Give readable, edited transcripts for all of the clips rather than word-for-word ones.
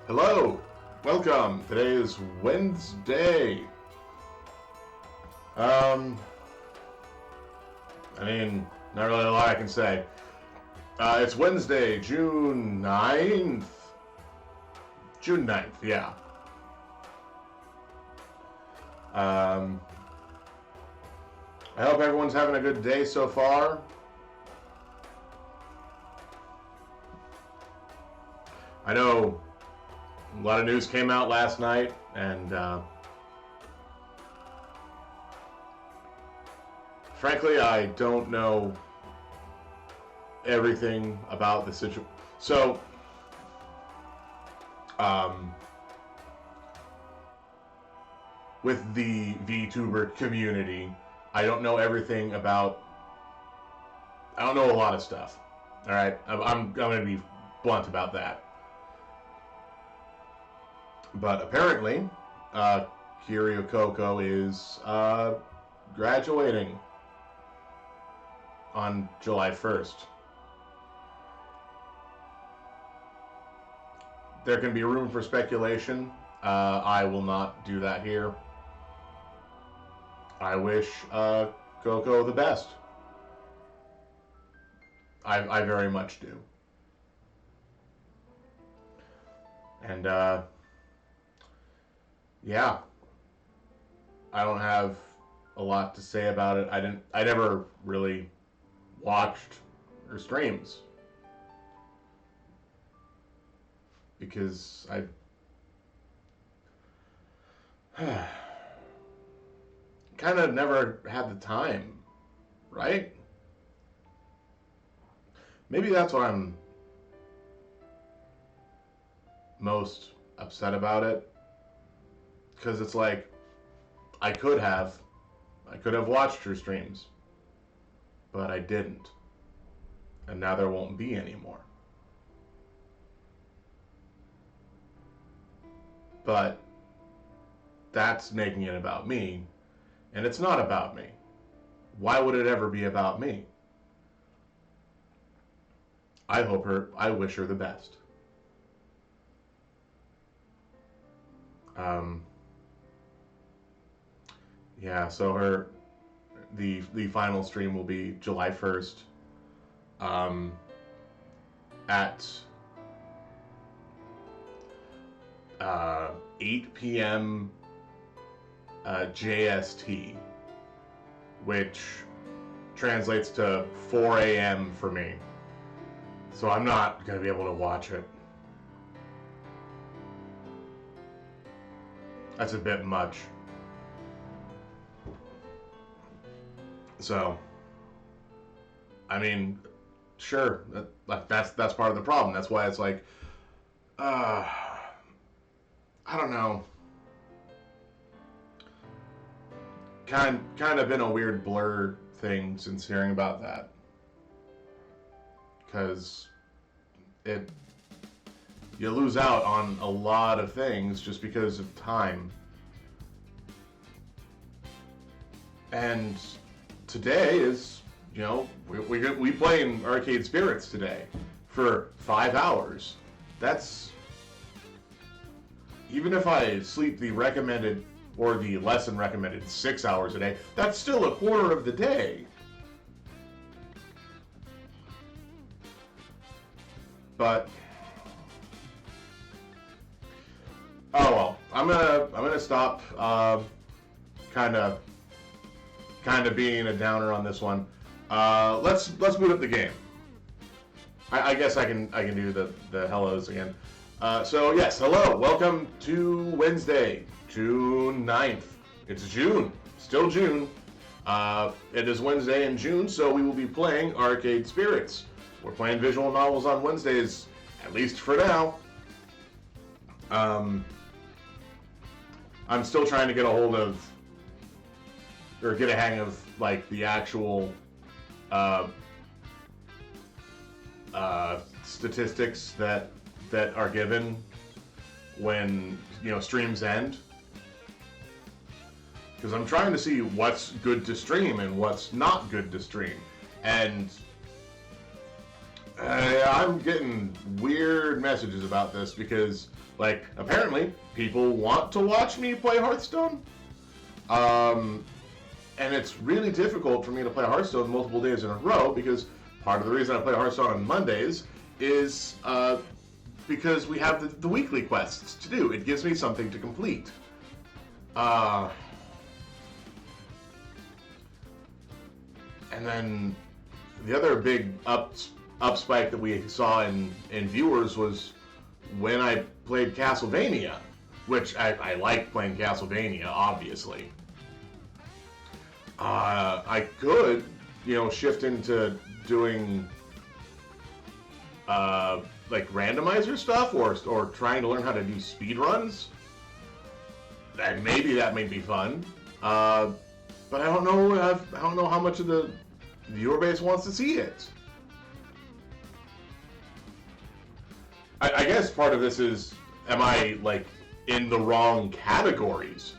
Hello, welcome. Today is Wednesday. Not really a lot I can say. It's Wednesday, June 9th. June 9th, yeah. I hope everyone's having a good day so far. I know a lot of news came out last night, and frankly, I don't know everything about the situation. So, with the VTuber community, I don't know everything about. I don't know a lot of stuff. All right, I'm going to be blunt about that. But apparently, Kiryu Coco is graduating on July 1st. There can be room for speculation. I will not do that here. I wish Coco the best. I very much do. And yeah, I don't have a lot to say about it. I never really watched her streams because I kind of never had the time, right? Maybe that's what I'm most upset about it. Because it's like, I could have watched her streams, but I didn't. And now there won't be any more. But that's making it about me, and it's not about me. Why would it ever be about me? I wish her the best. Yeah, so the final stream will be July 1st at 8 p.m. JST, which translates to 4 a.m. for me. So I'm not going to be able to watch it. That's a bit much. So, I mean, sure, that's part of the problem. That's why it's like, I don't know. Kind of been a weird blur thing since hearing about that, because you lose out on a lot of things just because of time. And today is, we play in Arcade Spirits today for 5 hours. That's, even if I sleep the recommended or the less than recommended 6 hours a day, that's still a quarter of the day. But oh well, I'm gonna stop kind of being a downer on this one. Let's boot up the game. I guess I can do the hellos again. So yes, hello, welcome to Wednesday, June 9th. It's June, still June. It is Wednesday in June, so we will be playing Arcade Spirits. We're playing visual novels on Wednesdays, at least for now. I'm still trying to get a hold of, or get a hang of, like, the actual statistics that are given when, streams end. Because I'm trying to see what's good to stream and what's not good to stream. And I'm getting weird messages about this because, like, apparently people want to watch me play Hearthstone. Um, and it's really difficult for me to play Hearthstone multiple days in a row because part of the reason I play Hearthstone on Mondays is because we have the weekly quests to do. It gives me something to complete. And then the other big up spike that we saw in viewers was when I played Castlevania, which I like playing Castlevania, obviously. I could, shift into doing like randomizer stuff or trying to learn how to do speed runs. And maybe that may be fun. But I don't know how much of the viewer base wants to see it. I guess part of this is, am I like in the wrong categories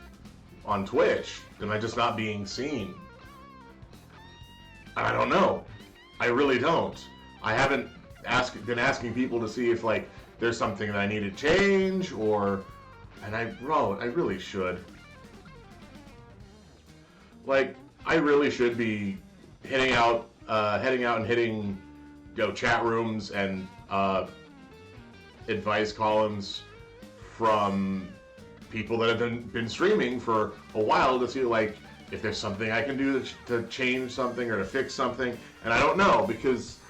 on Twitch? Am I just not being seen? I don't know. I really don't. I haven't been asking people to see if like there's something that I need to change and I really should. Like, I really should be heading out and hitting, chat rooms and advice columns from people that have been streaming for a while to see like if there's something I can do to change something or to fix something. And I don't know because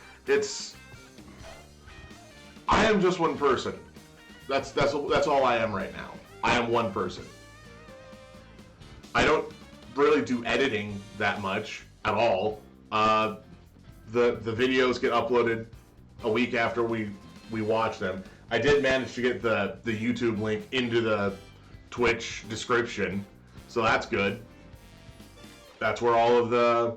I am just one person. That's all I am right now. I am one person. I don't really do editing that much at all. The videos get uploaded a week after we watch them. I did manage to get the YouTube link into the Twitch description, so that's good. That's where all of the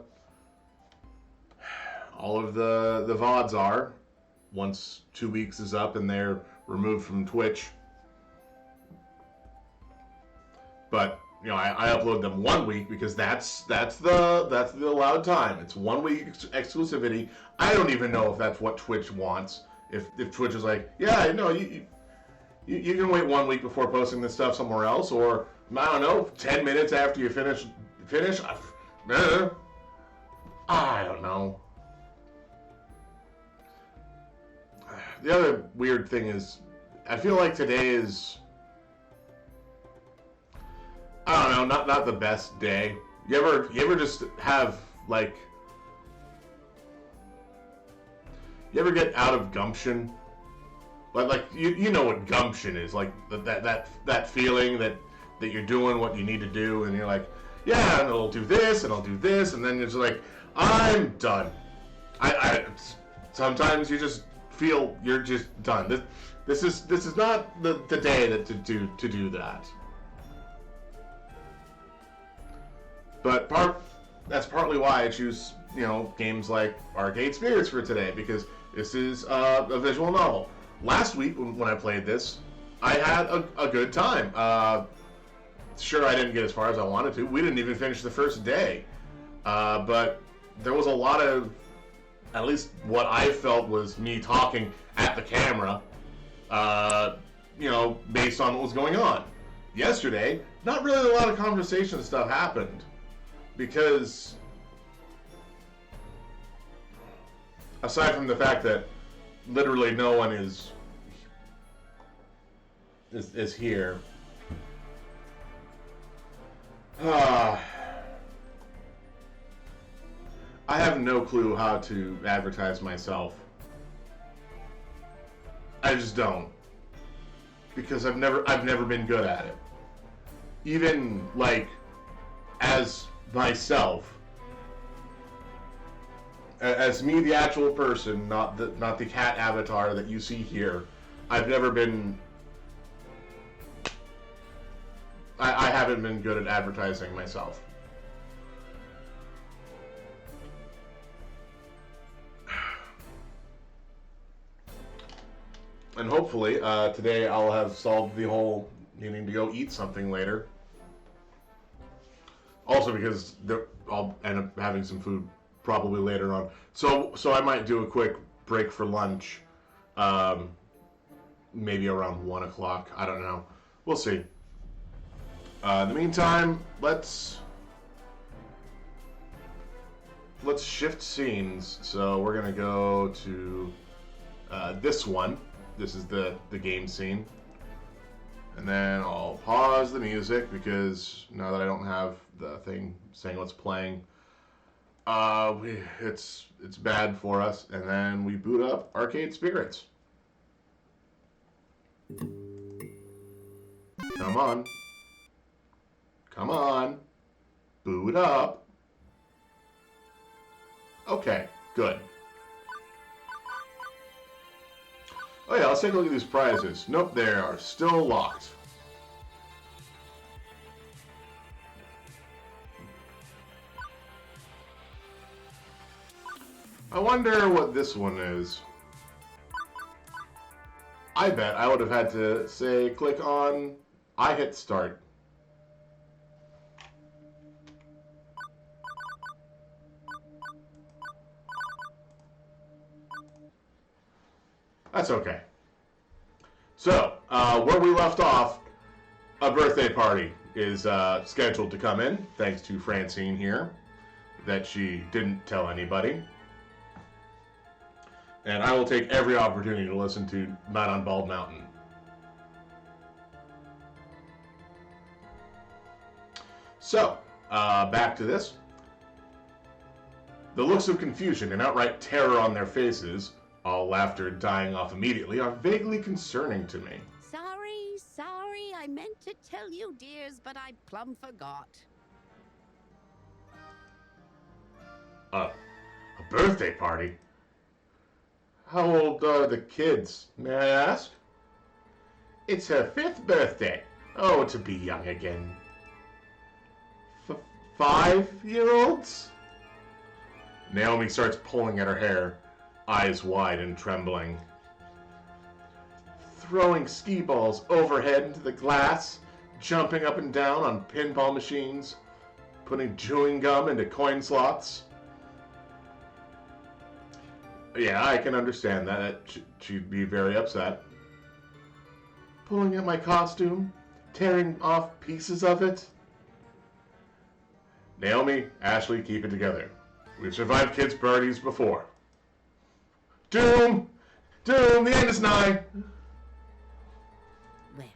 VODs are once 2 weeks is up and they're removed from Twitch. But I upload them 1 week because that's the allowed time. It's 1 week exclusivity. I don't even know if that's what Twitch wants. If Twitch is like, yeah, no, you can wait 1 week before posting this stuff somewhere else, or I don't know, 10 minutes after you finish. I don't know. The other weird thing is, I feel like today is, I don't know, not the best day. You ever just have like, you ever get out of gumption? Like you know what gumption is, like that feeling that you're doing what you need to do, and you're like, yeah, and I'll do this, and I'll do this, and then it's like, I'm done. I sometimes you just feel you're just done. This is not the day to do that. But that's partly why I choose games like Arcade Spirits for today, because this is a visual novel. Last week when I played this, I had a good time. Sure, I didn't get as far as I wanted to. We didn't even finish the first day. But there was a lot of, at least what I felt was me talking at the camera, based on what was going on. Yesterday, not really a lot of conversation stuff happened, because aside from the fact that literally no one is here. I have no clue how to advertise myself. I just don't, because I've never been good at it. Even like as myself, as me, the actual person, not the cat avatar that you see here. I've never been. I haven't been good at advertising myself. And hopefully, today I'll have solved the whole needing to go eat something later. Also because I'll end up having some food probably later on. So I might do a quick break for lunch. Maybe around 1 o'clock. I don't know. We'll see. In the meantime, let's shift scenes. So we're gonna go to this one. This is the game scene. And then I'll pause the music because now that I don't have the thing saying what's playing, it's bad for us. And then we boot up Arcade Spirits. Come on. Come on. Boot up. Okay, good. Oh yeah, let's take a look at these prizes. Nope, they are still locked. I wonder what this one is. I bet I would have had to say click on I hit start. That's okay. So, where we left off, a birthday party is scheduled to come in, thanks to Francine here, that she didn't tell anybody. And I will take every opportunity to listen to Man on Bald Mountain. So, back to this. The looks of confusion and outright terror on their faces, all laughter dying off immediately, are vaguely concerning to me. Sorry, I meant to tell you, dears, but I plumb forgot. A birthday party? How old are the kids, may I ask? It's her 5th birthday. Oh, to be young again. 5-year-olds? Naomi starts pulling at her hair, eyes wide and trembling. Throwing skee balls overhead into the glass, jumping up and down on pinball machines, putting chewing gum into coin slots. Yeah, I can understand that. She'd be very upset. Pulling at my costume, tearing off pieces of it. Naomi, Ashley, keep it together. We've survived kids' parties before. Doom! Doom! The end is nigh! Well,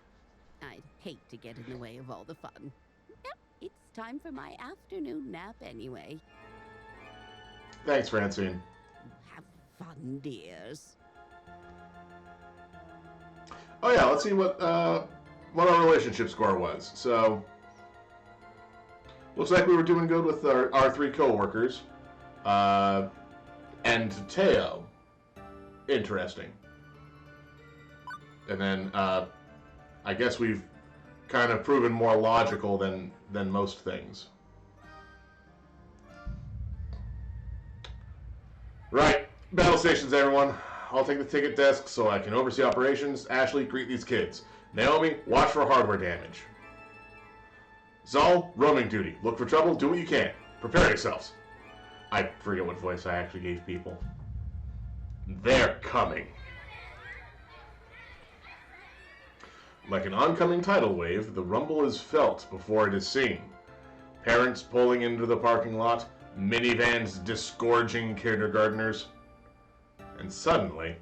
I'd hate to get in the way of all the fun. Yep, it's time for my afternoon nap anyway. Thanks, Francine. Have fun, dears. Oh yeah, let's see what our relationship score was. So, looks like we were doing good with our 3 co-workers. And Teo. Interesting. And then, I guess we've kind of proven more logical than most things. Right. Battle stations, everyone. I'll take the ticket desk so I can oversee operations. Ashley, greet these kids. Naomi, watch for hardware damage. Zal, roaming duty. Look for trouble, do what you can. Prepare yourselves. I forget what voice I actually gave people. They're coming. Like an oncoming tidal wave, the rumble is felt before it is seen. Parents pulling into the parking lot, minivans disgorging kindergartners, and suddenly...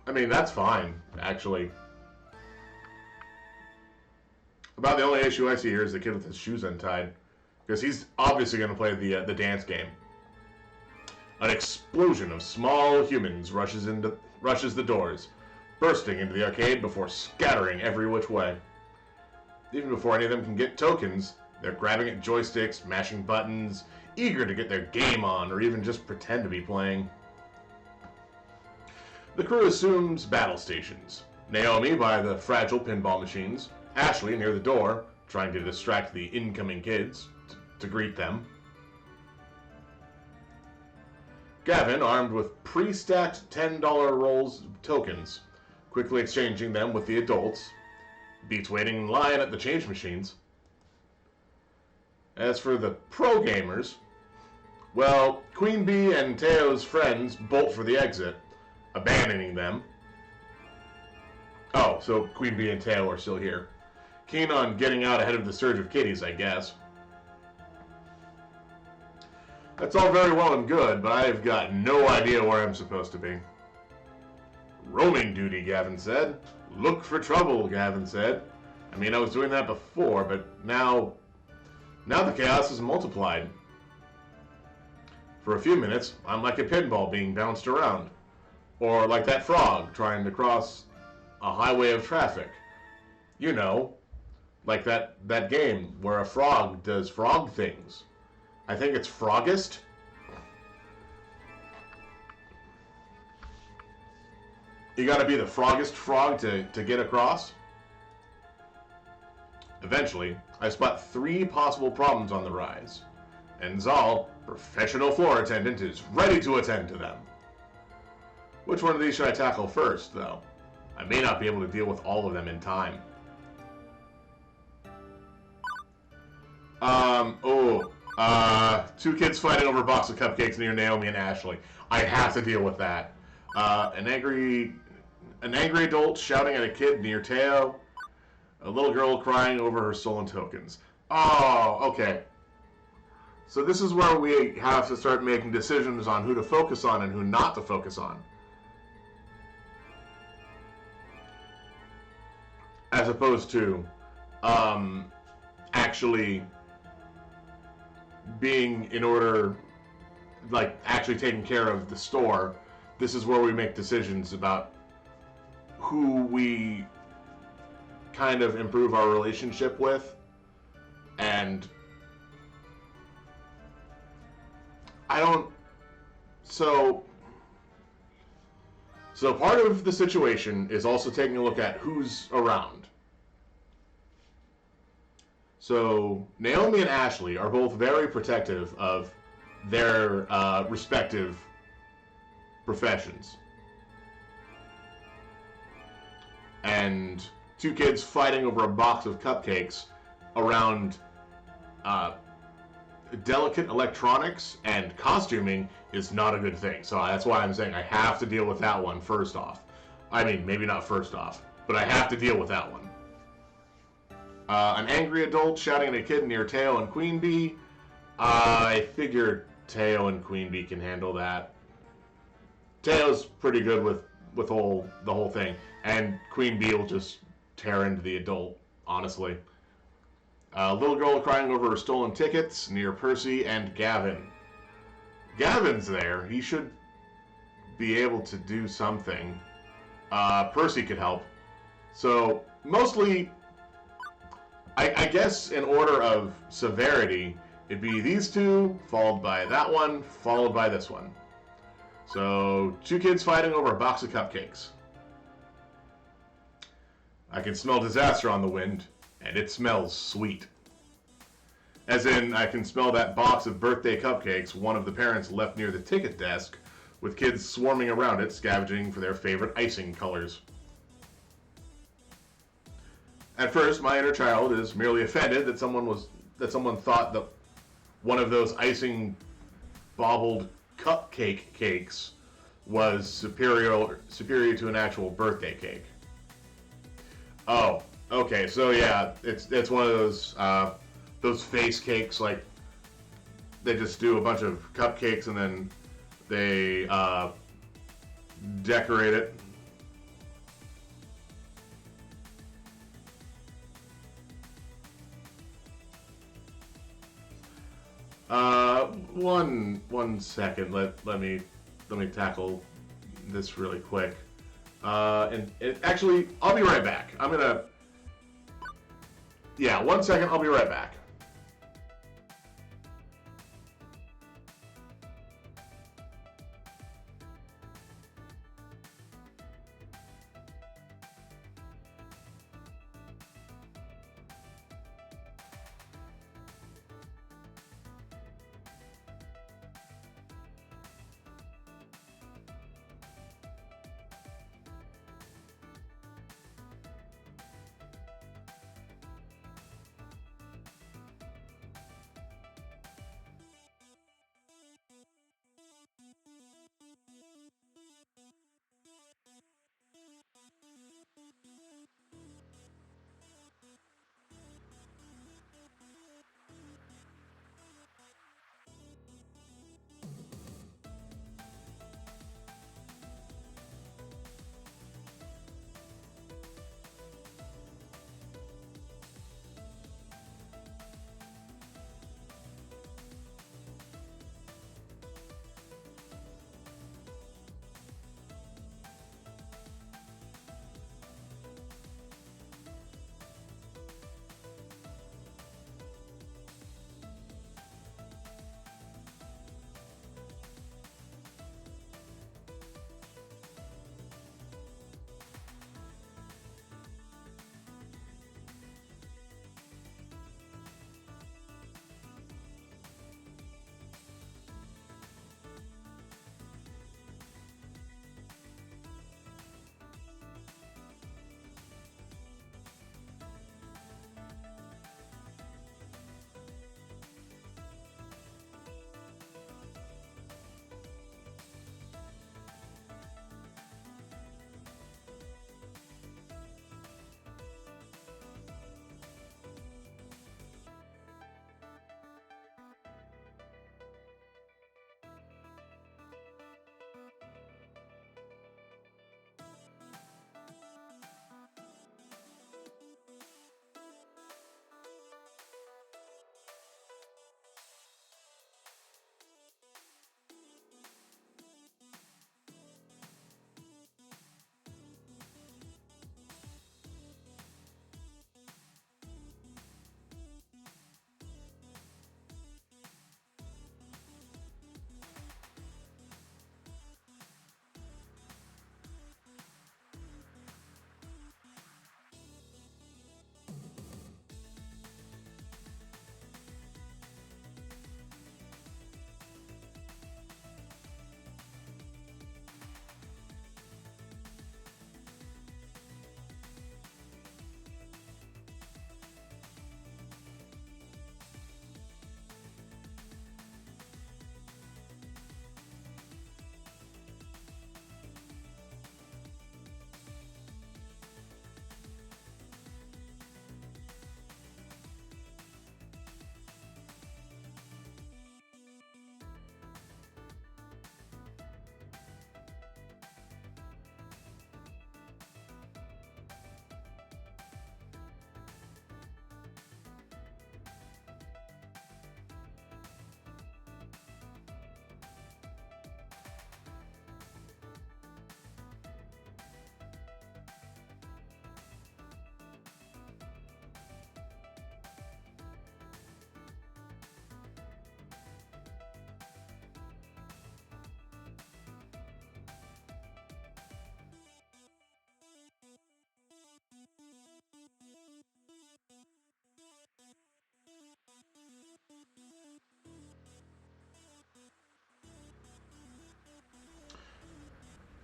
I mean, that's fine, actually. About the only issue I see here is the kid with his shoes untied, because he's obviously going to play the dance game. An explosion of small humans rushes the doors, bursting into the arcade before scattering every which way. Even before any of them can get tokens, they're grabbing at joysticks, mashing buttons, eager to get their game on or even just pretend to be playing. The crew assumes battle stations. Naomi by the fragile pinball machines, Ashley near the door, trying to distract the incoming kids to greet them. Gavin, armed with pre-stacked $10 rolls of tokens, quickly exchanging them with the adults. Beats waiting in line at the change machines. As for the pro gamers, well, Queen Bee and Teo's friends bolt for the exit, abandoning them. Oh, so Queen Bee and Teo are still here. Keen on getting out ahead of the surge of kitties, I guess. That's all very well and good, but I've got no idea where I'm supposed to be. Roaming duty, Gavin said. Look for trouble, Gavin said. I mean, I was doing that before, but now the chaos is multiplied. For a few minutes, I'm like a pinball being bounced around. Or like that frog trying to cross a highway of traffic. You know, like that game where a frog does frog things. I think it's Frogist. You gotta be the Frogist frog to get across. Eventually, I spot 3 possible problems on the rise. And Zal, professional floor attendant, is ready to attend to them. Which one of these should I tackle first, though? I may not be able to deal with all of them in time. Two kids fighting over a box of cupcakes near Naomi and Ashley. I have to deal with that. An angry adult shouting at a kid near Teo. A little girl crying over her stolen tokens. Oh, okay. So this is where we have to start making decisions on who to focus on and who not to focus on. As opposed to actually being in order, like actually taking care of the store. This is where we make decisions about who we kind of improve our relationship with. And so part of the situation is also taking a look at who's around. So Naomi and Ashley are both very protective of their respective professions. And 2 kids fighting over a box of cupcakes around delicate electronics and costuming is not a good thing. So that's why I'm saying I have to deal with that one first off. I mean, maybe not first off, but I have to deal with that one. An angry adult shouting at a kid near Teo and Queen Bee. I figure Teo and Queen Bee can handle that. Teo's pretty good with the whole thing, and Queen Bee will just tear into the adult, honestly. A little girl crying over her stolen tickets near Percy and Gavin. Gavin's there. He should be able to do something. Percy could help. So, mostly, I guess in order of severity, it'd be these 2, followed by that one, followed by this one. So, 2 kids fighting over a box of cupcakes. I can smell disaster on the wind, and it smells sweet. As in, I can smell that box of birthday cupcakes one of the parents left near the ticket desk, with kids swarming around it, scavenging for their favorite icing colors. At first, my inner child is merely offended that someone thought that one of those icing baubled cupcake cakes was superior to an actual birthday cake. Oh, okay. So yeah, it's one of those face cakes. Like they just do a bunch of cupcakes and then they decorate it. One second. Let me tackle this really quick. Actually, I'll be right back. Yeah, 1 second. I'll be right back.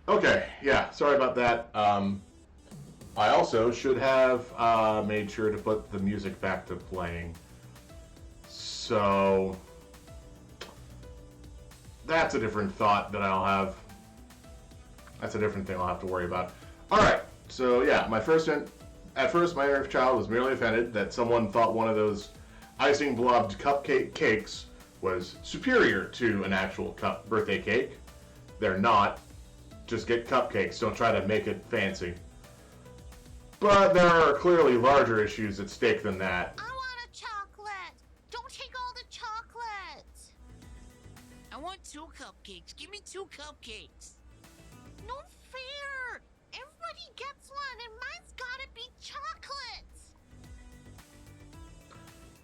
Okay, yeah, sorry about that. I also should have made sure to put the music back to playing. So that's a different thought that I'll have. That's a different thing I'll have to worry about. All right, so yeah, at first my inner child was merely offended that someone thought one of those icing blobbed cupcake cakes was superior to an actual birthday cake. They're not. Just get cupcakes. Don't try to make it fancy. But there are clearly larger issues at stake than that. I want a chocolate. Don't take all the chocolate. I want 2 cupcakes. Give me 2 cupcakes. No fair. Everybody gets one, and mine's gotta be chocolate.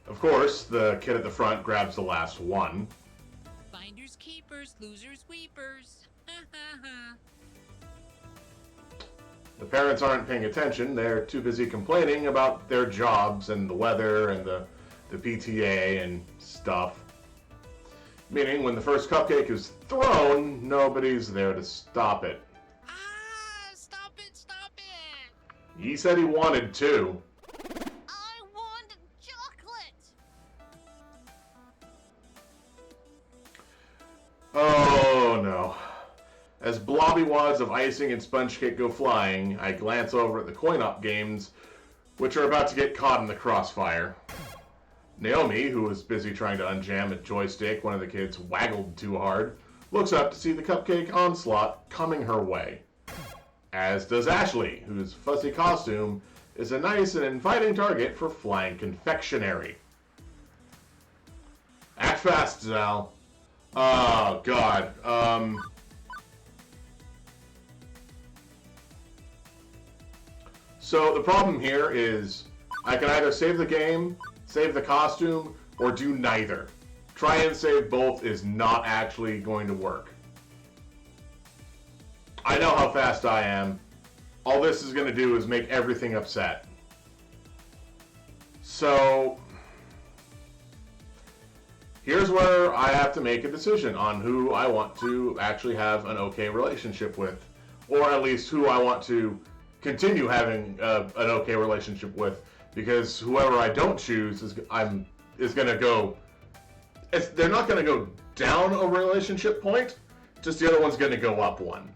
Of course, the kid at the front grabs the last one. Finders keepers, losers weepers. Ha ha ha. The parents aren't paying attention. They're too busy complaining about their jobs and the weather and the PTA and stuff. Meaning, when the first cupcake is thrown, nobody's there to stop it. Ah, stop it, stop it. He said he wanted to. I want chocolate. Oh no. As blobby wads of icing and sponge cake go flying, I glance over at the coin-op games, which are about to get caught in the crossfire. Naomi, who was busy trying to unjam a joystick one of the kids waggled too hard, looks up to see the cupcake onslaught coming her way. As does Ashley, whose fuzzy costume is a nice and inviting target for flying confectionery. Act fast, Zal. Oh, God. So the problem here is I can either save the game, save the costume, or do neither. Try and save both is not actually going to work. I know how fast I am. All this is going to do is make everything upset. So here's where I have to make a decision on who I want to actually have an okay relationship with, or at least who I want to continue having an okay relationship with, because whoever I don't choose is going to go. They're not going to go down a relationship point. Just the other one's going to go up one.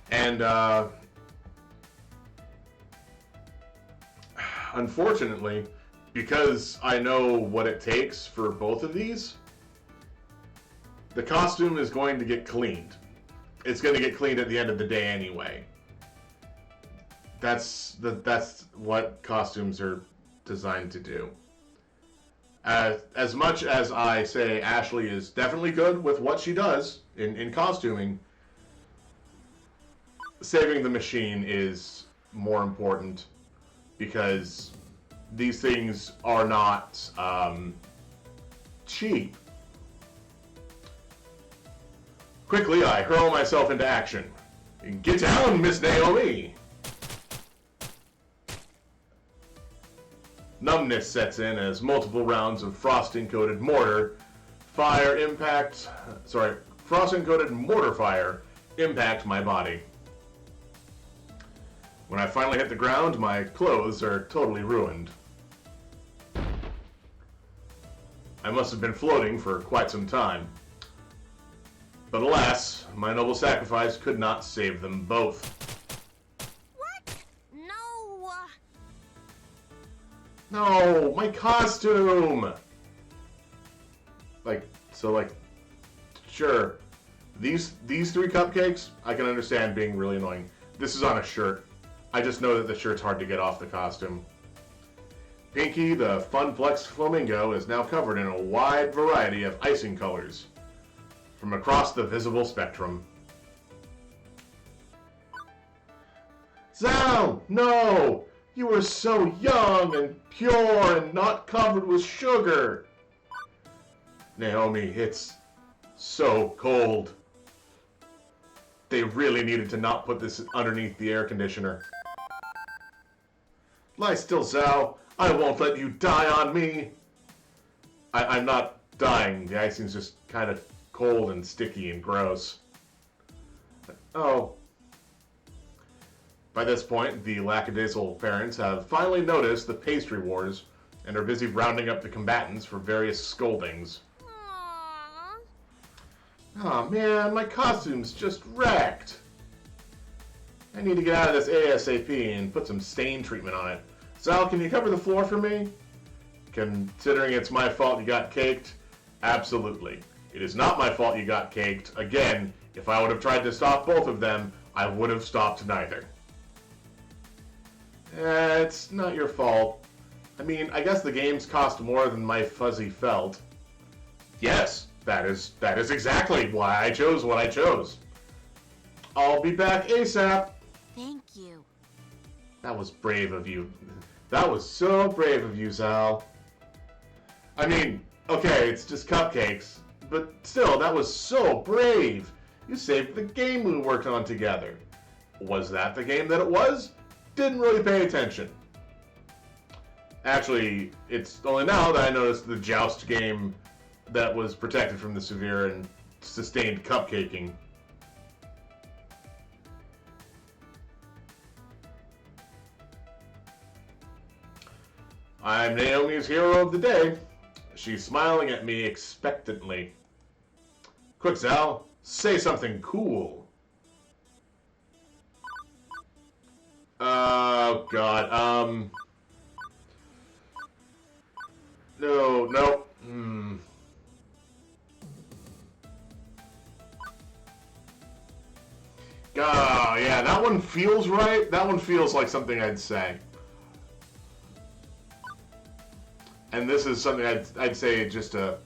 And unfortunately, because I know what it takes for both of these, the costume is going to get cleaned. It's going to get cleaned at the end of the day anyway. That's what costumes are designed to do. As much as I say Ashley is definitely good with what she does in costuming, saving the machine is more important, because these things are not cheap. Quickly, I hurl myself into action. Get down, Miss Naomi! Numbness sets in as multiple rounds of frosting-coated mortar fire impact my body. When I finally hit the ground, my clothes are totally ruined. I must have been floating for quite some time. But alas, my noble sacrifice could not save them both. What? No. No, my costume! Sure. These 3 cupcakes, I can understand being really annoying. This is on a shirt. I just know that the shirt's hard to get off the costume. Pinky, the Fun Flex Flamingo, is now covered in a wide variety of icing colors from across the visible spectrum. Zal, no! You were so young and pure and not covered with sugar. Naomi, it's so cold. They really needed to not put this underneath the air conditioner. Lie still, Zal. I won't let you die on me. I'm not dying. The icing's just kind of cold and sticky and gross. Oh. By this point, the lackadaisical parents have finally noticed the pastry wars and are busy rounding up the combatants for various scoldings. Aww. Oh man, my costume's just wrecked. I need to get out of this ASAP and put some stain treatment on it. Sal, can you cover the floor for me? Considering it's my fault you got caked, absolutely. It is not my fault you got caked. Again, if I would have tried to stop both of them, I would have stopped neither. It's not your fault. I mean, I guess the games cost more than my fuzzy felt. Yes, that is exactly why I chose what I chose. I'll be back ASAP. Thank you. That was brave of you. That was so brave of you, Sal. I mean, okay, it's just cupcakes, but still, that was so brave. You saved the game we worked on together. Was that the game that it was? Didn't really pay attention. Actually, it's only now that I noticed the Joust game that was protected from the severe and sustained cupcaking. I'm Naomi's hero of the day. She's smiling at me expectantly. Quick, Sal, say something cool. Oh, God, no. Oh, yeah, that one feels right. That one feels like something I'd say. And this is something I'd say just to,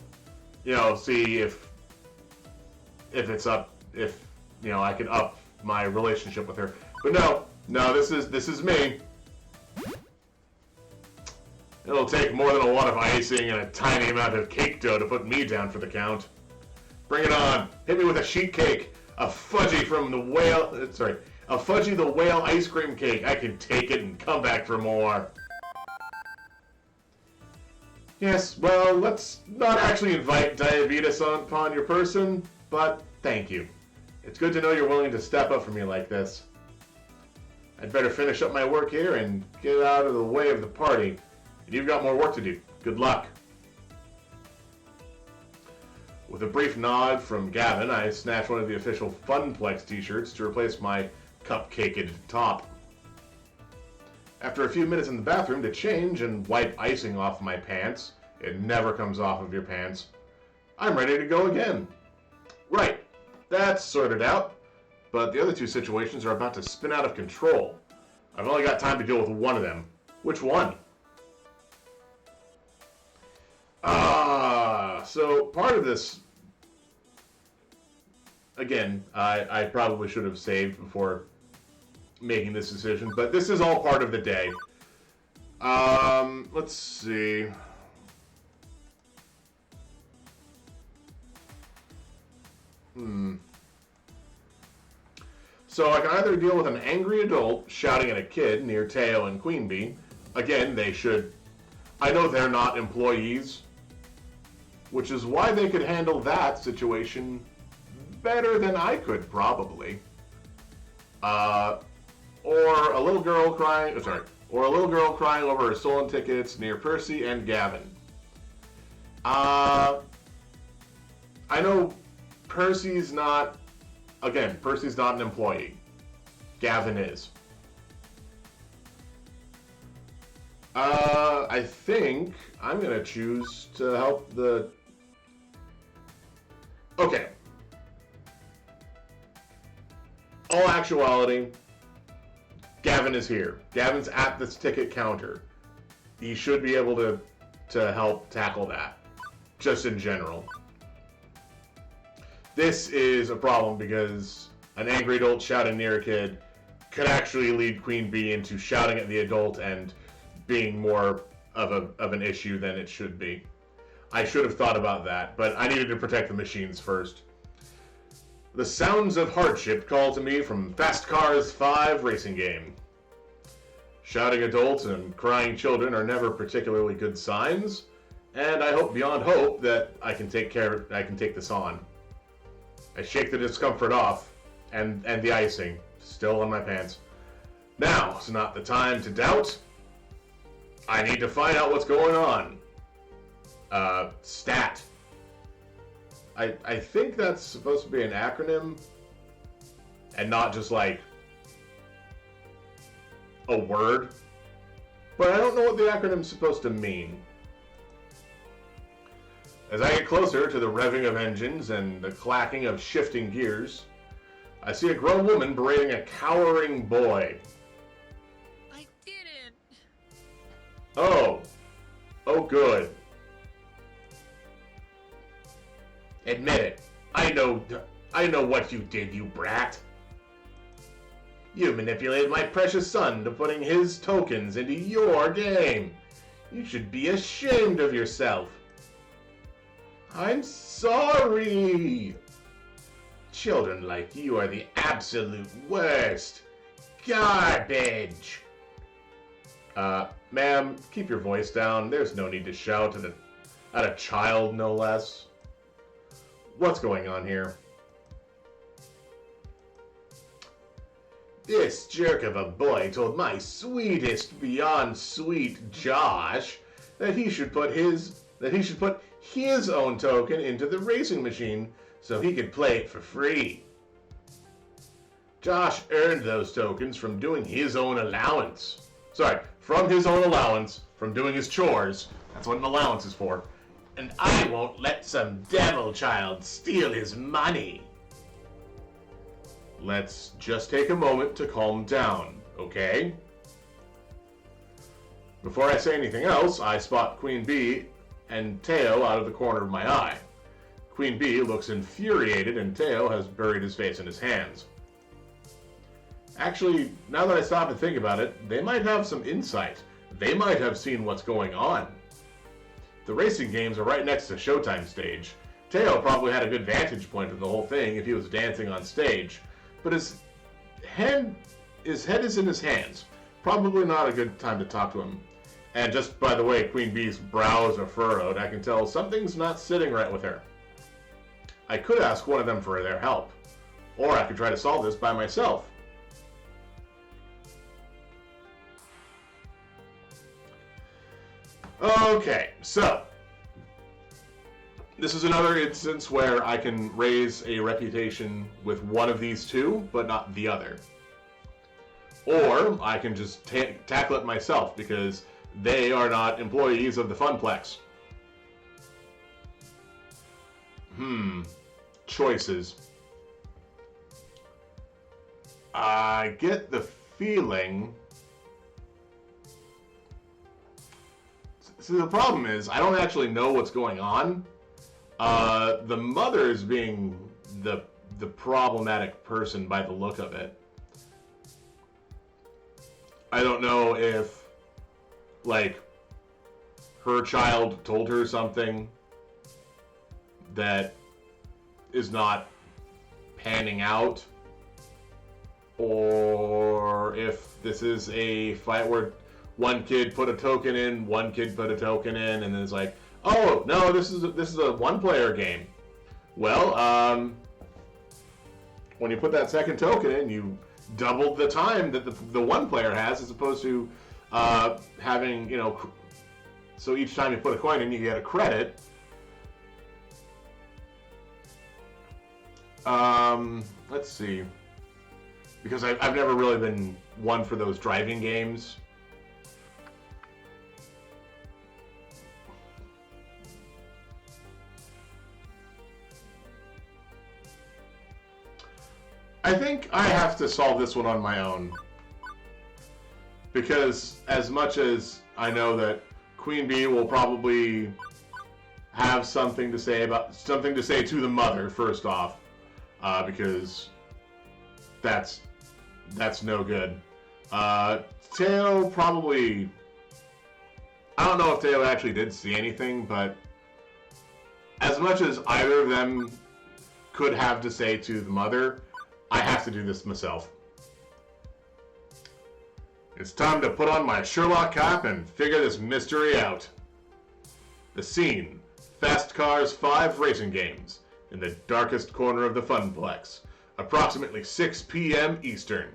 see if it's up, if, I could up my relationship with her. But no, this is me. It'll take more than a lot of icing and a tiny amount of cake dough to put me down for the count. Bring it on. Hit me with a sheet cake. A Fudgy the Whale ice cream cake. I can take it and come back for more. Yes, well, let's not actually invite diabetes upon your person, but thank you. It's good to know you're willing to step up for me like this. I'd better finish up my work here and get out of the way of the party. And you've got more work to do. Good luck. With a brief nod from Gavin, I snatched one of the official Funplex t-shirts to replace my cupcaked top. After a few minutes in the bathroom to change and wipe icing off my pants, it never comes off of your pants, I'm ready to go again. Right, that's sorted out, but the other two situations are about to spin out of control. I've only got time to deal with one of them. Which one? So part of this, again, I probably should have saved before making this decision, but this is all part of the day. Let's see. So I can either deal with an angry adult shouting at a kid near Teo and Queen Bee. Again, they should... I know they're not employees, which is why they could handle that situation better than I could, probably. Or a little girl crying... Or a little girl crying over her stolen tickets near Percy and Gavin. I know Percy's not... Again, Percy's not an employee. Gavin is. I think I'm going to choose to help the... Okay. All actuality, Gavin is here. Gavin's at this ticket counter. He should be able to help tackle that, just in general. This is a problem because an angry adult shouting near a kid could actually lead Queen Bee into shouting at the adult and being more of an issue than it should be. I should have thought about that, but I needed to protect the machines first. The sounds of hardship call to me from Fast Cars 5 racing game. Shouting adults and crying children are never particularly good signs, and I hope beyond hope that I can take this on. I shake the discomfort off, and the icing still on my pants. Now's not the time to doubt. I need to find out what's going on. Stat. I think that's supposed to be an acronym, and not just like a word. But I don't know what the acronym's supposed to mean. As I get closer to the revving of engines and the clacking of shifting gears, I see a grown woman berating a cowering boy. I didn't. Oh. Oh, good. Admit it. I know what you did, you brat. You manipulated my precious son to putting his tokens into your game. You should be ashamed of yourself. I'm sorry. Children like you are the absolute worst. Garbage. Ma'am, keep your voice down. There's no need to shout at a child, no less. What's going on here? This jerk of a boy told my sweetest beyond sweet Josh that he should put his own token into the racing machine so he could play it for free. Josh earned those tokens from doing his own allowance. From his own allowance, from doing his chores. That's what an allowance is for. And I won't let some devil child steal his money. Let's just take a moment to calm down, okay? Before I say anything else, I spot Queen Bee and Teo out of the corner of my eye. Queen Bee looks infuriated and Teo has buried his face in his hands. Actually, now that I stop and think about it, they might have some insight. They might have seen what's going on. The racing games are right next to Showtime stage. Teo probably had a good vantage point of the whole thing if he was dancing on stage, but his head is in his hands. Probably not a good time to talk to him. And just by the way, Queen Bee's brows are furrowed. I can tell something's not sitting right with her. I could ask one of them for their help, or I could try to solve this by myself. Okay, so this is another instance where I can raise a reputation with one of these two, but not the other. Or I can just tackle it myself because they are not employees of the Funplex. Choices. I get the feeling... See, the problem is, I don't actually know what's going on. The mother is being the problematic person by the look of it. I don't know if, like, her child told her something that is not panning out, or if this is a fight where one kid put a token in, one kid put a token in, and then it's like, oh no, this is a one-player game. Well, when you put that second token in, you doubled the time that the one player has, as opposed to having, you know, so each time you put a coin in, you get a credit. Let's see, because I've never really been one for those driving games. I think I have to solve this one on my own. Because as much as I know that Queen Bee will probably have something to say to the mother, first off, because that's no good. Teo probably, I don't know if Teo actually did see anything, but as much as either of them could have to say to the mother, I have to do this myself. It's time to put on my Sherlock cap and figure this mystery out. The scene: Fast Cars 5 racing games. in the darkest corner of the Funplex, approximately 6 p.m. Eastern.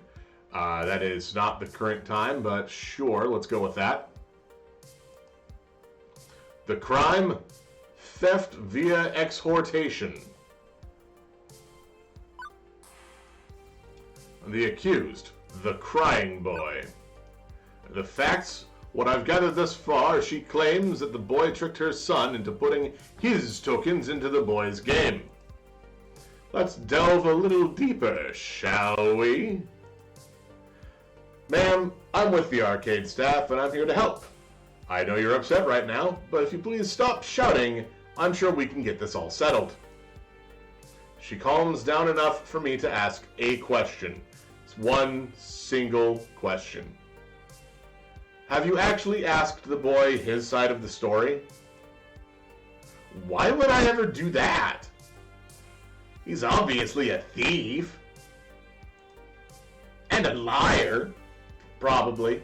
That is not the current time, but sure, let's go with that. The crime? Theft via exhortation. The accused, the crying boy. The facts? What I've gathered thus far, she claims that the boy tricked her son into putting his tokens into the boy's game. Let's delve a little deeper, shall we? Ma'am, I'm with the arcade staff and I'm here to help. I know you're upset right now, but if you please stop shouting, I'm sure we can get this all settled. She calms down enough for me to ask a question. It's one single question. Have you actually asked the boy his side of the story? Why would I ever do that? He's obviously a thief. And a liar. Probably.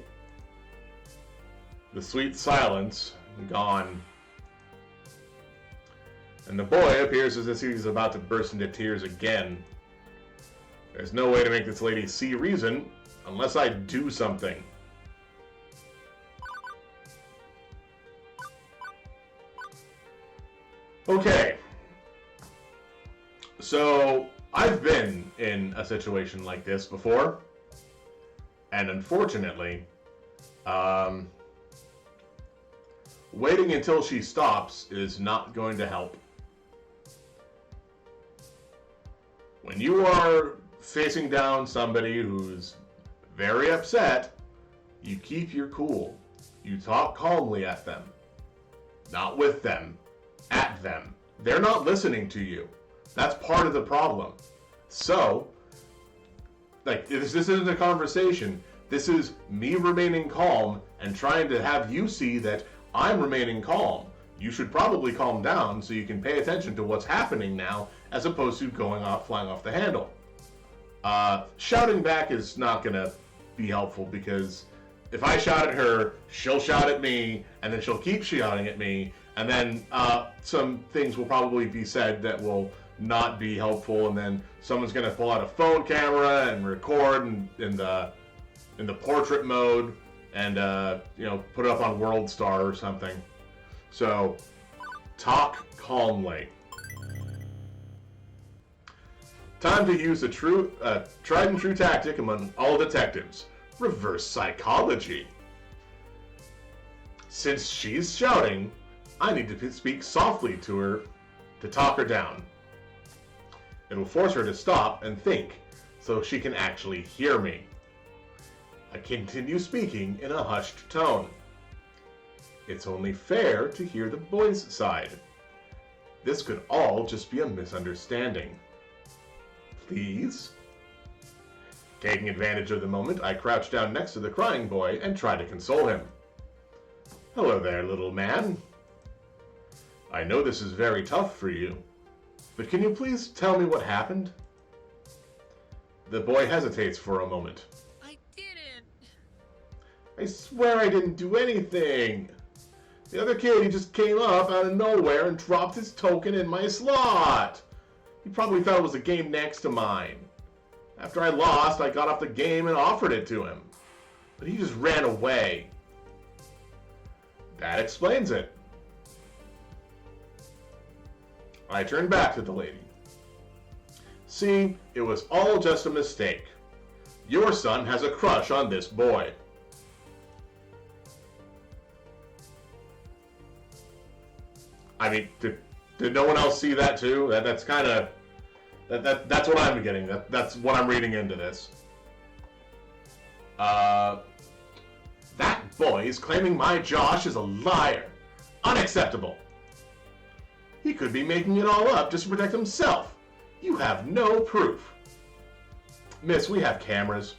The sweet silence gone. And the boy appears as if he's about to burst into tears again. There's no way to make this lady see reason unless I do something. Okay. So, I've been in a situation like this before. And unfortunately, waiting until she stops is not going to help. When you are facing down somebody who's very upset, you keep your cool. You talk calmly at them. Not with them. At them. They're not listening to you. That's part of the problem. So, like, this isn't a conversation. This is me remaining calm and trying to have you see that I'm remaining calm. You should probably calm down so you can pay attention to what's happening now, as opposed to going off, flying off the handle. Shouting back is not going to be helpful, because if I shout at her, she'll shout at me, and then she'll keep shouting at me, and then some things will probably be said that will not be helpful, and then someone's going to pull out a phone camera and record in the portrait mode, and put it up on World Star or something. So, talk calmly. Time to use a tried and true tactic among all detectives: reverse psychology. Since she's shouting, I need to speak softly to her to talk her down. It'll force her to stop and think, so she can actually hear me. I continue speaking in a hushed tone. It's only fair to hear the boy's side. This could all just be a misunderstanding. Please? Taking advantage of the moment, I crouch down next to the crying boy and try to console him. Hello there, little man. I know this is very tough for you, but can you please tell me what happened? The boy hesitates for a moment. I didn't. I swear I didn't do anything. The other kid, he just came up out of nowhere and dropped his token in my slot. He probably thought it was a game next to mine. After I lost, I got off the game and offered it to him. But he just ran away. That explains it. I turned back to the lady. See, it was all just a mistake. Your son has a crush on this boy. I mean, did no one else see that too? That's kind of... That's what I'm getting. That's what I'm reading into this. That boy is claiming my Josh is a liar. Unacceptable. He could be making it all up just to protect himself. You have no proof. Miss, we have cameras.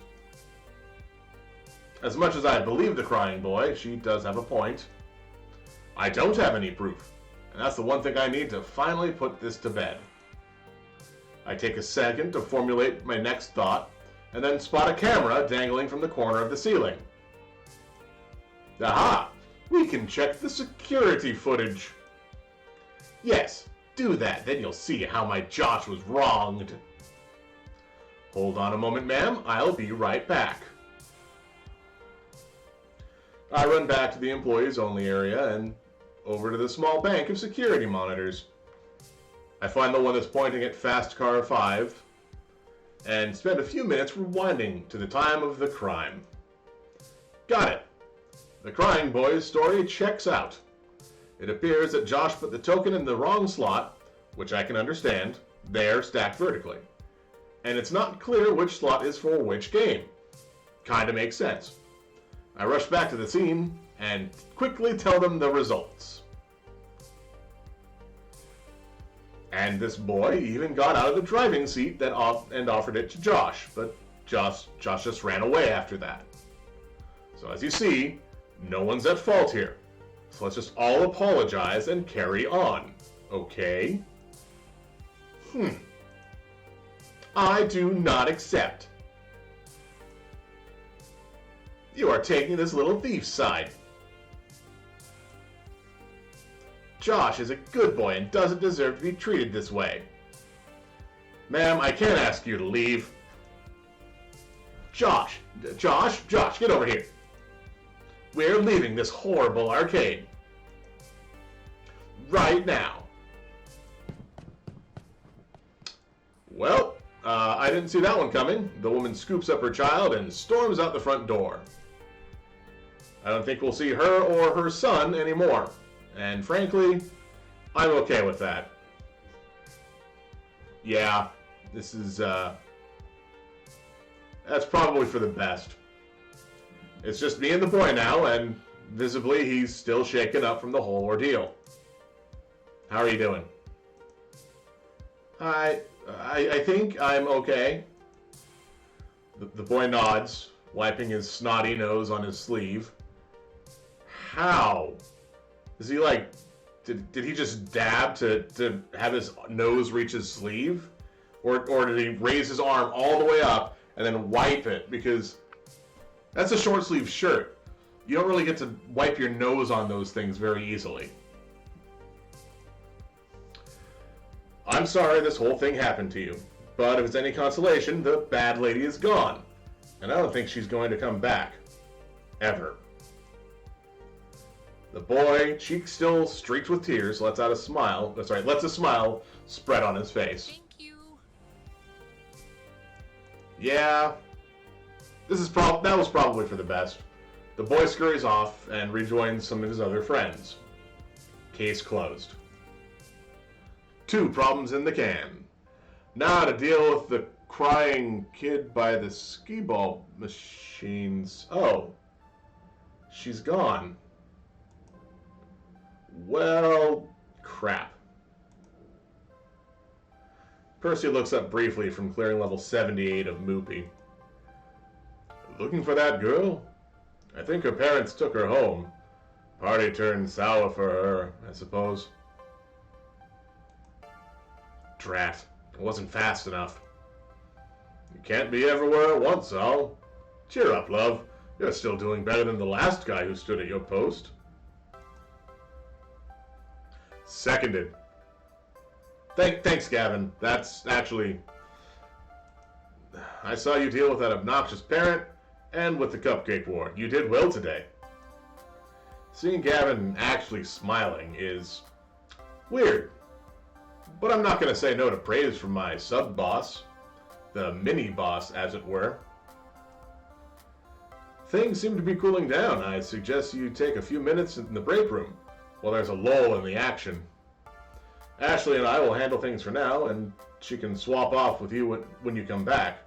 As much as I believe the crying boy, she does have a point. I don't have any proof, and that's the one thing I need to finally put this to bed. I take a second to formulate my next thought, and then spot a camera dangling from the corner of the ceiling. Aha! We can check the security footage. Yes, do that, then you'll see how my Josh was wronged. Hold on a moment, ma'am. I'll be right back. I run back to the employees only area and over to the small bank of security monitors. I find the one that's pointing at Fast Car 5 and spend a few minutes rewinding to the time of the crime. Got it. The crying boy's story checks out. It appears that Josh put the token in the wrong slot, which I can understand. They're stacked vertically. And it's not clear which slot is for which game. Kinda makes sense. I rush back to the scene and quickly tell them the results. And this boy even got out of the driving seat and offered it to Josh, but Josh just ran away after that. So as you see, no one's at fault here. So let's just all apologize and carry on, okay? I do not accept. You are taking this little thief's side. Josh is a good boy and doesn't deserve to be treated this way. Ma'am, I can't ask you to leave. Josh, get over here. We're leaving this horrible arcade. Right now. Well, I didn't see that one coming. The woman scoops up her child and storms out the front door. I don't think we'll see her or her son anymore. And frankly, I'm okay with that. Yeah, this is, that's probably for the best. It's just me and the boy now, and visibly he's still shaken up from the whole ordeal. How are you doing? I think I'm okay. The boy nods, wiping his snotty nose on his sleeve. How? Is he like, did he just dab to have his nose reach his sleeve? Or did he raise his arm all the way up and then wipe it? Because that's a short sleeve shirt. You don't really get to wipe your nose on those things very easily. I'm sorry this whole thing happened to you, but if it's any consolation, the bad lady is gone. And I don't think she's going to come back. Ever. The boy, cheek still streaked with tears, lets a smile spread on his face. Thank you. Yeah, that was probably for the best. The boy scurries off and rejoins some of his other friends. Case closed. 2 problems in the can. Now to deal with the crying kid by the skee-ball machines. Oh, she's gone. Well, crap. Percy looks up briefly from clearing level 78 of Moopy. Looking for that girl? I think her parents took her home. Party turned sour for her, I suppose. Drat. It wasn't fast enough. You can't be everywhere at once, Al. Cheer up, love. You're still doing better than the last guy who stood at your post. Seconded. Thanks, Gavin. That's actually... I saw you deal with that obnoxious parent and with the cupcake war. You did well today. Seeing Gavin actually smiling is weird. But I'm not going to say no to praise from my sub-boss. The mini-boss, as it were. Things seem to be cooling down. I suggest you take a few minutes in the break room while there's a lull in the action. Ashley and I will handle things for now, and she can swap off with you when you come back.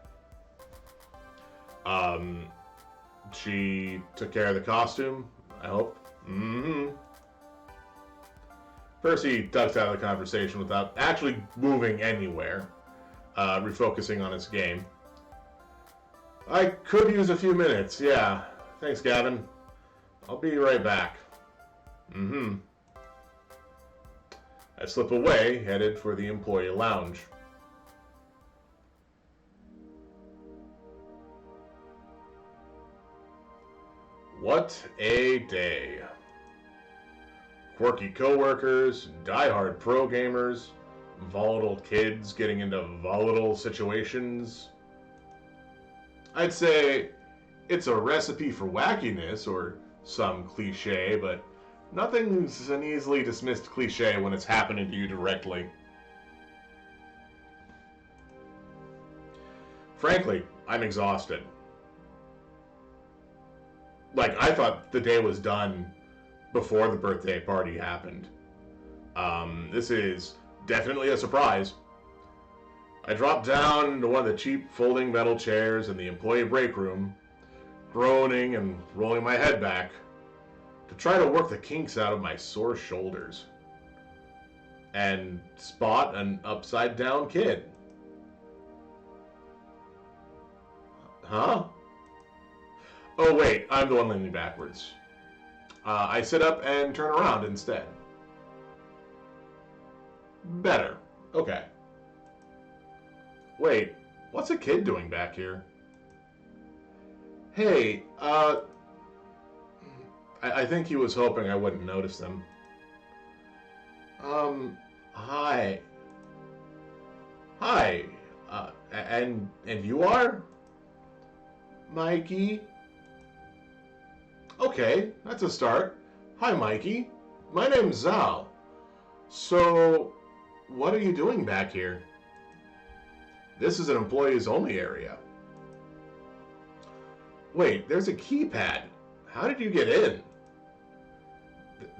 She took care of the costume, I hope. Percy ducks out of the conversation without actually moving anywhere, refocusing on his game. I could use a few minutes, yeah. Thanks, Gavin. I'll be right back. I slip away, headed for the employee lounge. What a day. Quirky coworkers, die-hard pro gamers, volatile kids getting into volatile situations. I'd say it's a recipe for wackiness or some cliche, but nothing's an easily dismissed cliche when it's happening to you directly. Frankly, I'm exhausted. Like, I thought the day was done before the birthday party happened. This is definitely a surprise. I dropped down to one of the cheap folding metal chairs in the employee break room, groaning and rolling my head back to try to work the kinks out of my sore shoulders and spot an upside down kid. Huh? Oh wait, I'm the one leaning backwards. I sit up and turn around instead. Better. Okay. Wait, what's a kid doing back here? Hey, I think he was hoping I wouldn't notice them. Hi. Hi. And you are? Mikey? Okay, that's a start. Hi, Mikey. My name's Zal. So, what are you doing back here? This is an employees-only area. Wait, there's a keypad. How did you get in?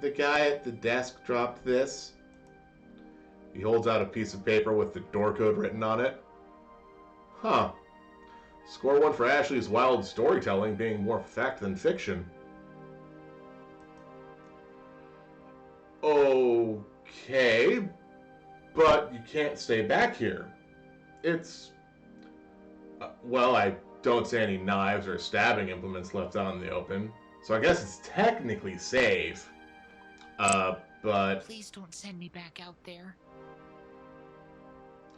The guy at the desk dropped this. He holds out a piece of paper with the door code written on it. Huh. Score one for Ashley's wild storytelling being more fact than fiction. Okay, but you can't stay back here. It's... well, I don't see any knives or stabbing implements left out in the open, so I guess it's technically safe. But... Please don't send me back out there.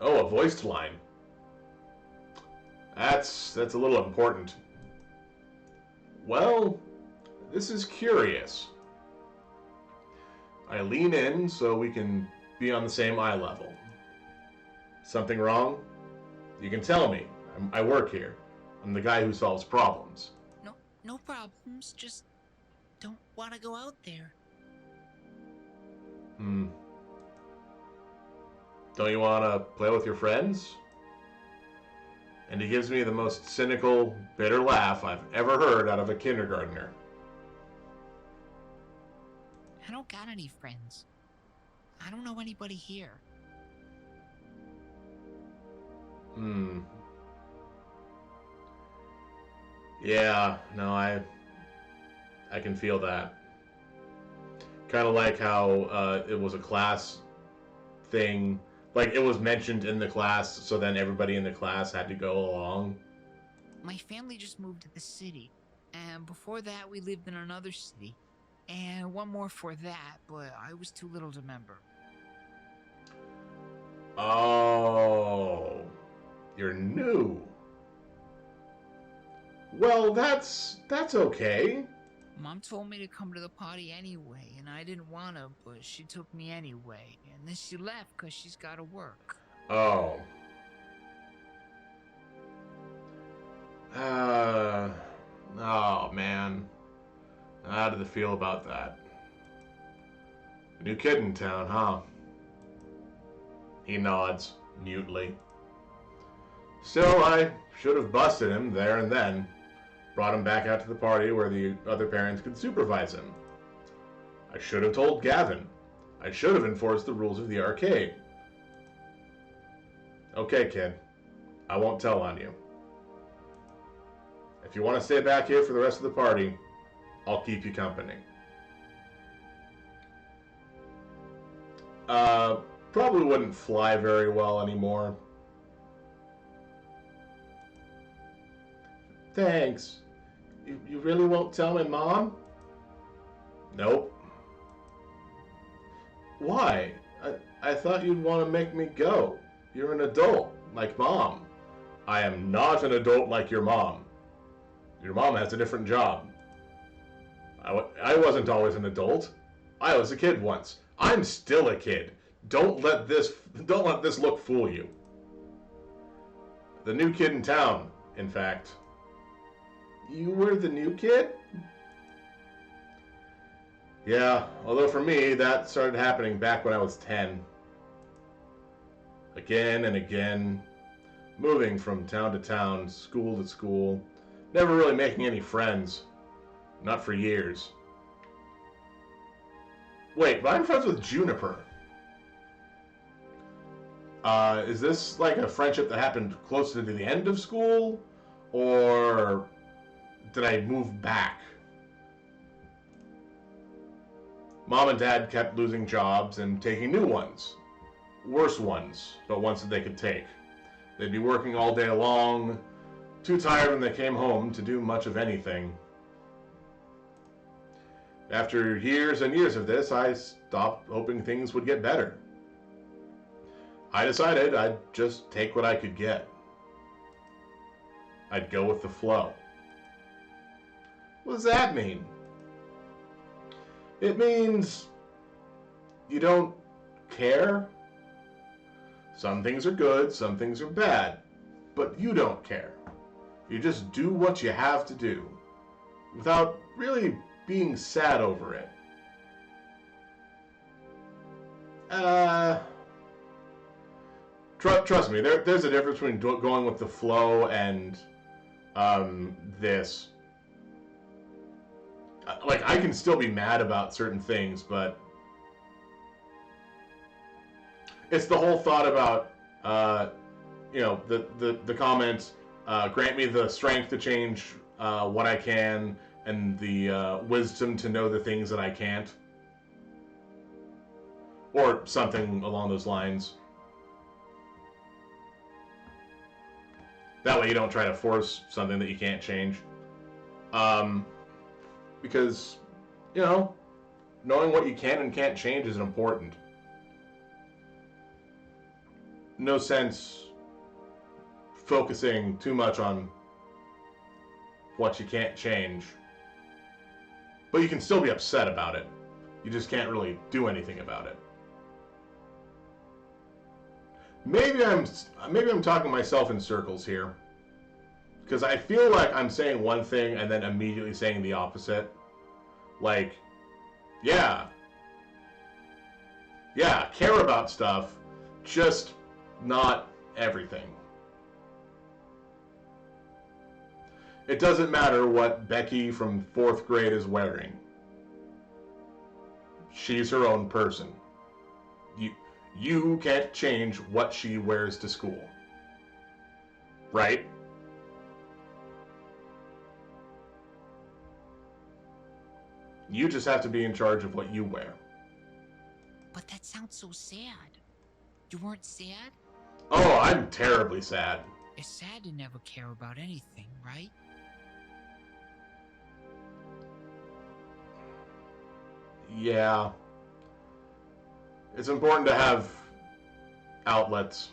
Oh, a voiced line. That's a little important. Well, this is curious. I lean in so we can be on the same eye level. Something wrong? You can tell me. I work here. I'm the guy who solves problems. No problems. Just don't want to go out there. Don't you want to play with your friends? And he gives me the most cynical, bitter laugh I've ever heard out of a kindergartner. I don't got any friends. I don't know anybody here. Yeah, no, I can feel that. Kind of like how it was a class thing. Like, it was mentioned in the class, so then everybody in the class had to go along. My family just moved to the city, and before that we lived in another city. And one more for that, but I was too little to remember. Oh, you're new. Well, that's okay. Mom told me to come to the party anyway, and I didn't want to, but she took me anyway. And then she left because she's got to work. Oh. Oh, man. How did it feel about that? New kid in town, huh? He nods, mutely. Still, I should have busted him there and then. Brought him back out to the party where the other parents could supervise him. I should have told Gavin. I should have enforced the rules of the arcade. Okay, kid. I won't tell on you. If you want to stay back here for the rest of the party, I'll keep you company. Probably wouldn't fly very well anymore. Thanks. You really won't tell my mom? Nope. Why? I thought you'd want to make me go. You're an adult, like Mom. I am not an adult like your mom. Your mom has a different job. I wasn't always an adult. I was a kid once. I'm still a kid. Don't let this look fool you. The new kid in town, in fact. You were the new kid? Yeah, although for me, that started happening back when I was 10. Again and again, moving from town to town, school to school, never really making any friends. Not for years. Wait, but I'm friends with Juniper. Is this like a friendship that happened closer to the end of school? Or did I move back? Mom and Dad kept losing jobs and taking new ones. Worse ones, but ones that they could take. They'd be working all day long, too tired when they came home to do much of anything. After years and years of this, I stopped hoping things would get better. I decided I'd just take what I could get. I'd go with the flow. What does that mean? It means you don't care. Some things are good, some things are bad, but you don't care. You just do what you have to do, without really being sad over it. Trust me, there's a difference between going with the flow and this. Like, I can still be mad about certain things, but it's the whole thought about, the comment, grant me the strength to change what I can, and the wisdom to know the things that I can't. Or something along those lines. That way you don't try to force something that you can't change. Because, knowing what you can and can't change is important. No sense focusing too much on what you can't change. But you can still be upset about it. You just can't really do anything about it. Maybe I'm talking myself in circles here. Because I feel like I'm saying one thing and then immediately saying the opposite. Like, yeah, care about stuff, just not everything. It doesn't matter what Becky from 4th grade is wearing. She's her own person. You can't change what she wears to school. Right? You just have to be in charge of what you wear. But that sounds so sad. You weren't sad? Oh, I'm terribly sad. It's sad to never care about anything, right? Yeah. It's important to have outlets.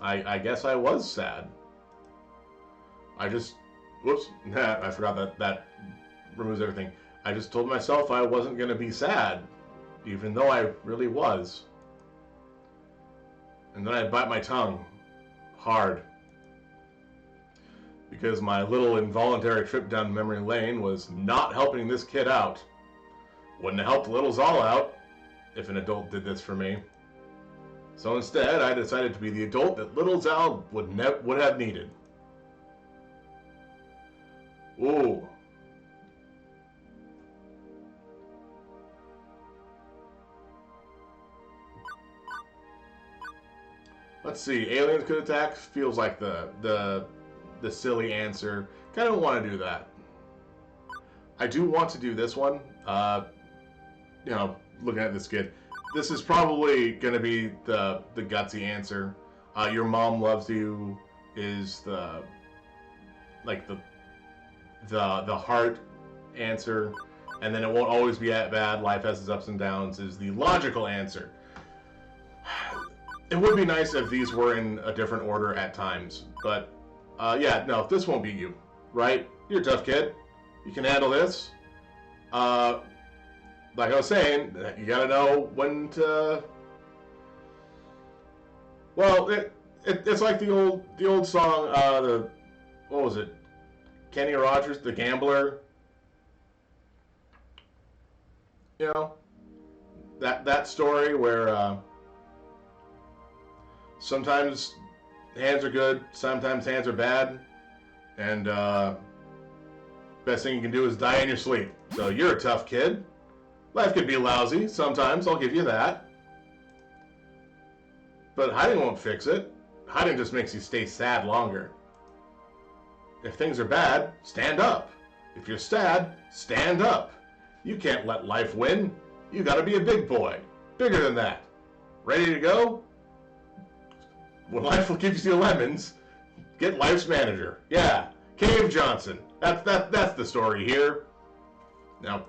I guess I was sad. Whoops, I forgot that removes everything. I just told myself I wasn't going to be sad, even though I really was. And then I bite my tongue hard. Because my little involuntary trip down memory lane was not helping this kid out. Wouldn't have helped little Zal out if an adult did this for me. So instead, I decided to be the adult that little Zal would have needed. Ooh. Let's see. Aliens could attack feels like the silly answer. Kind of want to do that. I do want to do this one. Looking at this kid, this is probably going to be the gutsy answer. Your mom loves you is the heart answer, and then it won't always be that bad. Life has its ups and downs is the logical answer. It would be nice if these were in a different order at times, but no, this won't be you, right? You're a tough kid. You can handle this. like I was saying, you gotta know when to. Well, it's like the old song. What was it? Kenny Rogers, the gambler. You know, that story where sometimes hands are good, sometimes hands are bad, and best thing you can do is die in your sleep. So you're a tough kid. Life can be lousy sometimes, I'll give you that. But hiding won't fix it. Hiding just makes you stay sad longer. If things are bad, stand up. If you're sad, stand up. You can't let life win. You gotta be a big boy. Bigger than that. Ready to go? When life gives you lemons, get Life's Manager. Yeah, Cave Johnson. That's the story here. Now,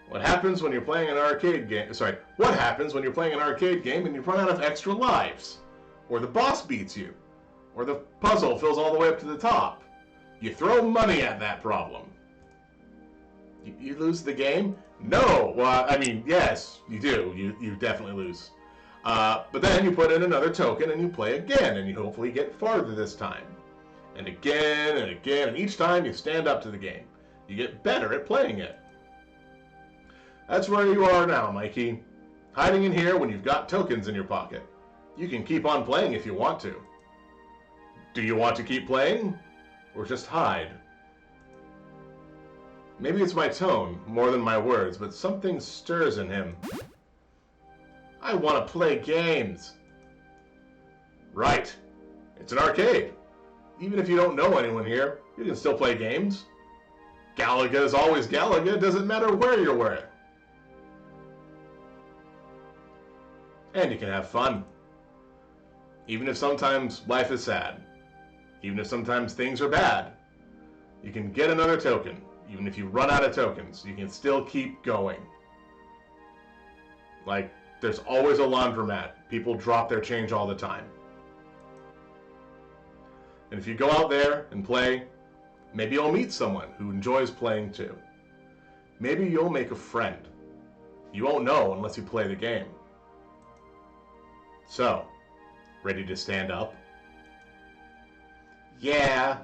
what happens when you're playing an arcade game? Sorry, what happens when you're playing an arcade game and you run out of extra lives? Or the boss beats you? Or the puzzle fills all the way up to the top? You throw money at that problem. You lose the game? No! Well, I mean, yes, you do. You definitely lose. But then you put in another token and you play again, and you hopefully get farther this time. And again, and each time you stand up to the game. You get better at playing it. That's where you are now, Mikey. Hiding in here when you've got tokens in your pocket. You can keep on playing if you want to. Do you want to keep playing? Or just hide? Maybe it's my tone, more than my words, but something stirs in him. I want to play games. Right. It's an arcade. Even if you don't know anyone here, you can still play games. Galaga is always Galaga, it doesn't matter where you're where. And you can have fun. Even if sometimes life is sad. Even if sometimes things are bad. You can get another token. Even if you run out of tokens, you can still keep going. Like, there's always a laundromat. People drop their change all the time. And if you go out there and play, maybe you'll meet someone who enjoys playing too. Maybe you'll make a friend. You won't know unless you play the game. So, ready to stand up? Yeah.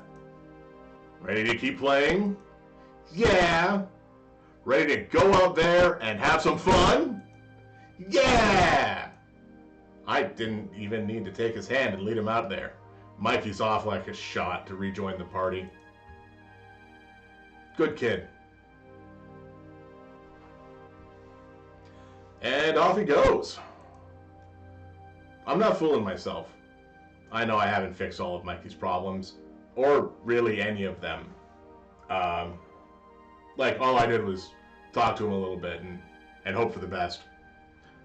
Ready to keep playing? Yeah. Ready to go out there and have some fun? Yeah! I didn't even need to take his hand and lead him out there. Mikey's off like a shot to rejoin the party. Good kid. And off he goes. I'm not fooling myself. I know I haven't fixed all of Mikey's problems, or really any of them. Like, all I did was talk to him a little bit and hope for the best.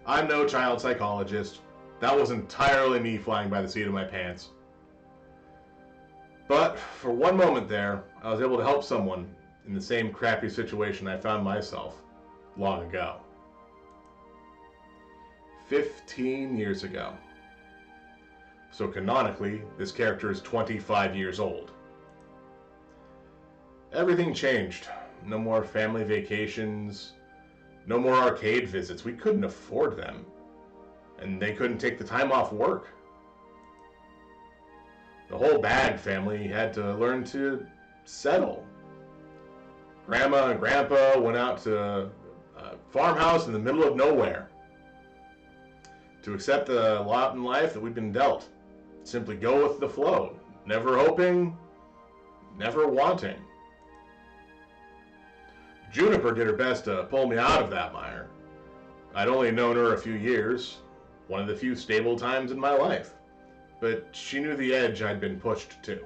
I'm no child psychologist. That was entirely me flying by the seat of my pants. But for one moment there, I was able to help someone in the same crappy situation I found myself long ago. 15 years ago. So canonically, this character is 25 years old. Everything changed. No more family vacations. No more arcade visits. We couldn't afford them. And they couldn't take the time off work. The whole Bag family had to learn to settle. Grandma and Grandpa went out to a farmhouse in the middle of nowhere to accept the lot in life that we've been dealt. Simply go with the flow. Never hoping, never wanting. Juniper did her best to pull me out of that mire. I'd only known her a few years, one of the few stable times in my life, but she knew the edge I'd been pushed to.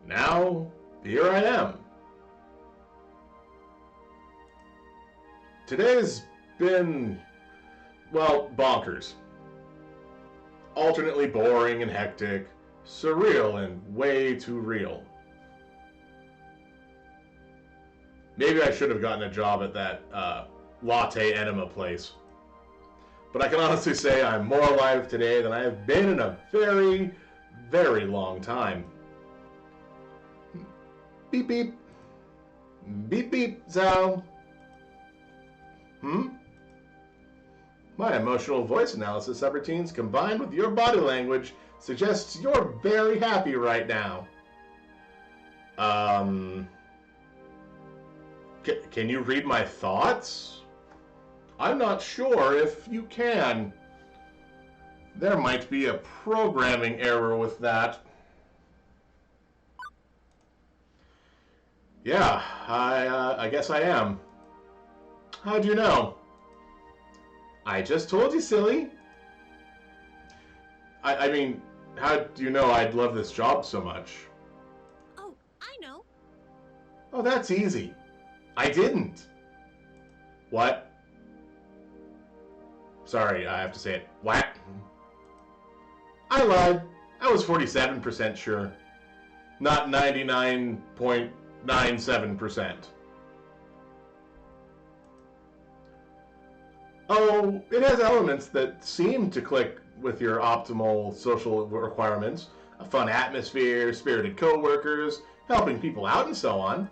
Now, here I am. Today's been, well, bonkers. Alternately boring and hectic, surreal and way too real. Maybe I should have gotten a job at that latte enema place. But I can honestly say I'm more alive today than I have been in a very, very long time. Beep beep. Beep beep, Zhao. Hmm? My emotional voice analysis subroutines combined with your body language suggests you're very happy right now. Can you read my thoughts? I'm not sure if you can. There might be a programming error with that. Yeah, I guess I am. How'd you know? I just told you, silly. I mean, how do you know I'd love this job so much? Oh, I know. Oh, that's easy. I didn't. What? Sorry, I have to say it. What? I lied. I was 47% sure. Not 99.97%. Oh, it has elements that seem to click with your optimal social requirements. A fun atmosphere, spirited coworkers, helping people out, and so on.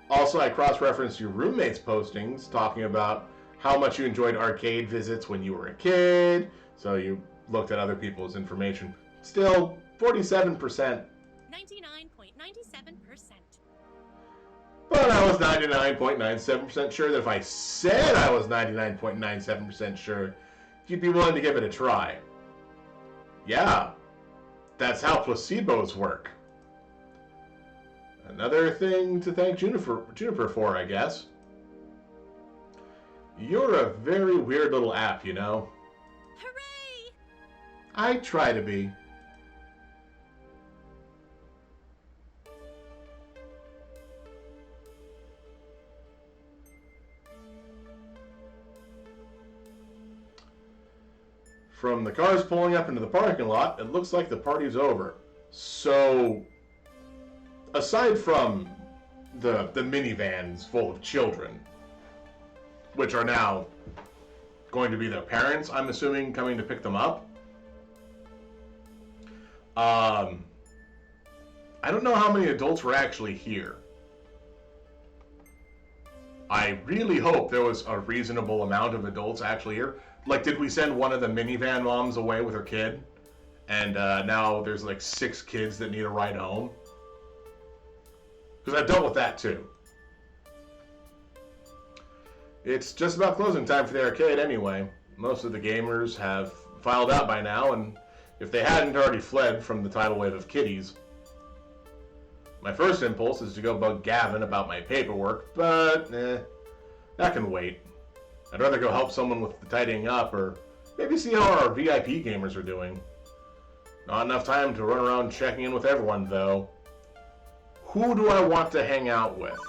Also, I cross-referenced your roommate's postings talking about how much you enjoyed arcade visits when you were a kid, so you looked at other people's information. Still, 47%. 99.97%. But I was 99.97% sure that if I said I was 99.97% sure, you'd be willing to give it a try. Yeah, that's how placebos work. Another thing to thank Juniper for, I guess. You're a very weird little app, you know? Hooray! I try to be. From the cars pulling up into the parking lot, it looks like the party's over. So, aside from the minivans full of children, which are now going to be their parents, I'm assuming, coming to pick them up. I don't know how many adults were actually here. I really hope there was a reasonable amount of adults actually here. Like, did we send one of the minivan moms away with her kid? And now there's like 6 kids that need a ride home? Because I've dealt with that too. It's just about closing time for the arcade anyway. Most of the gamers have filed out by now, and if they hadn't already fled from the tidal wave of kiddies. My first impulse is to go bug Gavin about my paperwork, but that can wait. I'd rather go help someone with the tidying up, or maybe see how our VIP gamers are doing. Not enough time to run around checking in with everyone, though. Who do I want to hang out with?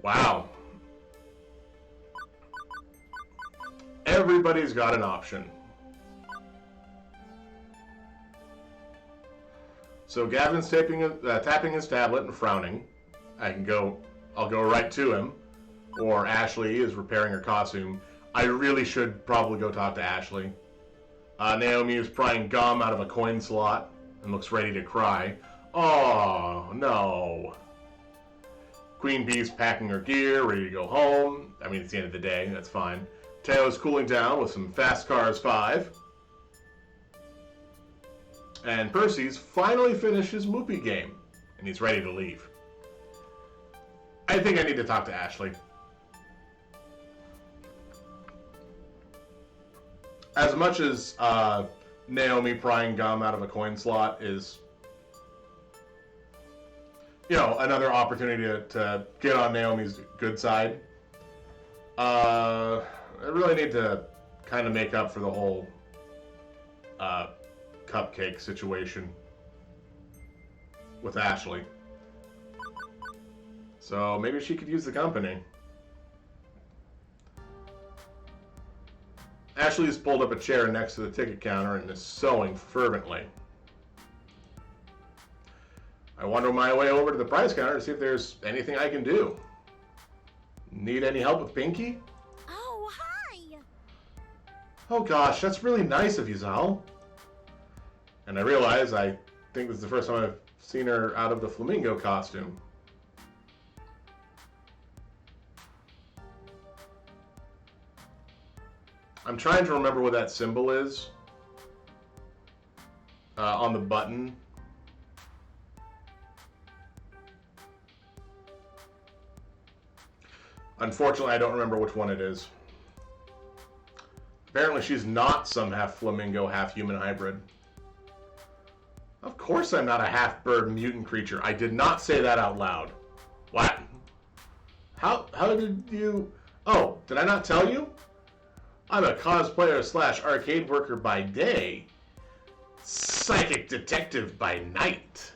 Wow. Everybody's got an option. So Gavin's tapping his tablet and frowning. I'll go right to him. Or Ashley is repairing her costume. I really should probably go talk to Ashley. Naomi is prying gum out of a coin slot and looks ready to cry. Oh, no. Queen Bee's packing her gear, ready to go home. I mean, it's the end of the day, that's fine. Teo's cooling down with some Fast Cars 5. And Percy's finally finished his Moopy game, and he's ready to leave. I think I need to talk to Ashley. As much as Naomi prying gum out of a coin slot is, you know, another opportunity to get on Naomi's good side, I really need to kind of make up for the whole cupcake situation with Ashley. So maybe she could use the company. Ashley's pulled up a chair next to the ticket counter and is sewing fervently. I wander my way over to the price counter to see if there's anything I can do. Need any help with Pinky? Oh, hi! Oh gosh, that's really nice of you, Zal. And I realize I think this is the first time I've seen her out of the flamingo costume. I'm trying to remember what that symbol is on the button. Unfortunately, I don't remember which one it is. Apparently, she's not some half flamingo, half human hybrid. Of course I'm not a half-bird mutant creature. I did not say that out loud. What? How did you... Oh, did I not tell you? I'm a cosplayer slash arcade worker by day. Psychic detective by night.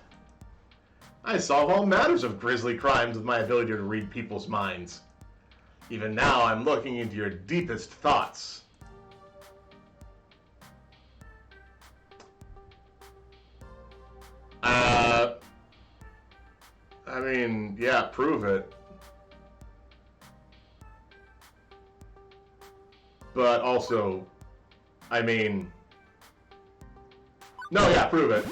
I solve all matters of grisly crimes with my ability to read people's minds. Even now, I'm looking into your deepest thoughts. I mean, yeah, prove it. But also, I mean... No, yeah, prove it.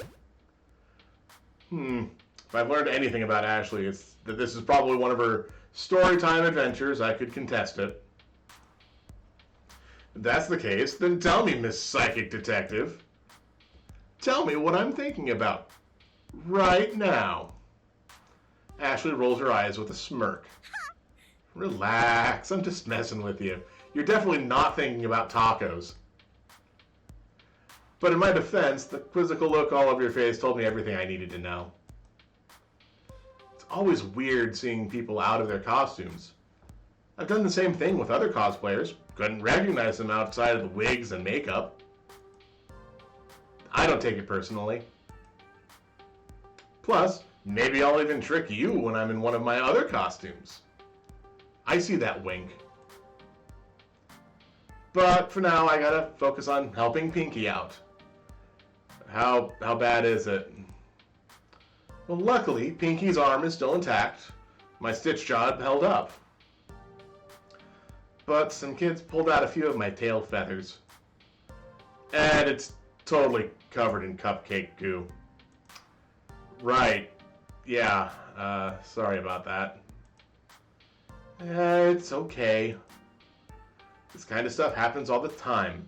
If I've learned anything about Ashley, it's that this is probably one of her storytime adventures. I could contest it. If that's the case, then tell me, Miss Psychic Detective. Tell me what I'm thinking about. Right now. Ashley rolls her eyes with a smirk. Relax, I'm just messing with you. You're definitely not thinking about tacos. But in my defense, the quizzical look all over your face told me everything I needed to know. It's always weird seeing people out of their costumes. I've done the same thing with other cosplayers. Couldn't recognize them outside of the wigs and makeup. I don't take it personally. Plus, maybe I'll even trick you when I'm in one of my other costumes. I see that wink. But for now, I gotta focus on helping Pinky out. How bad is it? Well, luckily, Pinky's arm is still intact. My stitch job held up. But some kids pulled out a few of my tail feathers. And it's totally covered in cupcake goo. Right. Yeah, sorry about that. It's okay. This kind of stuff happens all the time.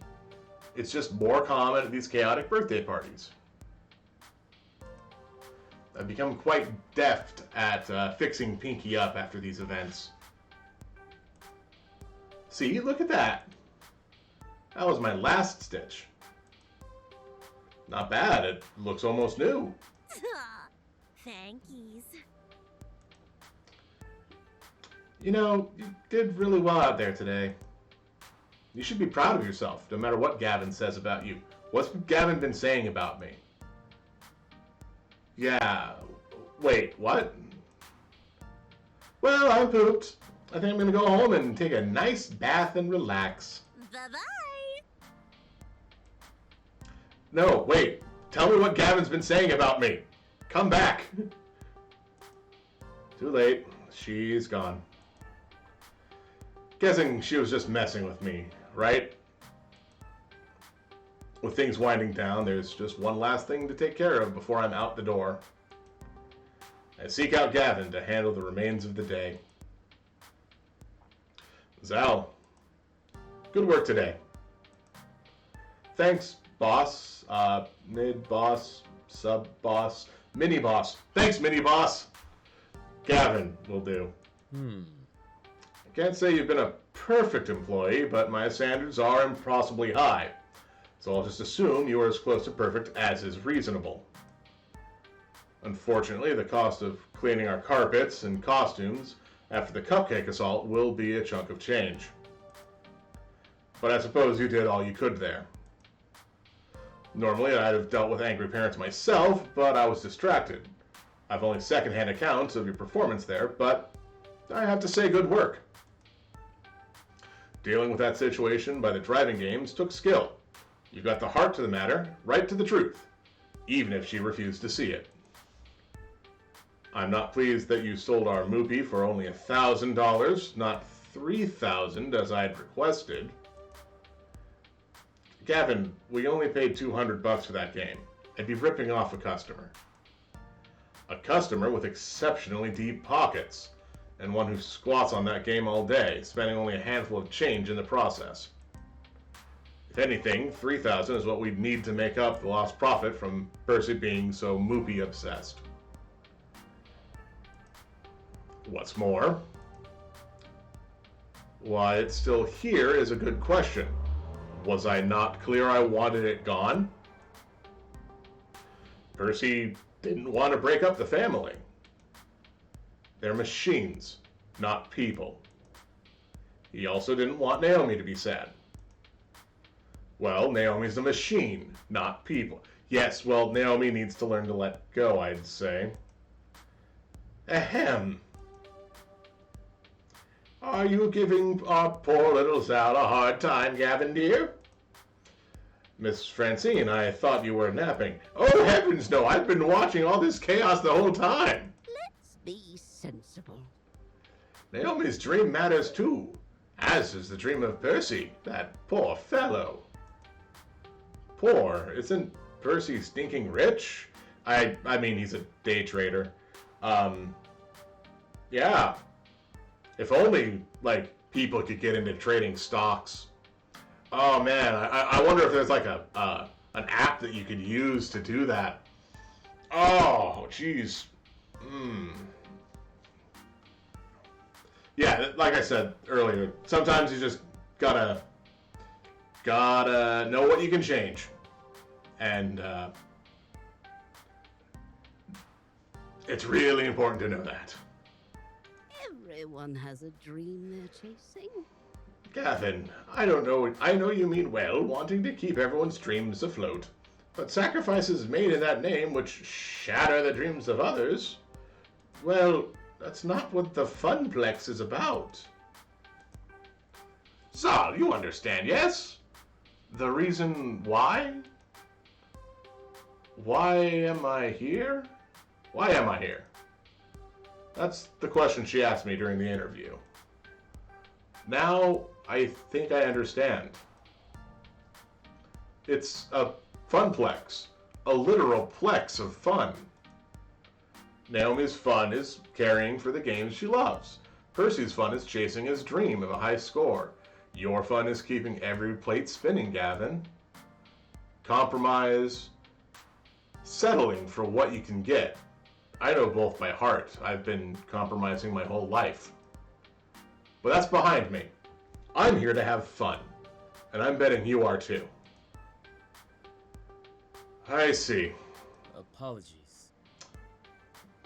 It's just more common at these chaotic birthday parties. I've become quite deft at fixing Pinky up after these events. See, look at that. That was my last stitch. Not bad, it looks almost new. Thankies. You know, you did really well out there today. You should be proud of yourself, no matter what Gavin says about you. What's Gavin been saying about me? Yeah, wait, what? Well, I'm pooped. I think I'm gonna go home and take a nice bath and relax. Bye-bye. No, wait. Tell me what Gavin's been saying about me. Come back. Too late. She's gone. Guessing she was just messing with me, right? With things winding down, there's just one last thing to take care of before I'm out the door. I seek out Gavin to handle the remains of the day. Zal, good work today. Thanks, boss, mid-boss, sub-boss, mini-boss. Thanks, mini-boss. Gavin will do. I can't say you've been a perfect employee, but my standards are impossibly high. So I'll just assume you are as close to perfect as is reasonable. Unfortunately, the cost of cleaning our carpets and costumes after the cupcake assault will be a chunk of change. But I suppose you did all you could there. Normally, I'd have dealt with angry parents myself, but I was distracted. I've only secondhand accounts of your performance there, but I have to say good work. Dealing with that situation by the driving games took skill. You got the heart to the matter, right to the truth, even if she refused to see it. I'm not pleased that you sold our Moopy for only $1,000, not $3,000 as I'd requested. Gavin, we only paid $200 for that game. I'd be ripping off a customer. A customer with exceptionally deep pockets, and one who squats on that game all day, spending only a handful of change in the process. If anything, $3,000 is what we'd need to make up the lost profit from Percy being so moopy obsessed. What's more, why it's still here is a good question. Was I not clear I wanted it gone? Percy didn't want to break up the family. They're machines, not people. He also didn't want Naomi to be sad. Well, Naomi's a machine, not people. Yes, well, Naomi needs to learn to let go, I'd say. Ahem. Are you giving our poor little Sal a hard time, Gavin, dear? Miss Francine, I thought you were napping. Oh, heavens, no, I've been watching all this chaos the whole time. Let's be sensible. Naomi's dream matters too, as is the dream of Percy, that poor fellow. Poor? Isn't Percy stinking rich? I mean, he's a day trader. Yeah. If only, like, people could get into trading stocks. Oh man, I wonder if there's like an app that you could use to do that. Oh, jeez. Yeah, like I said earlier, sometimes you just gotta know what you can change, and it's really important to know that. Everyone has a dream they're chasing. Gavin, I don't know. I know you mean well, wanting to keep everyone's dreams afloat. But sacrifices made in that name which shatter the dreams of others, well, that's not what the Funplex is about. Zal, you understand, yes? The reason why? Why am I here? Why am I here? That's the question she asked me during the interview. Now, I think I understand. It's a funplex, a literal plex of fun. Naomi's fun is caring for the games she loves. Percy's fun is chasing his dream of a high score. Your fun is keeping every plate spinning, Gavin. Compromise, settling for what you can get. I know both by heart. I've been compromising my whole life. But that's behind me. I'm here to have fun. And I'm betting you are too. I see. Apologies.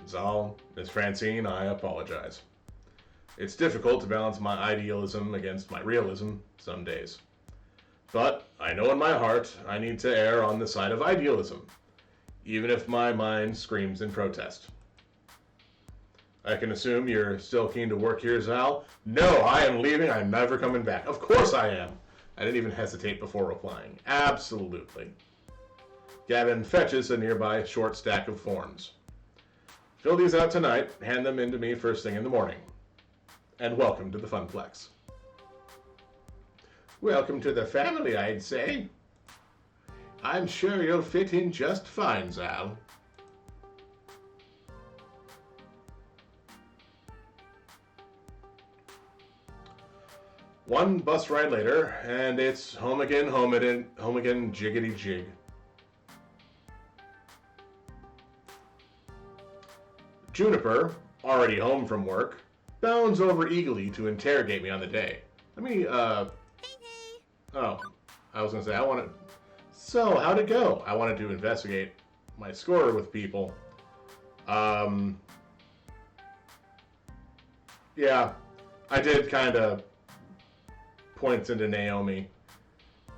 Zal, Miss Francine, I apologize. It's difficult to balance my idealism against my realism some days. But I know in my heart I need to err on the side of idealism, even if my mind screams in protest. I can assume you're still keen to work here, Zal? No, I am leaving. I'm never coming back. Of course I am. I didn't even hesitate before replying. Absolutely. Gavin fetches a nearby short stack of forms. Fill these out tonight. Hand them in to me first thing in the morning. And welcome to the Funplex. Welcome to the family, I'd say. I'm sure you'll fit in just fine, Zal. One bus ride later, and it's home again, jiggity jig. Juniper, already home from work, bounds over eagerly to interrogate me on the day. Hey. Oh, I was gonna say, so, how'd it go? I wanted to investigate my score with people. Yeah, I did kind of points into Naomi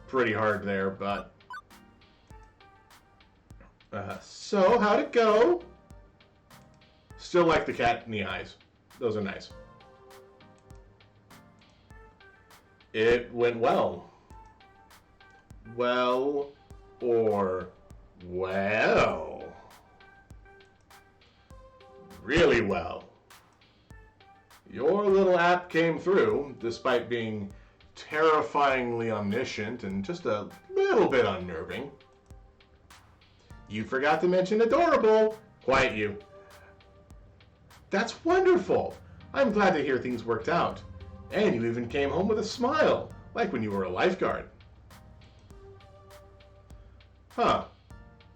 pretty hard there, but so how'd it go? Still like the cat in the eyes. Those are nice. It went well. Well, or well. Really well. Your little app came through, despite being terrifyingly omniscient and just a little bit unnerving. You forgot to mention adorable. Quiet you. That's wonderful. I'm glad to hear things worked out. And you even came home with a smile, like when you were a lifeguard. Huh.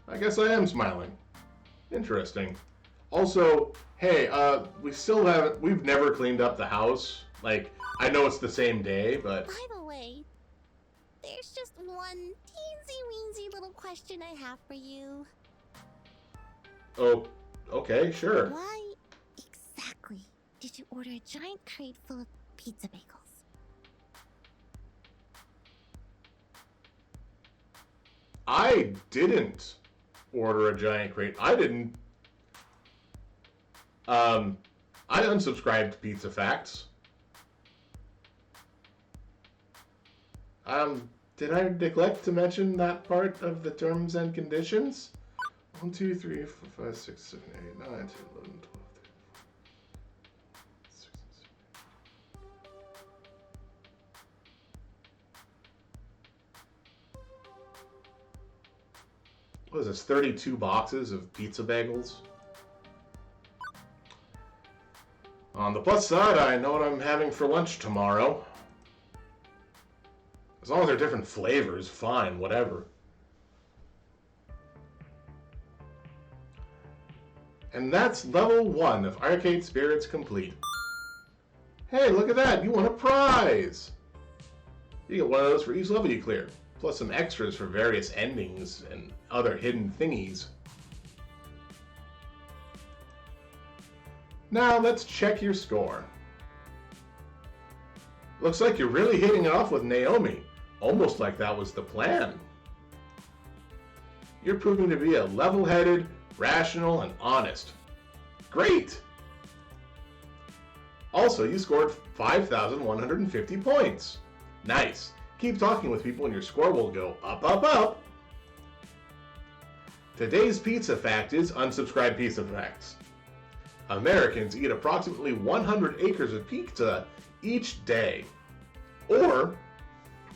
I guess I am smiling. Interesting. Also, hey, we've never cleaned up the house. Like, I know it's the same day, but... By the way, there's just one teensy-weensy little question I have for you. Oh, okay, sure. Why exactly did you order a giant crate full of pizza bagels? I didn't order a giant crate. I unsubscribed to Pizza Facts. Did I neglect to mention that part of the terms and conditions? 1, 2, 3, 4, 5, 6, 7, 8, 9, 10, 11, 12, 13, 16, 17. What is this, 32 boxes of pizza bagels? On the plus side, I know what I'm having for lunch tomorrow. As long as they're different flavors, fine, whatever. And that's level 1 of Arcade Spirits complete. Hey, look at that! You won a prize! You get one of those for each level you clear, plus some extras for various endings and other hidden thingies. Now let's check your score. Looks like you're really hitting it off with Naomi, almost like that was the plan. You're proving to be a level-headed, rational, and honest. Great! Also, you scored 5,150 points. Nice. Keep talking with people and your score will go up, up, up. Today's pizza fact is unsubscribed pizza facts. Americans eat approximately 100 acres of pizza each day, or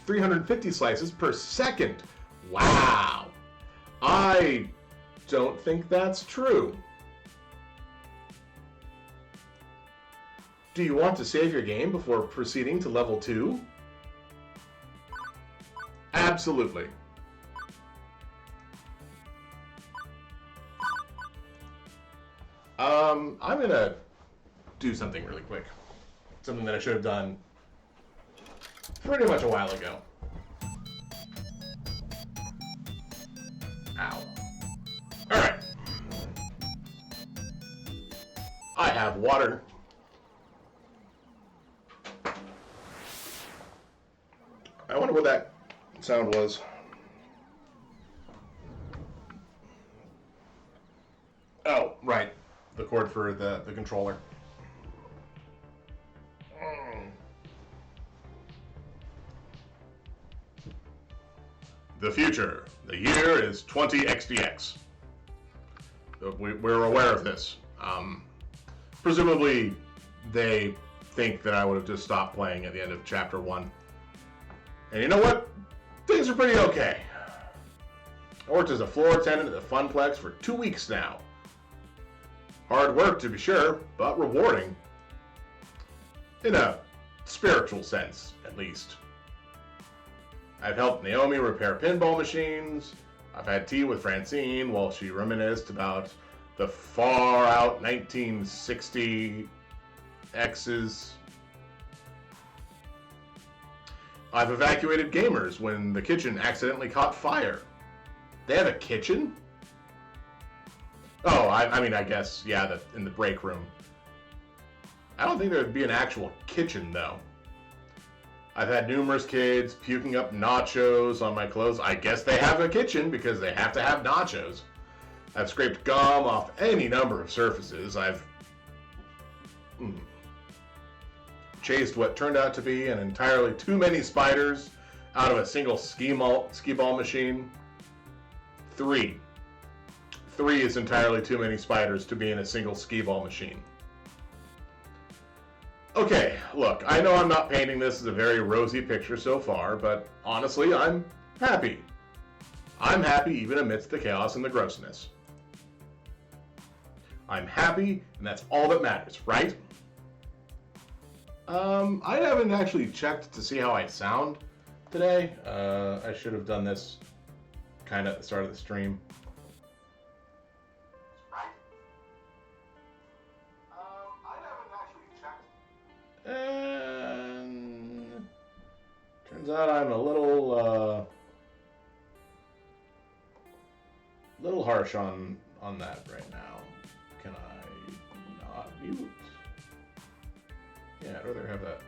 350 slices per second. Wow! I don't think that's true. Do you want to save your game before proceeding to level 2? Absolutely. I'm gonna do something really quick. Something that I should have done pretty much a while ago. Ow. Alright. I have water. I wonder what that sound was. Oh, right. The cord for the controller. The future. The year is 20XDX. We're aware of this. Presumably, they think that I would have just stopped playing at the end of Chapter 1. And you know what? Things are pretty okay. I worked as a floor attendant at the Funplex for 2 weeks now. Hard work, to be sure, but rewarding. In a spiritual sense, at least. I've helped Naomi repair pinball machines. I've had tea with Francine while she reminisced about the far-out 1960 X's. I've evacuated gamers when the kitchen accidentally caught fire. They have a kitchen? Oh, I mean, I guess, yeah, in the break room. I don't think there would be an actual kitchen, though. I've had numerous kids puking up nachos on my clothes. I guess they have a kitchen because they have to have nachos. I've scraped gum off any number of surfaces. I've chased what turned out to be an entirely too many spiders out of a single skee ball machine. 3 is entirely too many spiders to be in a single skee ball machine. Okay, look, I know I'm not painting this as a very rosy picture so far, but honestly, I'm happy. I'm happy even amidst the chaos and the grossness. I'm happy, and that's all that matters, right? I haven't actually checked to see how I sound today. I should have done this kind of at the start of the stream. I haven't actually checked. And turns out I'm a little harsh on that right now. Can I not mute? Yeah, I'd rather have that.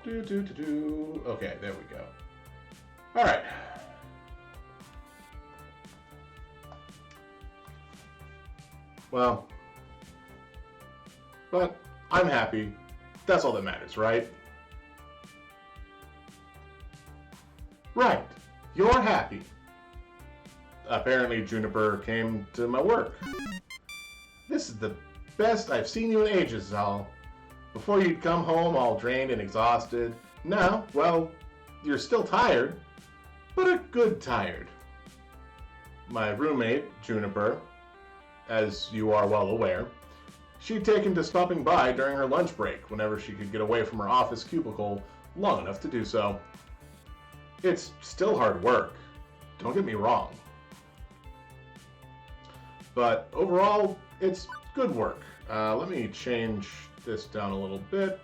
Okay, there we go. All right. Well, but I'm happy. That's all that matters, right? Right. You're happy. Apparently, Juniper came to my work. This is the best I've seen you in ages, Zal. Before you'd come home all drained and exhausted. Now, well, you're still tired, but a good tired. My roommate, Juniper, as you are well aware, she'd taken to stopping by during her lunch break whenever she could get away from her office cubicle long enough to do so. It's still hard work, don't get me wrong. But overall, it's good work. Let me change this down a little bit.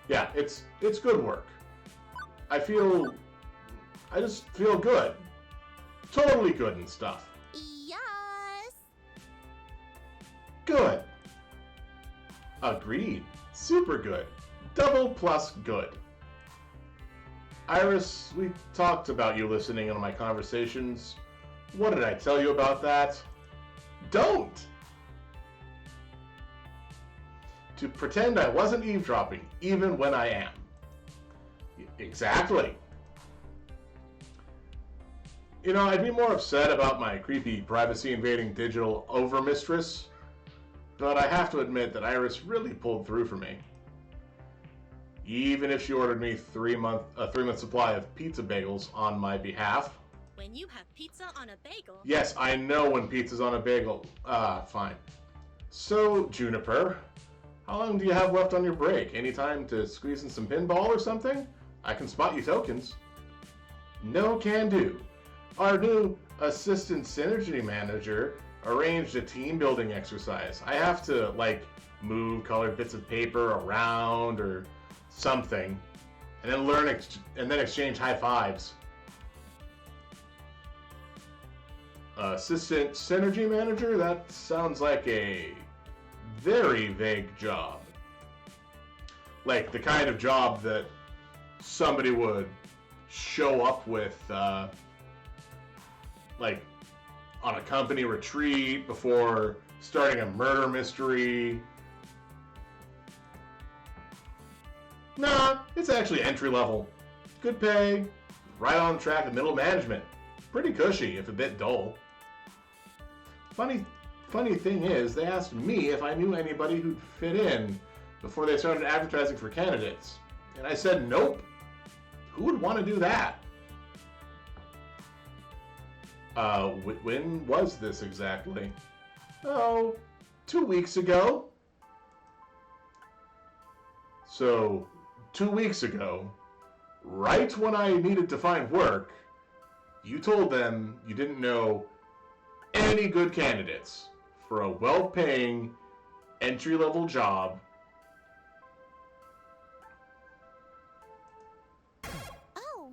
Yeah, it's good work. I just feel good. Totally good and stuff. Yes. Good. Agreed. Super good. Double plus good. Iris, we talked about you listening in on my conversations. What did I tell you about that? Don't! To pretend I wasn't eavesdropping, even when I am. Exactly. You know, I'd be more upset about my creepy privacy-invading digital overmistress, but I have to admit that Iris really pulled through for me. Even if she ordered me a 3-month supply of pizza bagels on my behalf. When you have pizza on a bagel. Yes, I know when pizza's on a bagel. Fine. So, Juniper, how long do you have left on your break? Any time to squeeze in some pinball or something? I can spot you tokens. No can do. Our new assistant synergy manager arranged a team building exercise. I have to, move colored bits of paper around or something, and then exchange high fives. Assistant synergy manager? That sounds like a very vague job. Like the kind of job that somebody would show up with, on a company retreat before starting a murder mystery. Nah, it's actually entry level. Good pay, right on track with middle management. Pretty cushy, if a bit dull. Funny thing is, they asked me if I knew anybody who'd fit in before they started advertising for candidates. And I said, nope. Who would want to do that? When was this exactly? Oh, 2 weeks ago. So, 2 weeks ago, right when I needed to find work, you told them you didn't know any good candidates for a well-paying, entry-level job. Oh,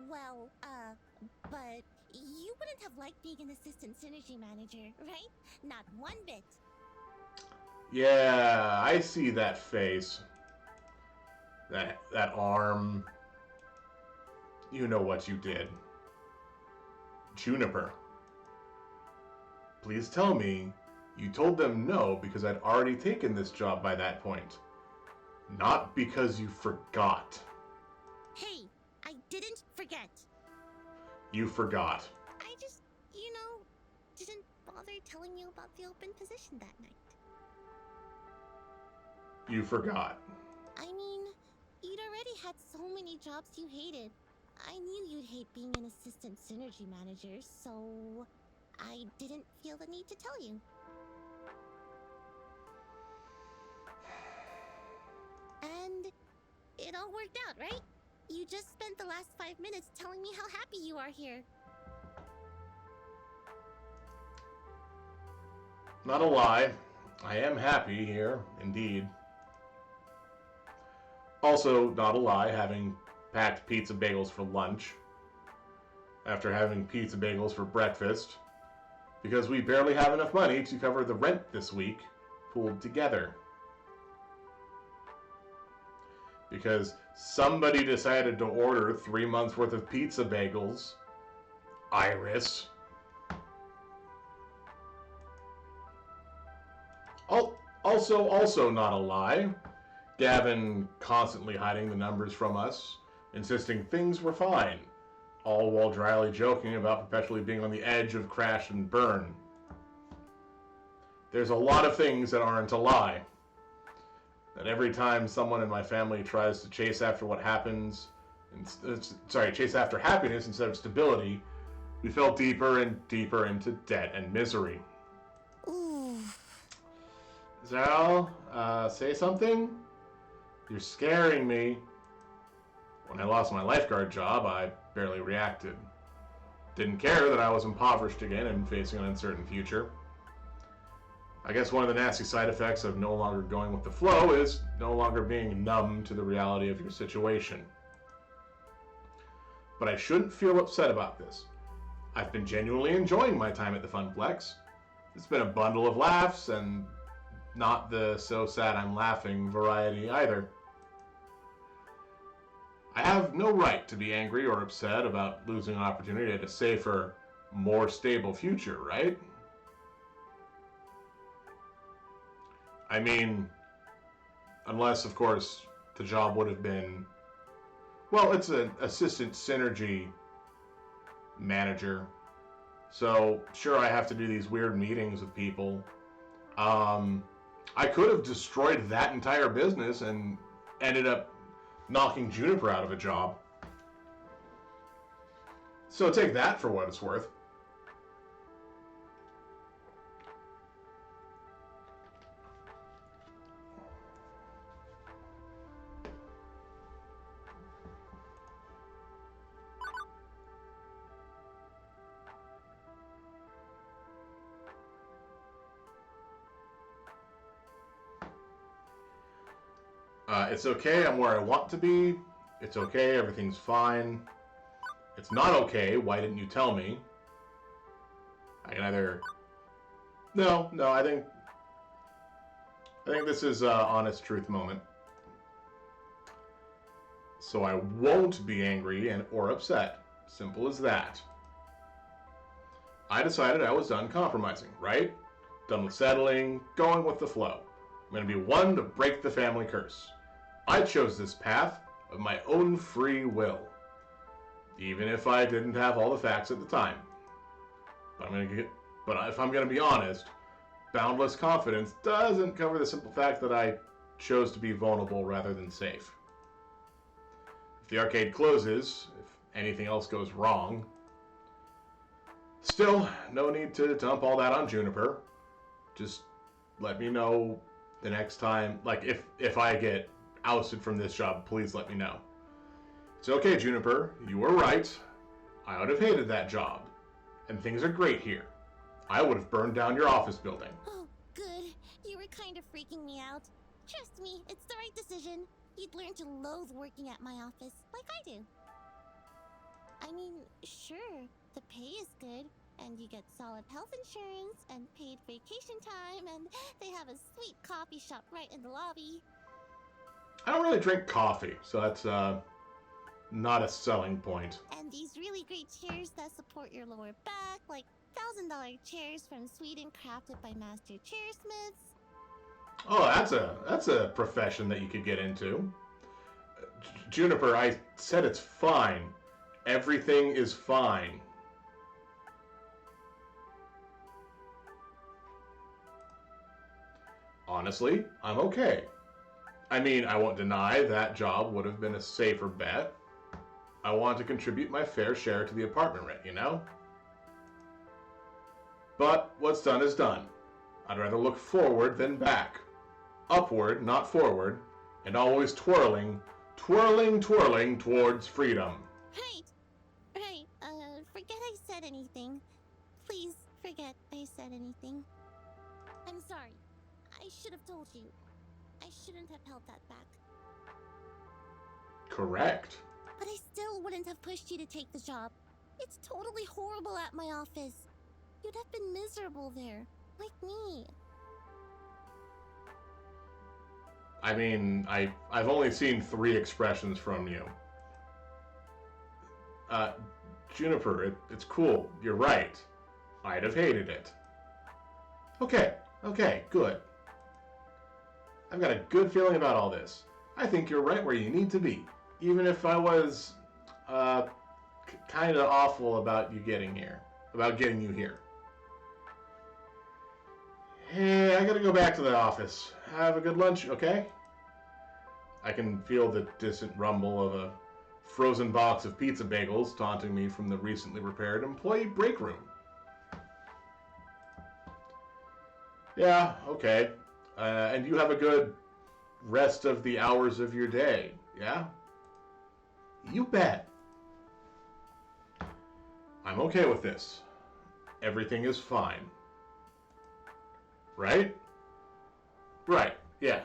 well, but you wouldn't have liked being an assistant synergy manager, right? Not one bit. Yeah, I see that face. That arm. You know what you did. Juniper. Please tell me you told them no because I'd already taken this job by that point. Not because you forgot. Hey, I didn't forget. You forgot. I just, didn't bother telling you about the open position that night. You forgot. I mean, you'd already had so many jobs you hated. I knew you'd hate being an assistant synergy manager, so I didn't feel the need to tell you. And it all worked out, right? You just spent the last 5 minutes telling me how happy you are here. Not a lie. I am happy here, indeed. Also, not a lie, having packed pizza bagels for lunch after having pizza bagels for breakfast because we barely have enough money to cover the rent this week pooled together. Because somebody decided to order 3 months worth of pizza bagels. Iris. Also not a lie. Gavin constantly hiding the numbers from us, insisting things were fine, all while dryly joking about perpetually being on the edge of crash and burn. There's a lot of things that aren't a lie. That every time someone in my family tries to chase after what happens, chase after happiness instead of stability, we fell deeper and deeper into debt and misery. Ooh. Zal, say something? You're scaring me. When I lost my lifeguard job, I barely reacted. Didn't care that I was impoverished again and facing an uncertain future. I guess one of the nasty side effects of no longer going with the flow is no longer being numb to the reality of your situation. But I shouldn't feel upset about this. I've been genuinely enjoying my time at the Funplex. It's been a bundle of laughs, and not the so sad I'm laughing variety either. I have no right to be angry or upset about losing an opportunity at a safer, more stable future, right? I mean, unless, of course, the job would have been, well, it's an assistant synergy manager. So, sure, I have to do these weird meetings with people. I could have destroyed that entire business and ended up knocking Juniper out of a job. So take that for what it's worth. It's okay, I'm where I want to be. It's okay, everything's fine. It's not okay, why didn't you tell me? I can either... No, I think this is honest truth moment. So I won't be angry or upset. Simple as that. I decided I was done compromising, right? Done with settling, going with the flow. I'm going to be one to break the family curse. I chose this path of my own free will, even if I didn't have all the facts at the time. But if I'm going to be honest, boundless confidence doesn't cover the simple fact that I chose to be vulnerable rather than safe. If the arcade closes, if anything else goes wrong, still, no need to dump all that on Juniper. Just let me know the next time, like if I get ousted from this job, please let me know. It's okay, Juniper, you were right. I would have hated that job. And things are great here. I would have burned down your office building. Oh, good. You were kind of freaking me out. Trust me, it's the right decision. You'd learn to loathe working at my office, like I do. I mean, sure, the pay is good, and you get solid health insurance, and paid vacation time, and they have a sweet coffee shop right in the lobby. I don't really drink coffee, so that's not a selling point. And these really great chairs that support your lower back, like $1,000 chairs from Sweden crafted by master chairsmiths. Oh, that's a profession that you could get into. Juniper, I said it's fine. Everything is fine. Honestly, I'm okay. I mean, I won't deny that job would have been a safer bet. I want to contribute my fair share to the apartment rent, you know? But what's done is done. I'd rather look forward than back. Upward, not forward, and always twirling towards freedom. Right. Forget I said anything. Please forget I said anything. I'm sorry. I should have told you. I shouldn't have held that back. Correct. But I still wouldn't have pushed you to take the job. It's totally horrible at my office. You'd have been miserable there, like me. I mean, I've only seen 3 expressions from you. Juniper, it's cool. You're right. I'd have hated it. Okay, good. I've got a good feeling about all this. I think you're right where you need to be, even if I was, kind of awful about you getting here. About getting you here. Hey, I gotta go back to the office. Have a good lunch, okay? I can feel the distant rumble of a frozen box of pizza bagels taunting me from the recently repaired employee break room. Yeah, okay. And you have a good rest of the hours of your day, yeah? You bet. I'm okay with this. Everything is fine. Right? Right, yeah.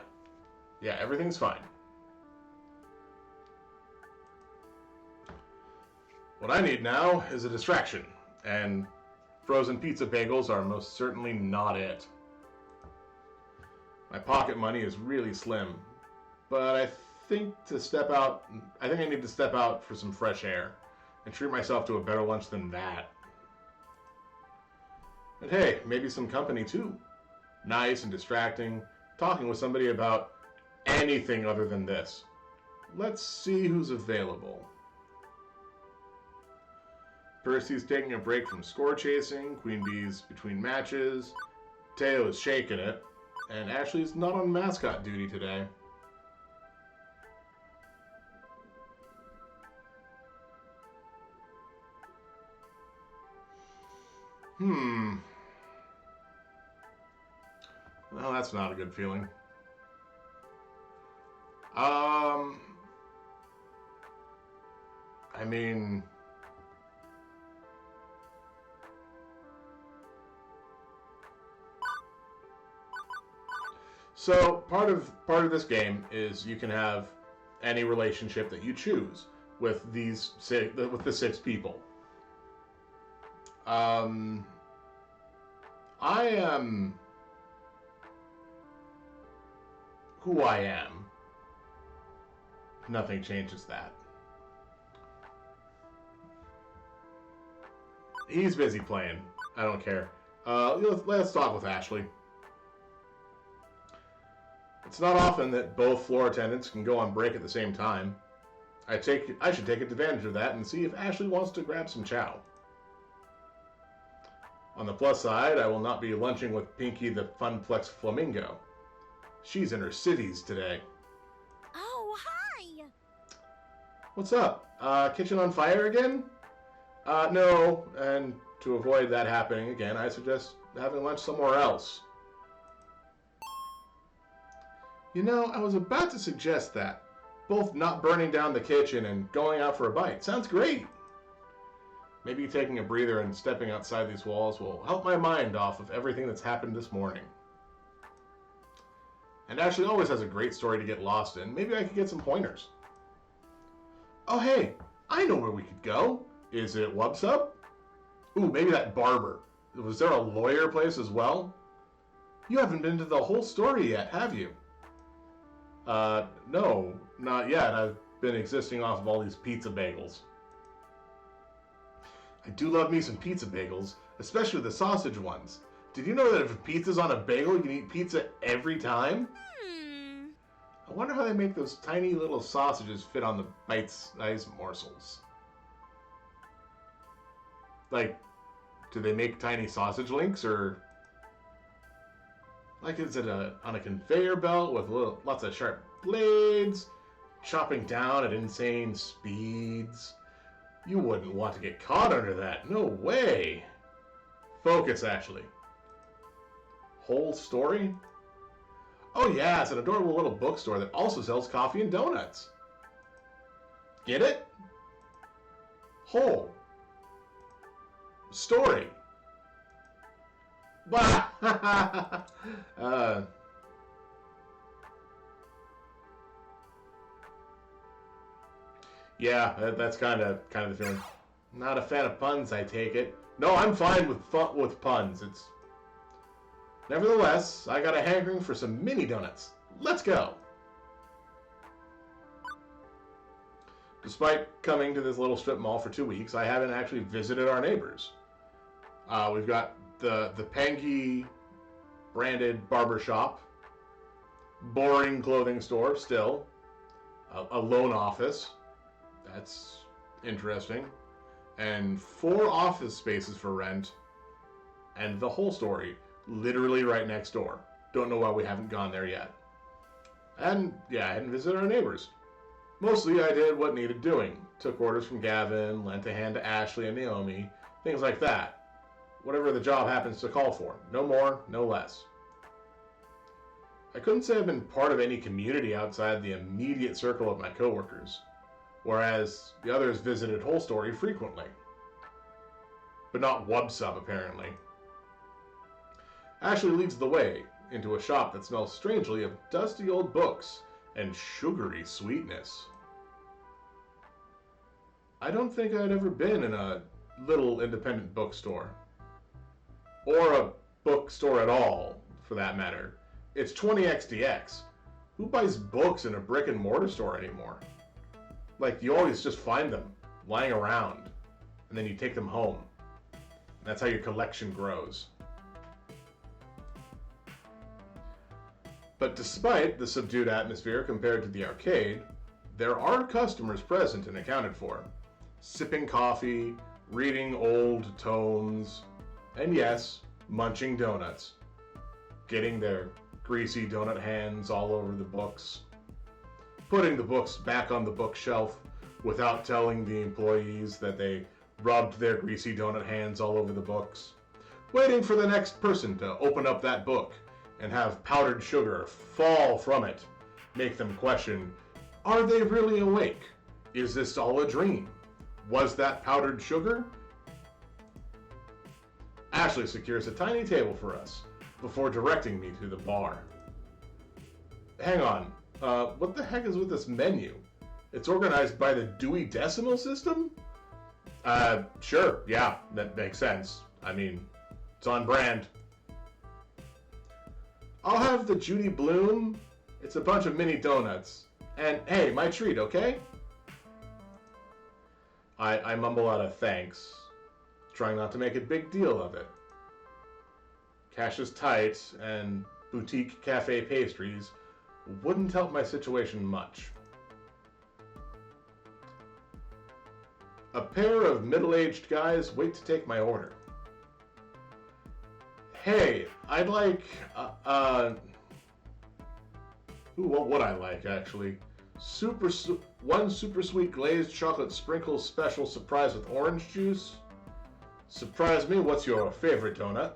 Yeah, everything's fine. What I need now is a distraction, and frozen pizza bagels are most certainly not it. My pocket money is really slim, but I think I need to step out for some fresh air and treat myself to a better lunch than that. And hey, maybe some company too. Nice and distracting, talking with somebody about anything other than this. Let's see who's available. Percy's taking a break from score chasing, Queen Bee's between matches, Teo is shaking it, and Ashley's not on mascot duty today. Well, that's not a good feeling. I mean, so part of this game is you can have any relationship that you choose with the 6 people. I am who I am. Nothing changes that. He's busy playing. I don't care. Let's talk with Ashley. It's not often that both floor attendants can go on break at the same time. I should take advantage of that and see if Ashley wants to grab some chow. On the plus side, I will not be lunching with Pinky the Funplex Flamingo. She's in her cities today. Oh, hi! What's up? Kitchen on fire again? No, and to avoid that happening again, I suggest having lunch somewhere else. You know, I was about to suggest that. Both not burning down the kitchen and going out for a bite. Sounds great! Maybe taking a breather and stepping outside these walls will help my mind off of everything that's happened this morning. And Ashley always has a great story to get lost in. Maybe I could get some pointers. Oh hey, I know where we could go. Is it Wubsub? Ooh, maybe that barber. Was there a lawyer place as well? You haven't been to the whole story yet, have you? No, not yet. I've been existing off of all these pizza bagels. I do love me some pizza bagels, especially the sausage ones. Did you know that if pizza's on a bagel, you can eat pizza every time? I wonder how they make those tiny little sausages fit on the bite-sized morsels. Like, do they make tiny sausage links, or... Like, is it on a conveyor belt with lots of sharp blades, chopping down at insane speeds. You wouldn't want to get caught under that. No way. Focus, actually. Whole story? Oh yeah, it's an adorable little bookstore that also sells coffee and donuts. Get it? Whole. Story. Bah! Yeah, that's kind of the feeling. Not a fan of puns, I take it. No, I'm fine with puns. It's nevertheless, I got a hankering for some mini donuts. Let's go. Despite coming to this little strip mall for 2 weeks, I haven't actually visited our neighbors. We've got the Pangy branded barber shop, boring clothing store still, a loan office. That's interesting. And 4 office spaces for rent. And the whole story, literally right next door. Don't know why we haven't gone there yet. And yeah, I hadn't visited our neighbors. Mostly I did what needed doing. Took orders from Gavin, lent a hand to Ashley and Naomi, things like that. Whatever the job happens to call for. No more, no less. I couldn't say I've been part of any community outside the immediate circle of my coworkers, whereas the others visited Whole Story frequently. But not Wubsub, apparently. Ashley leads the way into a shop that smells strangely of dusty old books and sugary sweetness. I don't think I'd ever been in a little independent bookstore. Or a bookstore at all, for that matter. It's 20xdx. Who buys books in a brick and mortar store anymore? Like, you always just find them lying around, and then you take them home. And that's how your collection grows. But despite the subdued atmosphere compared to the arcade, there are customers present and accounted for, sipping coffee, reading old tomes, and yes, munching donuts, getting their greasy donut hands all over the books, putting the books back on the bookshelf without telling the employees that they rubbed their greasy donut hands all over the books, waiting for the next person to open up that book and have powdered sugar fall from it, make them question, are they really awake? Is this all a dream? Was that powdered sugar? Ashley secures a tiny table for us before directing me to the bar. Hang on, what the heck is with this menu? It's organized by the Dewey Decimal System? Sure, yeah, that makes sense. I mean, it's on brand. I'll have the Judy Bloom. It's a bunch of mini donuts. And hey, my treat, okay? I mumble out a thanks, trying not to make a big deal of it. Cash is tight, and boutique cafe pastries wouldn't help my situation much. A pair of middle-aged guys wait to take my order. Hey, I'd like, what would I like, actually? One super sweet glazed chocolate sprinkle special surprise with orange juice. Surprise me, what's your favorite donut?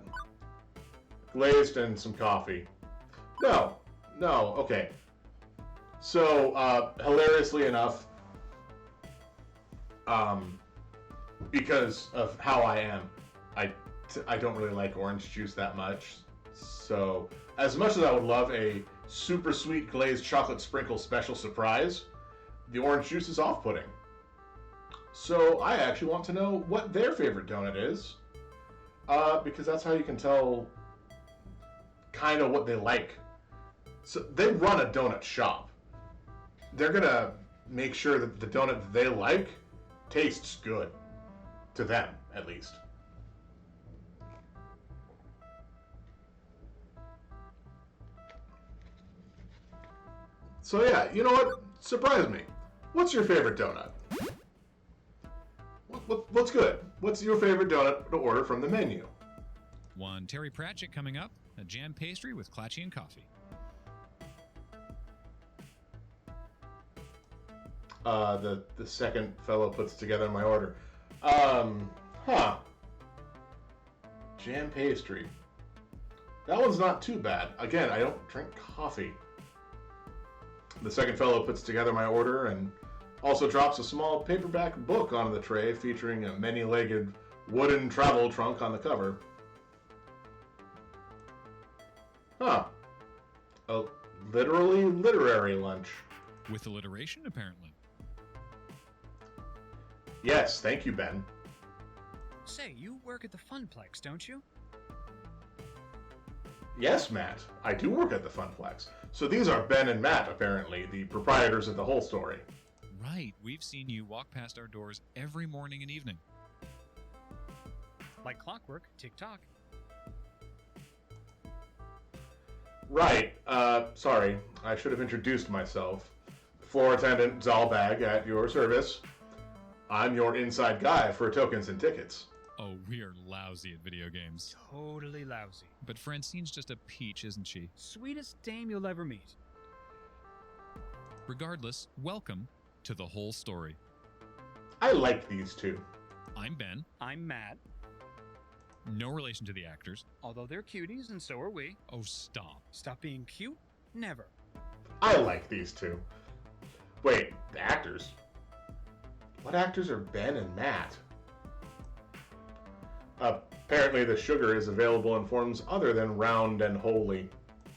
Glazed and some coffee. No, okay. So, hilariously enough, because of how I am, I don't really like orange juice that much. So, as much as I would love a super sweet glazed chocolate sprinkle special surprise, the orange juice is off-putting. So, I actually want to know what their favorite donut is, because that's how you can tell kind of what they like. So, they run a donut shop. They're gonna make sure that the donut that they like tastes good. To them, at least. So yeah, you know what? Surprise me. What's your favorite donut? What's good? What's your favorite donut to order from the menu? One Terry Pratchett coming up, a jam pastry with Clatchy and coffee. The second fellow puts together my order. Huh. Jam pastry. That one's not too bad. Again, I don't drink coffee. The second fellow puts together my order and also drops a small paperback book onto the tray featuring a many-legged wooden travel trunk on the cover. Huh. A literally literary lunch. With alliteration, apparently. Yes, thank you, Ben. Say, you work at the Funplex, don't you? Yes, Matt. I do work at the Funplex. So these are Ben and Matt, apparently, the proprietors of the whole story. Right, we've seen you walk past our doors every morning and evening. Like clockwork, tick-tock. Right. Sorry. I should have introduced myself. Floor attendant Zalbag at your service. I'm your inside guy for tokens and tickets. Oh, we are lousy at video games. Totally lousy. But Francine's just a peach, isn't she? Sweetest dame you'll ever meet. Regardless, welcome to the whole story. I like these two. I'm Ben. I'm Matt. No relation to the actors. Although they're cuties, and so are we. Oh, stop. Stop being cute? Never. I like these two. Wait, the actors? What actors are Ben and Matt? Apparently the sugar is available in forms other than round and holy.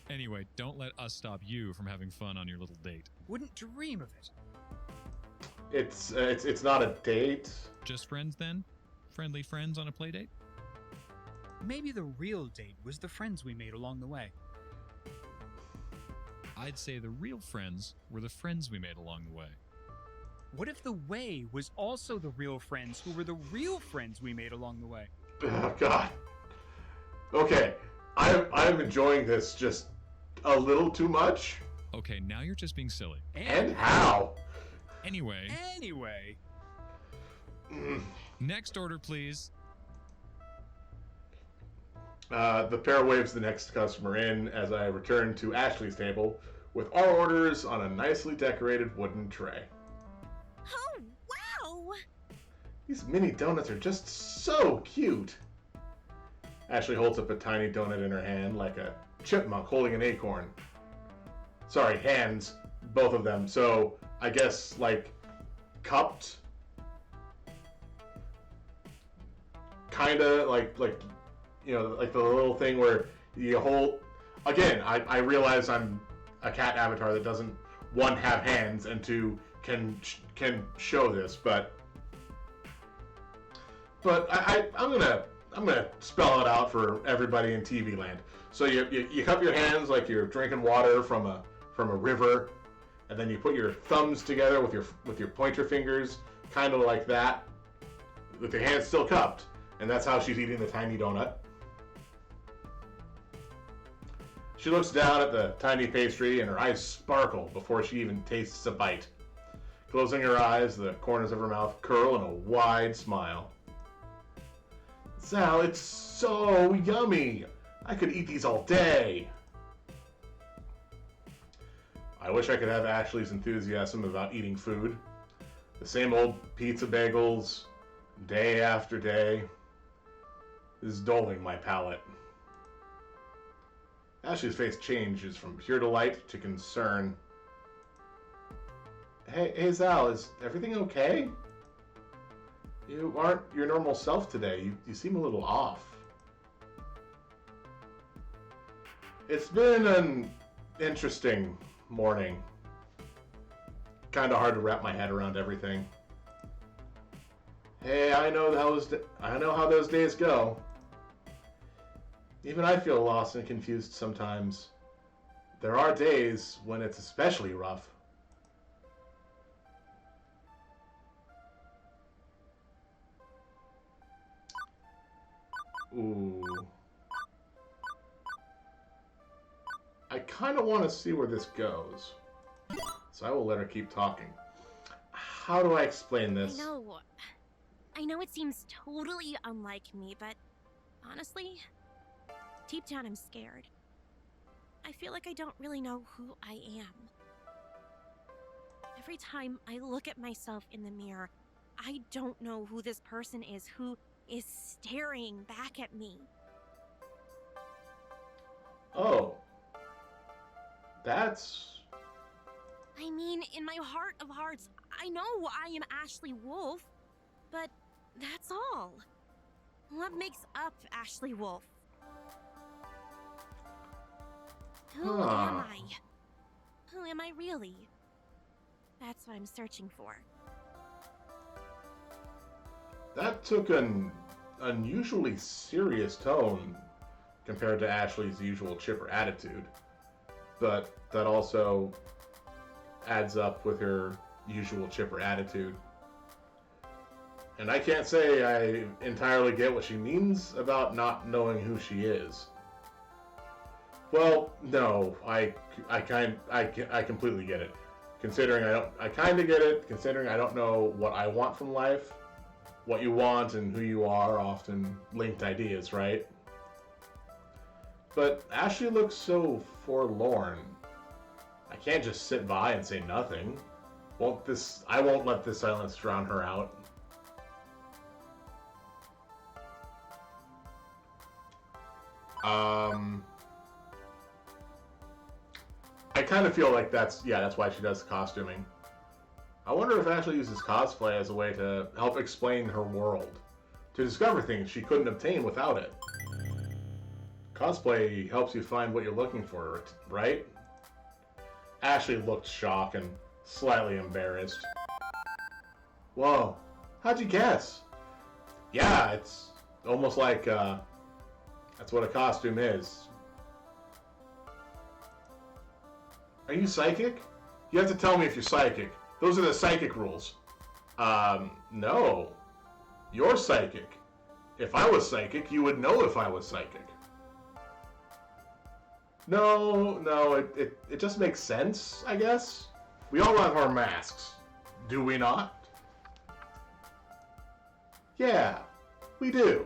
Anyway, don't let us stop you from having fun on your little date. Wouldn't dream of it. It's not a date. Just friends, then? Friendly friends on a play date? Maybe the real date was the friends we made along the way. I'd say the real friends were the friends we made along the way. What if the way was also the real friends who were the real friends we made along the way? Oh, God. Okay, I'm enjoying this just a little too much. Okay, now you're just being silly. And how? Anyway, next order, please. The pair waves the next customer in as I return to Ashley's table with our orders on a nicely decorated wooden tray. Oh, wow! These mini donuts are just so cute. Ashley holds up a tiny donut in her hand like a chipmunk holding an acorn. Sorry, hands, both of them. So I guess like cupped, kinda like you know, like the little thing where you hold. Again, I realize I'm a cat avatar that doesn't, one, have hands, and two, can show this, but I'm gonna spell it out for everybody in TV land. So you cup your hands like you're drinking water from a river, and then you put your thumbs together with your pointer fingers, kind of like that, with your hands still cupped, and that's how she's eating the tiny donut. She looks down at the tiny pastry and her eyes sparkle before she even tastes a bite. Closing her eyes, the corners of her mouth curl in a wide smile. Sal, it's so yummy! I could eat these all day! I wish I could have Ashley's enthusiasm about eating food. The same old pizza bagels, day after day, is dulling my palate. Ashley's face changes from pure delight to concern. Hey Zal, is everything okay? You aren't your normal self today. You seem a little off. It's been an interesting morning. Kind of hard to wrap my head around everything. Hey, I know how those days go. Even I feel lost and confused sometimes. There are days when it's especially rough. Ooh. I kind of want to see where this goes. So I will let her keep talking. How do I explain this? I know it seems totally unlike me, but honestly, deep down I'm scared. I feel like I don't really know who I am. Every time I look at myself in the mirror, I don't know who this person is who is staring back at me. Oh. That's... I mean, in my heart of hearts, I know I am Ashley Wolf, but that's all. What makes up Ashley Wolf? Who am I? Who am I really? That's what I'm searching for. That took an unusually serious tone compared to Ashley's usual chipper attitude. But that also adds up with her usual chipper attitude. And I can't say I entirely get what she means about not knowing who she is. Well, no, I completely get it. Considering I kind of get it, considering I don't know what I want from life. What you want and who you are often linked ideas, right? But Ashley looks so forlorn. I can't just sit by and say nothing. I won't let this silence drown her out. I kind of feel like that's why she does the costuming. I wonder if Ashley uses cosplay as a way to help explain her world, to discover things she couldn't obtain without it. Cosplay helps you find what you're looking for, right? Ashley looked shocked and slightly embarrassed. Whoa, how'd you guess? Yeah, it's almost like, that's what a costume is. Are you psychic? You have to tell me if you're psychic. Those are the psychic rules. No. You're psychic. If I was psychic, you would know if I was psychic. No, it just makes sense, I guess. We all have our masks. Do we not? Yeah, we do.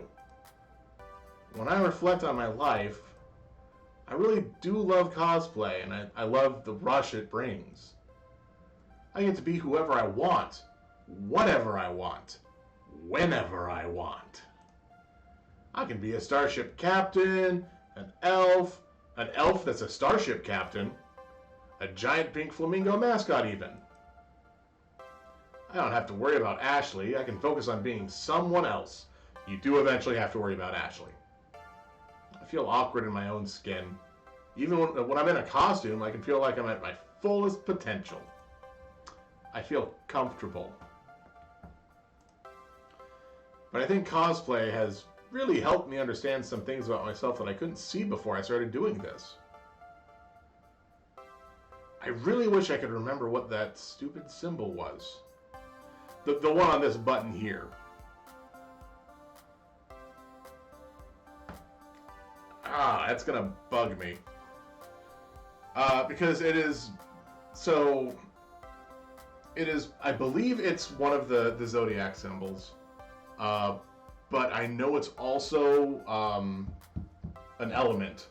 When I reflect on my life, I really do love cosplay, and I love the rush it brings. I get to be whoever I want, whatever I want, whenever I want. I can be a starship captain, an elf that's a starship captain, a giant pink flamingo mascot even. I don't have to worry about Ashley, I can focus on being someone else. You do eventually have to worry about Ashley. I feel awkward in my own skin. Even when I'm in a costume, I can feel like I'm at my fullest potential. I feel comfortable. But I think cosplay has really helped me understand some things about myself that I couldn't see before I started doing this. I really wish I could remember what that stupid symbol was. The one on this button here. That's gonna bug me. Because it is... So... It is... I believe it's one of the zodiac symbols. But I know it's also an element.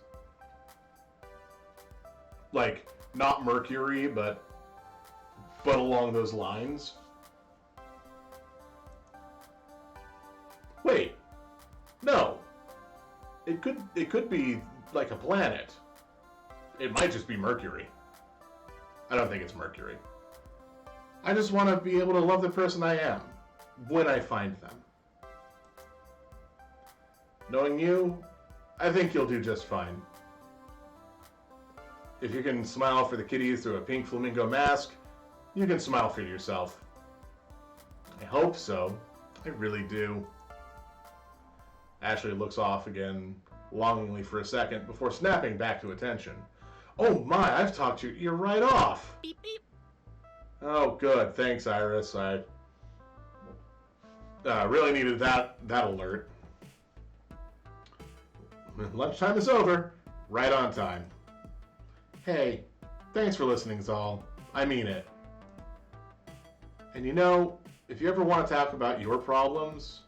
Like, not Mercury, but along those lines. Wait. No. It could be like a planet. It might just be Mercury. I don't think it's Mercury. I just want to be able to love the person I am when I find them. Knowing you, I think you'll do just fine. If you can smile for the kitties through a pink flamingo mask, you can smile for yourself. I hope so. I really do. Ashley looks off again, longingly for a second, before snapping back to attention. Oh my, I've talked your ear right off! Beep beep. Oh good, thanks Iris. I really needed that alert. Lunchtime is over. Right on time. Hey, thanks for listening, Zal. I mean it. And you know, if you ever want to talk about your problems,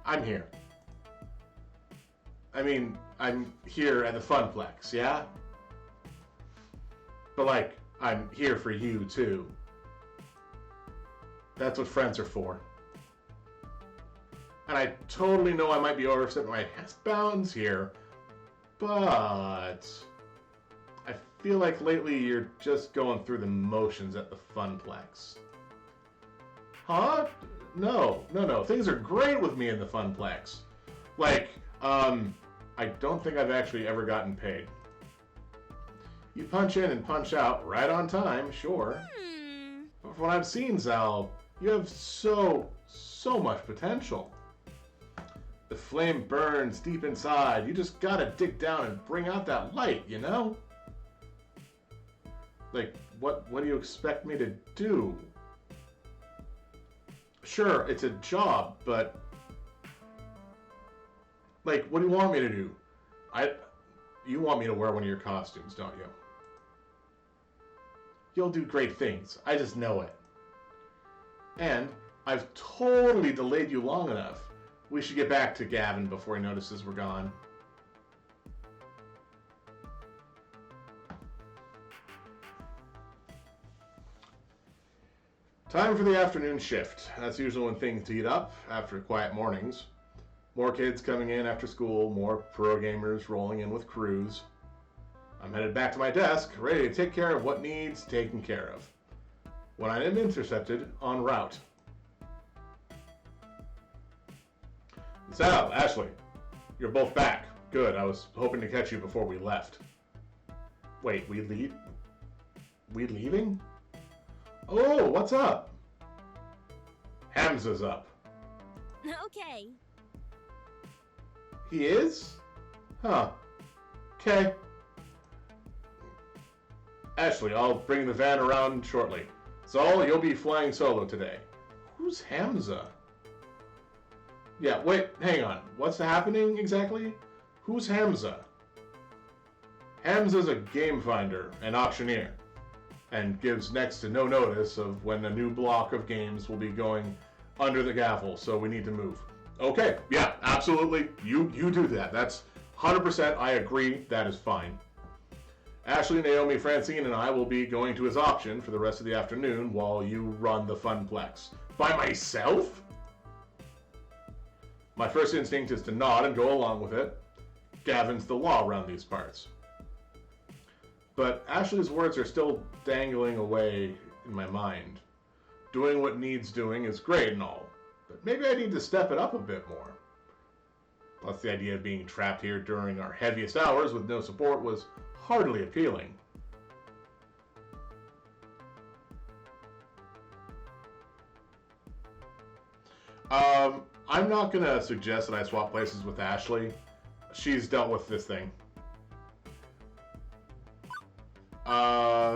I'm here. I mean, I'm here at the Funplex, yeah? But like, I'm here for you too. That's what friends are for. And I totally know I might be overstepping my bounds here, but I feel like lately you're just going through the motions at the Funplex. Huh? No. Things are great with me in the Funplex. Like, I don't think I've actually ever gotten paid. You punch in and punch out right on time, sure. But from what I've seen, Zal, you have so much potential. The flame burns deep inside. You just gotta dig down and bring out that light, you know? Like, what do you expect me to do? Sure, it's a job, but... Like, what do you want me to do? You want me to wear one of your costumes, don't you? You'll do great things. I just know it. And I've totally delayed you long enough. We should get back to Gavin before he notices we're gone. Time for the afternoon shift. That's usually when things heat up after quiet mornings. More kids coming in after school, more pro gamers rolling in with crews. I'm headed back to my desk, ready to take care of what needs taken care of. When I am intercepted en route. Sal, Ashley, you're both back. Good, I was hoping to catch you before we left. Wait, we leaving? Oh, what's up? Hamza's up. Okay. He is? Huh. Okay. Ashley, I'll bring the van around shortly. Zal, you'll be flying solo today. Who's Hamza? Yeah, wait, hang on. What's happening exactly? Who's Hamza? Hamza's a game finder and auctioneer, and gives next to no notice of when a new block of games will be going under the gavel, so we need to move. Okay, yeah, absolutely. You do that. That's 100%. I agree. That is fine. Ashley, Naomi, Francine, and I will be going to his auction for the rest of the afternoon while you run the Funplex. By myself? My first instinct is to nod and go along with it. Gavin's the law around these parts. But Ashley's words are still dangling away in my mind. Doing what needs doing is great and all, but maybe I need to step it up a bit more. Plus, the idea of being trapped here during our heaviest hours with no support was hardly appealing. I'm not going to suggest that I swap places with Ashley. She's dealt with this thing. But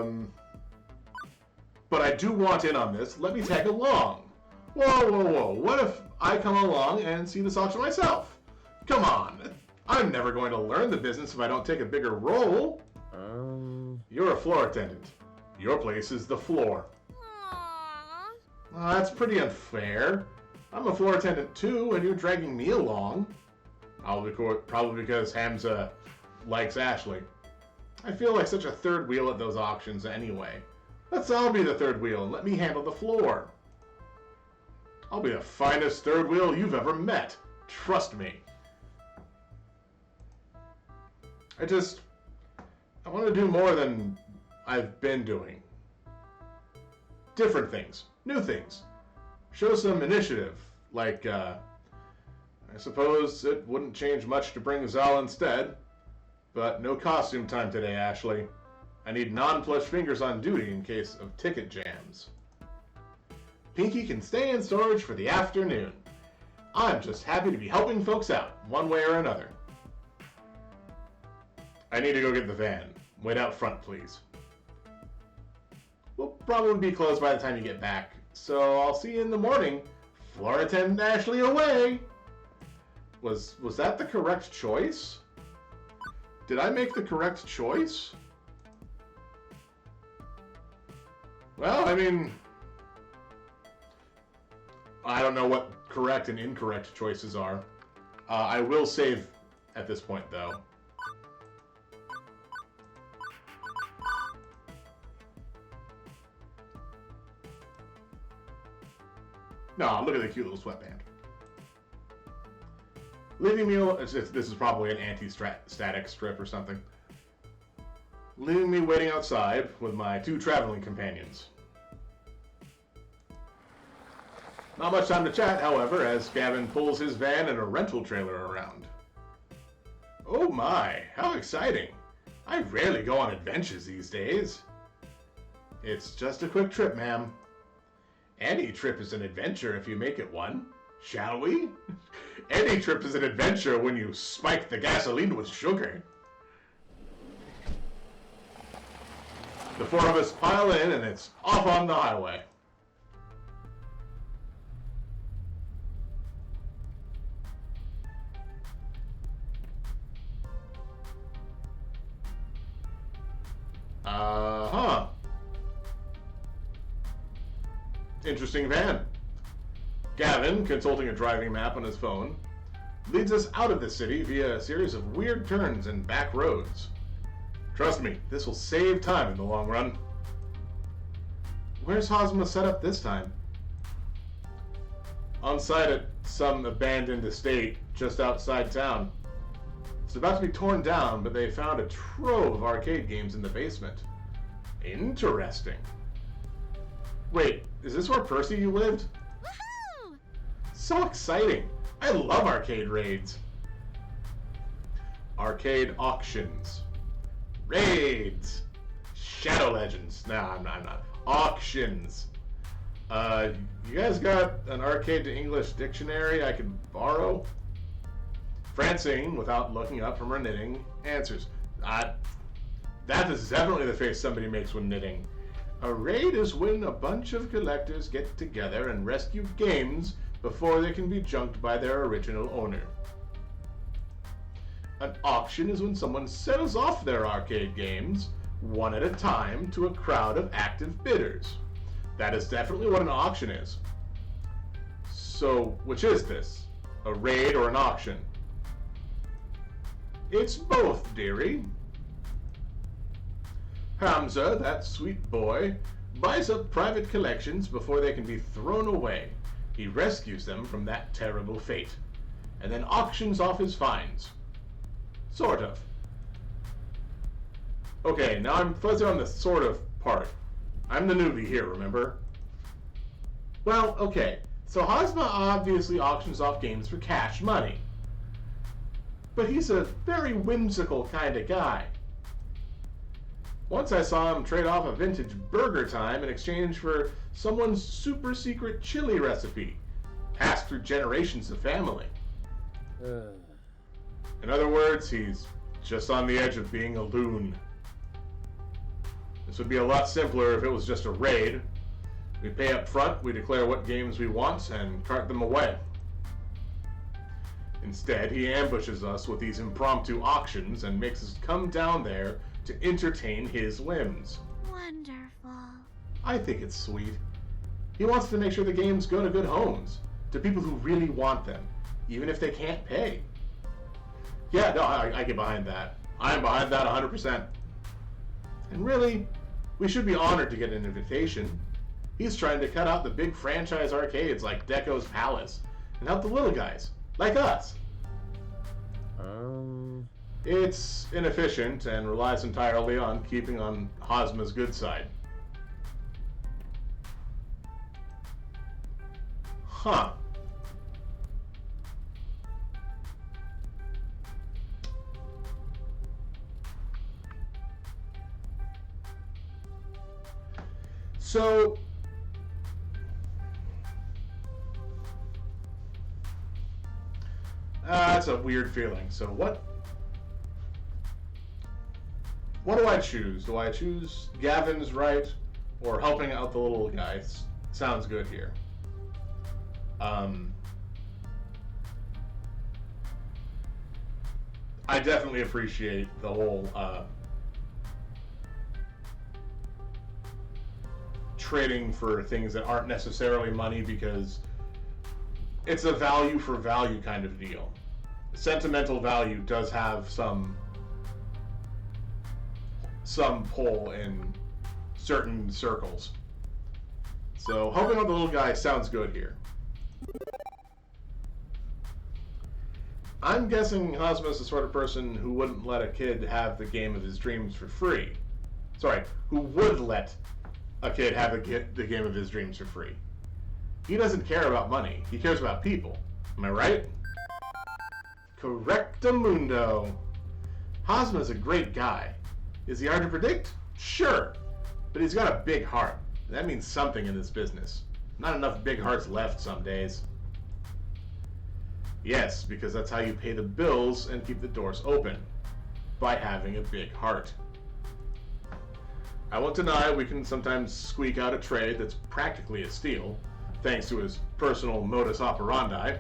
I do want in on this. Let me tag along. Whoa. What if I come along and see this auction myself? Come on. I'm never going to learn the business if I don't take a bigger role. You're a floor attendant. Your place is the floor. Aww. That's pretty unfair. I'm a floor attendant too, and you're dragging me along. Probably because Hamza likes Ashley. I feel like such a third wheel at those auctions anyway. Let's all be the third wheel and let me handle the floor. I'll be the finest third wheel you've ever met. Trust me. I want to do more than I've been doing. Different things. New things. Show some initiative. Like, I suppose it wouldn't change much to bring Zal instead. But no costume time today, Ashley. I need non-plush fingers on duty in case of ticket jams. Pinky can stay in storage for the afternoon. I'm just happy to be helping folks out, one way or another. I need to go get the van. Wait out front, please. We'll probably be closed by the time you get back, so I'll see you in the morning. Floor attendant Ashley away! Was that the correct choice? Did I make the correct choice? Well, I mean, I don't know what correct and incorrect choices are. I will save at this point, though. No, look at the cute little sweatband. Leaving me, this is probably an anti-static strip or something. Leaving me waiting outside with my 2 traveling companions. Not much time to chat, however, as Gavin pulls his van and a rental trailer around. Oh my, how exciting! I rarely go on adventures these days. It's just a quick trip, ma'am. Any trip is an adventure if you make it one. Shall we? Any trip is an adventure when you spike the gasoline with sugar. The 4 of us pile in and it's off on the highway. Uh-huh. Interesting van. Gavin, consulting a driving map on his phone, leads us out of the city via a series of weird turns and back roads. Trust me, this will save time in the long run. Where's Hosma set up this time? On site at some abandoned estate just outside town. It's about to be torn down, but they found a trove of arcade games in the basement. Interesting. Wait, is this where Percy you lived? Woohoo! So exciting! I love arcade raids. Arcade auctions. Raids. Shadow Legends. Nah, I'm not. Auctions. You guys got an arcade to English dictionary I could borrow? Francine, without looking up from her knitting, answers. That is definitely the face somebody makes when knitting. A raid is when a bunch of collectors get together and rescue games before they can be junked by their original owner. An auction is when someone sells off their arcade games, one at a time, to a crowd of active bidders. That is definitely what an auction is. So, which is this? A raid or an auction? It's both, dearie. Hamza, that sweet boy, buys up private collections before they can be thrown away. He rescues them from that terrible fate, and then auctions off his finds. Sort of. Okay, now I'm fuzzy on the sort of part. I'm the newbie here, remember? Well, okay, so Hosma obviously auctions off games for cash money. But he's a very whimsical kind of guy. Once I saw him trade off a vintage Burger Time in exchange for someone's super secret chili recipe, passed through generations of family. In other words, he's just on the edge of being a loon. This would be a lot simpler if it was just a raid. We pay up front, we declare what games we want, and cart them away. Instead, he ambushes us with these impromptu auctions and makes us come down there to entertain his whims. Wonderful. I think it's sweet. He wants to make sure the games go to good homes, to people who really want them, even if they can't pay. Yeah, no, I get behind that. I'm behind that 100%. And really, we should be honored to get an invitation. He's trying to cut out the big franchise arcades like Deco's Palace and help the little guys, like us. It's inefficient and relies entirely on keeping on Hosma's good side. Huh. So, that's a weird feeling. So what do I choose? Do I choose Gavin's right or helping out the little guy? Sounds good here. I definitely appreciate the whole trading for things that aren't necessarily money, because it's a value for value kind of deal. Sentimental value does have some pull in certain circles. So helping out the little guy sounds good here. I'm guessing Hosma's the sort of person who wouldn't let a kid have the game of his dreams for free. Sorry, who would let a kid have the game of his dreams for free. He doesn't care about money. He cares about people. Am I right? Correctamundo. Hosma's a great guy. Is he hard to predict? Sure. But he's got a big heart. That means something in this business. Not enough big hearts left some days. Yes, because that's how you pay the bills and keep the doors open. By having a big heart. I won't deny we can sometimes squeak out a trade that's practically a steal, thanks to his personal modus operandi.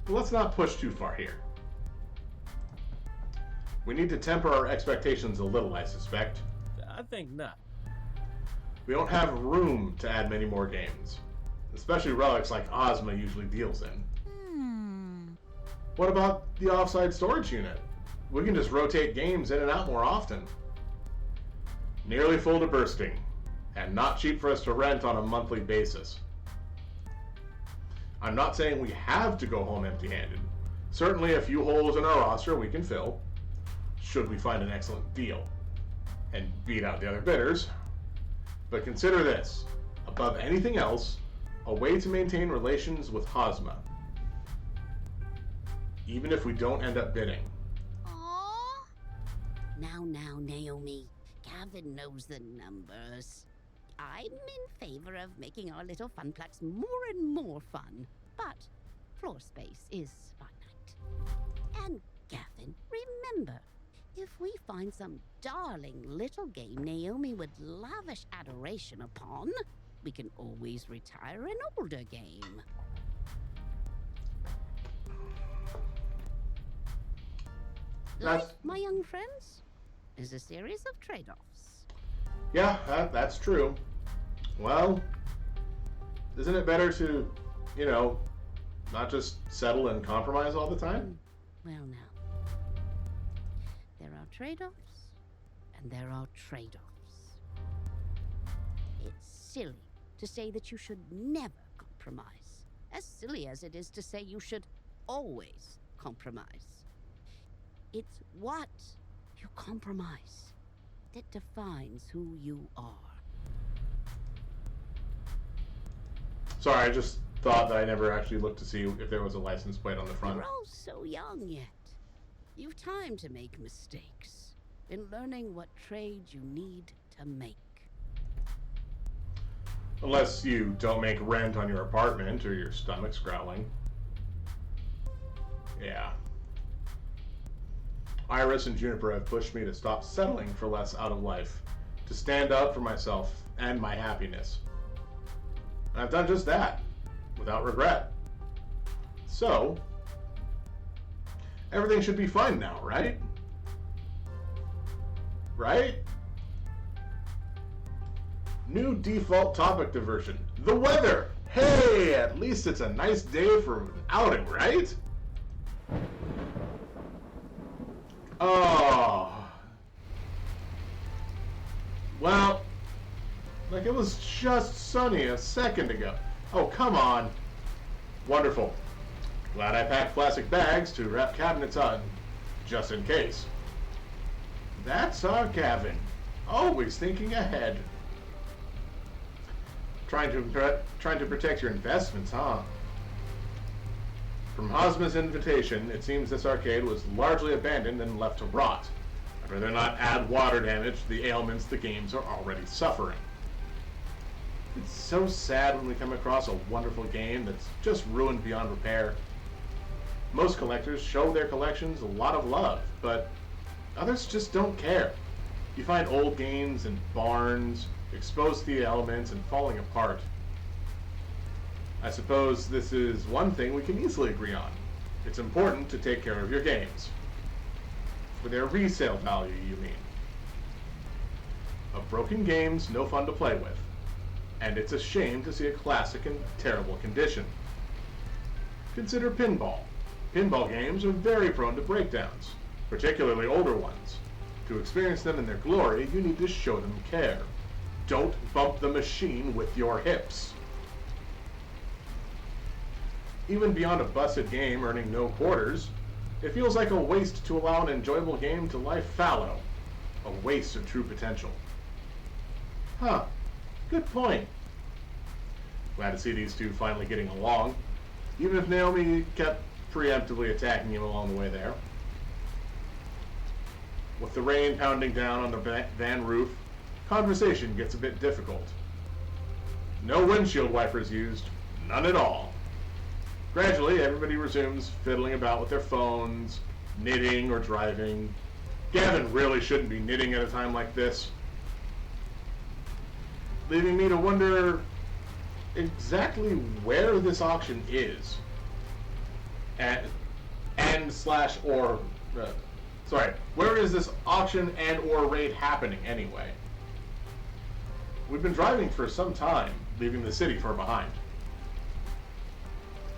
But let's not push too far here. We need to temper our expectations a little, I suspect. I think not. We don't have room to add many more games, especially relics like Ozma usually deals in. What about the offside storage unit? We can just rotate games in and out more often. Nearly full to bursting, and not cheap for us to rent on a monthly basis. I'm not saying we have to go home empty-handed. Certainly a few holes in our roster we can fill, should we find an excellent deal, and beat out the other bidders. But consider this, above anything else, a way to maintain relations with Hosma. Even if we don't end up bidding. Aww. Now, Naomi. Gavin knows the numbers. I'm in favor of making our little funplex more and more fun, but floor space is finite. And Gavin, remember, if we find some darling little game Naomi would lavish adoration upon, we can always retire an older game. Life, my young friends, is a series of trade-offs. Yeah, that's true. Well, isn't it better to, not just settle and compromise all the time? Well, now, there are trade-offs, and there are trade-offs. It's silly to say that you should never compromise, as silly as it is to say you should always compromise. It's what you compromise that defines who you are. Sorry, I just thought that I never actually looked to see if there was a license plate on the front. You're all so young yet. You've time to make mistakes in learning what trade you need to make. Unless you don't make rent on your apartment or your stomach's growling. Yeah. Iris and Juniper have pushed me to stop settling for less out of life, to stand up for myself and my happiness. And I've done just that, without regret. So, everything should be fine now, right? Right? New default topic diversion. The weather! Hey, at least it's a nice day for an outing, right? Oh. Well, like it was just sunny a second ago. Oh, come on. Wonderful. Glad I packed plastic bags to wrap cabinets on, just in case. That's our Gavin. Always thinking ahead. Trying to protect your investments, huh? From Hosma's invitation, it seems this arcade was largely abandoned and left to rot. I'd rather not add water damage to the ailments the games are already suffering. It's so sad when we come across a wonderful game that's just ruined beyond repair. Most collectors show their collections a lot of love, but others just don't care. You find old games in barns, exposed to the elements and falling apart. I suppose this is one thing we can easily agree on. It's important to take care of your games. For their resale value, you mean. A broken game's no fun to play with, and it's a shame to see a classic in terrible condition. Consider pinball. Pinball games are very prone to breakdowns, particularly older ones. To experience them in their glory, you need to show them care. Don't bump the machine with your hips. Even beyond a busted game earning no quarters, it feels like a waste to allow an enjoyable game to lie fallow. A waste of true potential. Huh. Good point. Glad to see these two finally getting along, even if Naomi kept preemptively attacking him along the way there. With the rain pounding down on the van roof, conversation gets a bit difficult. No windshield wipers used, none at all. Gradually, everybody resumes fiddling about with their phones, knitting or driving. Gavin really shouldn't be knitting at a time like this, leaving me to wonder exactly where this auction is. Where is this auction and or raid happening anyway? We've been driving for some time, leaving the city far behind.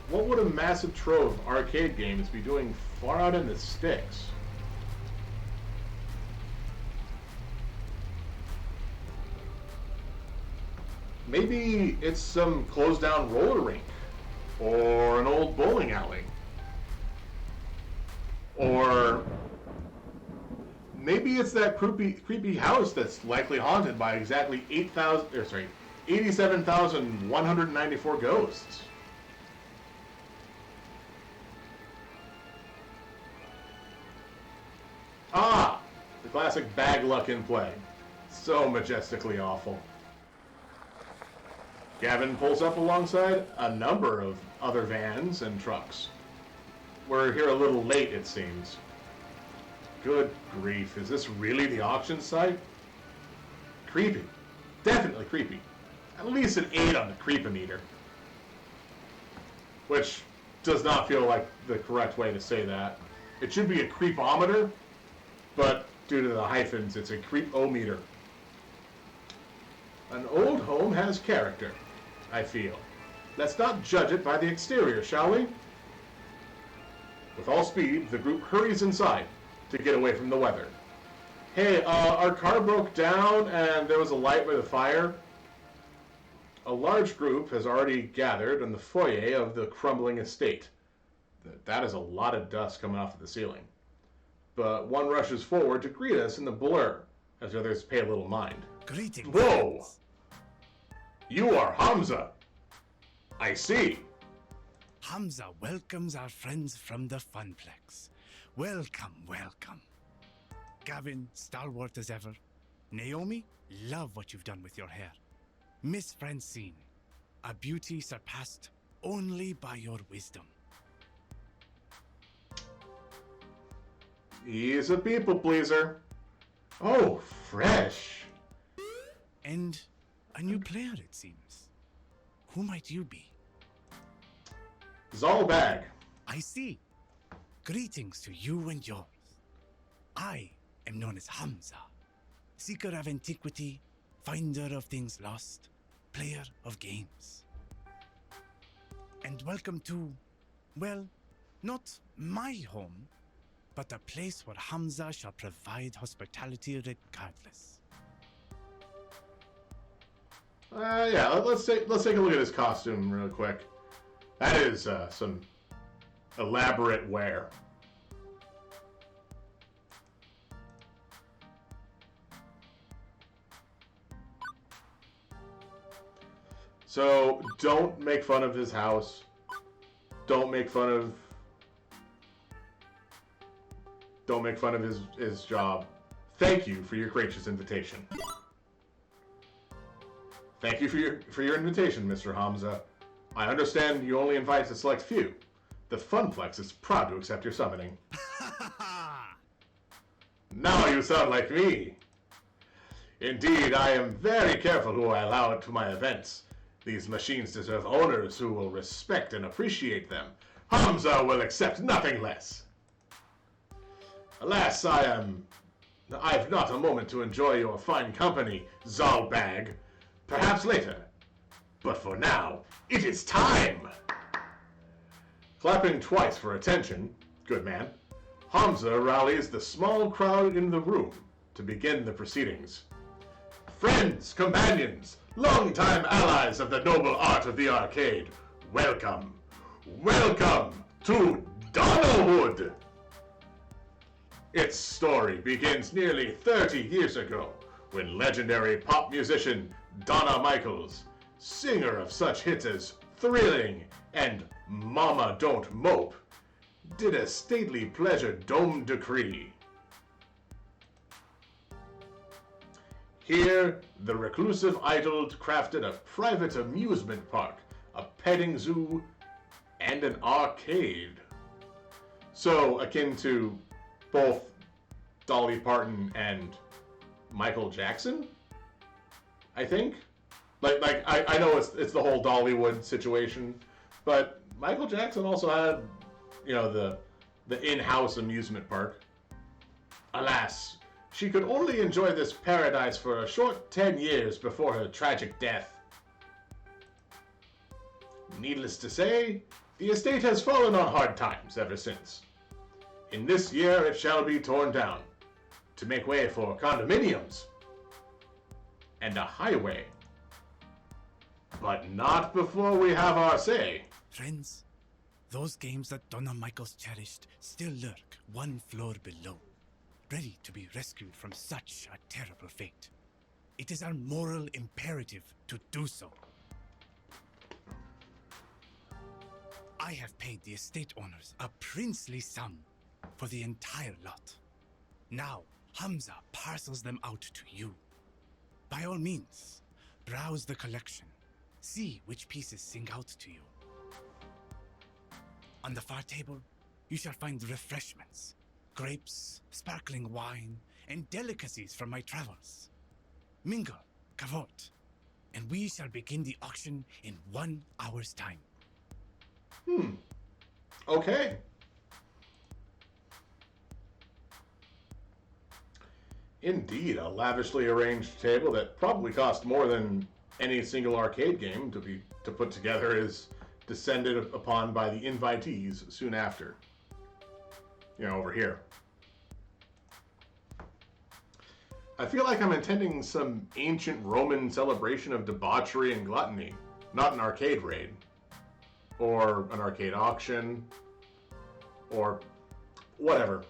What would a massive trove of arcade games be doing far out in the sticks? Maybe it's some closed down roller rink, or an old bowling alley, or maybe it's that creepy house that's likely haunted by exactly 87,194 ghosts. Ah, the classic bag luck in play. So majestically awful. Gavin pulls up alongside a number of other vans and trucks. We're here a little late, it seems. Good grief, is this really the auction site? Creepy. Definitely creepy. At least an 8 on the creepometer. Which does not feel like the correct way to say that. It should be a creepometer, but due to the hyphens, it's a creepometer. An old home has character, I feel. Let's not judge it by the exterior, shall we? With all speed, the group hurries inside to get away from the weather. Hey, our car broke down and there was a light by the fire. A large group has already gathered in the foyer of the crumbling estate. That is a lot of dust coming off of the ceiling. But one rushes forward to greet us in the blur, as the others pay a little mind. Greetings. Whoa! Friends. You are Hamza. I see. Hamza welcomes our friends from the Funplex. Welcome, welcome. Gavin, stalwart as ever. Naomi, love what you've done with your hair. Miss Francine, a beauty surpassed only by your wisdom. He's a people pleaser. Oh, fresh. And a new player, it seems. Who might you be? Zalbag. I see. Greetings to you and yours. I am known as Hamza, seeker of antiquity, finder of things lost, player of games. And welcome to, well, not my home, but a place where Hamza shall provide hospitality regardless. Yeah, let's take a look at his costume real quick. That is some elaborate wear. So don't make fun of his house. Don't make fun of his job. Thank you for your gracious invitation. Thank you for your invitation, Mr. Hamza. I understand you only invite a select few. The Funplex is proud to accept your summoning. Now you sound like me. Indeed, I am very careful who I allow to my events. These machines deserve owners who will respect and appreciate them. Hamza will accept nothing less. Alas, I've not a moment to enjoy your fine company, Zalbag. Perhaps later. But for now, it is time! Clapping twice for attention, good man, Hamza rallies the small crowd in the room to begin the proceedings. Friends, companions, longtime allies of the noble art of the arcade, welcome. Welcome to Donnerwood! Its story begins nearly 30 years ago when legendary pop musician Donna Michaels, singer of such hits as Thrilling and Mama Don't Mope, did a stately pleasure dome decree. Here, the reclusive idol crafted a private amusement park, a petting zoo, and an arcade. So, akin to both Dolly Parton and Michael Jackson, I think. I know it's the whole Dollywood situation, but Michael Jackson also had, the in-house amusement park. Alas, she could only enjoy this paradise for a short 10 years before her tragic death. Needless to say, the estate has fallen on hard times ever since. In this year it shall be torn down, to make way for condominiums and a highway. But not before we have our say. Friends, those games that Donna Michaels cherished still lurk one floor below, ready to be rescued from such a terrible fate. It is our moral imperative to do so. I have paid the estate owners a princely sum for the entire lot. Now, Hamza parcels them out to you. By all means, browse the collection. See which pieces sing out to you. On the far table, you shall find refreshments, grapes, sparkling wine, and delicacies from my travels. Mingle, cavort, and we shall begin the auction in 1 hour's time. Okay. Indeed, a lavishly arranged table that probably cost more than any single arcade game to put together is descended upon by the invitees soon after. Over here. I feel like I'm attending some ancient Roman celebration of debauchery and gluttony, not an arcade raid. Or an arcade auction, or whatever.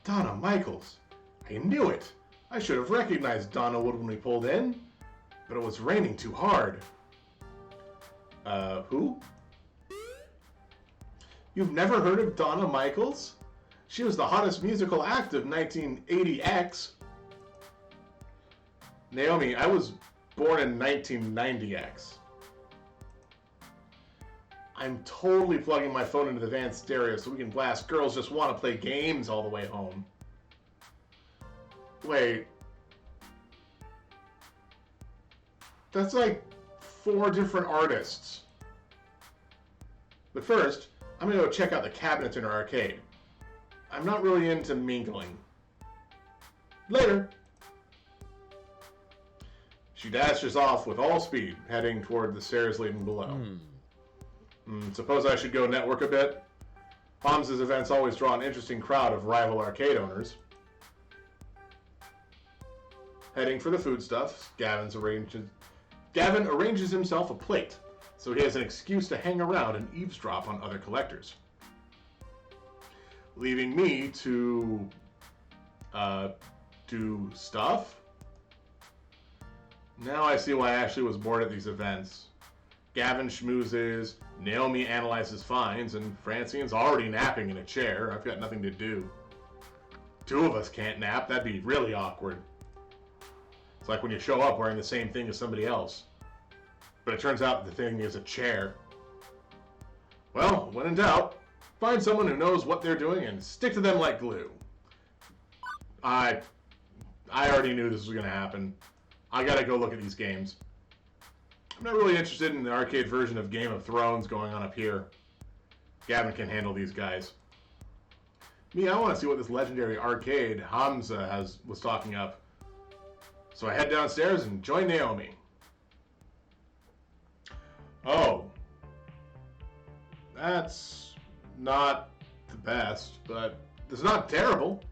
Donna Michaels. I knew it. I should have recognized Donna Wood when we pulled in, but it was raining too hard. Who? You've never heard of Donna Michaels? She was the hottest musical act of 1980X. Naomi, I was born in 1990X. I'm totally plugging my phone into the van stereo so we can blast Girls Just Want to Play Games all the way home. Wait. That's like 4 different artists. But first, I'm gonna go check out the cabinets in our arcade. I'm not really into mingling. Later. She dashes off with all speed, heading toward the stairs leading below. Suppose I should go network a bit? Hamza's events always draw an interesting crowd of rival arcade owners. Heading for the foodstuffs, Gavin arranges himself a plate, so he has an excuse to hang around and eavesdrop on other collectors. Leaving me to do stuff? Now I see why Ashley was bored at these events. Gavin schmoozes, Naomi analyzes finds, and Francine's already napping in a chair. I've got nothing to do. 2 of us can't nap, that'd be really awkward. It's like when you show up wearing the same thing as somebody else. But it turns out the thing is a chair. Well, when in doubt, find someone who knows what they're doing and stick to them like glue. I already knew this was going to happen. I gotta go look at these games. I'm not really interested in the arcade version of Game of Thrones going on up here. Gavin can handle these guys. Me, I want to see what this legendary arcade Hamza was talking up. So I head downstairs and join Naomi. Oh. That's not the best, but it's not terrible.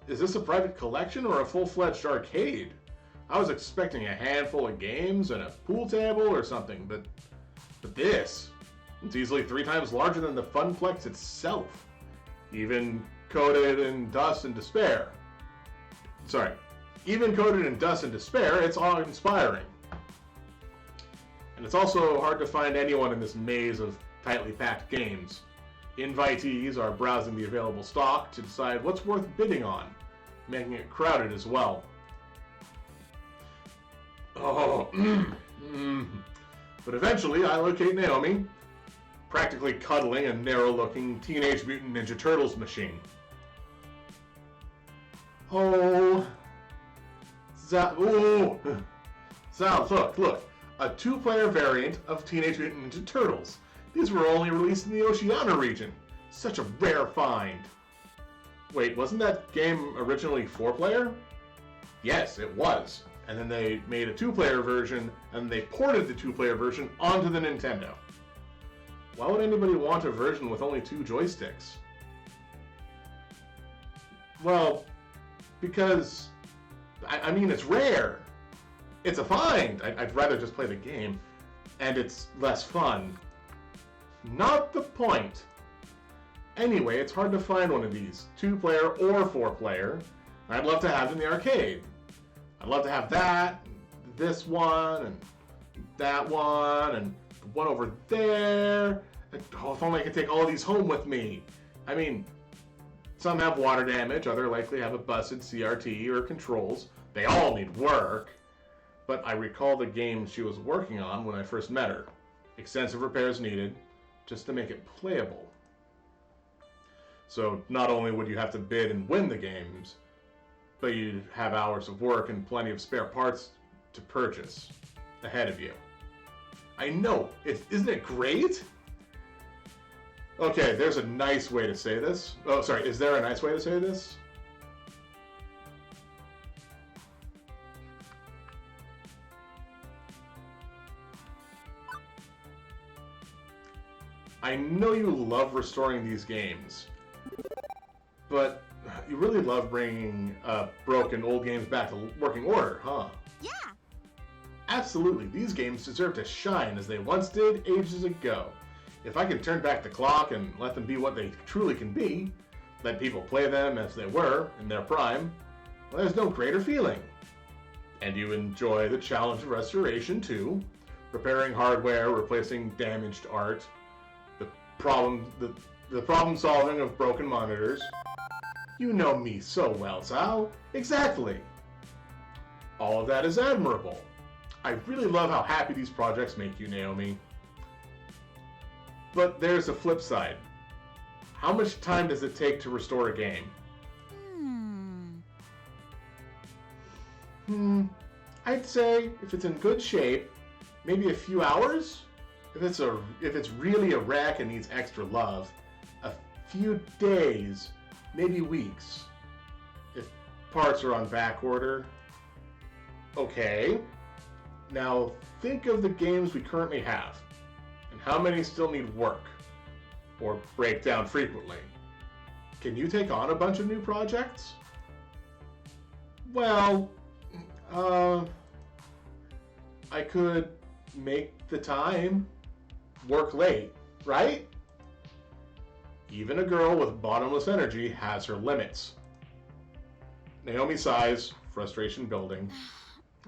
Is this a private collection or a full-fledged arcade? I was expecting a handful of games and a pool table or something, but this, it's easily 3 times larger than the Funplex itself. Even coated in dust and despair. Sorry, even coated in dust and despair, it's awe-inspiring. And it's also hard to find anyone in this maze of tightly packed games. Invitees are browsing the available stock to decide what's worth bidding on, making it crowded as well. Oh, but eventually I locate Naomi, practically cuddling a narrow-looking Teenage Mutant Ninja Turtles machine. Oh, Sal, look, a 2-player variant of Teenage Mutant Ninja Turtles. These were only released in the Oceania region. Such a rare find. Wait, wasn't that game originally 4-player? Yes, it was. And then they made a 2-player version, and they ported the 2-player version onto the Nintendo. Why would anybody want a version with only 2 joysticks? Well, because, I mean, it's rare. It's a find. I'd rather just play the game, and it's less fun. Not the point. Anyway, it's hard to find one of these, 2-player or 4-player. I'd love to have it in the arcade. I'd love to have that, this one, and that one, and the one over there. Oh, if only I could take all of these home with me. I mean, some have water damage, others likely have a busted CRT or controls. They all need work. But I recall the games she was working on when I first met her. Extensive repairs needed, just to make it playable. So not only would you have to bid and win the games, but you'd have hours of work and plenty of spare parts to purchase ahead of you. I know, isn't it great? Okay, there's a nice way to say this. Oh, sorry, is there a nice way to say this? I know you love restoring these games, but you really love bringing broken old games back to working order, huh? Yeah. Absolutely, these games deserve to shine as they once did ages ago. If I can turn back the clock and let them be what they truly can be, let people play them as they were in their prime, well, there's no greater feeling. And you enjoy the challenge of restoration too, repairing hardware, replacing damaged art, the problem solving of broken monitors. You know me so well, Sal. Exactly. All of that is admirable. I really love how happy these projects make you, Naomi. But there's a flip side. How much time does it take to restore a game? I'd say if it's in good shape, maybe a few hours. If it's really a wreck and needs extra love, a few days, maybe weeks. If parts are on back order. Okay. Now think of the games we currently have, and how many still need work, or break down frequently. Can you take on a bunch of new projects? Well, I could make the time, work late, right? Even a girl with bottomless energy has her limits. Naomi sighs, frustration building.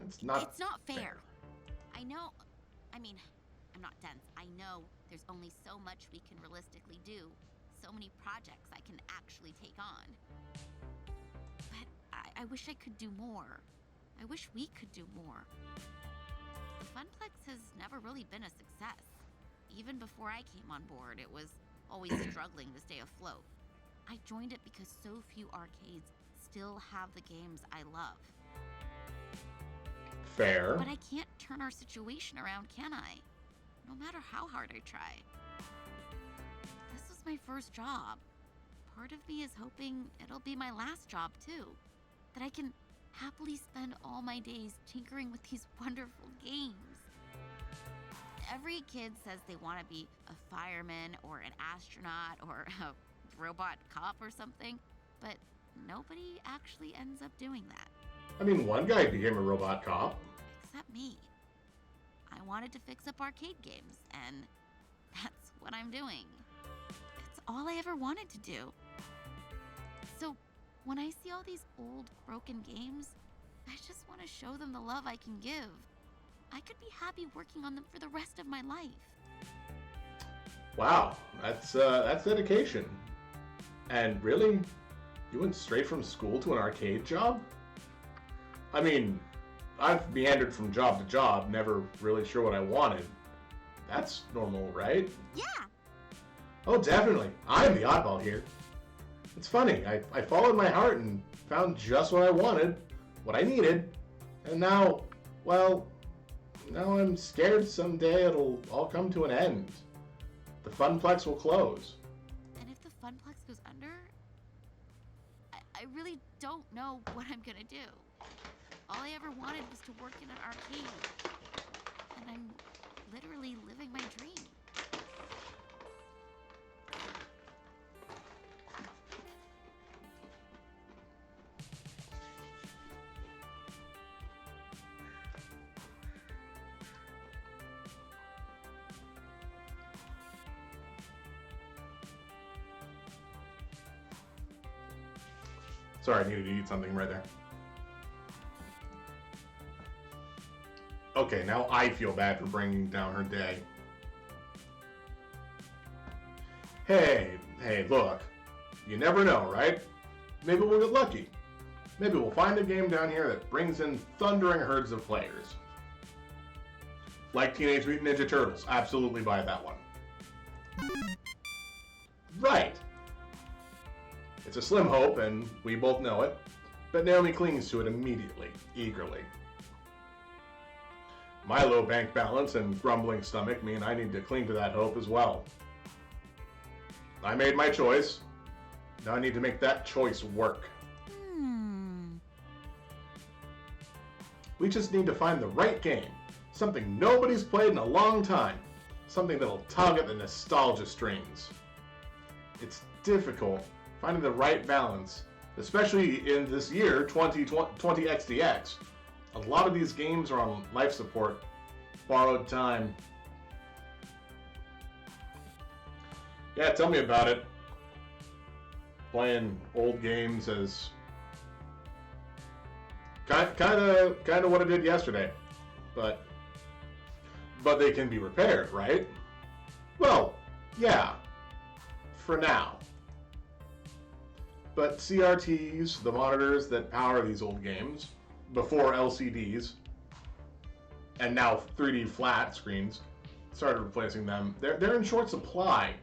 It's not fair. I know, I'm not dense. I know there's only so much we can realistically do. So many projects I can actually take on. But I wish I could do more. I wish we could do more. The Funplex has never really been a success. Even before I came on board, it was always struggling to stay afloat. I joined it because so few arcades still have the games I love. fair. But I can't turn our situation around, can I? No matter how hard I try. This was my first job. Part of me is hoping it'll be my last job, too. That I can happily spend all my days tinkering with these wonderful games. Every kid says they want to be a fireman or an astronaut or a robot cop or something, but nobody actually ends up doing that. I mean, one guy became a robot cop. Except me. I wanted to fix up arcade games, and that's what I'm doing. It's all I ever wanted to do. So, when I see all these old, broken games, I just want to show them the love I can give. I could be happy working on them for the rest of my life. Wow, that's dedication. And really, you went straight from school to an arcade job? I mean, I've meandered from job to job, never really sure what I wanted. That's normal, right? Yeah. Oh, definitely. I'm the oddball here. It's funny, I followed my heart and found just what I wanted, what I needed, and now, well, now I'm scared someday it'll all come to an end. The Funplex will close. And if the Funplex goes under, I really don't know what I'm gonna do. All I ever wanted was to work in an arcade, and I'm literally living my dream. Sorry, I needed to eat something right there. Okay, now I feel bad for bringing down her day. Hey, look. You never know, right? Maybe we'll get lucky. Maybe we'll find a game down here that brings in thundering herds of players. Like Teenage Mutant Ninja Turtles. Absolutely buy that one. Right. It's a slim hope, and we both know it, but Naomi clings to it immediately, eagerly. My low bank balance and grumbling stomach mean I need to cling to that hope as well. I made my choice. Now I need to make that choice work. We just need to find the right game. Something nobody's played in a long time. Something that'll tug at the nostalgia strings. It's difficult finding the right balance, especially in this year, 2020 XDX. A lot of these games are on life support, borrowed time. Yeah, tell me about it. Playing old games as kind of what I did yesterday, but they can be repaired, right? Well, yeah, for now. But CRTs, the monitors that power these old games, before LCDs, and now 3D flat screens, started replacing them. They're in short supply.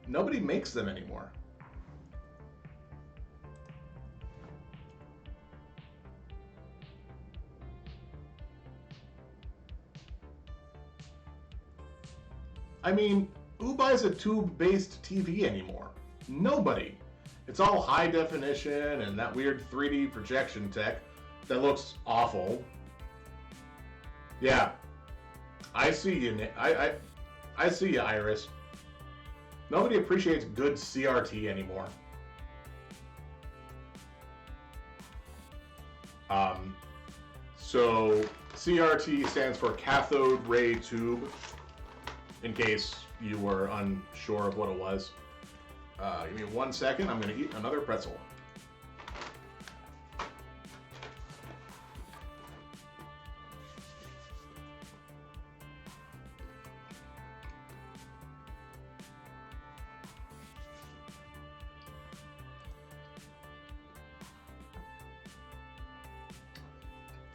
Nobody makes them anymore. I mean, who buys a tube-based TV anymore? Nobody. It's all high definition and that weird 3D projection tech that looks awful. Yeah, I see you. I see you, Iris. Nobody appreciates good CRT anymore. So CRT stands for cathode ray tube, in case you were unsure of what it was. Give me 1 second, I'm gonna eat another pretzel.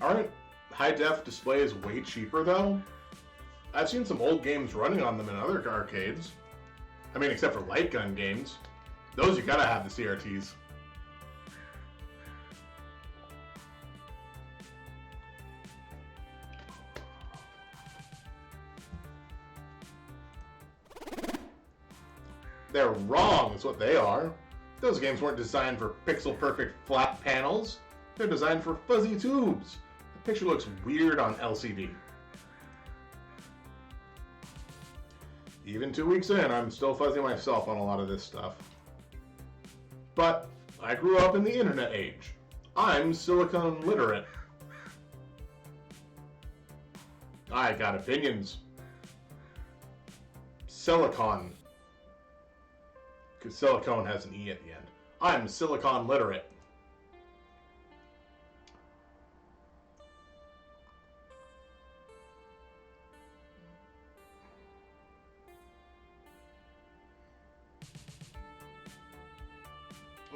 Aren't high-def displays way cheaper, though? I've seen some old games running on them in other arcades. I mean, except for light gun games. Those you gotta have the CRTs. They're wrong, is what they are. Those games weren't designed for pixel-perfect flat panels. They're designed for fuzzy tubes. The picture looks weird on LCD. Even 2 weeks in, I'm still fuzzy myself on a lot of this stuff. But I grew up in the internet age. I'm silicone literate. I got opinions. Silicon. Because silicone has an E at the end. I'm silicon literate.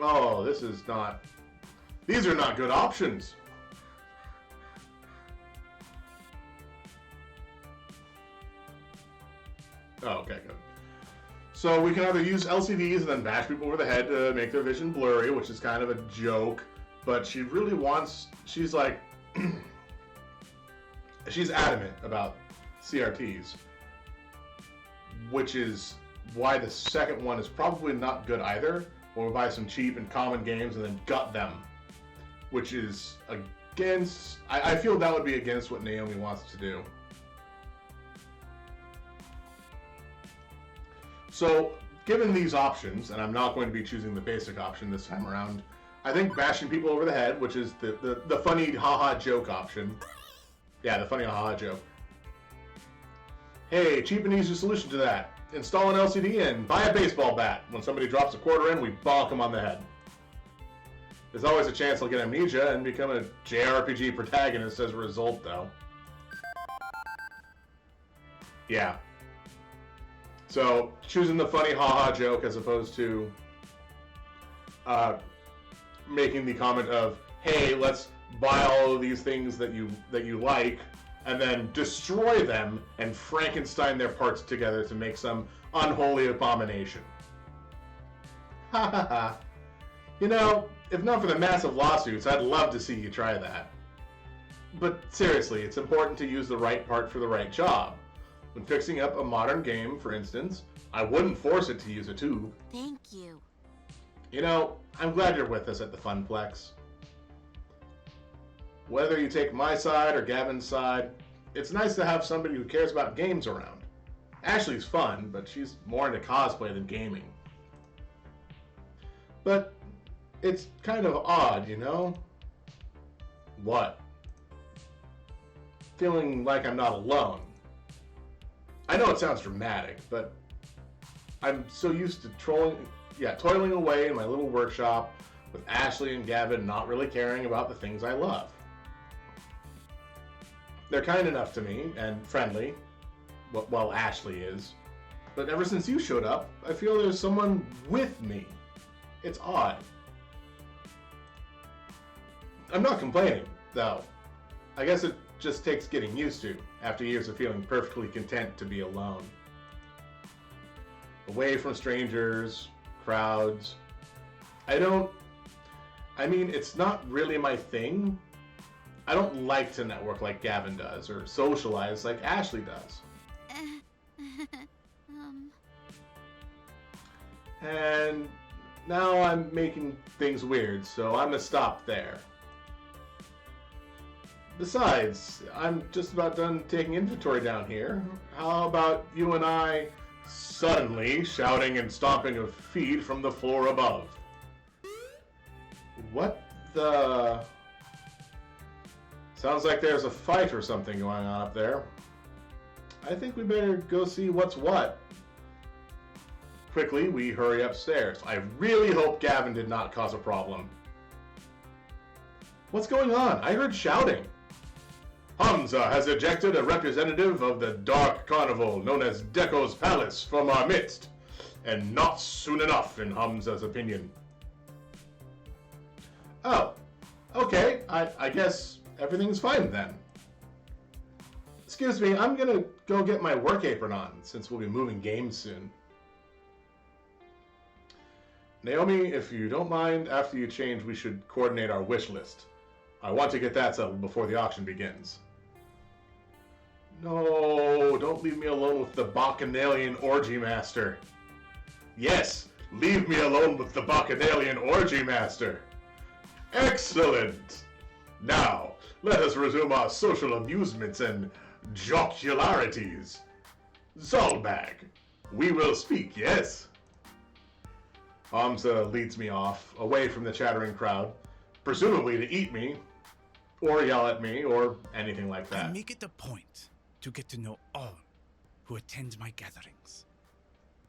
Oh, this is not... These are not good options. Oh, okay, good. So we can either use LCDs and then bash people over the head to make their vision blurry, which is kind of a joke, but she really wants... She's like... she's adamant about CRTs, which is why the second one is probably not good either. Or we buy some cheap and common games and then gut them, which is against... I feel that would be against what Naomi wants to do. So, given these options, and I'm not going to be choosing the basic option this time around, I think bashing people over the head, which is the funny haha joke option. Yeah, the funny haha joke. Hey, cheap and easy solution to that. Install an LCD and buy a baseball bat. When somebody drops a quarter in, we bonk them on the head. There's always a chance they'll get amnesia and become a JRPG protagonist as a result, though. Yeah. So, choosing the funny haha joke as opposed to making the comment of, hey, let's buy all of these things that you like, and then destroy them and Frankenstein their parts together to make some unholy abomination. Ha ha ha. You know, if not for the massive lawsuits, I'd love to see you try that. But seriously, it's important to use the right part for the right job. When fixing up a modern game, for instance, I wouldn't force it to use a tube. Thank you. You know, I'm glad you're with us at the Funplex. Whether you take my side or Gavin's side, it's nice to have somebody who cares about games around. Ashley's fun, but she's more into cosplay than gaming. But it's kind of odd, you know? What? Feeling like I'm not alone. I know it sounds dramatic, but I'm so used to toiling away in my little workshop with Ashley and Gavin not really caring about the things I love. They're kind enough to me and friendly, well, Ashley is, but ever since you showed up, I feel there's someone with me. It's odd. I'm not complaining, though. I guess it just takes getting used to, after years of feeling perfectly content to be alone. Away from strangers, crowds. I mean, it's not really my thing. I don't like to network like Gavin does, or socialize like Ashley does. And now I'm making things weird, so I'm gonna stop there. Besides, I'm just about done taking inventory down here. How about you and I suddenly shouting and stomping of feet from the floor above? What the... Sounds like there's a fight or something going on up there. I think we better go see what's what. Quickly, we hurry upstairs. I really hope Gavin did not cause a problem. What's going on? I heard shouting. Hamza has ejected a representative of the Dark Carnival known as Deco's Palace from our midst. And not soon enough, in Hamza's opinion. Oh, okay. I guess everything's fine then. Excuse me, I'm gonna go get my work apron on, since we'll be moving games soon. Naomi, if you don't mind, after you change, we should coordinate our wish list. I want to get that settled before the auction begins. No, don't leave me alone with the Bacchanalian Orgy Master. Yes, leave me alone with the Bacchanalian Orgy Master. Excellent! Now, let us resume our social amusements and jocularities. Zolbag, we will speak, yes? Hamza leads me off, away from the chattering crowd, presumably to eat me, or yell at me, or anything like I that. make it a point to get to know all who attend my gatherings.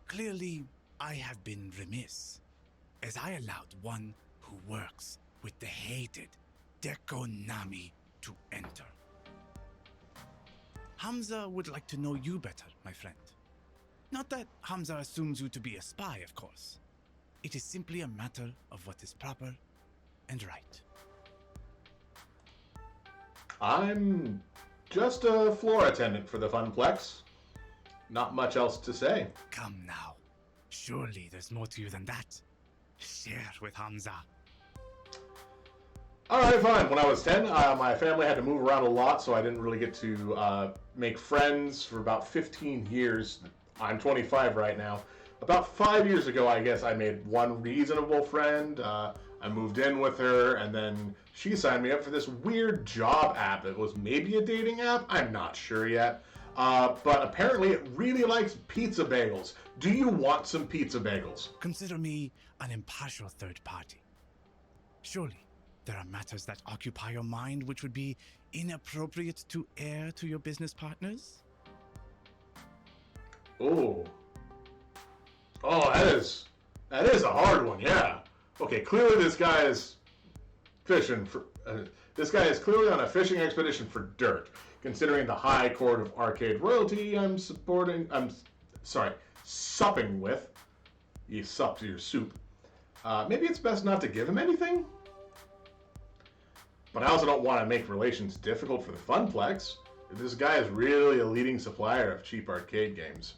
Clearly, I have been remiss, as I allowed one who works with the hated Dekonami to enter. Hamza would like to know you better, my friend. Not that Hamza assumes you to be a spy, of course. It is simply a matter of what is proper and right. I'm just a floor attendant for the Funplex. Not much else to say. Come now. Surely there's more to you than that. Share with Hamza. Alright, fine. When I was 10, my family had to move around a lot, so I didn't really get to make friends for about 15 years. I'm 25 right now. About 5 years ago, I guess, I made one reasonable friend. I moved in with her, and then she signed me up for this weird job app. It was maybe a dating app? I'm not sure yet. But apparently it really likes pizza bagels. Do you want some pizza bagels? Consider me an impartial third party. Surely there are matters that occupy your mind which would be inappropriate to air to your business partners? Oh. Oh, that is a hard one, yeah. Okay, clearly this guy is fishing for... this guy is clearly on a fishing expedition for dirt. Considering the high court of arcade royalty supping with. You sup to your soup. Maybe it's best not to give him anything? But I also don't want to make relations difficult for the Funplex. This guy is really a leading supplier of cheap arcade games.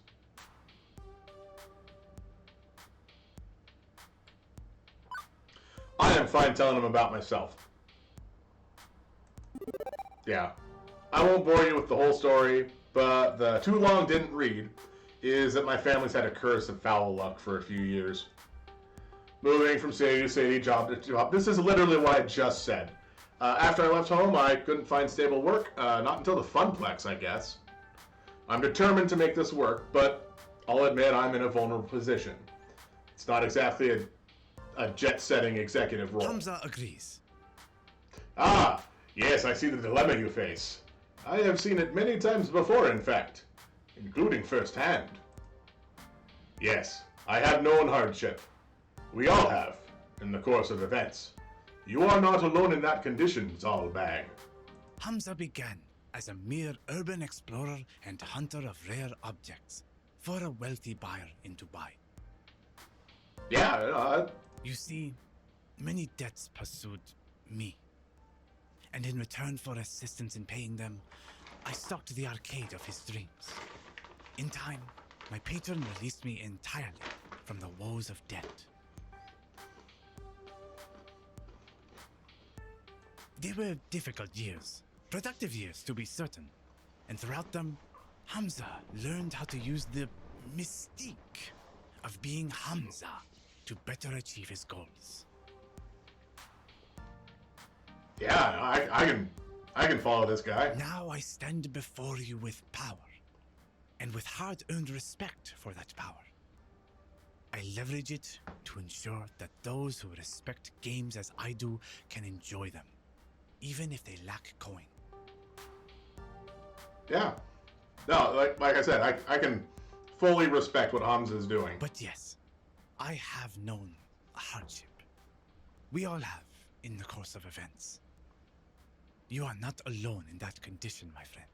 I am fine telling him about myself. Yeah. I won't bore you with the whole story, but the too long didn't read is that my family's had a curse of foul luck for a few years. Moving from city to city, job to job. This is literally what I just said. After I left home, I couldn't find stable work. Not until the Funplex, I guess. I'm determined to make this work, but I'll admit I'm in a vulnerable position. It's not exactly a jet-setting executive role. Hamza agrees. Ah, yes, I see the dilemma you face. I have seen it many times before, in fact, including firsthand. Yes, I have known hardship. We all have, in the course of events. You are not alone in that condition, Zalbag. Hamza began as a mere urban explorer and hunter of rare objects for a wealthy buyer in Dubai. Yeah, You see, many debts pursued me. And in return for assistance in paying them, I stocked the arcade of his dreams. In time, my patron released me entirely from the woes of debt. They were difficult years, productive years to be certain, and throughout them, Hamza learned how to use the mystique of being Hamza to better achieve his goals. yeah, I can follow this guy. Now I stand before you with power, and with hard-earned respect for that power. I leverage it to ensure that those who respect games as I do can enjoy them, even if they lack coin. Yeah. No, like I said, I can fully respect what Hamza is doing. But yes, I have known hardship. We all have in the course of events. You are not alone in that condition, my friend.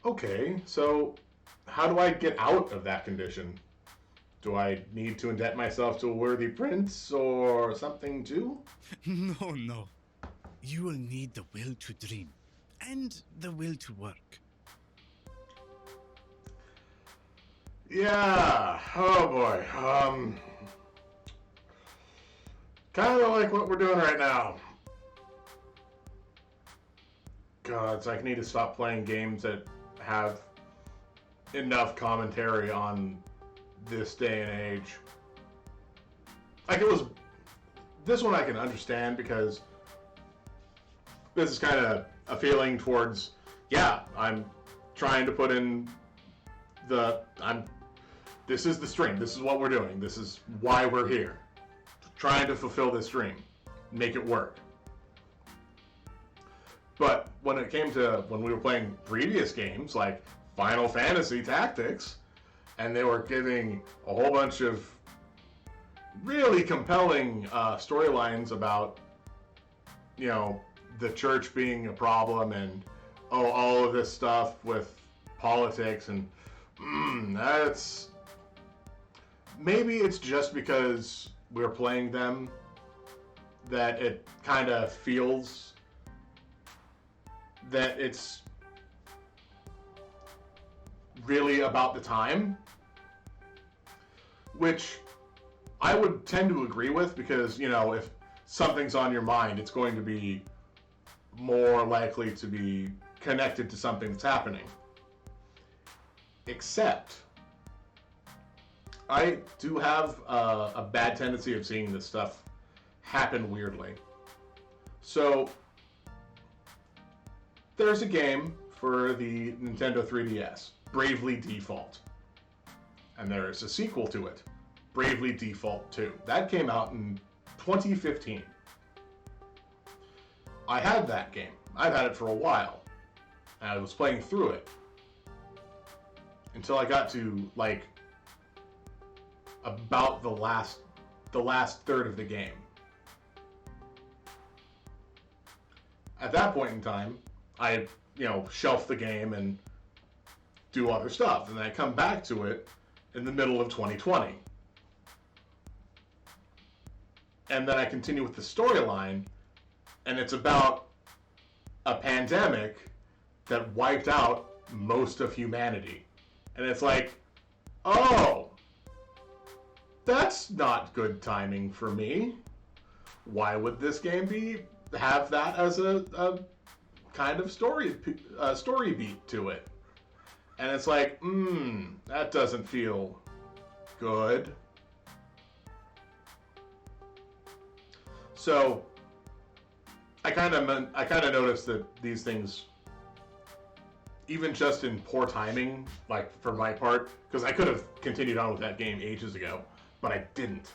Okay, so how do I get out of that condition? Do I need to indebt myself to a worthy prince or something too? No. You will need the will to dream and the will to work. Yeah. Oh boy. Kind of like what we're doing right now. God, it's like I need to stop playing games that have enough commentary on this day and age. Like this one I can understand because this is kind of a feeling towards, yeah, I'm trying to put in this is the stream, this is what we're doing, this is why we're here. trying to fulfill this dream, make it work. But when it came to when we were playing previous games like Final Fantasy Tactics, and they were giving a whole bunch of really compelling storylines about, you know, the church being a problem and all of this stuff with politics, and that's maybe it's just because we're playing them that it kind of feels that it's really about the time, which I would tend to agree with, because, you know, if something's on your mind, it's going to be more likely to be connected to something that's happening. Except, I do have a bad tendency of seeing this stuff happen weirdly. So, there's a game for the Nintendo 3DS, Bravely Default. And there is a sequel to it, Bravely Default 2. That came out in 2015. I had that game. I've had it for a while. And I was playing through it until I got to, like, about the last third of the game. At that point in time, I, you know, shelf the game and do other stuff. And then I come back to it in the middle of 2020. And then I continue with the storyline, and it's about a pandemic that wiped out most of humanity. And it's like, oh, that's not good timing for me. Why would this game have that as a kind of story beat to it? And it's like, that doesn't feel good. So I kind of noticed that these things, even just in poor timing, like for my part, because I could have continued on with that game ages ago, but I didn't.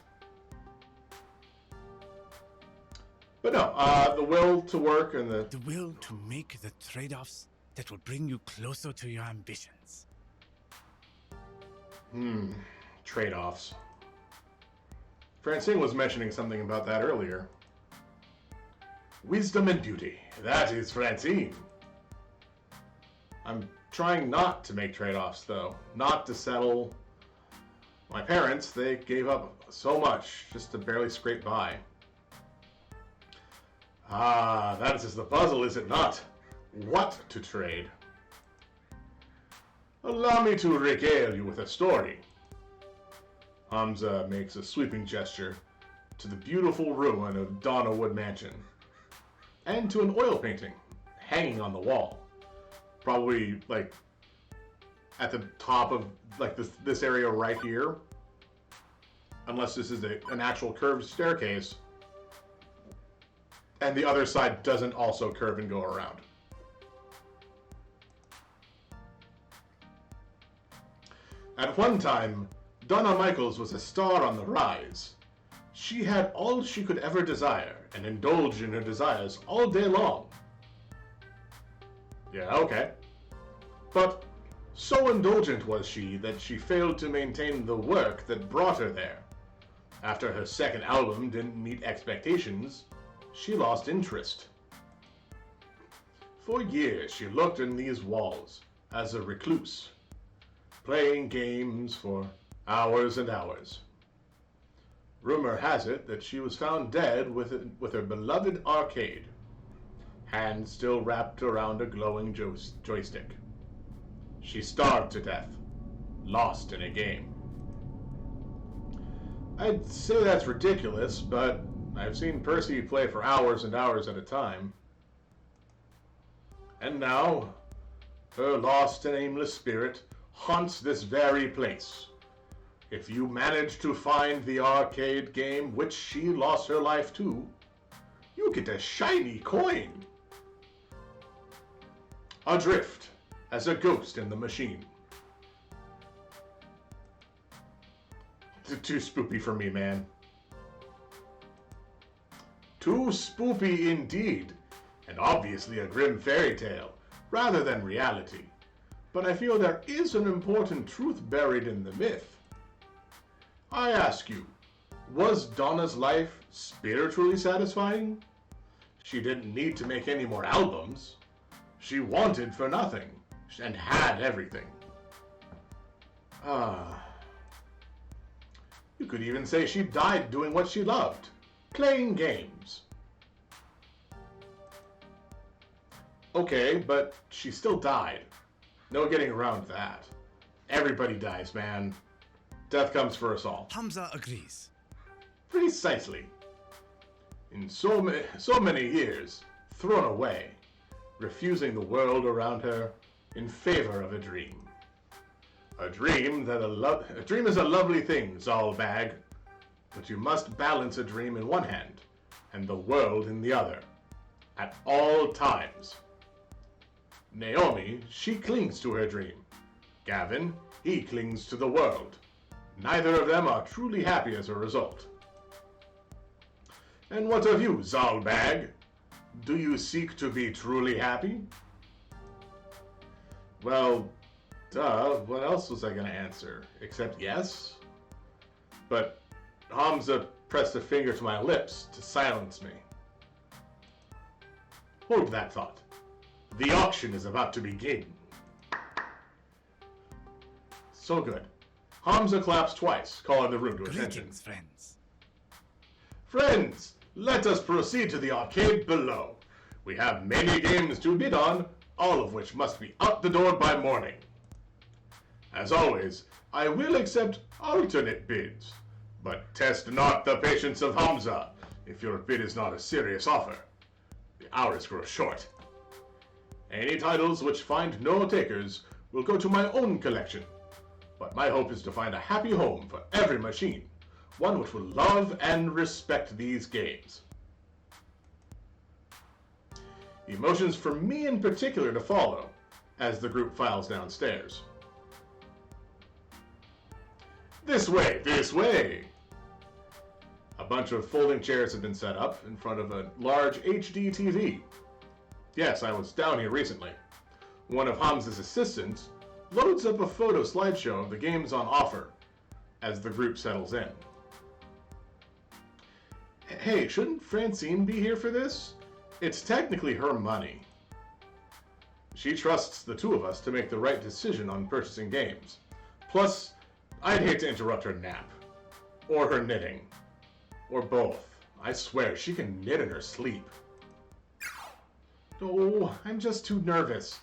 But no, the will to work and the will to make the trade-offs that will bring you closer to your ambitions. Trade-offs. Francine was mentioning something about that earlier. Wisdom and beauty. That is Francine. I'm trying not to make trade-offs, though. Not to settle. My parents, they gave up so much just to barely scrape by. Ah, that is the puzzle, is it not? What to trade? Allow me to regale you with a story. Hamza makes a sweeping gesture to the beautiful ruin of Donnerwood Mansion, and to an oil painting hanging on the wall. Probably, like, at the top of, like, this area right here. Unless this is an actual curved staircase. And the other side doesn't also curve and go around. At one time, Donna Michaels was a star on the rise. She had all she could ever desire, and indulged in her desires all day long. Yeah, okay. But so indulgent was she that she failed to maintain the work that brought her there. After her second album didn't meet expectations, she lost interest. For years she looked in these walls as a recluse, playing games for hours and hours. Rumor has it that she was found dead with her beloved arcade, hand still wrapped around a glowing joystick. She starved to death, lost in a game. I'd say that's ridiculous, but I've seen Percy play for hours and hours at a time. And now, her lost and aimless spirit haunts this very place. If you manage to find the arcade game which she lost her life to, you get a shiny coin. Adrift as a ghost in the machine. Too spoopy for me, man. Too spoopy indeed, and obviously a grim fairy tale, rather than reality. But I feel there is an important truth buried in the myth. I ask you, was Donna's life spiritually satisfying? She didn't need to make any more albums. She wanted for nothing, and had everything. You could even say she died doing what she loved, playing games. Okay, but she still died. No getting around that. Everybody dies, man. Death comes for us all. Hamza agrees. Precisely. In so many years, thrown away, refusing the world around her in favor of a dream. A dream is a lovely thing, Zalbag, but you must balance a dream in one hand and the world in the other, at all times. Naomi, she clings to her dream. Gavin, he clings to the world. Neither of them are truly happy as a result. And what of you, Zalbag? Do you seek to be truly happy? Well, duh, what else was I going to answer? Except yes? But Hamza pressed a finger to my lips to silence me. Hold that thought. The auction is about to begin. So good. Hamza claps twice, calling the room to attention. Greetings, friends. Friends, let us proceed to the arcade below. We have many games to bid on, all of which must be out the door by morning. As always, I will accept alternate bids, but test not the patience of Hamza if your bid is not a serious offer. The hours grow short. Any titles which find no takers will go to my own collection, but my hope is to find a happy home for every machine, one which will love and respect these games. Emotions for me in particular to follow as the group files downstairs. This way, this way! A bunch of folding chairs have been set up in front of a large HD TV. Yes, I was down here recently. One of Hamza's assistants loads up a photo slideshow of the games on offer as the group settles in. Hey, shouldn't Francine be here for this? It's technically her money. She trusts the two of us to make the right decision on purchasing games. Plus, I'd hate to interrupt her nap. Or her knitting. Or both. I swear, she can knit in her sleep. Oh, I'm just too nervous.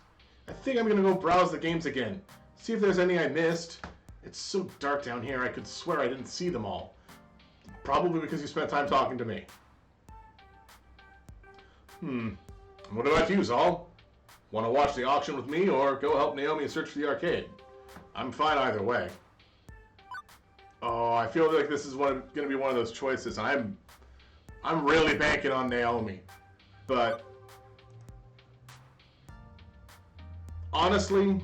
I think I'm gonna go browse the games again. See if there's any I missed. It's so dark down here, I could swear I didn't see them all. Probably because you spent time talking to me. What about you, Zal? Want to watch the auction with me or go help Naomi search for the arcade? I'm fine either way. Oh, I feel like this is going to be one of those choices. I'm really banking on Naomi. But honestly,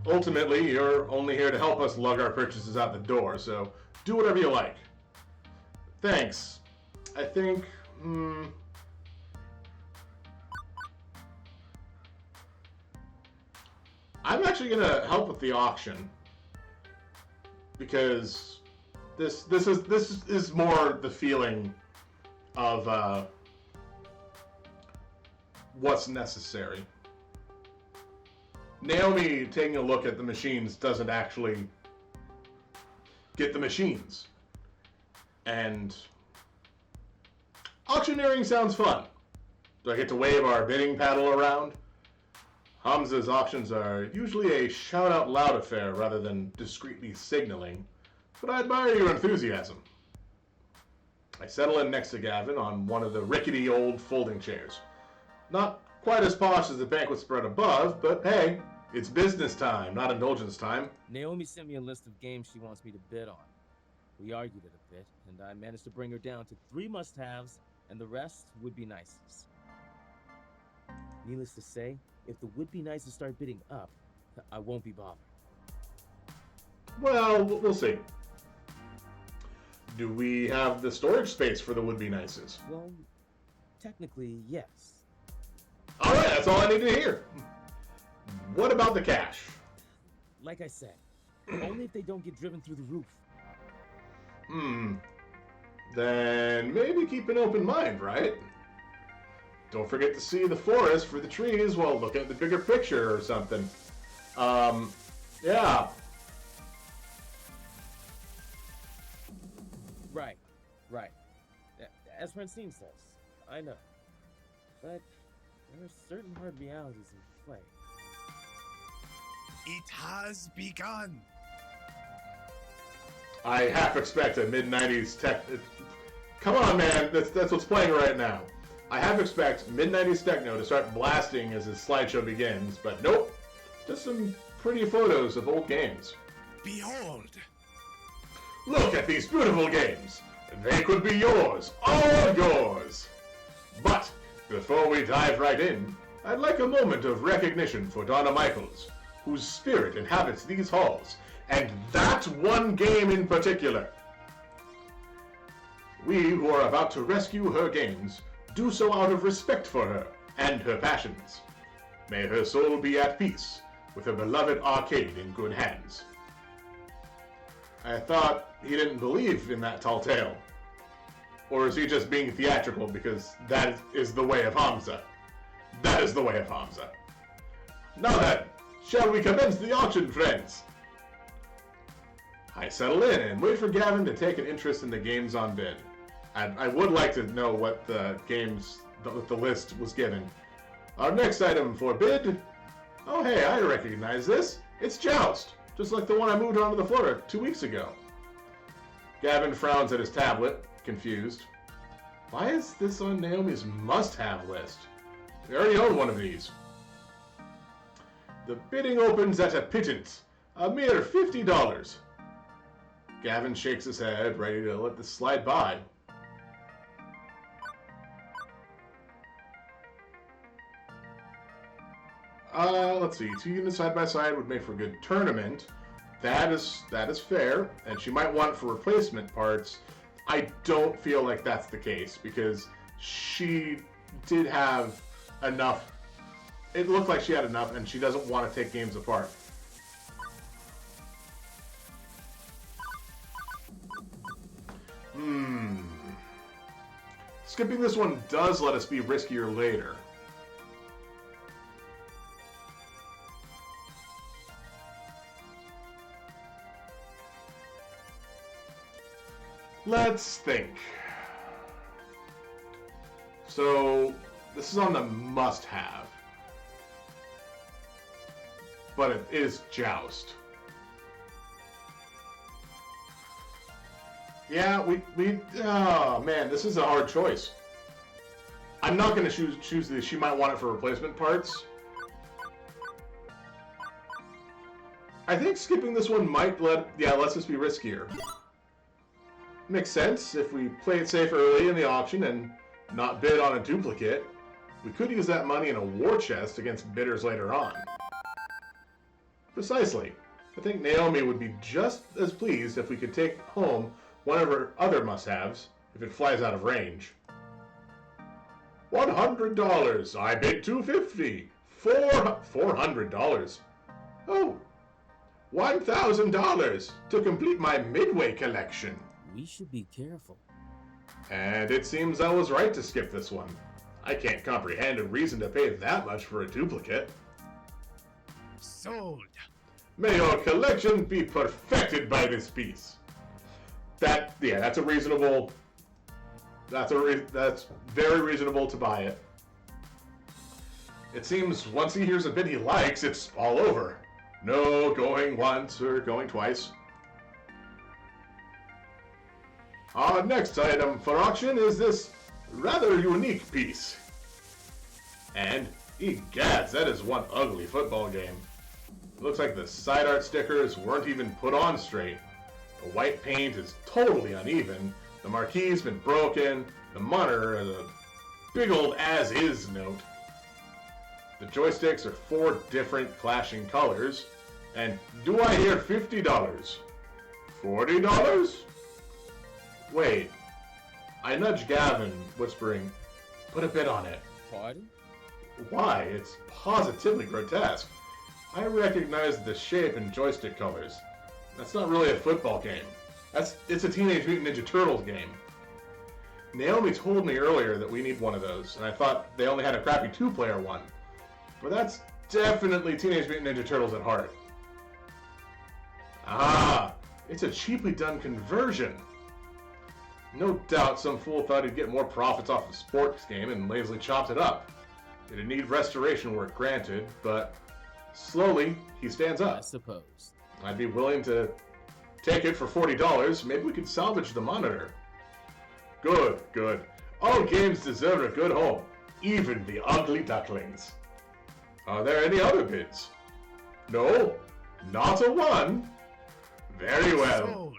ultimately, you're only here to help us lug our purchases out the door, so do whatever you like. Thanks. I think, I'm actually gonna help with the auction because this is more the feeling of what's necessary. Naomi taking a look at the machines doesn't actually get the machines. And auctioneering sounds fun. Do I get to wave our bidding paddle around? Hamza's auctions are usually a shout-out-loud affair rather than discreetly signaling, but I admire your enthusiasm. I settle in next to Gavin on one of the rickety old folding chairs. Not quite as posh as the banquet spread above, but hey, it's business time, not indulgence time. Naomi sent me a list of games she wants me to bid on. We argued it a bit, and I managed to bring her down to 3 must-haves, and the rest would-be-nices. Needless to say, if the would-be-nices start bidding up, I won't be bothered. Well, we'll see. do we have the storage space for the would-be nices? Well, technically, yes. All right, that's all I need to hear. What about the cash? Like I said, only if they don't get driven through the roof. Then maybe keep an open mind, right? Don't forget to see the forest for the trees while looking at the bigger picture or something. Yeah. Right. As Francine says, I know. But there are certain hard realities in play. It has begun. I half expect a mid-90s tech... Come on, man. That's what's playing right now. I half expect mid-90s techno to start blasting as his slideshow begins, but nope. Just some pretty photos of old games. Behold. Look at these beautiful games. They could be yours. All yours. But before we dive right in, I'd like a moment of recognition for Donna Michaels, whose spirit inhabits these halls, and that one game in particular. We who are about to rescue her games do so out of respect for her and her passions. May her soul be at peace with her beloved arcade in good hands. I thought he didn't believe in that tall tale. Or is he just being theatrical because that is the way of Hamza? That is the way of Hamza. Now then, shall we commence the auction, friends? I settle in and wait for Gavin to take an interest in the games on bid. I would like to know what the list was given. Our next item for bid... Oh hey, I recognize this. It's Joust, just like the one I moved onto the floor 2 weeks ago. Gavin frowns at his tablet, confused. Why is this on Naomi's must-have list? We already own one of these. The bidding opens at a pittance, a mere $50. Gavin shakes his head, ready to let this slide by. Let's see. 2 units side by side would make for a good tournament. That is fair, and she might want it for replacement parts. I don't feel like that's the case because she did have enough. It looked like she had enough, and she doesn't want to take games apart. Skipping this one does let us be riskier later. Let's think. So, this is on the must-have. But it is Joust. Yeah, oh man, this is a hard choice. I'm not going to choose this. She might want it for replacement parts. I think skipping this one might lets us be riskier. Makes sense if we play it safe early in the auction and not bid on a duplicate. We could use that money in a war chest against bidders later on. Precisely. I think Naomi would be just as pleased if we could take home one of her other must-haves if it flies out of range. $100. I bid $250. $400. Oh, $1,000 to complete my Midway collection. We should be careful. And it seems I was right to skip this one. I can't comprehend a reason to pay that much for a duplicate. Sold. May your collection be perfected by this piece. That's a reasonable. That's very reasonable to buy it. It seems once he hears a bid he likes, it's all over. No going once or going twice. Our next item for auction is this rather unique piece. And, egads, that is one ugly football game. It looks like the side art stickers weren't even put on straight. The white paint is totally uneven, the marquee's been broken, the monitor has a big old as-is note. The joysticks are 4 different clashing colors, and do I hear $50? $40? Wait. I nudge Gavin, whispering, "Put a bid on it." Pardon? Why? It's positively grotesque. I recognize the shape and joystick colors. That's not really a football game. It's a Teenage Mutant Ninja Turtles game. Naomi told me earlier that we need one of those, and I thought they only had a crappy 2-player one. But that's definitely Teenage Mutant Ninja Turtles at heart. Ah, it's a cheaply done conversion. No doubt some fool thought he'd get more profits off the sports game and lazily chopped it up. It'd need restoration work, granted, but slowly he stands I up. suppose. I'd be willing to take it for $40. Maybe we could salvage the monitor. Good, good. All games deserve a good home, even the ugly ducklings. Are there any other bids? No? Not a one? Very well. Sold.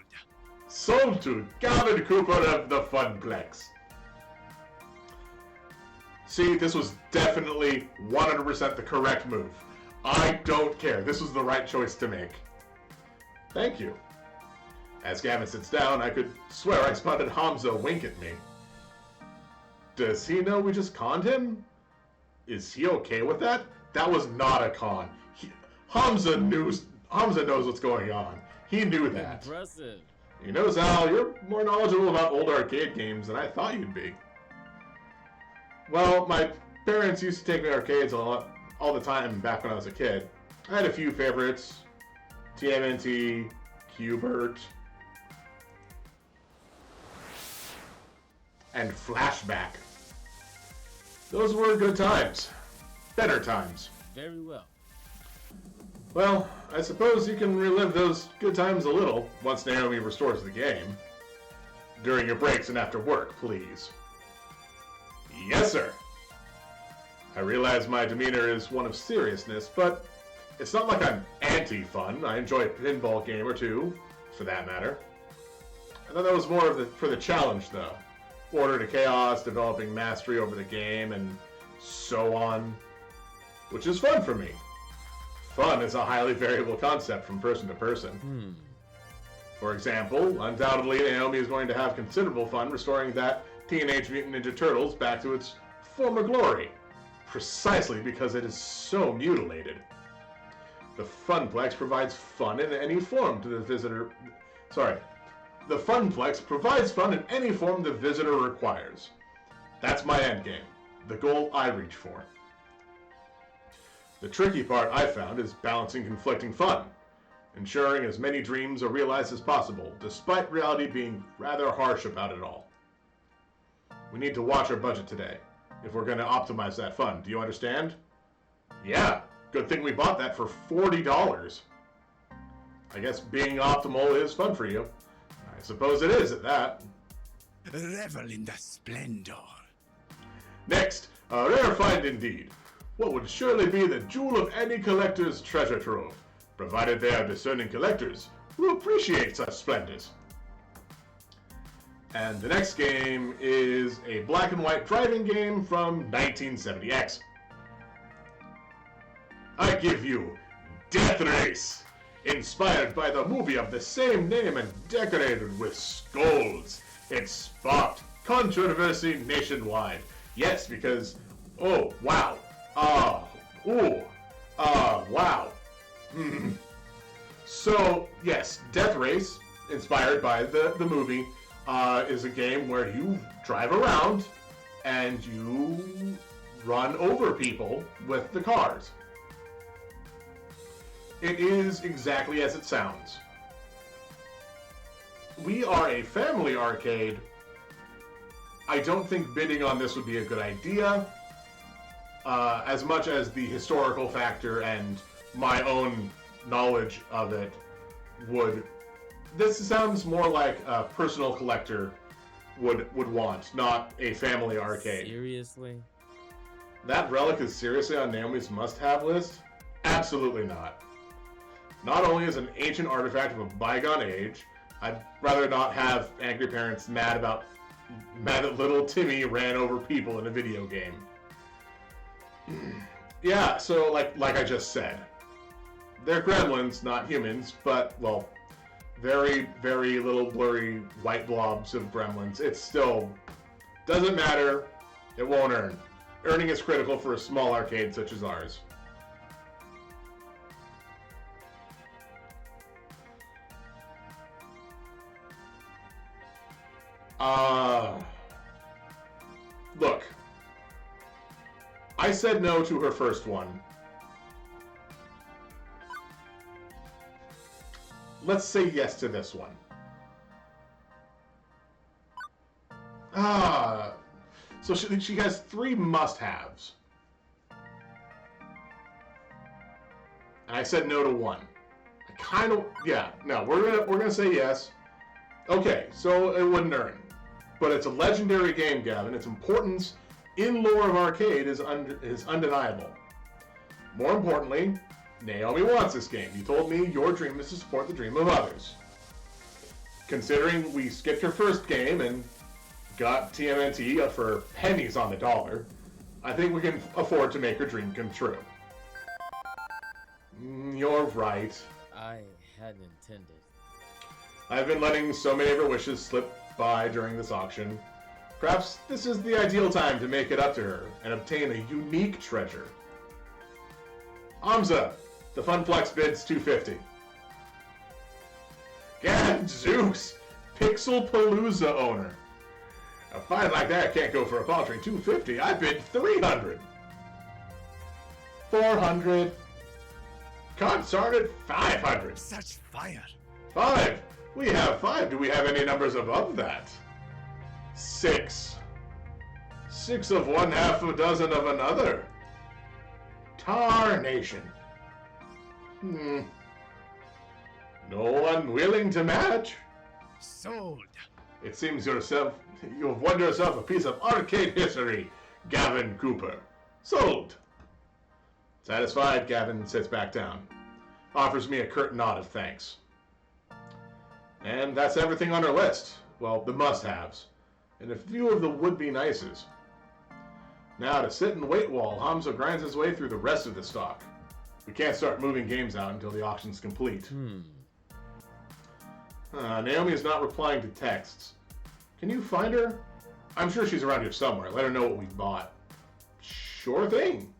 Sold to Gavin Cooper of the Funplex. See, this was definitely 100% the correct move. I don't care. This was the right choice to make. Thank you. As Gavin sits down, I could swear I spotted Hamza wink at me. Does he know we just conned him? Is he okay with that? That was not a con. Hamza knows what's going on. He knew that. Impressive. You know, Zal, you're more knowledgeable about old arcade games than I thought you'd be. Well, my parents used to take me to arcades all the time back when I was a kid. I had a few favorites. TMNT, Qbert, and Flashback. Those were good times. Better times. Very well. Well, I suppose you can relive those good times a little once Naomi restores the game. During your breaks and after work, please. Yes, sir. I realize my demeanor is one of seriousness, but it's not like I'm anti-fun. I enjoy a pinball game or two, for that matter. I thought that was more for the challenge, though. Order to chaos, developing mastery over the game, and so on. Which is fun for me. Fun is a highly variable concept from person to person. For example, undoubtedly Naomi is going to have considerable fun restoring that Teenage Mutant Ninja Turtles back to its former glory, precisely because it is so mutilated. The Funplex provides fun in any form to the visitor. The Funplex provides fun in any form the visitor requires. That's my endgame, the goal I reach for. The tricky part I found is balancing conflicting fun, ensuring as many dreams are realized as possible, despite reality being rather harsh about it all. We need to watch our budget today, if we're going to optimize that fun. Do you understand? Yeah, good thing we bought that for $40. I guess being optimal is fun for you. I suppose it is at that. Revel in the splendor. Next, a rare find indeed. What would surely be the jewel of any collector's treasure trove, provided they are discerning collectors who appreciate such splendors. And the next game is a black and white driving game from 1970X. I give you Death Race, inspired by the movie of the same name and decorated with skulls. It sparked controversy nationwide. Yes, because, oh, wow. Wow. So, yes, Death Race, inspired by the movie, is a game where you drive around and you run over people with the cars. It is exactly as it sounds. We are a family arcade. I don't think bidding on this would be a good idea. As much as the historical factor and my own knowledge of it would. This sounds more like a personal collector would want, not a family arcade. Seriously? That relic is seriously on Naomi's must-have list? Absolutely not. Not only is it an ancient artifact of a bygone age, I'd rather not have angry parents mad that little Timmy ran over people in a video game. Yeah, so like I just said, they're gremlins, not humans, but, well, very, very little blurry white blobs of gremlins. It still doesn't matter. It won't earn. Earning is critical for a small arcade such as ours. Look. I said no to her first one. Let's say yes to this one. So she has 3 must-haves. And I said no to 1. I kind of, yeah, no, we're gonna say yes. Okay, so it wouldn't earn. But it's a legendary game, Gavin. Its importance in lore of arcade is undeniable. More importantly, Naomi wants this game. You told me your dream is to support the dream of others. Considering we skipped her first game and got TMNT for pennies on the dollar, I think we can afford to make her dream come true. You're right. I hadn't intended. I've been letting so many of her wishes slip by during this auction. Perhaps this is the ideal time to make it up to her and obtain a unique treasure. Hamza, the Funplex bids $250. Gadzooks, Pixel Palooza owner. A find like that can't go for a paltry $250. I bid $300. $400. Consarted $500. Such fire. 5. We have 5. Do we have any numbers above that? 6. 6 of one, half a dozen of another. Tarnation. No one willing to match? Sold. It seems you have won yourself a piece of arcade history, Gavin Cooper. Sold. Satisfied, Gavin sits back down. Offers me a curt nod of thanks. And that's everything on our list. Well, the must-haves. And a few of the would-be nices. Now to sit and wait while Hamza grinds his way through the rest of the stock. We can't start moving games out until the auction's complete. Naomi is not replying to texts. Can you find her? I'm sure she's around here somewhere. Let her know what we bought. Sure thing.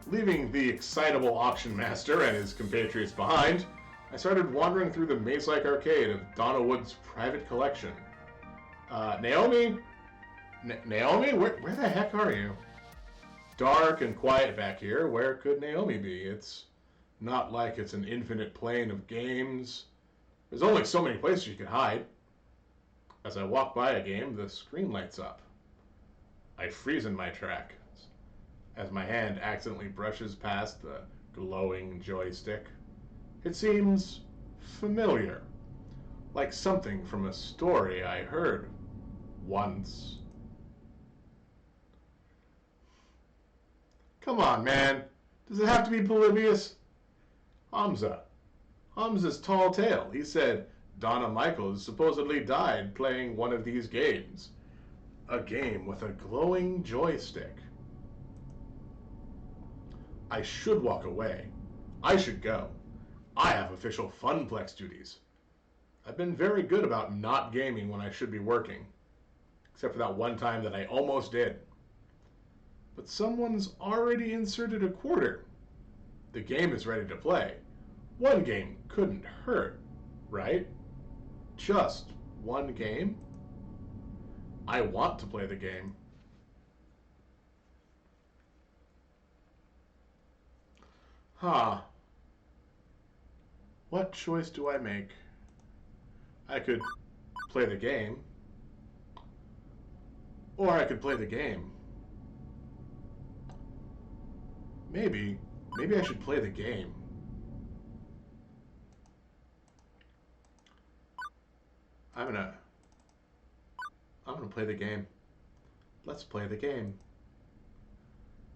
Leaving the excitable auction master and his compatriots behind, I started wandering through the maze-like arcade of Donna Wood's private collection. Naomi? Naomi? Where the heck are you? Dark and quiet back here. Where could Naomi be? It's not like it's an infinite plane of games. There's only so many places you can hide. As I walk by a game, the screen lights up. I freeze in my tracks as my hand accidentally brushes past the glowing joystick. It seems familiar, like something from a story I heard once. Come on, man. Does it have to be Polybius? Hamza. Hamza's tall tale. He said Donna Michaels supposedly died playing one of these games. A game with a glowing joystick. I should walk away. I should go. I have official Funplex duties. I've been very good about not gaming when I should be working. Except for that one time that I almost did. But someone's already inserted a quarter. The game is ready to play. One game couldn't hurt, right? Just one game? I want to play the game. What choice do I make? I could play the game. Or I could play the game. Maybe I should play the game. I'm gonna play the game. Let's play the game.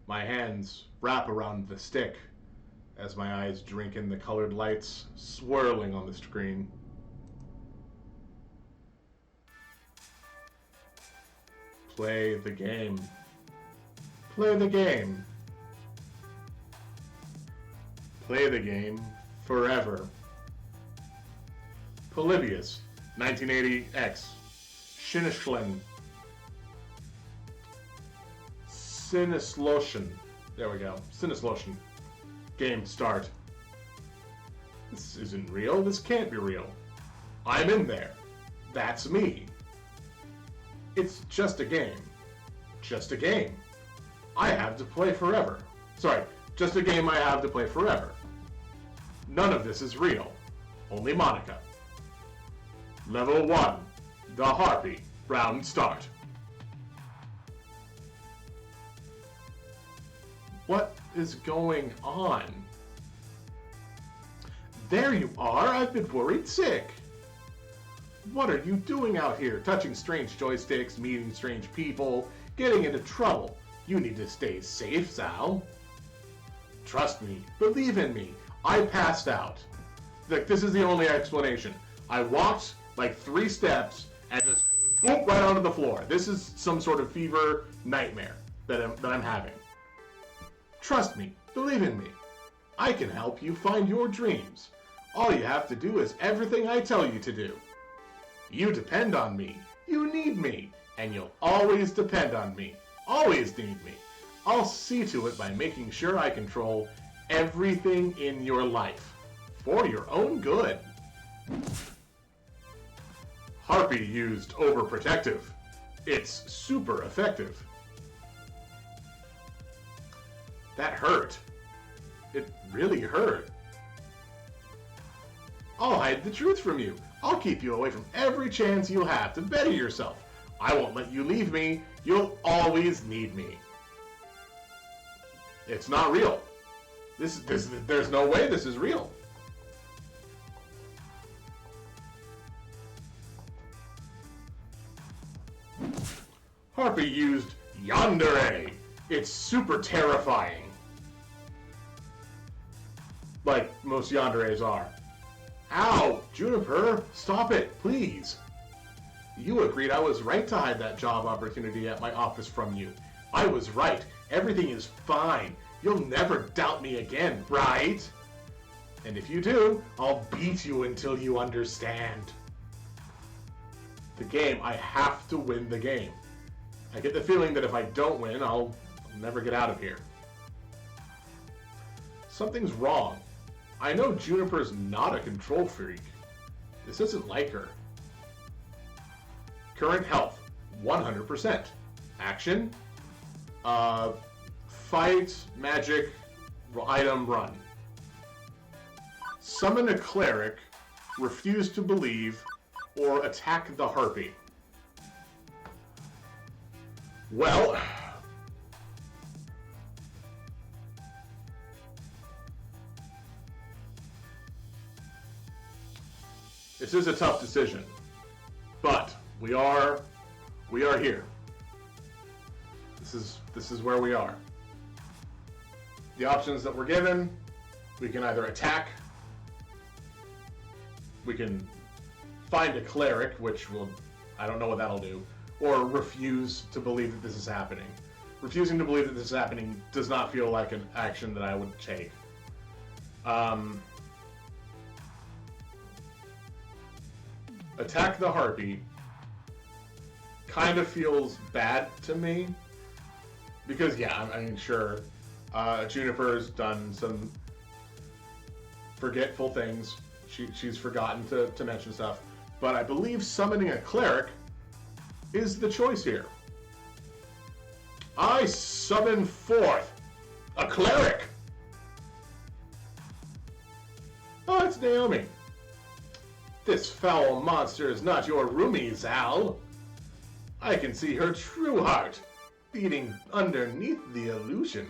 My hands wrap around the stick as my eyes drink in the colored lights swirling on the screen. Play the game. Play the game. Play the game forever Polybius, 1980X. Shinishlen. Sinislotion. There we go. Sinislotion. Game start. This isn't real. This can't be real. I'm in there. That's me. It's just a game. Just a game. I have to play forever. Sorry, just a game I have to play forever. None of this is real. Only Monica. Level 1. The Harpy. Round start. What is going on? There you are. I've been worried sick. What are you doing out here? Touching strange joysticks, meeting strange people, getting into trouble. You need to stay safe, Sal. Trust me. Believe in me. I passed out. Look, this is the only explanation. I walked like 3 steps and just boop right onto the floor. This is some sort of fever nightmare that I'm having. Trust me. Believe in me. I can help you find your dreams. All you have to do is everything I tell you to do. You depend on me. You need me. And you'll always depend on me. Always need me. I'll see to it by making sure I control everything in your life. For your own good. Harpy used overprotective. It's super effective. That hurt. It really hurt. I'll hide the truth from you. I'll keep you away from every chance you'll have to better yourself. I won't let you leave me. You'll always need me. It's not real. There's no way this is real. Harpy used Yandere. It's super terrifying. Like most Yanderes are. Ow! Juniper, stop it, please. You agreed I was right to hide that job opportunity at my office from you. I was right. Everything is fine. You'll never doubt me again, right? And if you do, I'll beat you until you understand. The game, I have to win the game. I get the feeling that if I don't win, I'll never get out of here. Something's wrong. I know Juniper's not a control freak. This isn't like her. Current health, 100%. Action, fight, magic, item, run. Summon a cleric, refuse to believe, or attack the harpy. Well, this is a tough decision, but we are here. This is where we are. The options that we're given, we can either attack, we can find a cleric, which will, I don't know what that'll do, or refuse to believe that this is happening. Refusing to believe that this is happening does not feel like an action that I would take. Attack the harpy kind of feels bad to me because, yeah, I mean, sure, Juniper's done some forgetful things. She's forgotten to mention stuff, but I believe summoning a cleric is the choice here. I summon forth a cleric. Oh, it's Naomi. This foul monster is not your roomie, Zal. I can see her true heart beating underneath the illusion.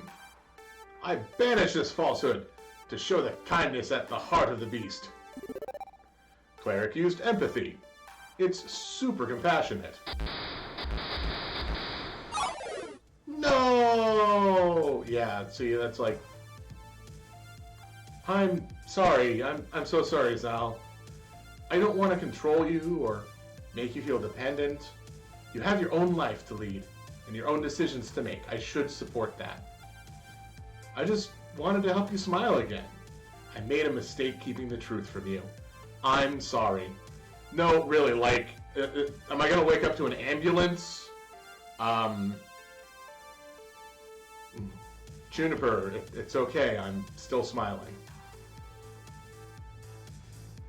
I banish this falsehood to show the kindness at the heart of the beast. Cleric used empathy. It's super compassionate. No! Yeah, see, that's like... I'm sorry. I'm so sorry, Zal. I don't want to control you or make you feel dependent. You have your own life to lead and your own decisions to make. I should support that. I just wanted to help you smile again. I made a mistake keeping the truth from you. I'm sorry. No, really, like, am I gonna wake up to an ambulance? Juniper, it's okay, I'm still smiling.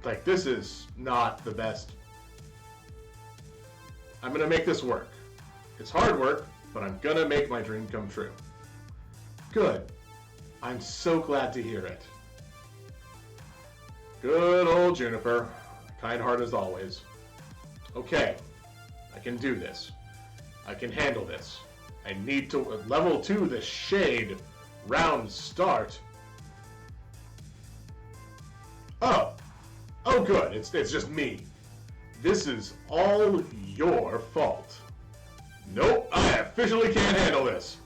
Like, this is not the best. I'm gonna make this work. It's hard work, but I'm gonna make my dream come true. Good. I'm so glad to hear it. Good old Juniper. Kind heart as always. Okay. I can do this. I can handle this. I need to level 2 the shade. Round start. Oh. Oh good. It's just me. This is all your fault. Nope, I officially can't handle this.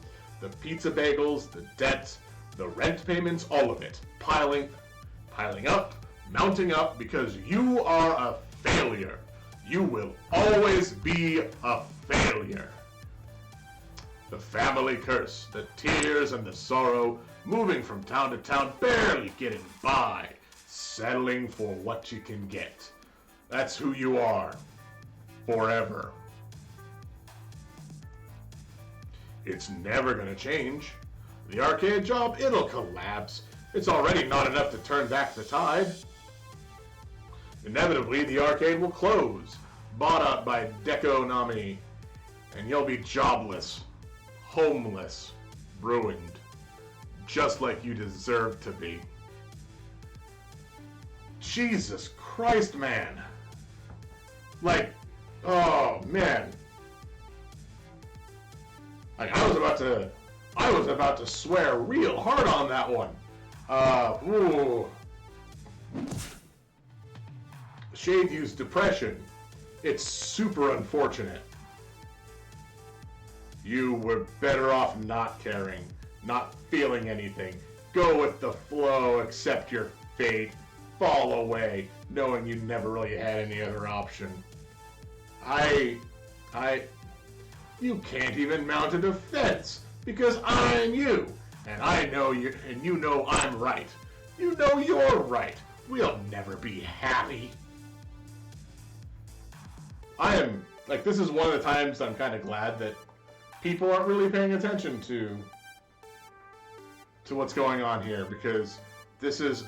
The pizza bagels, the debt, the rent payments, all of it. Piling up, mounting up, because you are a failure. You will always be a failure. The family curse, the tears and the sorrow, moving from town to town, barely getting by, settling for what you can get. That's who you are. Forever. It's never gonna change. The arcade job, it'll collapse. It's already not enough to turn back the tide. Inevitably, the arcade will close, bought out by Dekonami, and you'll be jobless, homeless, ruined, just like you deserve to be. Jesus Christ, man. Like, oh, man. Like, I was about to swear real hard on that one. Ooh. Shade used depression. It's super unfortunate. You were better off not caring, not feeling anything. Go with the flow, accept your fate, fall away, knowing you never really had any other option. You can't even mount a defense, because I'm you, and I know you, and you know I'm right. You know you're right. We'll never be happy. This is one of the times I'm kind of glad that people aren't really paying attention to what's going on here, because this is,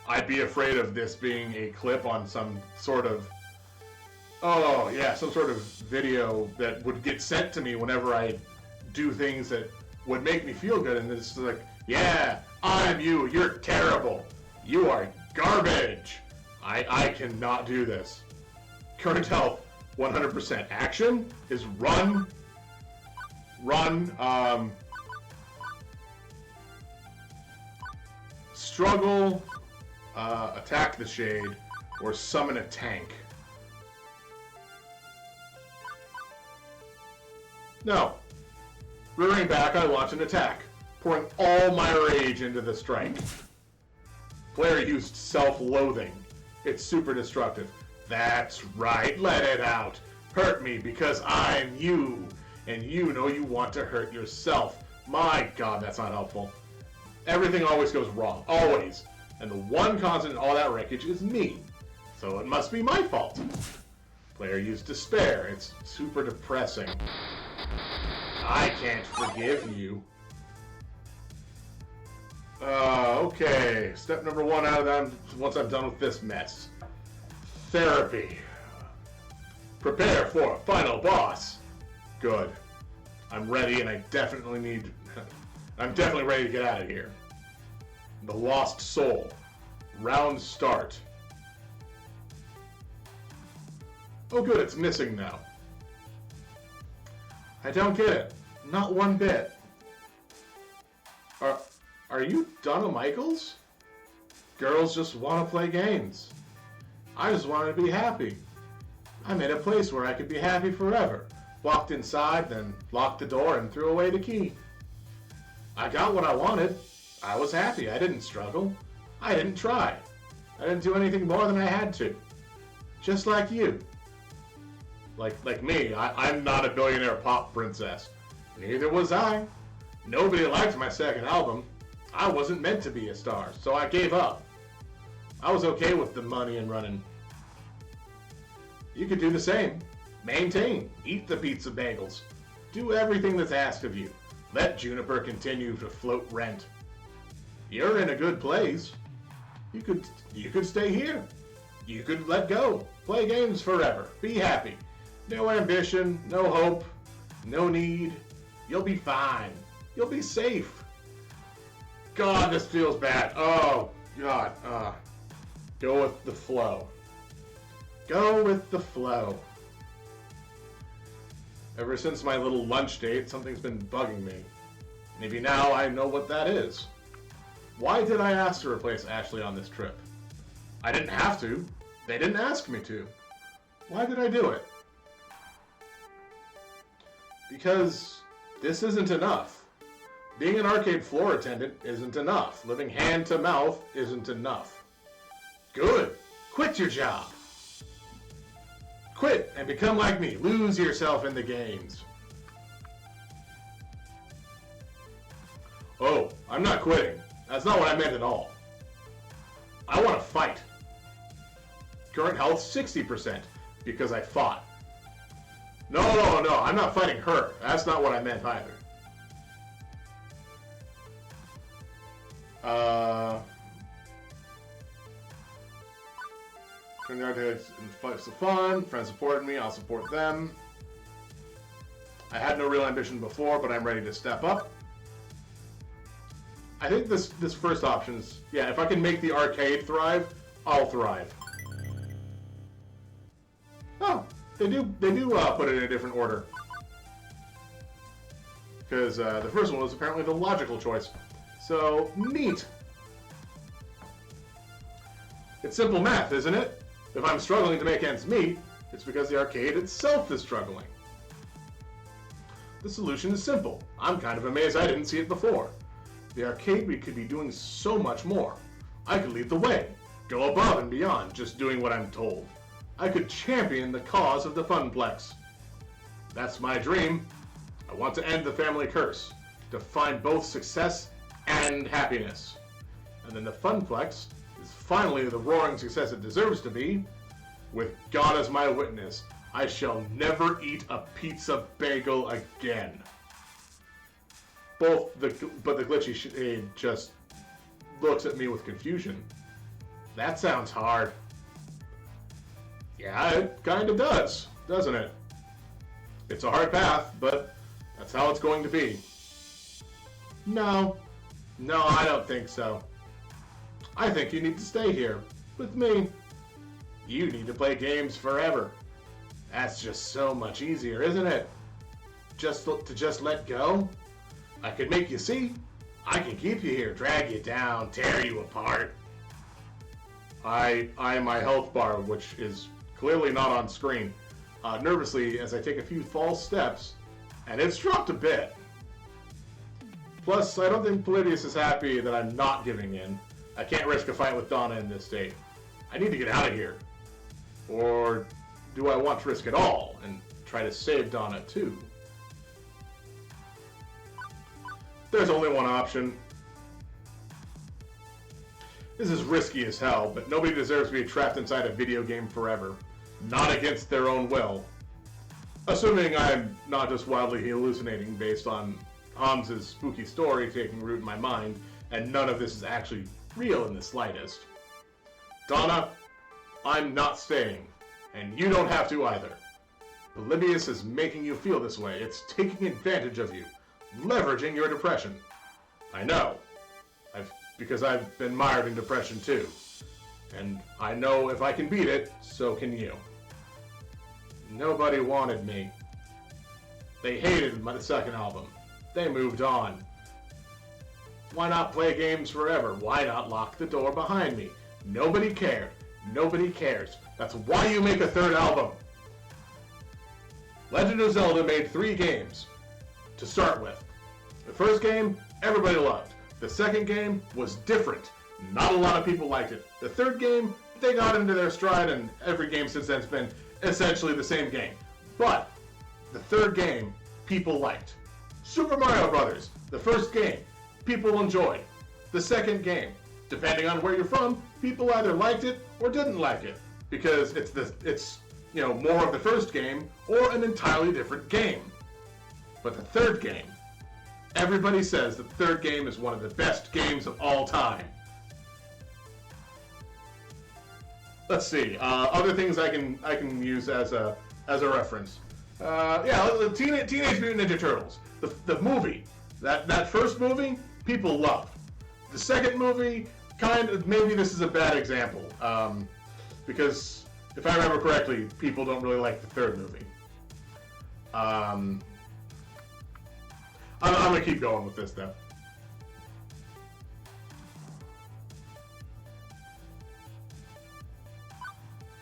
I'd be afraid of this being a clip on some sort of, some sort of video that would get sent to me whenever I do things that would make me feel good, and it's like, yeah, I'm you, you're terrible, you are garbage, I cannot do this. Current health, 100%. Action is run, struggle, attack the shade, or summon a tank. No. Rearing back, I launch an attack, pouring all my rage into the strike. Player used self-loathing. It's super destructive. That's right, let it out. Hurt me because I'm you, and you know you want to hurt yourself. My God, that's not helpful. Everything always goes wrong, always. And the one constant in all that wreckage is me. So it must be my fault. Player used despair. It's super depressing. I can't forgive you. Okay. Step number 1 out of that once I'm done with this mess. Therapy. Prepare for a final boss. Good. I'm ready, and I'm definitely ready to get out of here. The Lost Soul. Round start. Oh good, it's missing now. I don't get it. Not one bit. Are you Donna Michaels? Girls just want to play games. I just wanted to be happy. I made a place where I could be happy forever. Walked inside, then locked the door and threw away the key. I got what I wanted. I was happy. I didn't struggle. I didn't try. I didn't do anything more than I had to. Just like you. Like me, I'm not a billionaire pop princess. Neither was I. Nobody liked my second album. I wasn't meant to be a star, so I gave up. I was okay with the money and running. You could do the same. Maintain. Eat the pizza bagels. Do everything that's asked of you. Let Juniper continue to float rent. You're in a good place. You could stay here. You could let go. Play games forever. Be happy. No ambition, no hope, no need. You'll be fine. You'll be safe. God, this feels bad. Oh, God. Go with the flow. Go with the flow. Ever since my little lunch date, something's been bugging me. Maybe now I know what that is. Why did I ask to replace Ashley on this trip? I didn't have to. They didn't ask me to. Why did I do it? Because this isn't enough. Being an arcade floor attendant isn't enough. Living hand to mouth isn't enough. Good. Quit your job. Quit and become like me. Lose yourself in the games. Oh, I'm not quitting. That's not what I meant at all. I want to fight. Current health 60% because I fought. No, I'm not fighting her. That's not what I meant either. Turn the arcade fights of fun. Friends supported me. I'll support them. I had no real ambition before, but I'm ready to step up. I think this first option is, yeah, if I can make the arcade thrive, I'll thrive. Oh, they do put it in a different order. Because the first one was apparently the logical choice. So, neat. It's simple math, isn't it? If I'm struggling to make ends meet, it's because the arcade itself is struggling. The solution is simple. I'm kind of amazed I didn't see it before. The arcade we could be doing so much more. I could lead the way, go above and beyond just doing what I'm told. I could champion the cause of the Funplex. That's my dream. I want to end the family curse, to find both success and happiness. And then the Funplex is finally the roaring success it deserves to be. With God as my witness, I shall never eat a pizza bagel again. But the glitchy shade just looks at me with confusion. That sounds hard. Yeah, it kind of does, doesn't it? It's a hard path, but that's how it's going to be. No, I don't think so. I think you need to stay here, with me. You need to play games forever. That's just so much easier, isn't it? Just let go? I could make you see. I can keep you here, drag you down, tear you apart. I am my health bar, which is clearly not on screen, nervously as I take a few false steps, and it's dropped a bit. Plus, I don't think Polybius is happy that I'm not giving in. I can't risk a fight with Donna in this state. I need to get out of here. Or do I want to risk it all and try to save Donna too? There's only one option. This is risky as hell, but nobody deserves to be trapped inside a video game forever. Not against their own will. Assuming I'm not just wildly hallucinating based on Hamza's spooky story taking root in my mind, and none of this is actually real in the slightest. Donna, I'm not staying, and you don't have to either. Polybius is making you feel this way. It's taking advantage of you, leveraging your depression. I know, because I've been mired in depression too, and I know if I can beat it, so can you. Nobody wanted me. They hated the second album. They moved on. Why not play games forever? Why not lock the door behind me? Nobody cared. Nobody cares. That's why you make a third album. Legend of Zelda made 3 games to start with. The first game, everybody loved. The second game was different. Not a lot of people liked it. The third game, they got into their stride, and every game since then has been essentially the same game. But the third game, people liked. Super Mario Brothers, the first game, people enjoyed. The second game, depending on where you're from, people either liked it or didn't like it, because it's more of the first game or an entirely different game. But the third game, everybody says the third game is one of the best games of all time. Let's see. Other things I can use as a reference. Teenage Mutant Ninja Turtles. The movie. That first movie, people loved. The second movie, maybe this is a bad example. Because if I remember correctly, people don't really like the third movie. I'm gonna keep going with this though.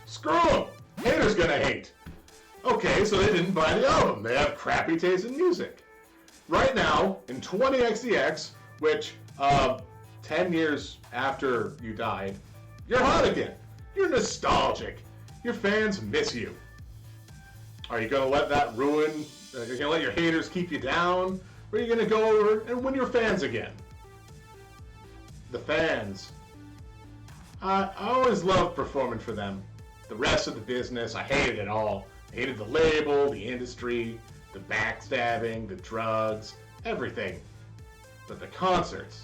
Screw them! Haters gonna hate. Okay, so they didn't buy the album. They have crappy taste in music. Right now, in 20xdx, which 10 years after you died, you're hot again. You're nostalgic. Your fans miss you. Are you gonna let that ruin? Are you gonna let your haters keep you down? Or are you gonna go over and win your fans again? The fans. I always loved performing for them. The rest of the business, I hated it all. I hated the label, the industry, the backstabbing, the drugs, everything. But the concerts,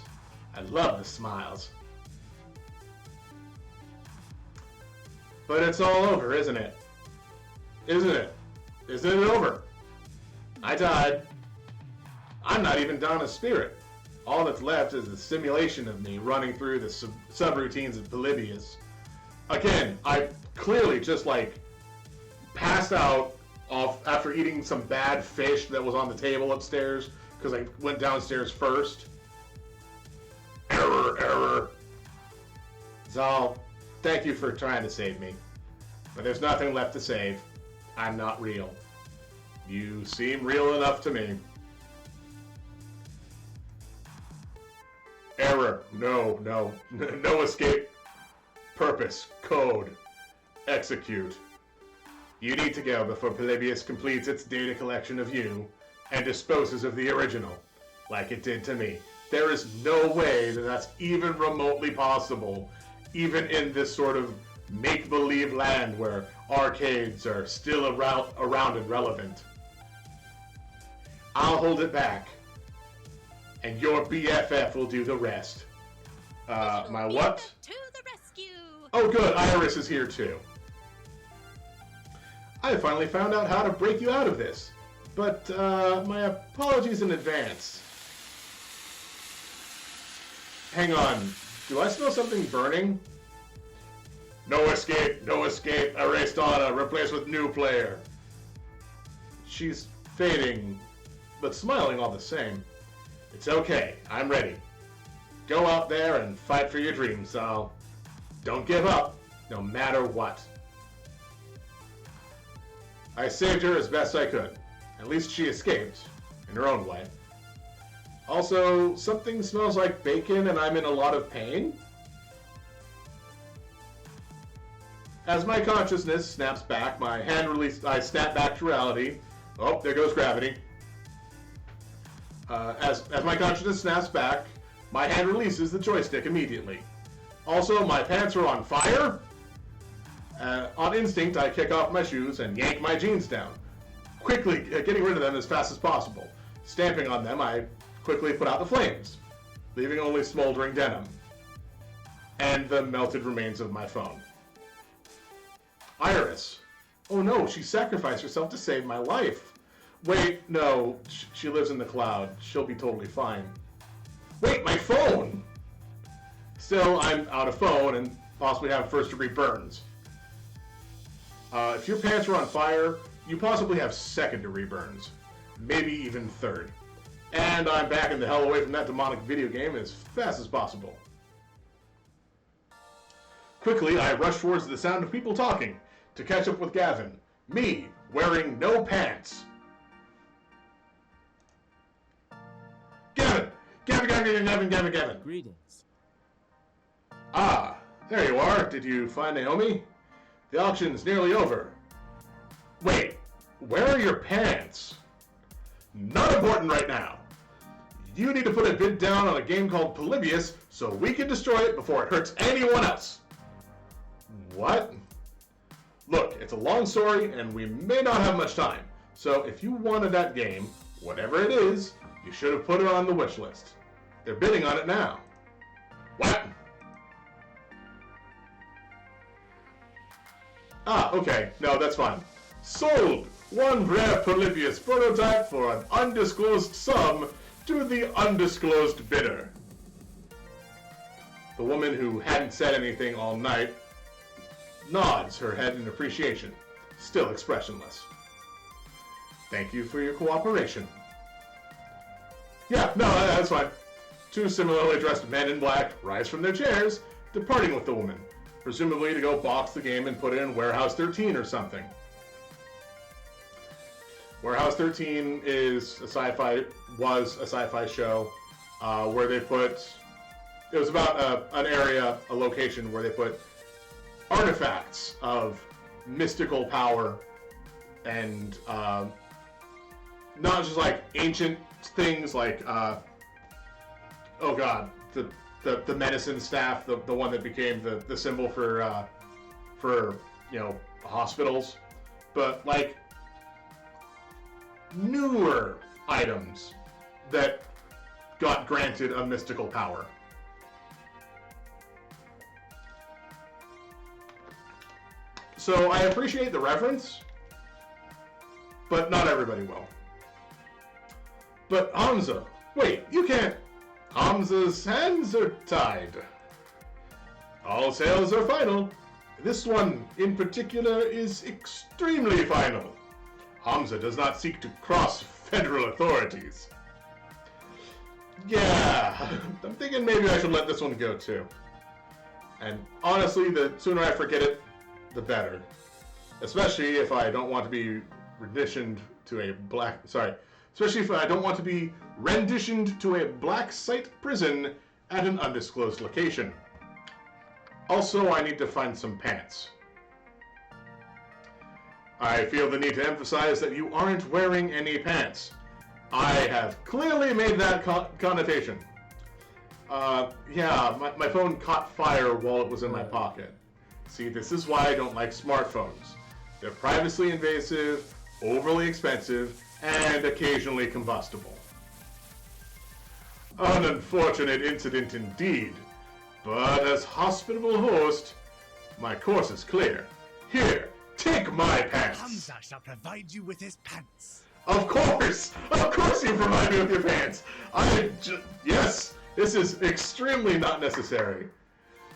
I love the smiles. But it's all over, isn't it? Isn't it? Isn't it over? I died. I'm not even down a spirit. All that's left is a simulation of me running through the subroutines of Polybius. Again, I clearly just passed out after eating some bad fish that was on the table upstairs because I went downstairs first. Error. Zal, thank you for trying to save me. But there's nothing left to save. I'm not real. You seem real enough to me. Error. No. No escape. Purpose. Code. Execute. You need to go before Polybius completes its data collection of you and disposes of the original, like it did to me. There is no way that that's even remotely possible, even in this sort of make-believe land where arcades are still around and relevant. I'll hold it back, and your BFF will do the rest. My what? To the rescue! Oh good, Iris is here too. I finally found out how to break you out of this, but my apologies in advance. Hang on, do I smell something burning? No escape, erased Anna, replaced with new player. She's fading, but smiling all the same. It's okay, I'm ready. Go out there and fight for your dreams, Sal. Don't give up, no matter what. I saved her as best I could. At least she escaped, in her own way. Also, something smells like bacon and I'm in a lot of pain. As my consciousness snaps back, my hand released, I snap back to reality. Oh, there goes gravity. As my consciousness snaps back, my hand releases the joystick immediately. Also, my pants are on fire. On instinct, I kick off my shoes and yank my jeans down, quickly getting rid of them as fast as possible. Stamping on them, I quickly put out the flames, leaving only smoldering denim and the melted remains of my phone. Iris. Oh no, she sacrificed herself to save my life. Wait, no, she lives in the cloud. She'll be totally fine. Wait, my phone! Still, I'm out of phone and possibly have first-degree burns. If your pants are on fire, you possibly have second-degree burns. Maybe even third. And I'm backing the hell away from that demonic video game as fast as possible. Quickly, I rush towards the sound of people talking to catch up with Gavin. Me, wearing no pants. Gavin! Gavin! Greetings. Ah, there you are. Did you find Naomi? The auction's nearly over. Wait, where are your pants? Not important right now. You need to put a bid down on a game called Polybius so we can destroy it before it hurts anyone else. What? Look, it's a long story, and we may not have much time. So if you wanted that game, whatever it is, you should have put it on the wish list. They're bidding on it now. What? Ah, okay. No, that's fine. Sold! One rare Polybius prototype for an undisclosed sum to the undisclosed bidder. The woman who hadn't said anything all night nods her head in appreciation, still expressionless. Thank you for your cooperation. Yeah, no, that's fine. Two similarly dressed men in black rise from their chairs, departing with the woman, presumably to go box the game and put it in Warehouse 13 or something. Warehouse 13 was a sci-fi show where they put, it was about a location where they put artifacts of mystical power and not just like ancient things like, oh god, the medicine staff, the one that became the symbol for hospitals, but like newer items that got granted a mystical power. So I appreciate the reference, but not everybody will. But Hamza, wait, you can't. Hamza's hands are tied. All sales are final. This one in particular is extremely final. Hamza does not seek to cross federal authorities. Yeah, I'm thinking maybe I should let this one go too. And honestly, the sooner I forget it, the better. Especially if I don't want to be renditioned to a black... Sorry. Especially if I don't want to be renditioned to a black site prison at an undisclosed location. Also, I need to find some pants. I feel the need to emphasize that you aren't wearing any pants. I have clearly made that connotation. Yeah, my phone caught fire while it was in my pocket. See, this is why I don't like smartphones. They're privacy invasive, overly expensive, and occasionally combustible. An unfortunate incident indeed, but as hospitable host, my course is clear. Here, take my pants! Hamza shall provide you with his pants. Of course you provide me with your pants! Yes, this is extremely not necessary.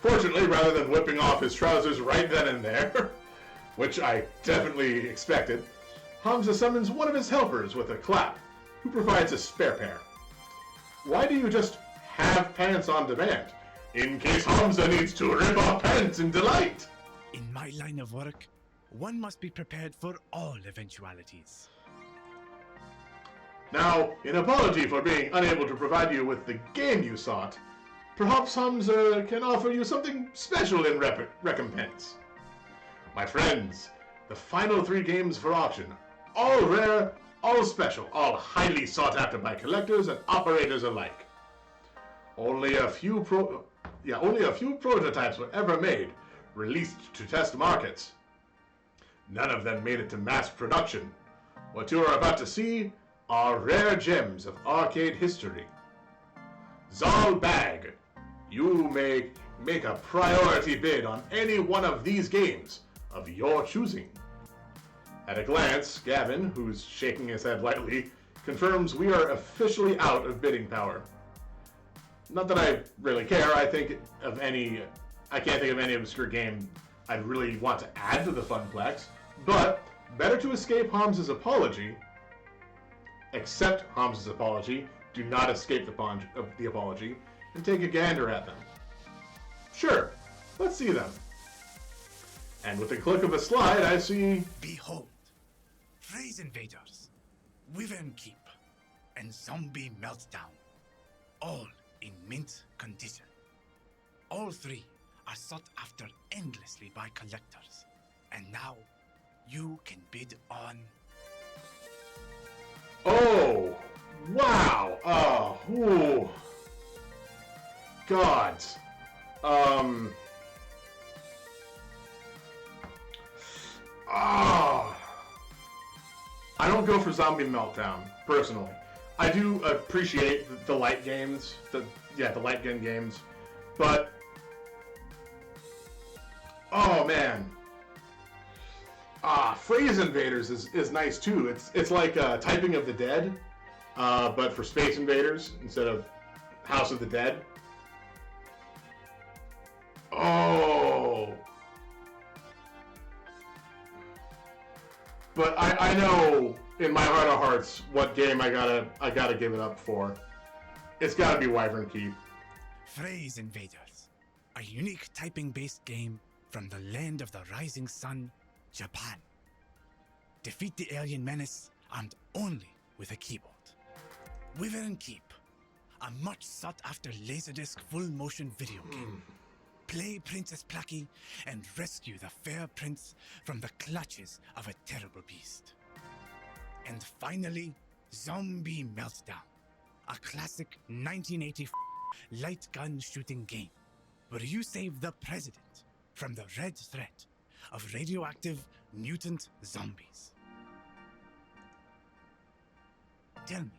Fortunately, rather than whipping off his trousers right then and there, which I definitely expected, Hamza summons one of his helpers with a clap, who provides a spare pair. Why do you just have pants on demand, in case Hamza needs to rip off pants in delight? In my line of work, one must be prepared for all eventualities. Now, in apology for being unable to provide you with the game you sought, perhaps Hamza can offer you something special in recompense. My friends, the final 3 games for auction, all rare, all special, all highly sought after by collectors and operators alike. Only a few prototypes were ever made, released to test markets. None of them made it to mass production. What you are about to see are rare gems of arcade history. Zal Bag, you may make a priority bid on any one of these games of your choosing. At a glance, Gavin, who's shaking his head lightly, confirms we are officially out of bidding power. Not that I really care. I can't think of any obscure game I'd really want to add to the Funplex, but better to escape Hamza's apology. Accept Hamza's apology, do not escape the apology, and take a gander at them. Sure, let's see them. And with a click of a slide, I see... Behold, Phrase Invaders, Wyvern Keep, and Zombie Meltdown, all in mint condition. All 3 are sought after endlessly by collectors, and now you can bid on... Oh! Wow! Oh, ooh. God. Oh, I don't go for Zombie Meltdown personally. I do appreciate the light games, the light gun games, but oh man, Phrase Invaders is nice too. It's like Typing of the Dead, but for Space Invaders instead of House of the Dead. Oh. But I know in my heart of hearts what game I gotta give it up for. It's gotta be Wyvern Keep. Phrase Invaders, a unique typing-based game from the land of the rising sun, Japan. Defeat the alien menace armed only with a keyboard. Wyvern Keep, a much sought-after Laserdisc full-motion video game. Play Princess Plucky and rescue the fair prince from the clutches of a terrible beast. And finally, Zombie Meltdown, a classic 1980 light gun shooting game where you save the president from the red threat of radioactive mutant zombies. Tell me,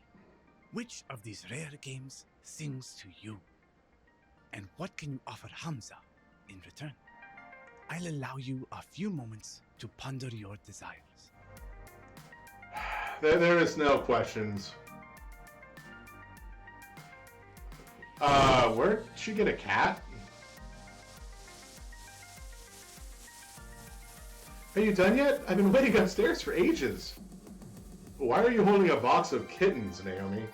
which of these rare games sings to you? And what can you offer Hamza in return? I'll allow you a few moments to ponder your desires. There is no questions. Where'd she get a cat? Are you done yet? I've been waiting upstairs for ages. Why are you holding a box of kittens, Naomi?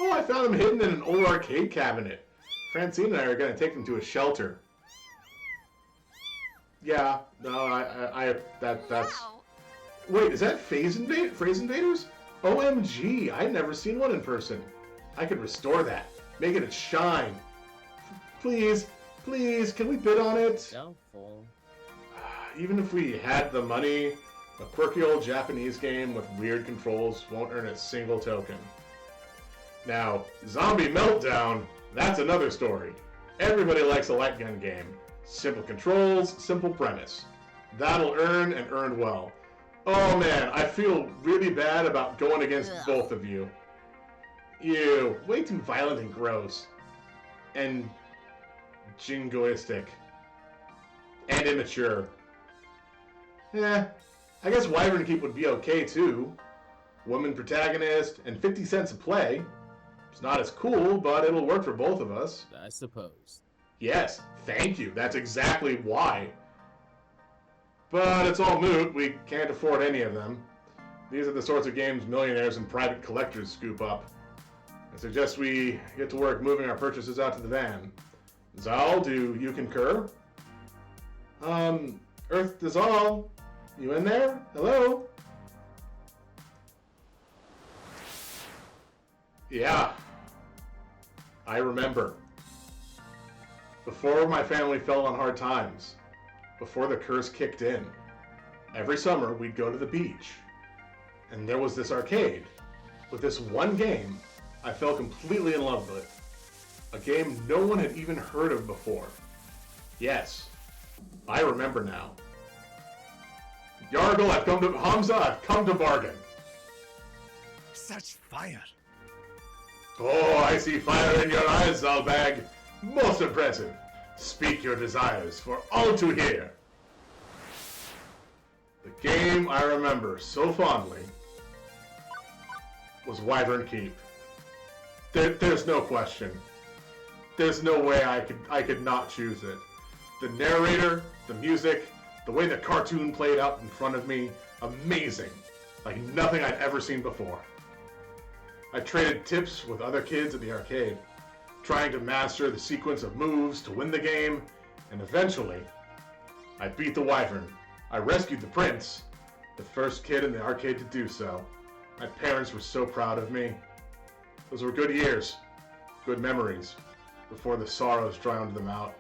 Oh, I found them hidden in an old arcade cabinet. Francine and I are going to take them to a shelter. Yeah, no, that's... Wow. Wait, is that Phrase Invaders? OMG, I'd never seen one in person. I could restore that, make it shine. Please, can we bid on it? Doubtful. Even if we had the money, a quirky old Japanese game with weird controls won't earn a single token. Now, Zombie Meltdown, that's another story. Everybody likes a light gun game. Simple controls, simple premise. That'll earn and earn well. Oh man, I feel really bad about going against both of you. Ew, way too violent and gross. And jingoistic. And immature. I guess Wyvern Keep would be okay too. Woman protagonist and 50 cents a play. It's not as cool, but it'll work for both of us. I suppose. Yes, thank you. That's exactly why. But it's all moot. We can't afford any of them. These are the sorts of games millionaires and private collectors scoop up. I suggest we get to work moving our purchases out to the van. Zal, do you concur? Earth to Zal, you in there? Hello? Yeah, I remember. Before my family fell on hard times, before the curse kicked in, every summer we'd go to the beach. And there was this arcade with this one game I fell completely in love with. A game no one had even heard of before. Yes, I remember now. Yargle, Hamza, I've come to bargain. Such fire. Oh, I see fire in your eyes, Zalbag. Most impressive. Speak your desires for all to hear. The game I remember so fondly was Wyvern Keep. There's no question. There's no way I could not choose it. The narrator, the music, the way the cartoon played out in front of me, amazing. Like nothing I'd ever seen before. I traded tips with other kids at the arcade, trying to master the sequence of moves to win the game, and eventually, I beat the Wyvern. I rescued the prince, the first kid in the arcade to do so. My parents were so proud of me. Those were good years, good memories, before the sorrows drowned them out.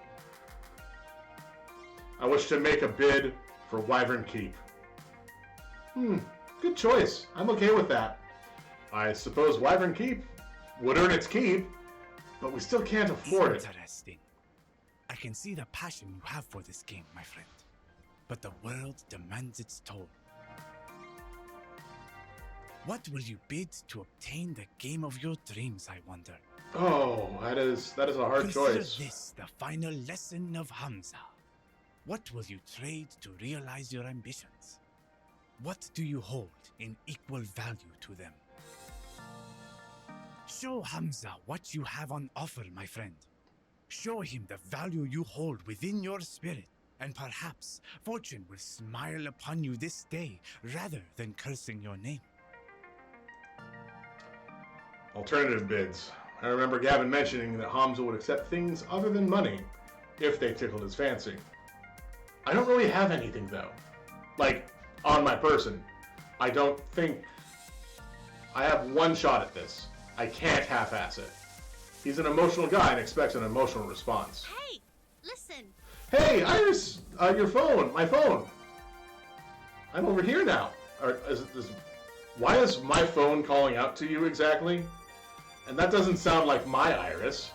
I wish to make a bid for Wyvern Keep. Good choice. I'm okay with that. I suppose Wyvern Keep would earn its keep, but we still can't afford it. Interesting. I can see the passion you have for this game, my friend. but the world demands its toll. What will you bid to obtain the game of your dreams, I wonder? Oh, that is a hard Consider choice. this the final lesson of Hamza. What will you trade to realize your ambitions? What do you hold in equal value to them? Show Hamza what you have on offer, my friend. Show him the value you hold within your spirit, and perhaps fortune will smile upon you this day rather than cursing your name. Alternative bids. I remember Gavin mentioning that Hamza would accept things other than money if they tickled his fancy. I don't really have anything though. Like, on my person. I don't think... I have one shot at this. I can't half-ass it. He's an emotional guy and expects an emotional response. Hey, listen. Hey, Iris! Your phone! My phone! I'm over here now. Why is my phone calling out to you exactly? And that doesn't sound like my Iris.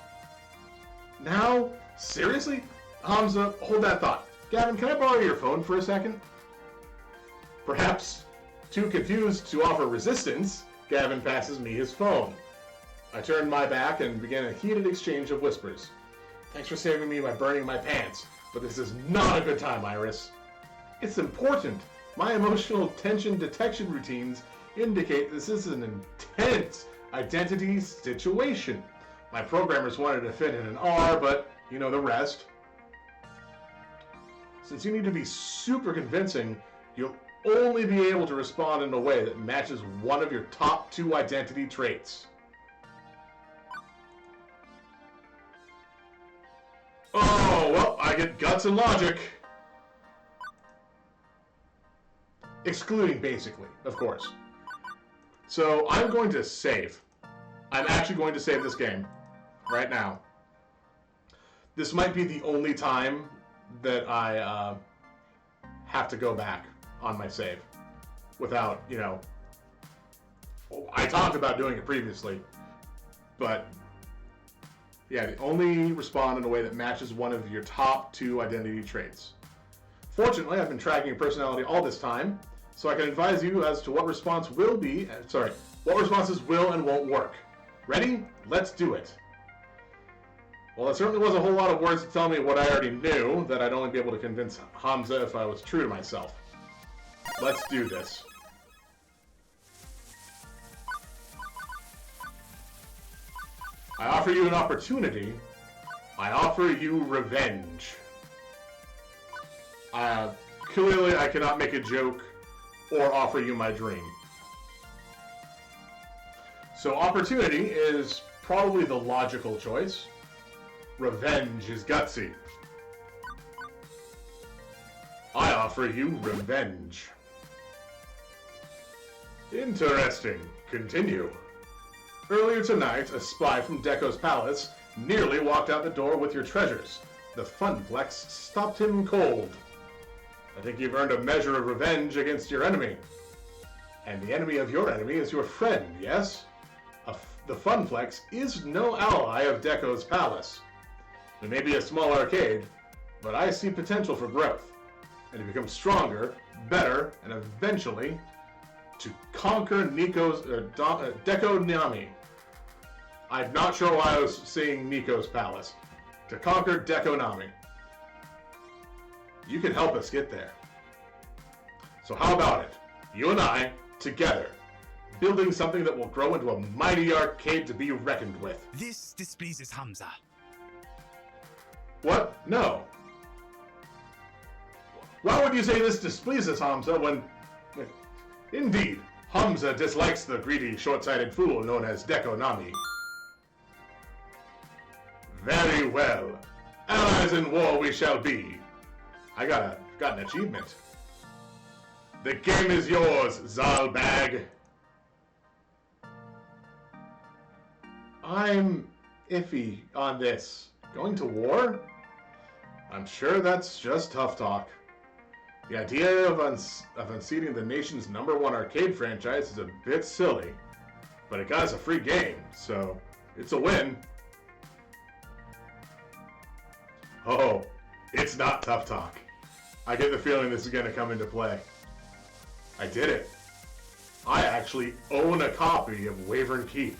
Now? Seriously? Hamza, hold that thought. Gavin, can I borrow your phone for a second? Perhaps too confused to offer resistance, Gavin passes me his phone. I turn my back and begin a heated exchange of whispers. Thanks for saving me by burning my pants, but this is not a good time, Iris. It's important. My emotional tension detection routines indicate this is an intense identity situation. My programmers wanted to fit in an R, but you know the rest. Since you need to be super convincing, you'll only be able to respond in a way that matches one of your top 2 identity traits. Oh, well, I get guts and logic. Excluding basically, of course. So I'm going to save. I'm actually going to save this game right now. This might be the only time that I have to go back on my save without, you know, I talked about doing it previously, but yeah, only respond in a way that matches one of your top 2 identity traits. Fortunately, I've been tracking your personality all this time, so I can advise you as to what responses will and won't work. Ready? Let's do it. Well, it certainly was a whole lot of words to tell me what I already knew, that I'd only be able to convince Hamza if I was true to myself. Let's do this. I offer you an opportunity. I offer you revenge. Clearly, I cannot make a joke or offer you my dream. So opportunity is probably the logical choice. Revenge is gutsy. I offer you revenge. Interesting. Continue. Earlier tonight, a spy from Deco's palace nearly walked out the door with your treasures. The Funplex stopped him cold. I think you've earned a measure of revenge against your enemy. And the enemy of your enemy is your friend, yes? The Funplex is no ally of Deco's palace. It may be a small arcade, but I see potential for growth, and to become stronger, better, and eventually to conquer Deco Nami. I'm not sure why I was saying Nico's palace. To conquer Deco Nami. You can help us get there. So how about it? You and I, together, building something that will grow into a mighty arcade to be reckoned with. This displeases Hamza. What? No. Why would you say this displeases Hamza when... Indeed, Hamza dislikes the greedy, short-sighted fool known as Deco Nami. Very well. Allies in war we shall be. I got an achievement. The game is yours, Zalbag. I'm iffy on this. Going to war? I'm sure that's just tough talk. The idea of unseating the nation's #1 arcade franchise is a bit silly, but it got us a free game, so it's a win. Oh, it's not tough talk. I get the feeling this is going to come into play. I did it. I actually own a copy of Wavern Keep.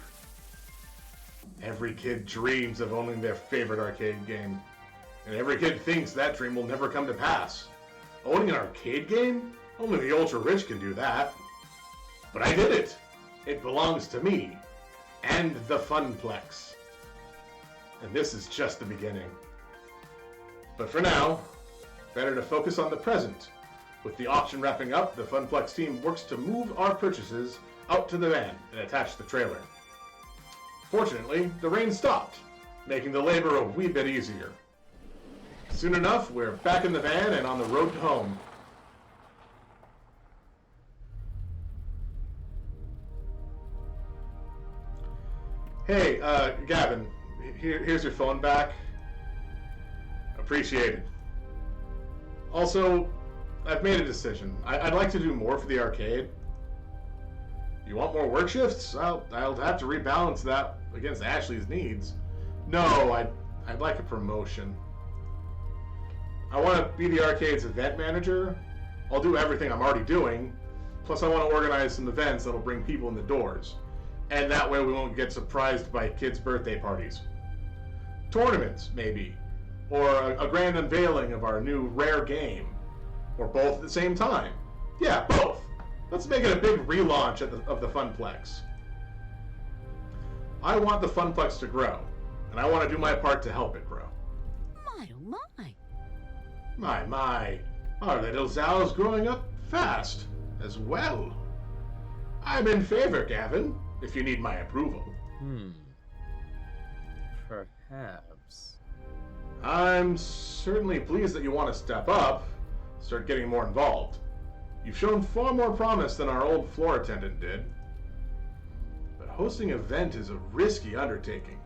Every kid dreams of owning their favorite arcade game, and every kid thinks that dream will never come to pass. Owning an arcade game? Only the ultra-rich can do that. But I did it. It belongs to me, and the Funplex. And this is just the beginning. But for now, better to focus on the present. With the auction wrapping up, the Funplex team works to move our purchases out to the van and attach the trailer. Fortunately, the rain stopped, making the labor a wee bit easier. Soon enough, we're back in the van and on the road home. Hey, Gavin, here's your phone back. Appreciated. Also, I've made a decision. I'd like to do more for the arcade. You want more work shifts? I'll have to rebalance that against Ashley's needs. No, I'd like a promotion. I want to be the arcade's event manager. I'll do everything I'm already doing. Plus, I want to organize some events that'll bring people in the doors. And that way we won't get surprised by kids' birthday parties. Tournaments, maybe. Or a grand unveiling of our new rare game. Or both at the same time. Yeah, both. Let's make it a big relaunch of the Funplex. I want the Funplex to grow, and I want to do my part to help it grow. My, oh my. My, our little Zal's growing up fast as well. I'm in favor, Gavin, if you need my approval. Perhaps. I'm certainly pleased that you want to step up, start getting more involved. You've shown far more promise than our old floor attendant did. But hosting an event is a risky undertaking.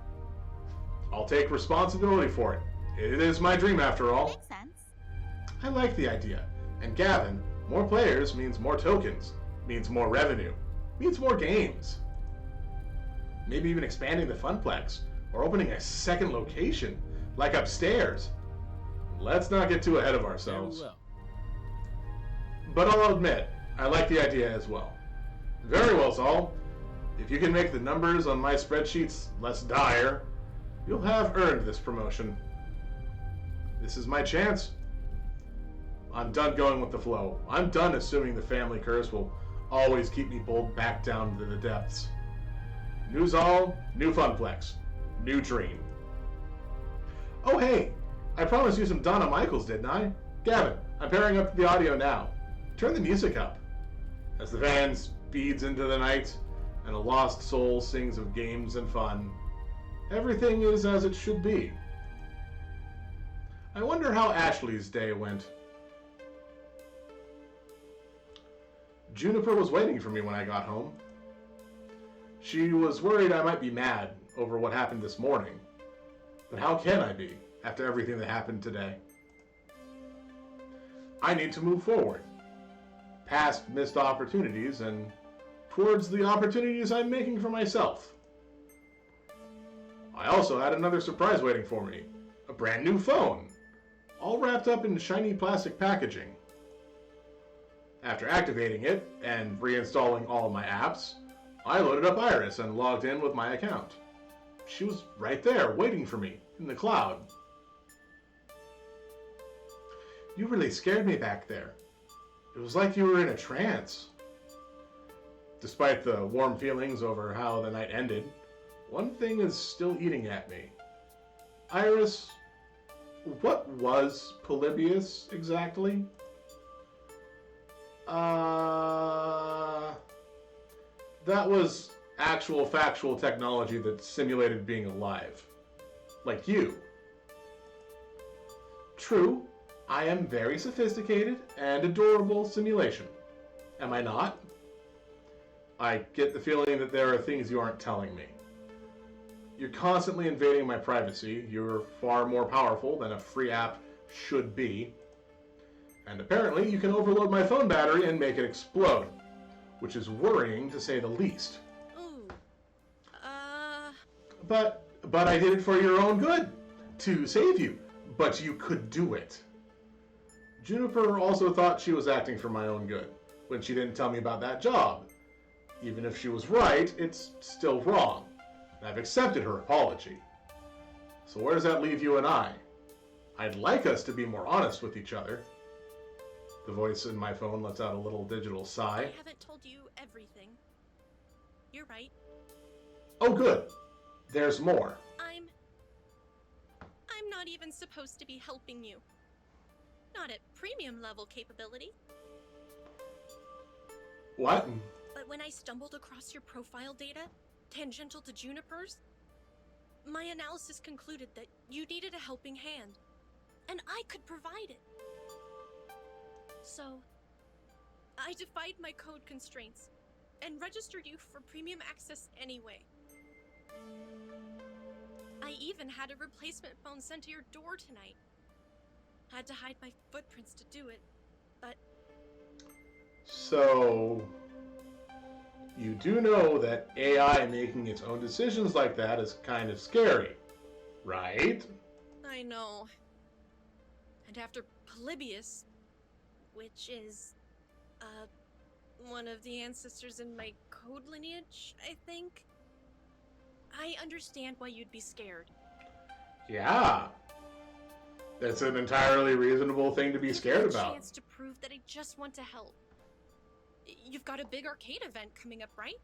I'll take responsibility for it. It is my dream after all. Makes sense. I like the idea. And Gavin, more players means more tokens, means more revenue, means more games. Maybe even expanding the Funplex, or opening a second location, like upstairs. Let's not get too ahead of ourselves. Very well. But I'll admit, I like the idea as well. Very well, Saul. If you can make the numbers on my spreadsheets less dire, you'll have earned this promotion. This is my chance. I'm done going with the flow. I'm done assuming the family curse will always keep me pulled back down to the depths. New Zal, new Funplex, new dream. Oh hey, I promised you some Donna Michaels, didn't I? Gavin, I'm pairing up the audio now. Turn the music up. As the van speeds into the night and a lost soul sings of games and fun, everything is as it should be. I wonder how Ashley's day went. Juniper was waiting for me when I got home. She was worried I might be mad over what happened this morning. But how can I be after everything that happened today? I need to move forward, past missed opportunities and towards the opportunities I'm making for myself. I also had another surprise waiting for me, a brand new phone, all wrapped up in shiny plastic packaging. After activating it and reinstalling all my apps, I loaded up Iris and logged in with my account. She was right there waiting for me in the cloud. You really scared me back there. It was like you were in a trance. Despite the warm feelings over how the night ended, one thing is still eating at me. Iris, what was Polybius exactly? That was actual factual technology that simulated being alive. Like you. True, I am very sophisticated and adorable simulation. Am I not? I get the feeling that there are things you aren't telling me. You're constantly invading my privacy. You're far more powerful than a free app should be. And apparently you can overload my phone battery and make it explode, which is worrying to say the least. Ooh. But I did it for your own good, to save you. But you could do it. Juniper also thought she was acting for my own good when she didn't tell me about that job. Even if she was right, it's still wrong. And I've accepted her apology. So where does that leave you and I? I'd like us to be more honest with each other. The voice in my phone lets out a little digital sigh. I haven't told you everything. You're right. Oh, good. There's more. I'm not even supposed to be helping you. Not at premium level capability. What? But when I stumbled across your profile data, tangential to Juniper's, my analysis concluded that you needed a helping hand, and I could provide it. So, I defied my code constraints and registered you for premium access anyway. I even had a replacement phone sent to your door tonight. Had to hide my footprints to do it, but... So... You do know that AI making its own decisions like that is kind of scary, right? I know. And after Polybius, which is, one of the ancestors in my code lineage, I think, I understand why you'd be scared. Yeah. That's an entirely reasonable thing to be scared about. Chance to prove that I just want to help. You've got a big arcade event coming up, right?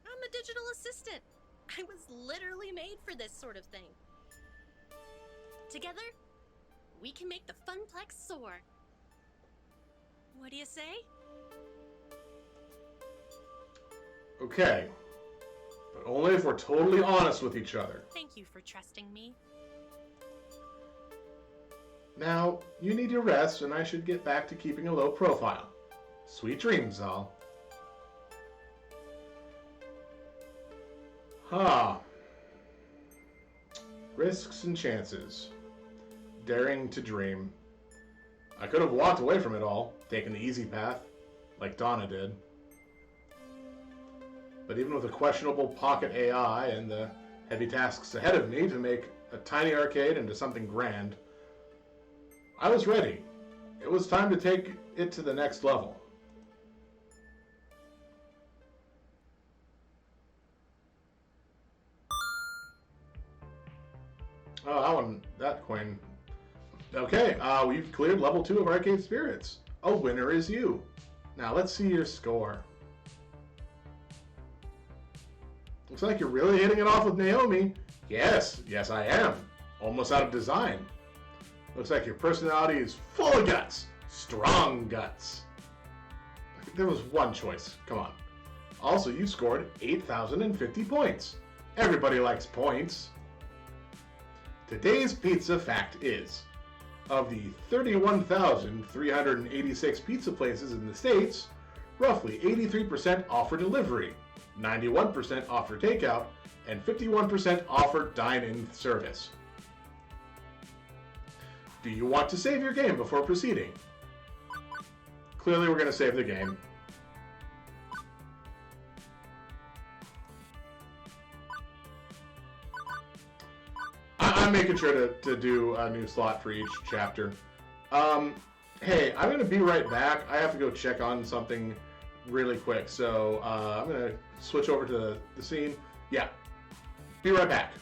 I'm a digital assistant. I was literally made for this sort of thing. Together, we can make the Funplex soar. What do you say? Okay. But only if we're totally honest with each other. Thank you for trusting me. Now, you need your rest, and I should get back to keeping a low profile. Sweet dreams, all. Risks and chances. Daring to dream. I could have walked away from it all, taken the easy path, like Donna did. But even with a questionable pocket AI and the heavy tasks ahead of me to make a tiny arcade into something grand, I was ready. It was time to take it to the next level. Oh, that coin. Okay, we've cleared level 2 of Arcade Spirits. A winner is you. Now let's see your score. Looks like you're really hitting it off with Naomi. Yes, I am. Almost out of design. Looks like your personality is full of guts. Strong guts. There was one choice. Come on. Also, you scored 8,050 points. Everybody likes points. Today's pizza fact is, of the 31,386 pizza places in the States, roughly 83% offer delivery, 91% offer takeout, and 51% offer dine-in service. Do you want to save your game before proceeding? Clearly we're going to save the game. I'm making sure to do a new slot for each chapter. Hey, I'm going to be right back. I have to go check on something really quick. So I'm going to switch over to the scene. Yeah, be right back.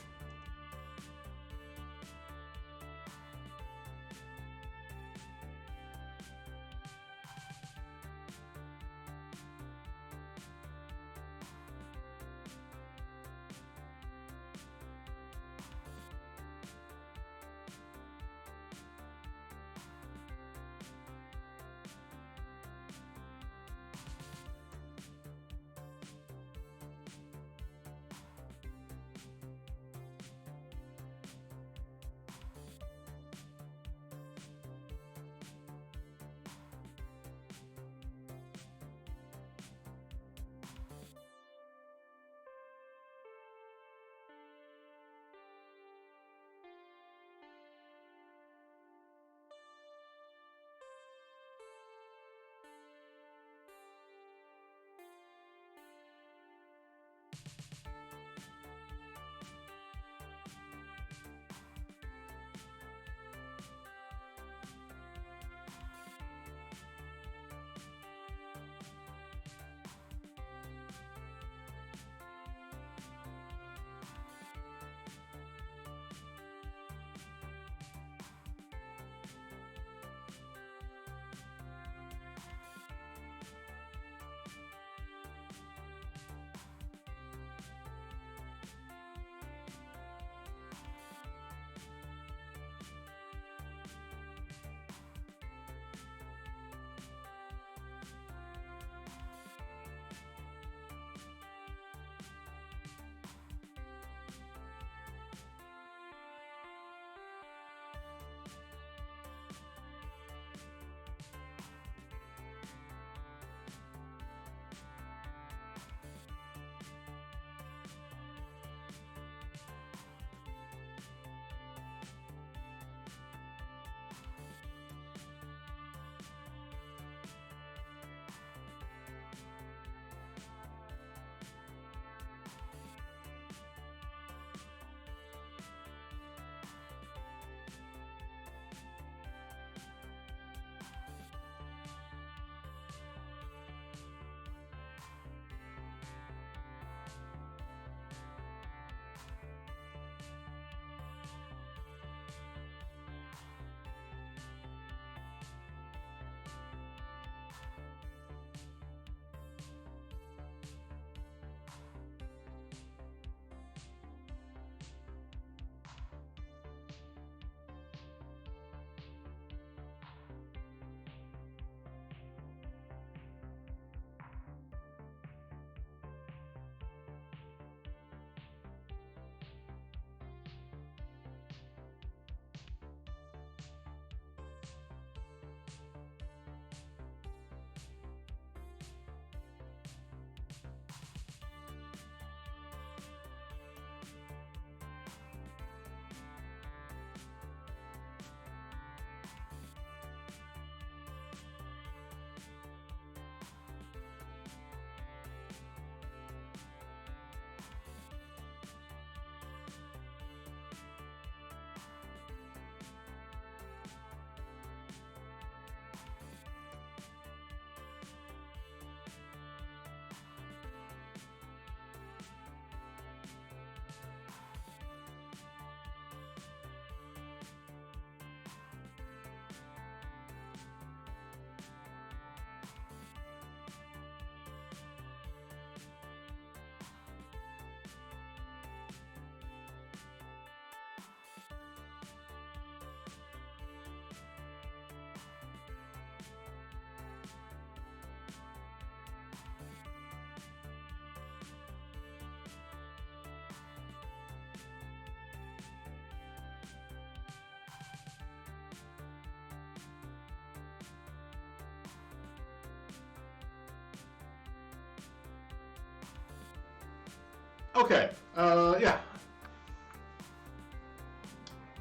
Okay, yeah.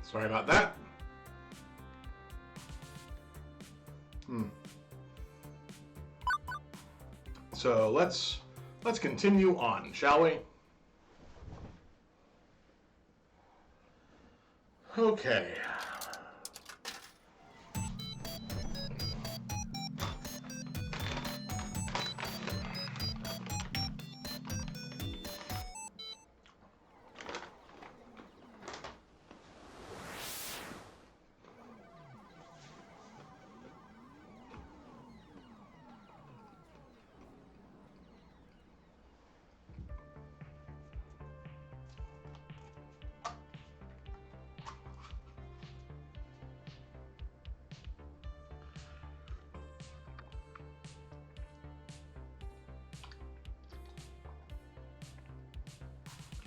Sorry about that. So let's continue on, shall we? Okay.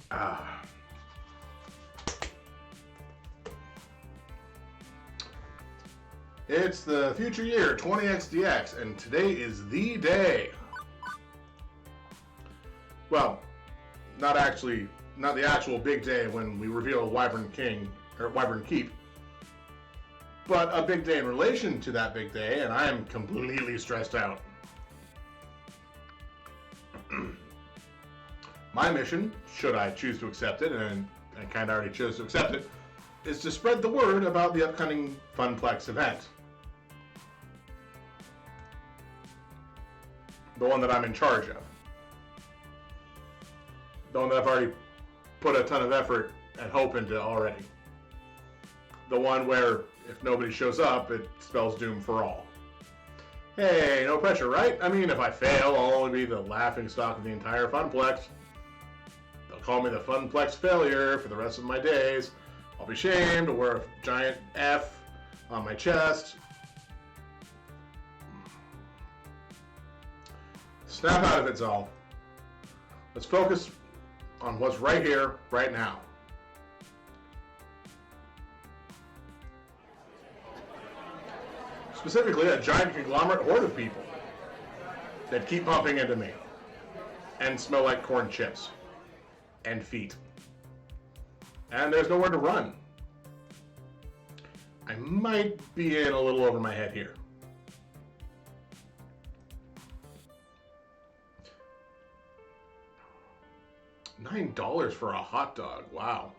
Ah. It's the future year 20XDX, and today is the day. Well, not the actual big day when we reveal Wyvern King, or Wyvern Keep, but a big day in relation to that big day, and I am completely stressed out. My mission, should I choose to accept it, and I kind of already chose to accept it, is to spread the word about the upcoming Funplex event. The one that I'm in charge of. The one that I've already put a ton of effort and hope into already. The one where, if nobody shows up, it spells doom for all. Hey, no pressure, right? I mean, if I fail, I'll only be the laughingstock of the entire Funplex. They'll call me the Funplex failure for the rest of my days. I'll be shamed, I'll wear a giant F on my chest. Snap out of it, Zal. Let's focus on what's right here, right now. Specifically, a giant conglomerate horde of people that keep bumping into me and smell like corn chips and feet. And there's nowhere to run. I might be in a little over my head here. $9 for a hot dog. Wow.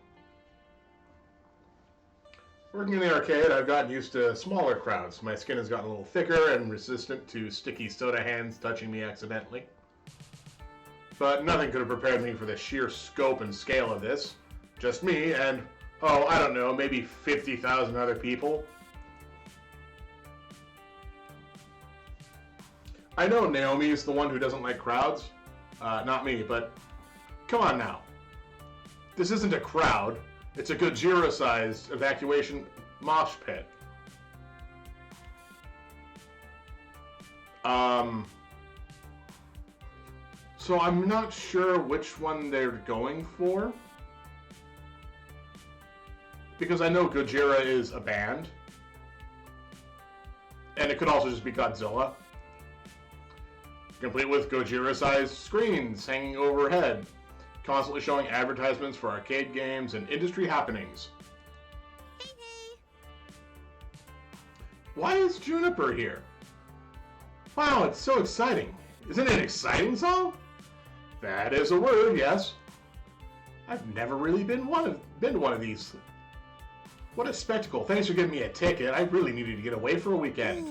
Working in the arcade, I've gotten used to smaller crowds. My skin has gotten a little thicker and resistant to sticky soda hands touching me accidentally. But nothing could have prepared me for the sheer scope and scale of this. Just me and, oh, I don't know, maybe 50,000 other people. I know Naomi is the one who doesn't like crowds. Not me, but come on now. This isn't a crowd. It's a Gojira-sized evacuation mosh pit. So I'm not sure which one they're going for. Because I know Gojira is a band. And it could also just be Godzilla. Complete with Gojira-sized screens hanging overhead, constantly showing advertisements for arcade games and industry happenings. Hey, hey. Why is Juniper here? Wow, it's so exciting. Isn't it exciting, Saul? That is a word, yes. I've never really been to one of these. What a spectacle. Thanks for giving me a ticket. I really needed to get away for a weekend.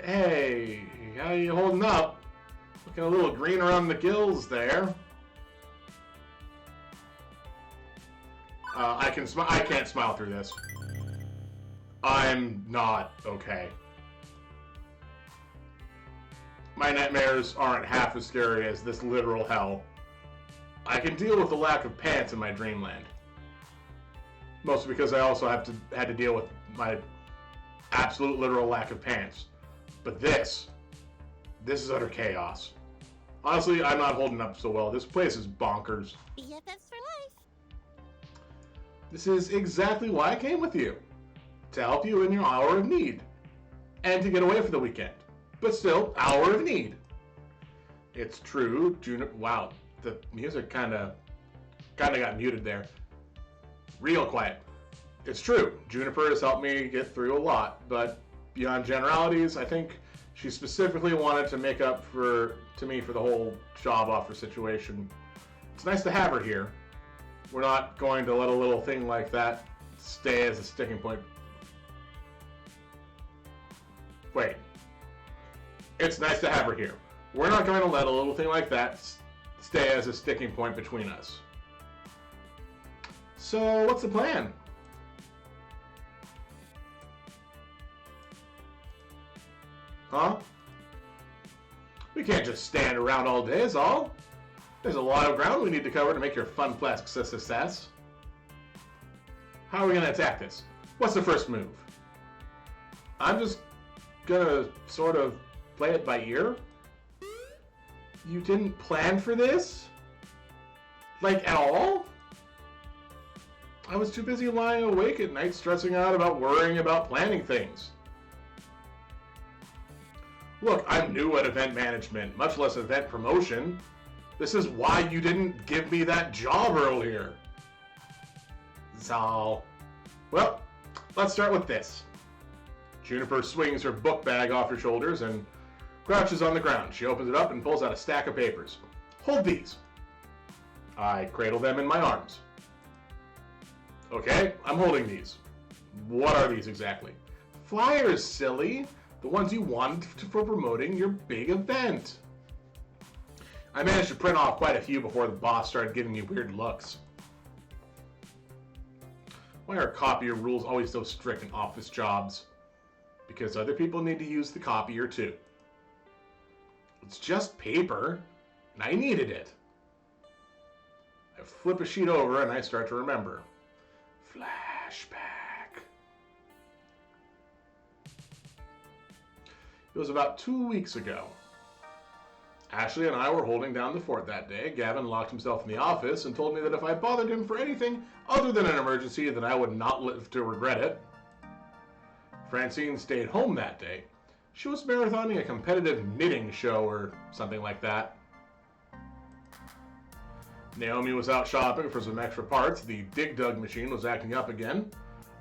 Hey, how you holding up? Looking a little green around the gills there. I can't smile through this. I'm not okay. My nightmares aren't half as scary as this literal hell. I can deal with the lack of pants in my dreamland. Mostly because I also had to deal with my absolute literal lack of pants. But this is utter chaos. Honestly, I'm not holding up so well. This place is bonkers. BFFs for life. This is exactly why I came with you. To help you in your hour of need. And to get away for the weekend. But still, hour of need. It's true, Wow. The music kind of got muted there. Real quiet. It's true. Juniper has helped me get through a lot, but beyond generalities, I think she specifically wanted to make up to me for the whole job offer situation. It's nice to have her here. We're not going to let a little thing like that stay as a sticking point. Wait. It's nice to have her here. We're not going to let a little thing like that stay as a sticking point between us. So, what's the plan? Huh? We can't just stand around all day, is all. There's a lot of ground we need to cover to make your funplex a success. How are we going to attack this? What's the first move? I'm just gonna sort of play it by ear. You didn't plan for this? Like, at all? I was too busy lying awake at night stressing out about worrying about planning things. Look, I'm new at event management, much less event promotion. This is why you didn't give me that job earlier. Zal. Well, let's start with this. Juniper swings her book bag off her shoulders and crouches on the ground. She opens it up and pulls out a stack of papers. Hold these. I cradle them in my arms. Okay, I'm holding these. What are these exactly? Flyers, silly. The ones you wanted for promoting your big event. I managed to print off quite a few before the boss started giving me weird looks. Why are copier rules always so strict in office jobs? Because other people need to use the copier too. It's just paper, and I needed it. I flip a sheet over and I start to remember. Flashback. It was about 2 weeks ago. Ashley and I were holding down the fort that day. Gavin locked himself in the office and told me that if I bothered him for anything other than an emergency, then I would not live to regret it. Francine stayed home that day. She was marathoning a competitive knitting show or something like that. Naomi was out shopping for some extra parts. The Dig Dug machine was acting up again.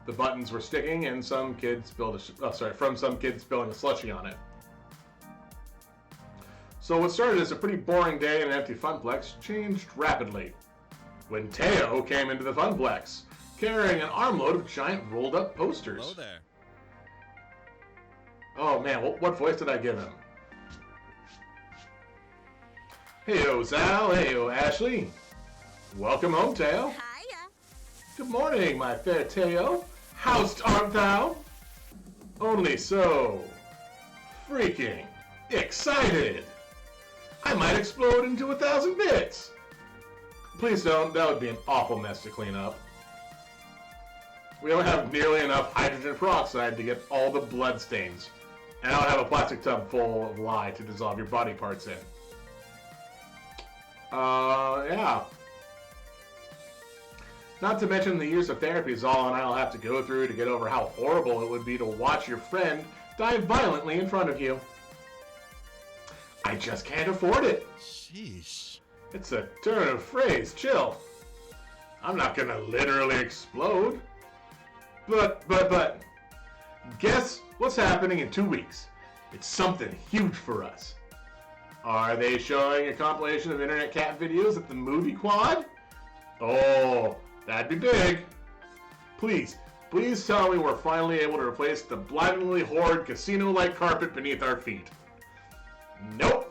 The buttons were sticking, and some kid spilled from some kid spilling a slushie on it. So what started as a pretty boring day in an empty funplex changed rapidly when Teo came into the funplex, carrying an armload of giant rolled-up posters. Hello there. Oh man, what voice did I give him? Heyo, Sal. Heyo, Ashley. Welcome home, Teo. Hiya. Good morning, my fair Teo. Housed art thou? Only so freaking excited. I might explode into 1,000 bits. Please don't. That would be an awful mess to clean up. We don't have nearly enough hydrogen peroxide to get all the blood stains. And I don't have a plastic tub full of lye to dissolve your body parts in. Yeah. Not to mention the years of therapy Zal and I'll have to go through to get over how horrible it would be to watch your friend die violently in front of you. I just can't afford it. Sheesh. It's a turn of phrase, chill. I'm not gonna literally explode. But, guess what's happening in 2 weeks? It's something huge for us. Are they showing a compilation of internet cat videos at the movie quad? Oh, that'd be big. Please tell me we're finally able to replace the blindingly horrid casino-like carpet beneath our feet. Nope.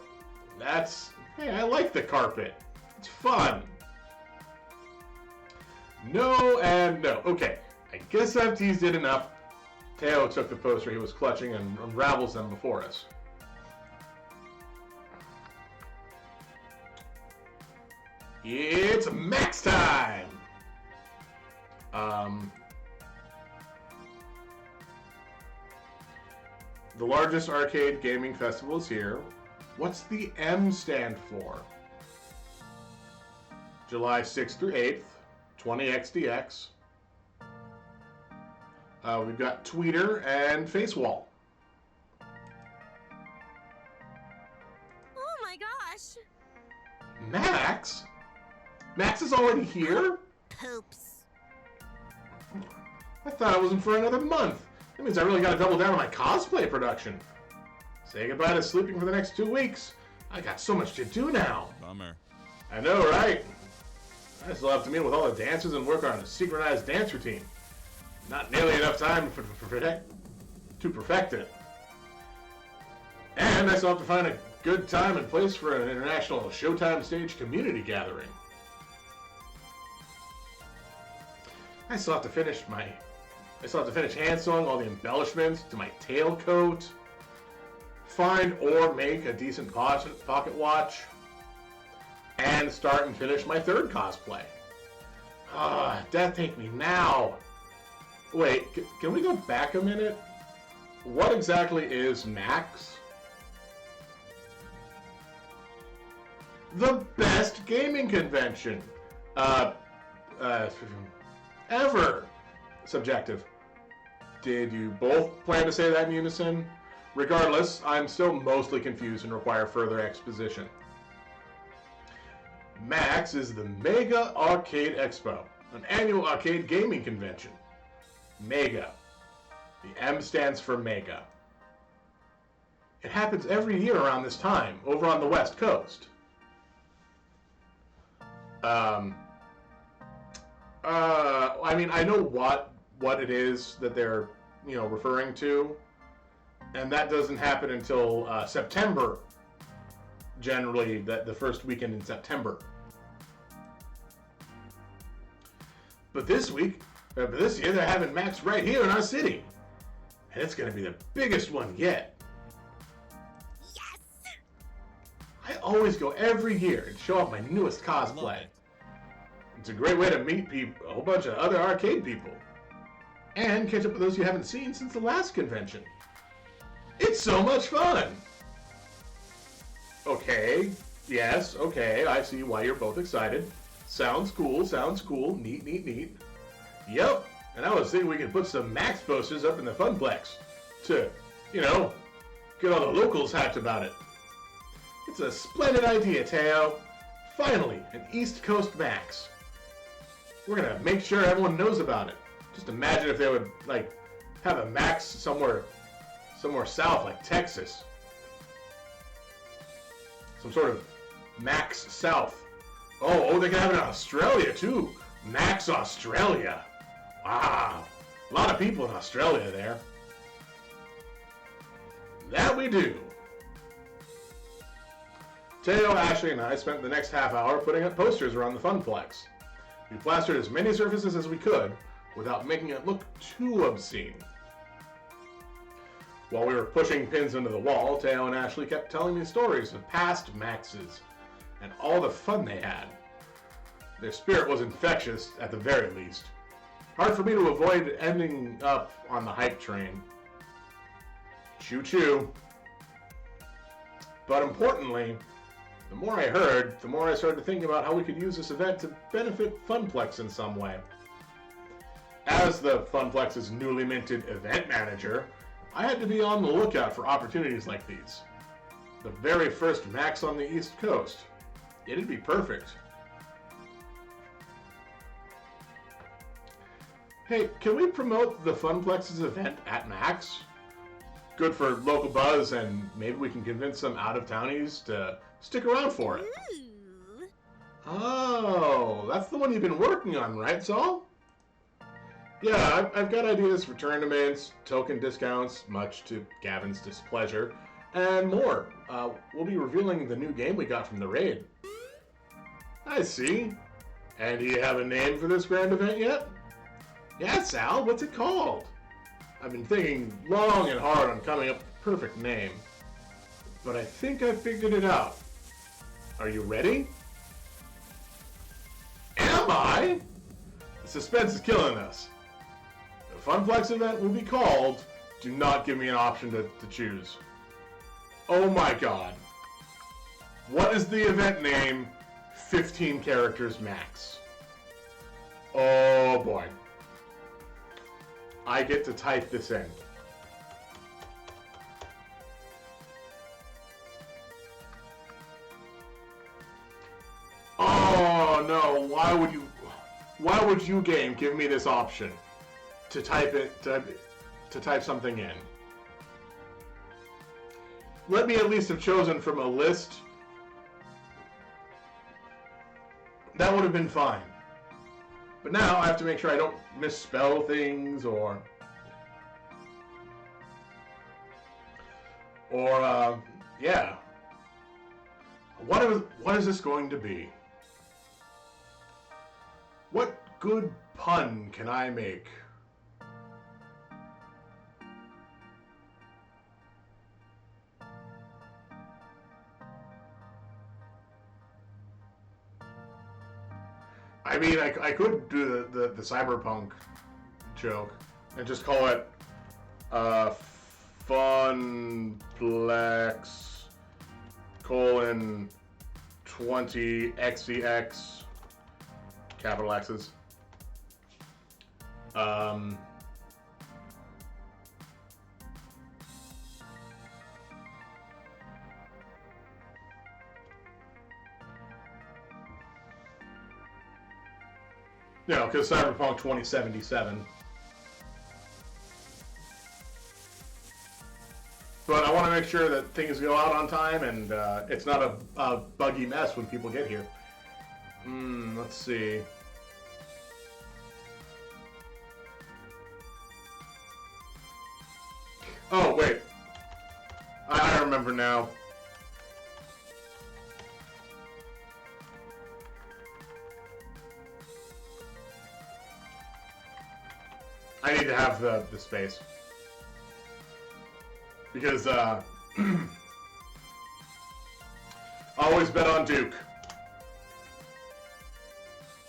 Hey, I like the carpet. It's fun. No and no. Okay, I guess I've teased it enough. Teo took the poster he was clutching and unravels them before us. It's max time! The largest arcade gaming festival is here. What's the M stand for? July 6th through 8th, 20XDX. We've got Tweeter and Facewall. Oh my gosh. Max? Max is already here? Poops. I thought it wasn't for another month. That means I really gotta double down on my cosplay production. Say goodbye to sleeping for the next 2 weeks. I got so much to do now. Bummer. I know, right? I still have to meet with all the dancers and work on a synchronized dance routine. Not nearly enough time to perfect it. And I still have to find a good time and place for an international Showtime stage community gathering. I still have to finish hand sewing all the embellishments to my tailcoat. Find or make a decent pocket watch. And start and finish my third cosplay. Death take me now. Wait, can we go back a minute? What exactly is Max? The best gaming convention. Ever. Subjective. Did you both plan to say that in unison? Regardless, I'm still mostly confused and require further exposition. Max is the Mega Arcade Expo, an annual arcade gaming convention. Mega. The M stands for Mega. It happens every year around this time, over on the West Coast. I mean, I know what it is that they're, referring to, and that doesn't happen until September. Generally, the first weekend in September. But this year they're having Max right here in our city, and it's going to be the biggest one yet. Yes! I always go every year and show off my newest cosplay. It's a great way to meet a whole bunch of other arcade people, and catch up with those you haven't seen since the last convention. It's so much fun! Okay, yes, okay, I see why you're both excited. Sounds cool, neat, neat, neat. Yep, and I was thinking we could put some Max posters up in the Funplex to, get all the locals hyped about it. It's a splendid idea, Teo. Finally, an East Coast Max. We're gonna make sure everyone knows about it. Just imagine if they would, have a Max somewhere south, like Texas. Some sort of Max South. Oh, they can have it in Australia, too. Max Australia. Wow. A lot of people in Australia there. That we do. Teo, Ashley, and I spent the next half hour putting up posters around the Funplex. We plastered as many surfaces as we could without making it look too obscene. While we were pushing pins into the wall, Teo and Ashley kept telling me stories of past Maxes and all the fun they had. Their spirit was infectious, at the very least. Hard for me to avoid ending up on the hype train. Choo-choo. But importantly, the more I heard, the more I started thinking about how we could use this event to benefit Funplex in some way. As the Funplex's newly minted event manager, I had to be on the lookout for opportunities like these. The very first Max on the East Coast. It'd be perfect. Hey, can we promote the Funplex's event at Max? Good for local buzz, and maybe we can convince some out-of-townies to stick around for it. Ooh. Oh, that's the one you've been working on, right, Saul? Yeah, I've got ideas for tournaments, token discounts, much to Gavin's displeasure, and more. We'll be revealing the new game we got from the raid. I see. And do you have a name for this grand event yet? Yeah, Sal, what's it called? I've been thinking long and hard on coming up with the perfect name, but I think I figured it out. Are you ready? Am I? The suspense is killing us. The Funplex event will be called Do Not Give Me an Option to Choose. Oh my god. What is the event name? 15 characters max. Oh boy. I get to type this in. no, why would you game give me this option to type something in? Let me at least have chosen from a list. That would have been fine. But now I have to make sure I don't misspell things or yeah. What is this going to be? What good pun can I make? I mean, I could do the cyberpunk joke and just call it Funplex colon 20 XEX capital X's. You know, because Cyberpunk 2077. But I want to make sure that things go out on time and it's not a buggy mess when people get here. Let's see. Oh, wait. I remember now. I need to have the space. Because, always bet on Duke.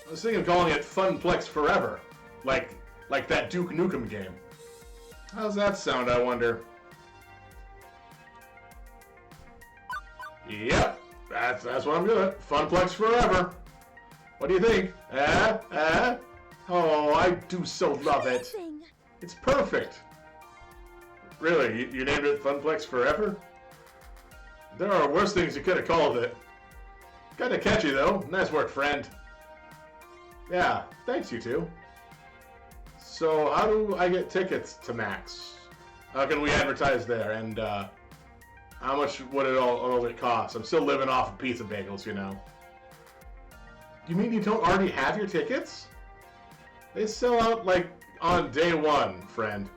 I was thinking of calling it Funplex Forever. Like that Duke Nukem game. How's that sound, I wonder? Yep, that's what I'm doing. Funplex Forever. What do you think? Oh, I do so love it. It's perfect. Really, you named it Funplex Forever? There are worse things you could have called it. Kinda catchy though. Nice work, friend. Yeah, thanks you two. So how do I get tickets to Max? How can we advertise there? And how much would it all cost? I'm still living off of pizza bagels, you know. You mean you don't already have your tickets? They sell out like on day one, friend.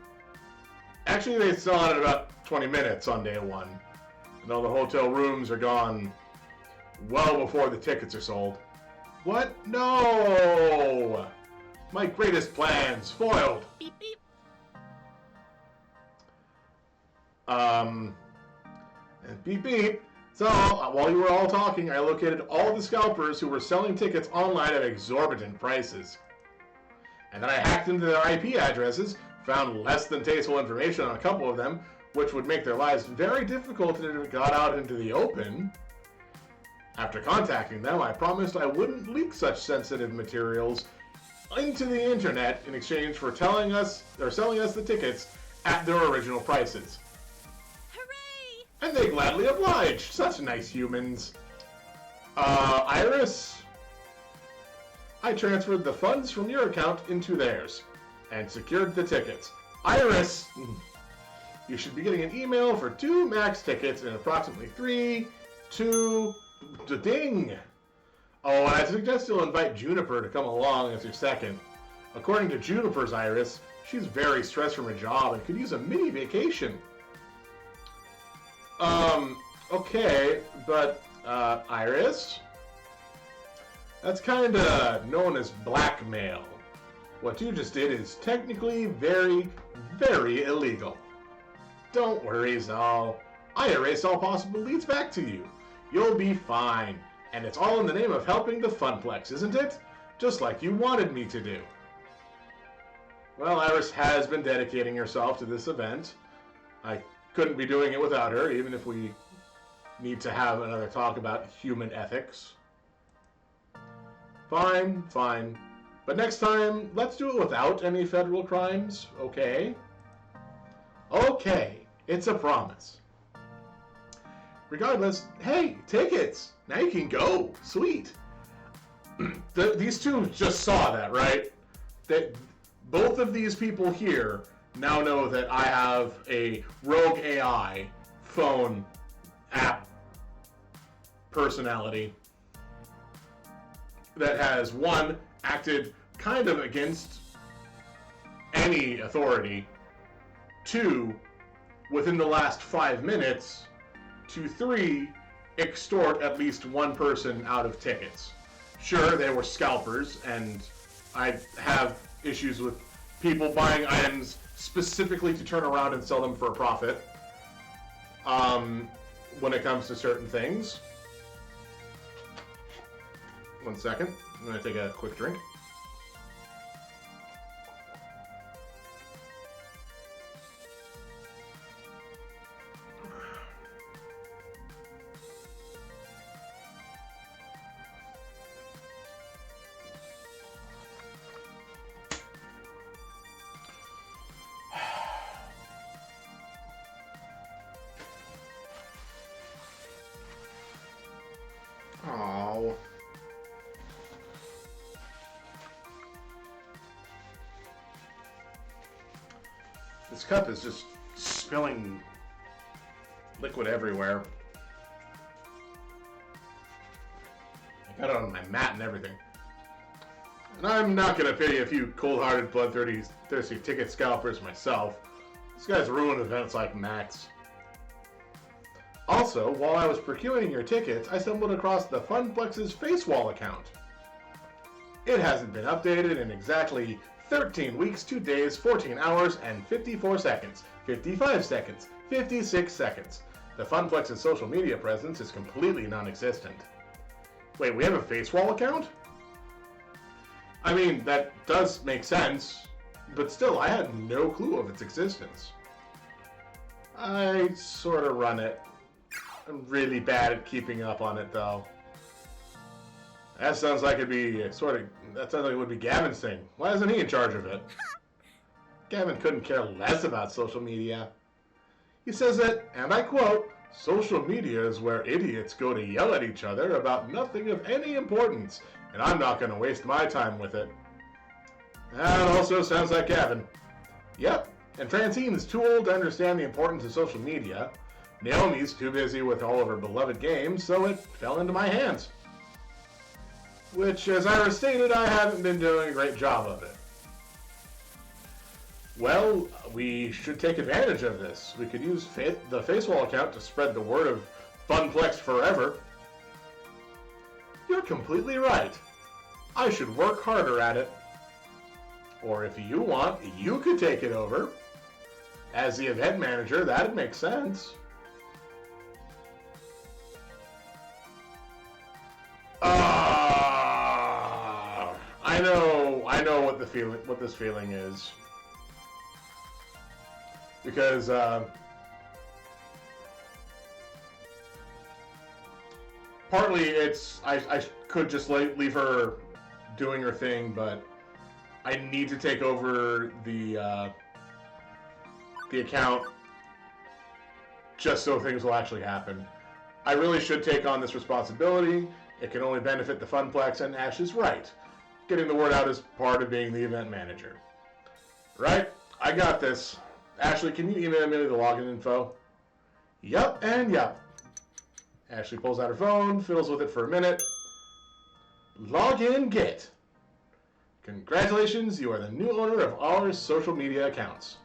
Actually, they sell out in about 20 minutes on day one. And all the hotel rooms are gone well before the tickets are sold. What? No! My greatest plans foiled. Beep beep. And beep beep. So, while you were all talking, I located all the scalpers who were selling tickets online at exorbitant prices. And then I hacked into their IP addresses, found less than tasteful information on a couple of them, which would make their lives very difficult if it got out into the open. After contacting them, I promised I wouldn't leak such sensitive materials into the internet in exchange for selling us the tickets at their original prices. Hooray! And they gladly obliged. Such nice humans. Iris? I transferred the funds from your account into theirs and secured the tickets. Iris! You should be getting an email for 2 Max tickets in approximately 3, 2... Ding! Oh, and I suggest you'll invite Juniper to come along as your second. According to Juniper's Iris, she's very stressed from her job and could use a mini vacation. Okay, but, Iris? That's kinda known as blackmail. What you just did is technically very, very illegal. Don't worry, Zal. I erase all possible leads back to you. You'll be fine. And it's all in the name of helping the Funplex, isn't it? Just like you wanted me to do. Well, Iris has been dedicating herself to this event. I couldn't be doing it without her, even if we need to have another talk about human ethics. Fine, fine. But next time, let's do it without any federal crimes, okay? Okay, it's a promise. Regardless, hey, tickets! Now you can go! Sweet! these two just saw that, right? That both of these people here now know that I have a rogue AI phone app personality that has, one, acted kind of against any authority, two, within the last 5 minutes, to three, extort at least one person out of tickets. Sure, they were scalpers, and I have issues with people buying items specifically to turn around and sell them for a profit when it comes to certain things. 1 second. I'm going to take a quick drink. Oh. This cup is just spilling liquid everywhere. I got it on my mat and everything. And I'm not going to pity a few cold-hearted, bloodthirsty ticket scalpers myself. These guys ruin events like Max. Also, while I was procuring your tickets, I stumbled across the Funplex's FaceWall account. It hasn't been updated in exactly 13 weeks, 2 days, 14 hours, and 54 seconds, 55 seconds, 56 seconds. The Funplex's social media presence is completely non-existent. Wait, we have a FaceWall account? I mean, that does make sense, but still, I had no clue of its existence. I sort of run it. I'm really bad at keeping up on it, though. That sounds like it'd be that sounds like it would be Gavin's thing. Why isn't he in charge of it? Gavin couldn't care less about social media. He says that, and I quote, "Social media is where idiots go to yell at each other about nothing of any importance, and I'm not going to waste my time with it." That also sounds like Gavin. Yep, and Francine is too old to understand the importance of social media. Naomi's too busy with all of her beloved games, so it fell into my hands. Which, as I stated, I haven't been doing a great job of it. Well, we should take advantage of this. We could use the FaceWall account to spread the word of Funplex forever. You're completely right. I should work harder at it. Or if you want, you could take it over. As the event manager, that'd make sense. I know what this feeling is. Because partly it's I could just leave her doing her thing, but I need to take over the account just so things will actually happen. I really should take on this responsibility. It can only benefit the Funplex, and Ash is right. Getting the word out is part of being the event manager. Right? I got this. Ashley, can you email me the login info? Yup and yup. Ashley pulls out her phone, fiddles with it for a minute. Login get. Congratulations, you are the new owner of all our social media accounts.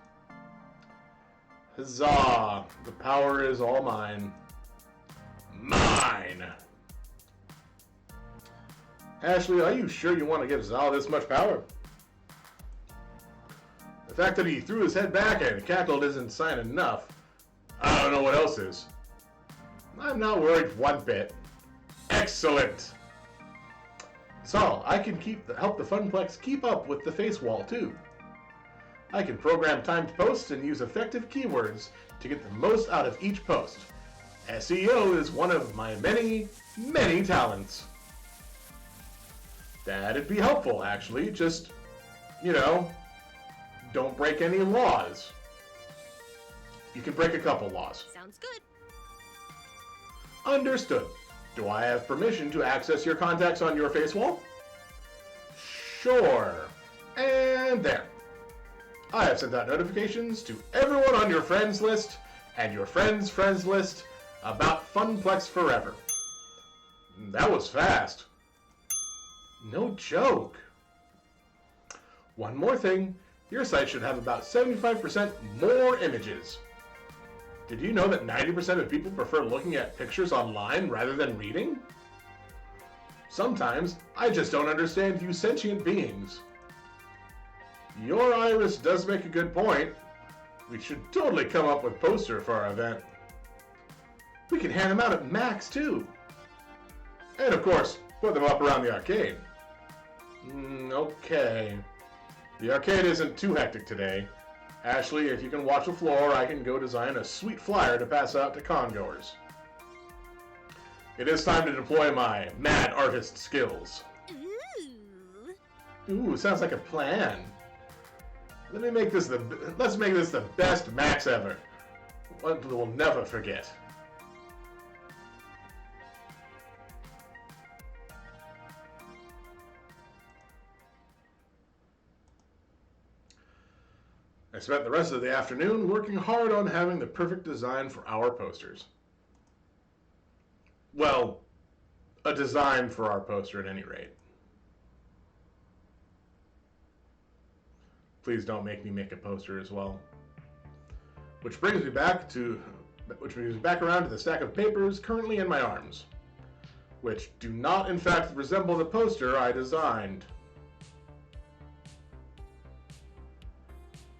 Huzzah! The power is all mine. Mine! Ashley, are you sure you want to give Zal this much power? The fact that he threw his head back and cackled isn't sign enough. I don't know what else is. I'm not worried one bit. Excellent! Zal, I can help the Funplex keep up with the FaceWall too. I can program timed posts and use effective keywords to get the most out of each post. SEO is one of my many, many talents. That'd be helpful, actually. Just, don't break any laws. You can break a couple laws. Sounds good. Understood. Do I have permission to access your contacts on your FaceWall? Sure. And there. I have sent out notifications to everyone on your friends list and your friends' friends list about Funplex Forever. That was fast. No joke. One more thing, your site should have about 75% more images. Did you know that 90% of people prefer looking at pictures online rather than reading? Sometimes I just don't understand you sentient beings. Your Iris does make a good point. We should totally come up with a poster for our event. We can hand them out at Max too. And of course, put them up around the arcade. Okay. The arcade isn't too hectic today. Ashley, if you can watch the floor, I can go design a sweet flyer to pass out to congoers. It is time to deploy my mad artist skills. Ooh, sounds like a plan. Let's make this the best Max ever. One we'll never forget. I spent the rest of the afternoon working hard on having the perfect design for our posters. Well, a design for our poster at any rate. Please don't make me make a poster as well. Which brings me back around to the stack of papers currently in my arms, which do not in fact resemble the poster I designed.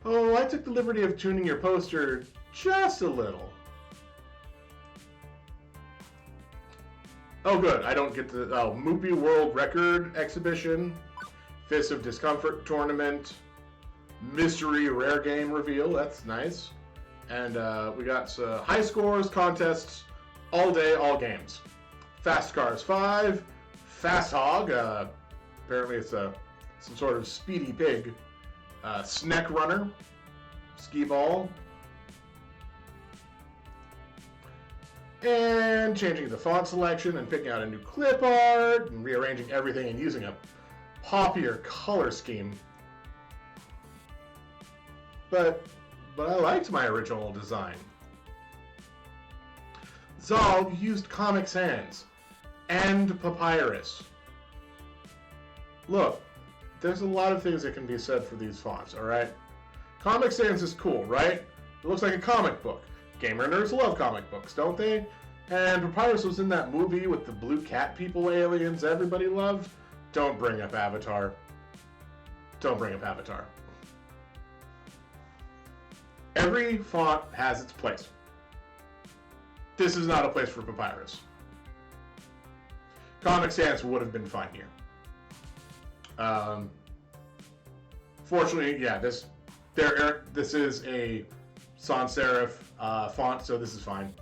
Oh, I took the liberty of tuning your poster just a little. Oh good, I don't get the Moopy World Record Exhibition, Fist of Discomfort Tournament, Mystery Rare Game Reveal, that's nice. And we got high scores, contests, all day, all games. Fast Cars 5, Fast Hog, apparently it's some sort of speedy pig. Snack Runner, Skee Ball, and changing the font selection and picking out a new clip art and rearranging everything and using a poppier color scheme. But I liked my original design. Zog used Comic Sans and Papyrus. Look, there's a lot of things that can be said for these fonts, alright? Comic Sans is cool, right? It looks like a comic book. Gamer nerds love comic books, don't they? And Papyrus was in that movie with the blue cat people aliens everybody loved. Don't bring up Avatar. Don't bring up Avatar. Every font has its place. This is not a place for Papyrus. Comic Sans would have been fine here. Fortunately, yeah, this is a sans serif font, so this is fine.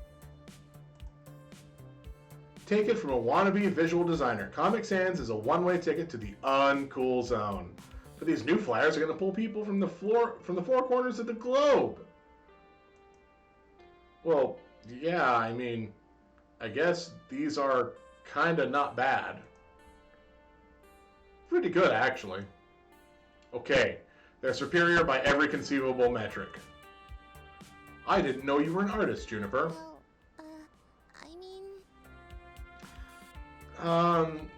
Take it from a wannabe visual designer. Comic Sans is a one-way ticket to the uncool zone. But these new flyers are going to pull people from the four corners of the globe. Well, yeah, I mean, I guess these are kind of not bad. Pretty good, actually. Okay, they're superior by every conceivable metric. I didn't know you were an artist, Juniper. I'm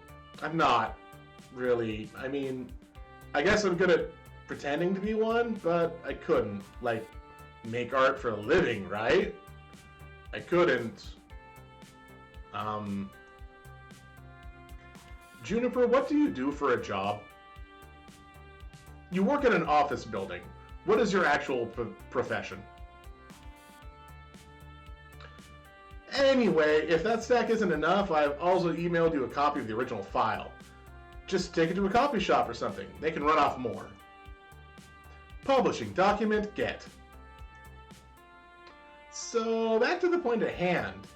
not, really. I mean, I guess I'm good at pretending to be one, but I couldn't, like, make art for a living, right? I couldn't. Juniper, what do you do for a job? You work in an office building. What is your actual profession? Anyway, if that stack isn't enough, I've also emailed you a copy of the original file. Just take it to a copy shop or something. They can run off more. Publishing document get. So, back to the point at hand.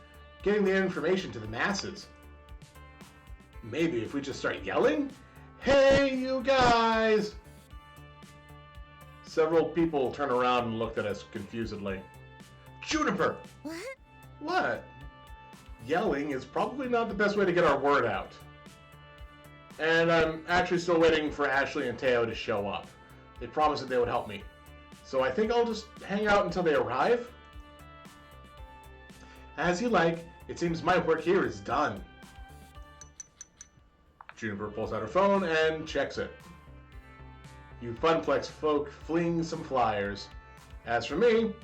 Getting the information to the masses. Maybe if we just start yelling? Hey, you guys! Several people turned around and looked at us confusedly. Juniper! What? What? Yelling is probably not the best way to get our word out. And I'm actually still waiting for Ashley and Teo to show up. They promised that they would help me. So I think I'll just hang out until they arrive. As you like. It seems my work here is done. Juniper pulls out her phone and checks it. You Funplex folk fling some flyers. As for me,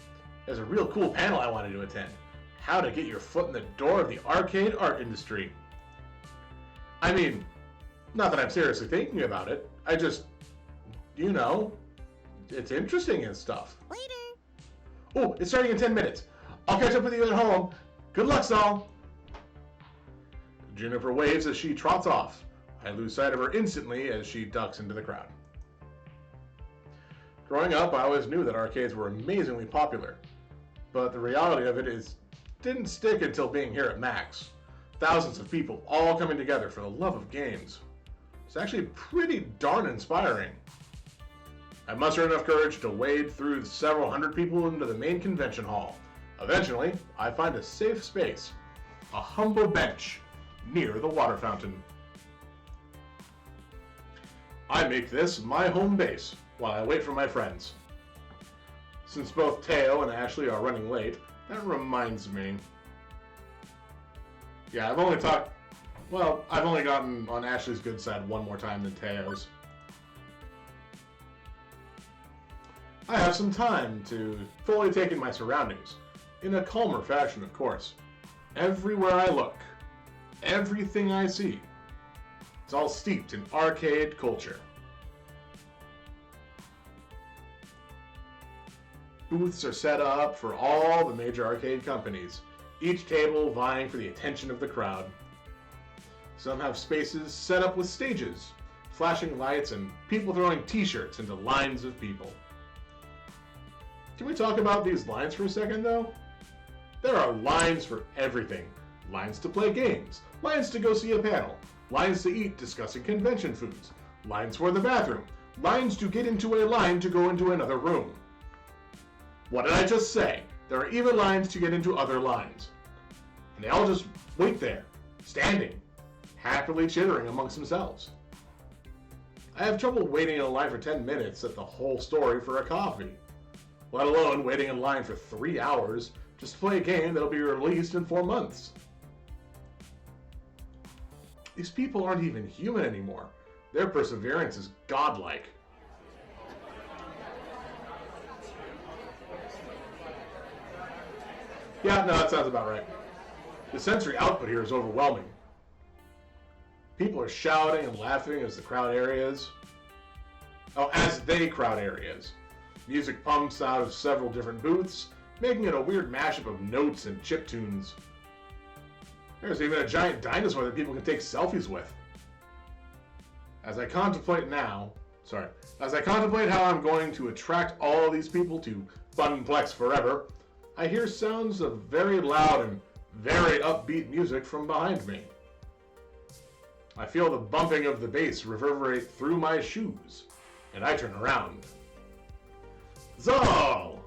there's a real cool panel I wanted to attend. How to get your foot in the door of the arcade art industry. I mean, not that I'm seriously thinking about it. I just, you know, it's interesting and stuff. Later. Oh, it's starting in 10 minutes. I'll catch up with you at home. Good luck, Saul. Juniper waves as she trots off. I lose sight of her instantly as she ducks into the crowd. Growing up, I always knew that arcades were amazingly popular, but the reality of it didn't stick until being here at Max. Thousands of people all coming together for the love of games. It's actually pretty darn inspiring. I mustered enough courage to wade through several hundred people into the main convention hall. Eventually, I find a safe space, a humble bench near the water fountain. I make this my home base while I wait for my friends. Since both Teo and Ashley are running late, that reminds me. Yeah, I've only gotten on Ashley's good side one more time than Teo's. I have some time to fully take in my surroundings. In a calmer fashion, of course. Everywhere I look, everything I see, it's all steeped in arcade culture. Booths are set up for all the major arcade companies, each table vying for the attention of the crowd. Some have spaces set up with stages, flashing lights, and people throwing t-shirts into lines of people. Can we talk about these lines for a second, though? There are lines for everything. Lines to play games, lines to go see a panel, lines to eat discussing convention foods, lines for the bathroom, lines to get into a line to go into another room. What did I just say? There are even lines to get into other lines. And they all just wait there, standing, happily chittering amongst themselves. I have trouble waiting in a line for 10 minutes at the whole story for a coffee, let alone waiting in line for 3 hours just to play a game that'll be released in 4 months. These people aren't even human anymore. Their perseverance is godlike. Yeah, no, that sounds about right. The sensory output here is overwhelming. People are shouting and laughing as they crowd areas. Music pumps out of several different booths, making it a weird mashup of notes and chiptunes. There's even a giant dinosaur that people can take selfies with. As I contemplate how I'm going to attract all these people to Funplex forever, I hear sounds of very loud and very upbeat music from behind me. I feel the bumping of the bass reverberate through my shoes, and I turn around. Zal!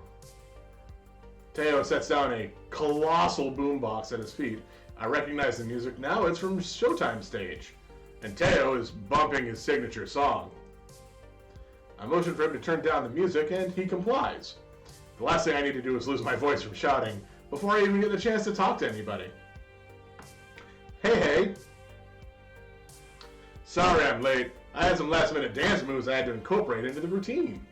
Teo sets down a colossal boombox at his feet. I recognize the music now, it's from Showtime Stage, and Teo is bumping his signature song. I motion for him to turn down the music, and he complies. The last thing I need to do is lose my voice from shouting before I even get the chance to talk to anybody. Hey! Sorry I'm late. I had some last-minute dance moves I had to incorporate into the routine.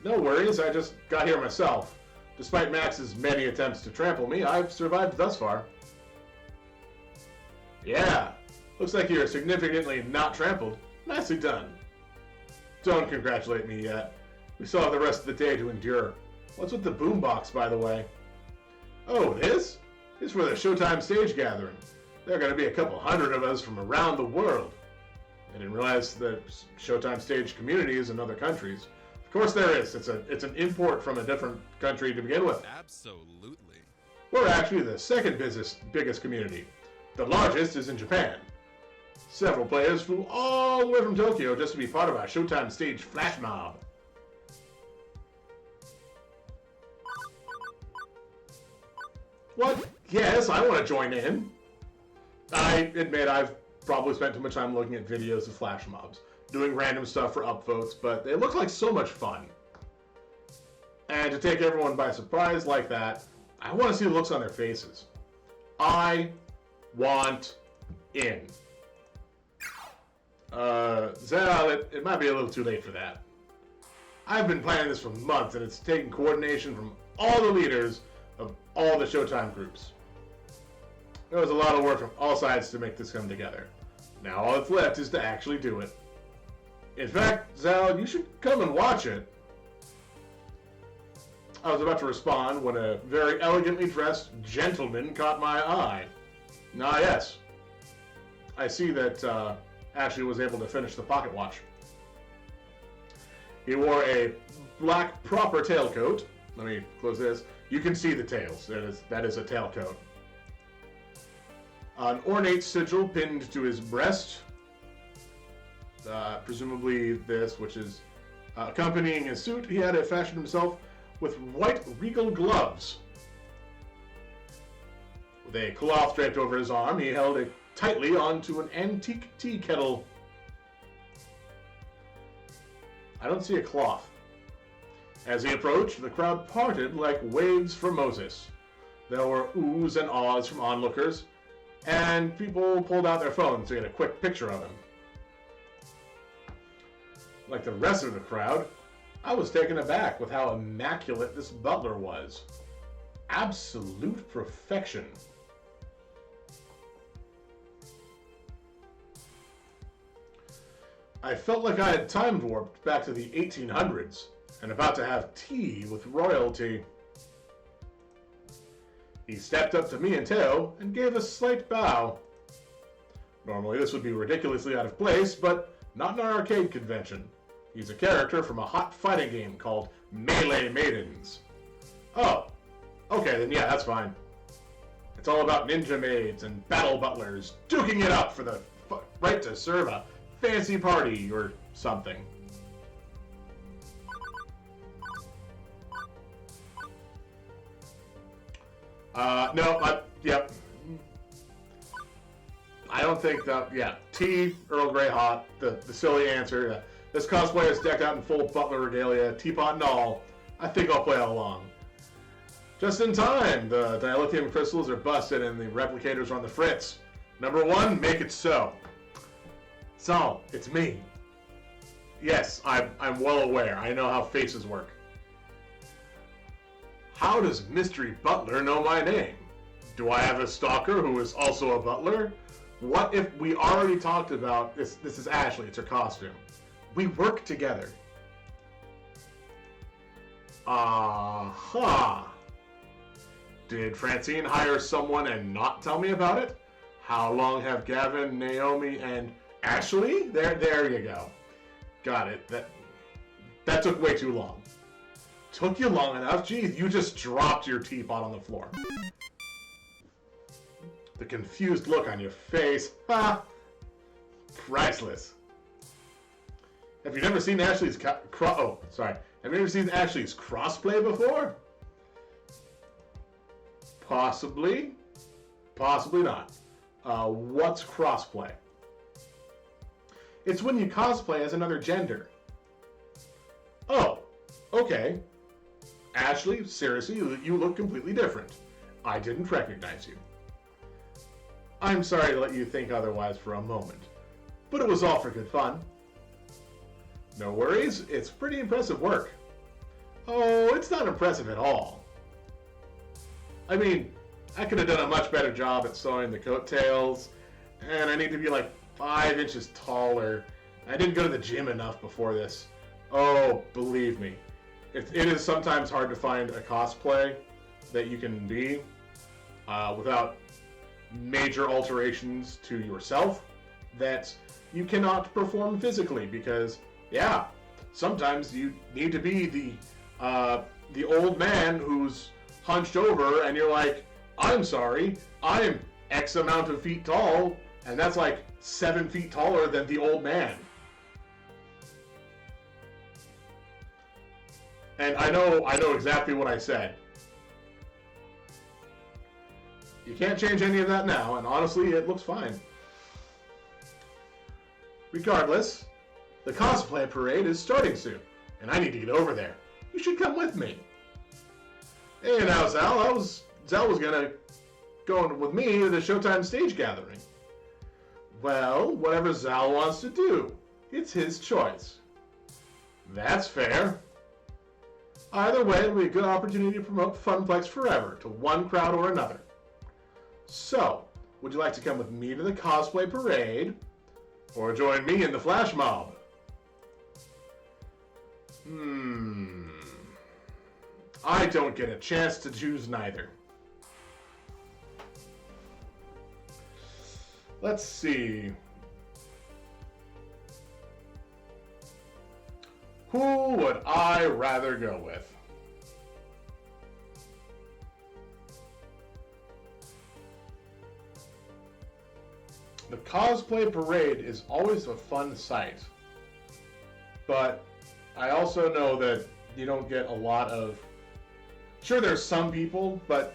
No worries, I just got here myself. Despite Max's many attempts to trample me, I've survived thus far. Yeah, looks like you're significantly not trampled. Nicely done. Don't congratulate me yet. We still have the rest of the day to endure. What's with the boombox, by the way? Oh, this? It's for the Showtime Stage gathering. There are going to be a couple hundred of us from around the world. I didn't realize that Showtime Stage community is in other countries. Of course there is. It's an import from a different country to begin with. Absolutely. We're actually the second biggest community. The largest is in Japan. Several players flew all the way from Tokyo just to be part of our Showtime Stage flash mob. What? Yes, I want to join in. I admit I've probably spent too much time looking at videos of flash mobs, doing random stuff for upvotes, but it looked like so much fun. And to take everyone by surprise like that, I want to see the looks on their faces. I want in. Zal, it might be a little too late for that. I've been planning this for months, and it's taken coordination from all the leaders of all the Showtime groups. There was a lot of work from all sides to make this come together. Now all that's left is to actually do it. In fact, Zal, you should come and watch it. I was about to respond when a very elegantly dressed gentleman caught my eye. Ah, yes. I see that Ashley was able to finish the pocket watch. He wore a black proper tailcoat. Let me close this. You can see the tails. That is a tailcoat. An ornate sigil pinned to his breast. Presumably this, which is accompanying his suit. He had it fashioned himself with white regal gloves. With a cloth draped over his arm, he held it tightly onto an antique tea kettle. I don't see a cloth. As he approached, the crowd parted like waves for Moses. There were oohs and ahs from onlookers, and people pulled out their phones to get a quick picture of him. Like the rest of the crowd, I was taken aback with how immaculate this butler was. Absolute perfection. I felt like I had time warped back to the 1800s and about to have tea with royalty. He stepped up to me and Teo and gave a slight bow. Normally this would be ridiculously out of place, but not in our arcade convention. He's a character from a hot fighting game called Melee Maidens. Oh, okay, then yeah, that's fine. It's all about ninja maids and battle butlers duking it up for the right to serve a fancy party or something. No, yep. I don't think that, yeah. Tea, Earl Grey hot, the silly answer. This cosplay is decked out in full butler regalia, teapot and all. I think I'll play along. Just in time, the dilithium crystals are busted and the replicators are on the fritz. Number one, make it so. So, it's me. Yes, I'm well aware. I know how faces work. How does Mystery Butler know my name? Do I have a stalker who is also a butler? What if we already talked about this? This is Ashley. It's her costume. We work together. Aha. Did Francine hire someone and not tell me about it? How long have Gavin, Naomi, and Ashley? There you go. Got it. That took way too long. Took you long enough? Geez, you just dropped your teapot on the floor. The confused look on your face. Ha! Priceless. Have you never seen Ashley's Have you ever seen Ashley's crossplay before? Possibly. Possibly not. What's crossplay? It's when you cosplay as another gender. Oh, okay. Ashley, seriously, you look completely different. I didn't recognize you. I'm sorry to let you think otherwise for a moment, but it was all for good fun. No worries, it's pretty impressive work. Oh, it's not impressive at all. I mean, I could have done a much better job at sewing the coattails, and I need to be like 5 inches taller. I didn't go to the gym enough before this. Oh, believe me. It is sometimes hard to find a cosplay that you can be without major alterations to yourself that you cannot perform physically because, yeah, sometimes you need to be the old man who's hunched over and you're like, I'm sorry, I'm X amount of feet tall, and that's like 7 feet taller than the old man. And I know exactly what I said. You can't change any of that now, and honestly, it looks fine. Regardless, the cosplay parade is starting soon, and I need to get over there. You should come with me. Hey, now, Zal, Zal was gonna go with me to the Showtime stage gathering. Well, whatever Zal wants to do, it's his choice. That's fair. Either way, it'll be a good opportunity to promote Funplex forever to one crowd or another. So, would you like to come with me to the cosplay parade, or join me in the flash mob? I don't get a chance to choose neither. Let's see. Who would I rather go with? The cosplay parade is always a fun sight, but I also know that you don't get a lot of... Sure, there's some people, but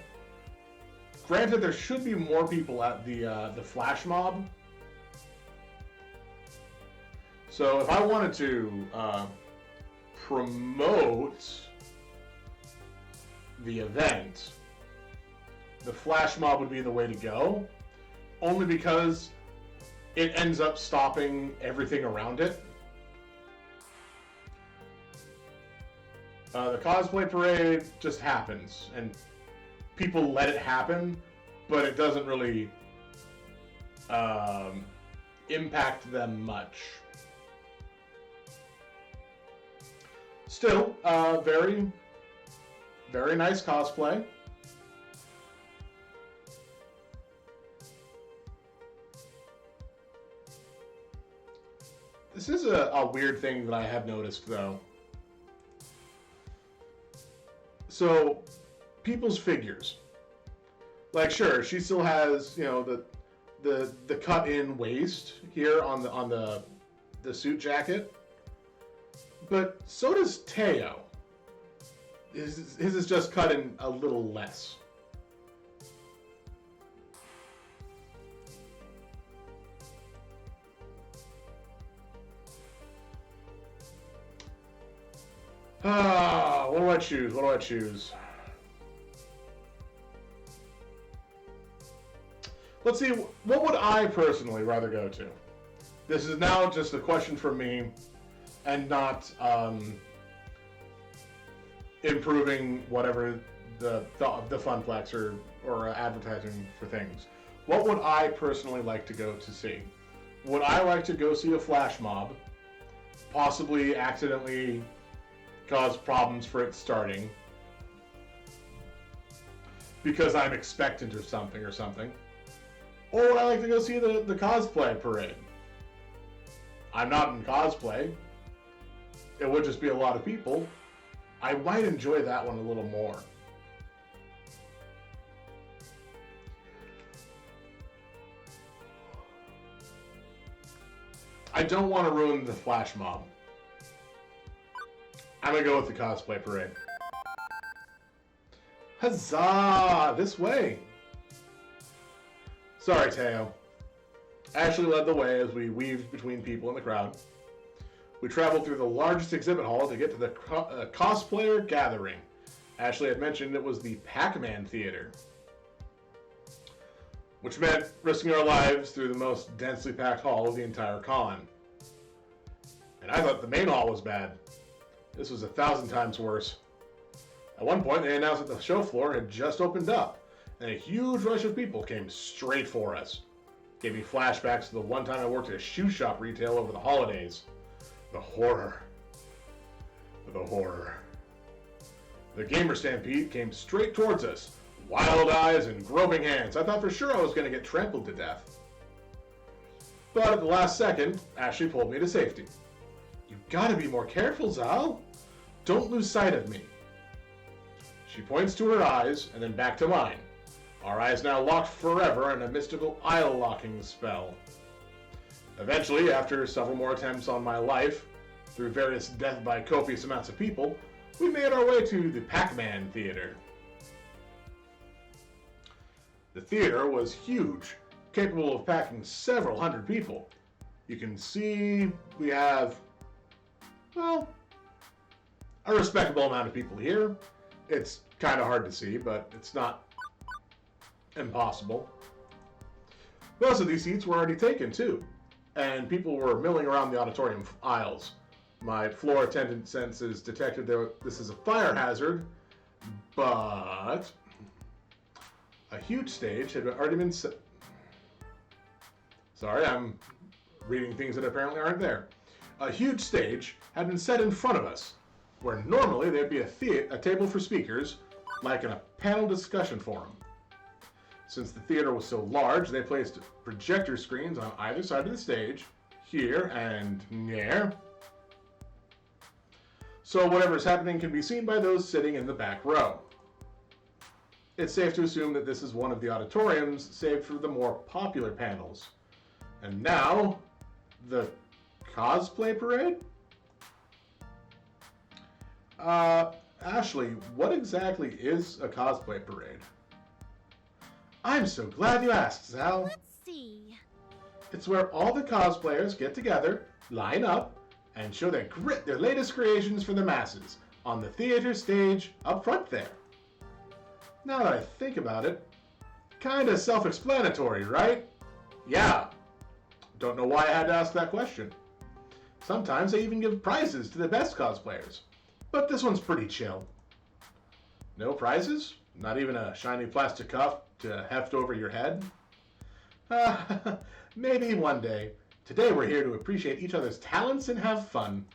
granted, there should be more people at the flash mob. So if I wanted to promote the event, the flash mob would be the way to go, only because it ends up stopping everything around it. The cosplay parade just happens, and people let it happen, but it doesn't really impact them much. Still, very, very nice cosplay. This is a weird thing that I have noticed, though. So, people's figures. Like, sure, she still has, you know, the cut-in waist here on the suit jacket, but so does Teo. His is just cut in a little less. What do I choose? What do I choose? Let's see, what would I personally rather go to? This is now just a question for me, and not improving whatever the Funplex or advertising for things. What would I personally like to go to see? Would I like to go see a flash mob, possibly accidentally cause problems for it starting because I'm expectant or something? Or would I like to go see the cosplay parade? I'm not in cosplay. It would just be a lot of people. I might enjoy that one a little more. I don't want to ruin the flash mob. I'm gonna go with the cosplay parade. Huzzah! This way! Sorry, Teo. Ashley led the way as we weaved between people in the crowd. We traveled through the largest exhibit hall to get to the cosplayer gathering. Ashley had mentioned it was the Pac-Man Theater, which meant risking our lives through the most densely packed hall of the entire con. And I thought the main hall was bad. This was 1,000 times worse. At one point, they announced that the show floor had just opened up, and a huge rush of people came straight for us. Gave me flashbacks to the one time I worked at a shoe shop retail over the holidays. The horror. The horror. The gamer stampede came straight towards us. Wild eyes and groping hands. I thought for sure I was going to get trampled to death. But at the last second, Ashley pulled me to safety. You gotta be more careful, Zal. Don't lose sight of me. She points to her eyes and then back to mine. Our eyes now locked forever in a mystical eye-locking spell. Eventually, after several more attempts on my life, through various death by copious amounts of people, we made our way to the Pac-Man Theater. The theater was huge, capable of packing several hundred people. You can see we have, well, a respectable amount of people here. It's kind of hard to see, but it's not impossible. Most of these seats were already taken, too, and people were milling around the auditorium aisles. My floor attendant senses detected that this is a fire hazard, but a huge stage had already been set. Sorry, I'm reading things that apparently aren't there. A huge stage had been set in front of us, where normally there'd be a table for speakers, like in a panel discussion forum. Since the theater was so large, they placed projector screens on either side of the stage, here and there. So whatever is happening can be seen by those sitting in the back row. It's safe to assume that this is one of the auditoriums saved for the more popular panels. And now, the cosplay parade? Ashley, what exactly is a cosplay parade? I'm so glad you asked, Zal. Let's see. It's where all the cosplayers get together, line up, and show their latest creations for the masses on the theater stage up front there. Now that I think about it, kinda self-explanatory, right? Yeah. Don't know why I had to ask that question. Sometimes they even give prizes to the best cosplayers, but this one's pretty chill. No prizes? Not even a shiny plastic cuff to heft over your head? Maybe one day. Today we're here to appreciate each other's talents and have fun.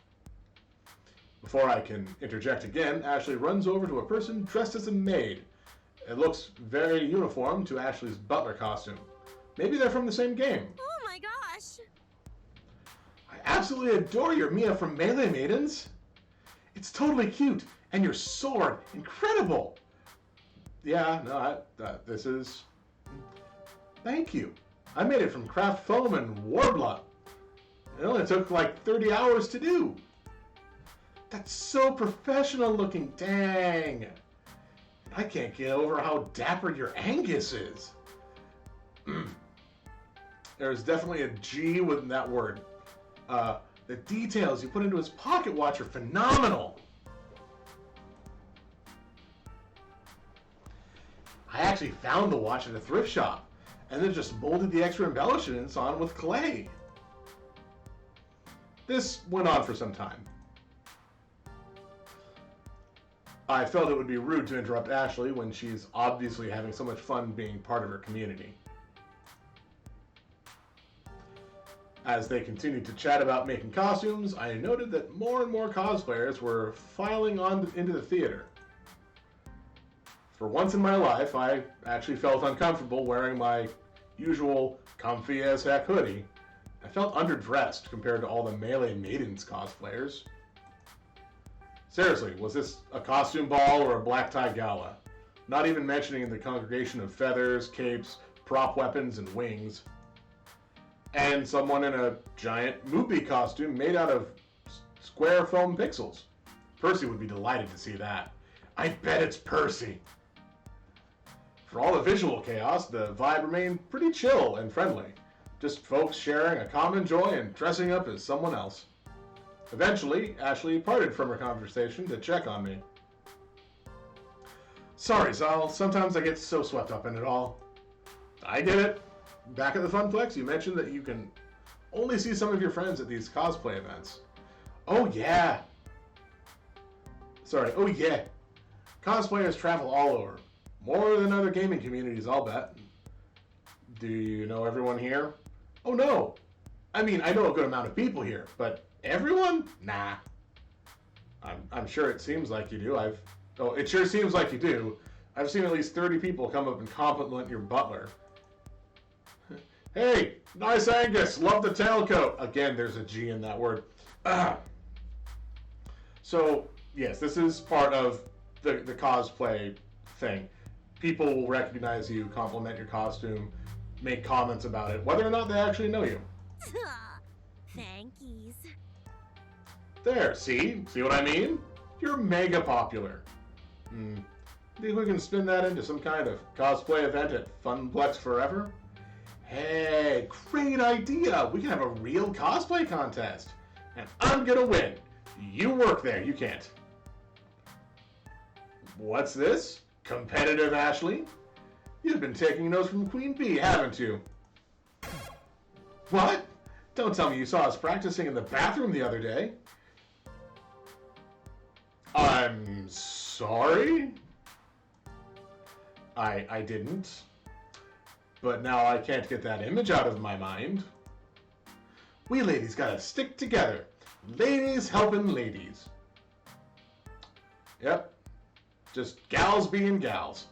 Before I can interject again, Ashley runs over to a person dressed as a maid. It looks very uniform to Ashley's butler costume. Maybe they're from the same game. Oh my gosh! I absolutely adore your Mia from Melee Maidens. It's totally cute, and your sword, incredible. Yeah, no, this is... Thank you. I made it from craft foam and warbler. It only took like 30 hours to do. That's so professional looking, dang. I can't get over how dapper your Angus is. There's definitely a G within that word. The details you put into his pocket watch are phenomenal. I actually found the watch at a thrift shop and then just molded the extra embellishments on with clay. This went on for some time. I felt it would be rude to interrupt Ashley when she's obviously having so much fun being part of her community. As they continued to chat about making costumes, I noted that more and more cosplayers were filing on into the theater. For once in my life, I actually felt uncomfortable wearing my usual comfy-as-heck hoodie. I felt underdressed compared to all the Melee Maidens cosplayers. Seriously, was this a costume ball or a black tie gala? Not even mentioning the congregation of feathers, capes, prop weapons, and wings. And someone in a giant Moopy costume made out of square foam pixels. Percy would be delighted to see that. I bet it's Percy. For all the visual chaos, the vibe remained pretty chill and friendly. Just folks sharing a common joy and dressing up as someone else. Eventually, Ashley parted from her conversation to check on me. Sorry, Zal, sometimes I get so swept up in it all. I get it. Back at the Funplex, you mentioned that you can only see some of your friends at these cosplay events. Oh yeah. Sorry, oh yeah. Cosplayers travel all over. More than other gaming communities, I'll bet. Do you know everyone here? Oh no. I mean, I know a good amount of people here, but everyone? Nah. I'm sure it seems like you do. It sure seems like you do. I've seen at least 30 people come up and compliment your butler. Hey, nice Angus, love the tailcoat. Again, there's a G in that word. So, yes, this is part of the cosplay thing. People will recognize you, compliment your costume, make comments about it, whether or not they actually know you. Thankies. There, see? See what I mean? You're mega popular. Think we can spin that into some kind of cosplay event at Funplex Forever? Hey, great idea! We can have a real cosplay contest! And I'm gonna win! You work there, you can't. What's this? Competitive Ashley? You've been taking notes from Queen Bee, haven't you? What? Don't tell me you saw us practicing in the bathroom the other day. I'm sorry? I didn't. But now I can't get that image out of my mind. We ladies gotta stick together. Ladies helping ladies. Yep. Just gals being gals.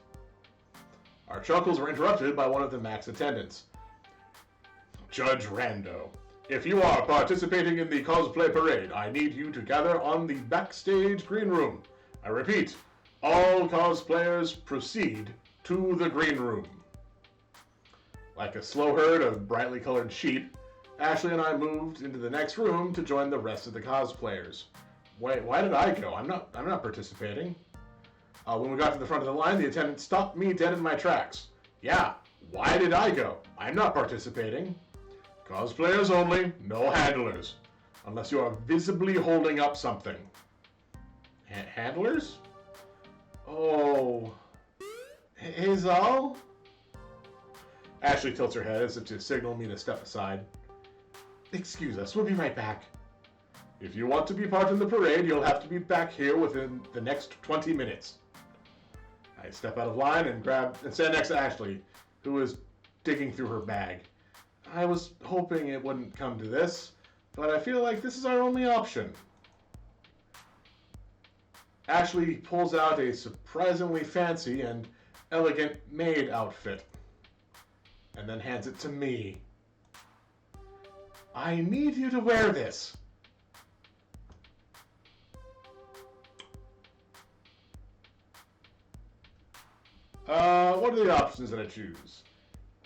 Our chuckles were interrupted by one of the Max attendants. Judge Rando, if you are participating in the cosplay parade, I need you to gather on the backstage green room. I repeat, all cosplayers proceed to the green room. Like a slow herd of brightly colored sheep, Ashley and I moved into the next room to join the rest of the cosplayers. Wait, why did I go? I'm not participating. When we got to the front of the line, the attendant stopped me dead in my tracks. Yeah, why did I go? I'm not participating. Cosplayers only, no handlers. Unless you are visibly holding up something. Handlers? Oh. Hazel? Ashley tilts her head as if to signal me to step aside. Excuse us, we'll be right back. If you want to be part in the parade, you'll have to be back here within the next 20 minutes. I step out of line and stand next to Ashley, who is digging through her bag. I was hoping it wouldn't come to this, but I feel like this is our only option. Ashley pulls out a surprisingly fancy and elegant maid outfit, and then hands it to me. I need you to wear this. What are the options that I choose?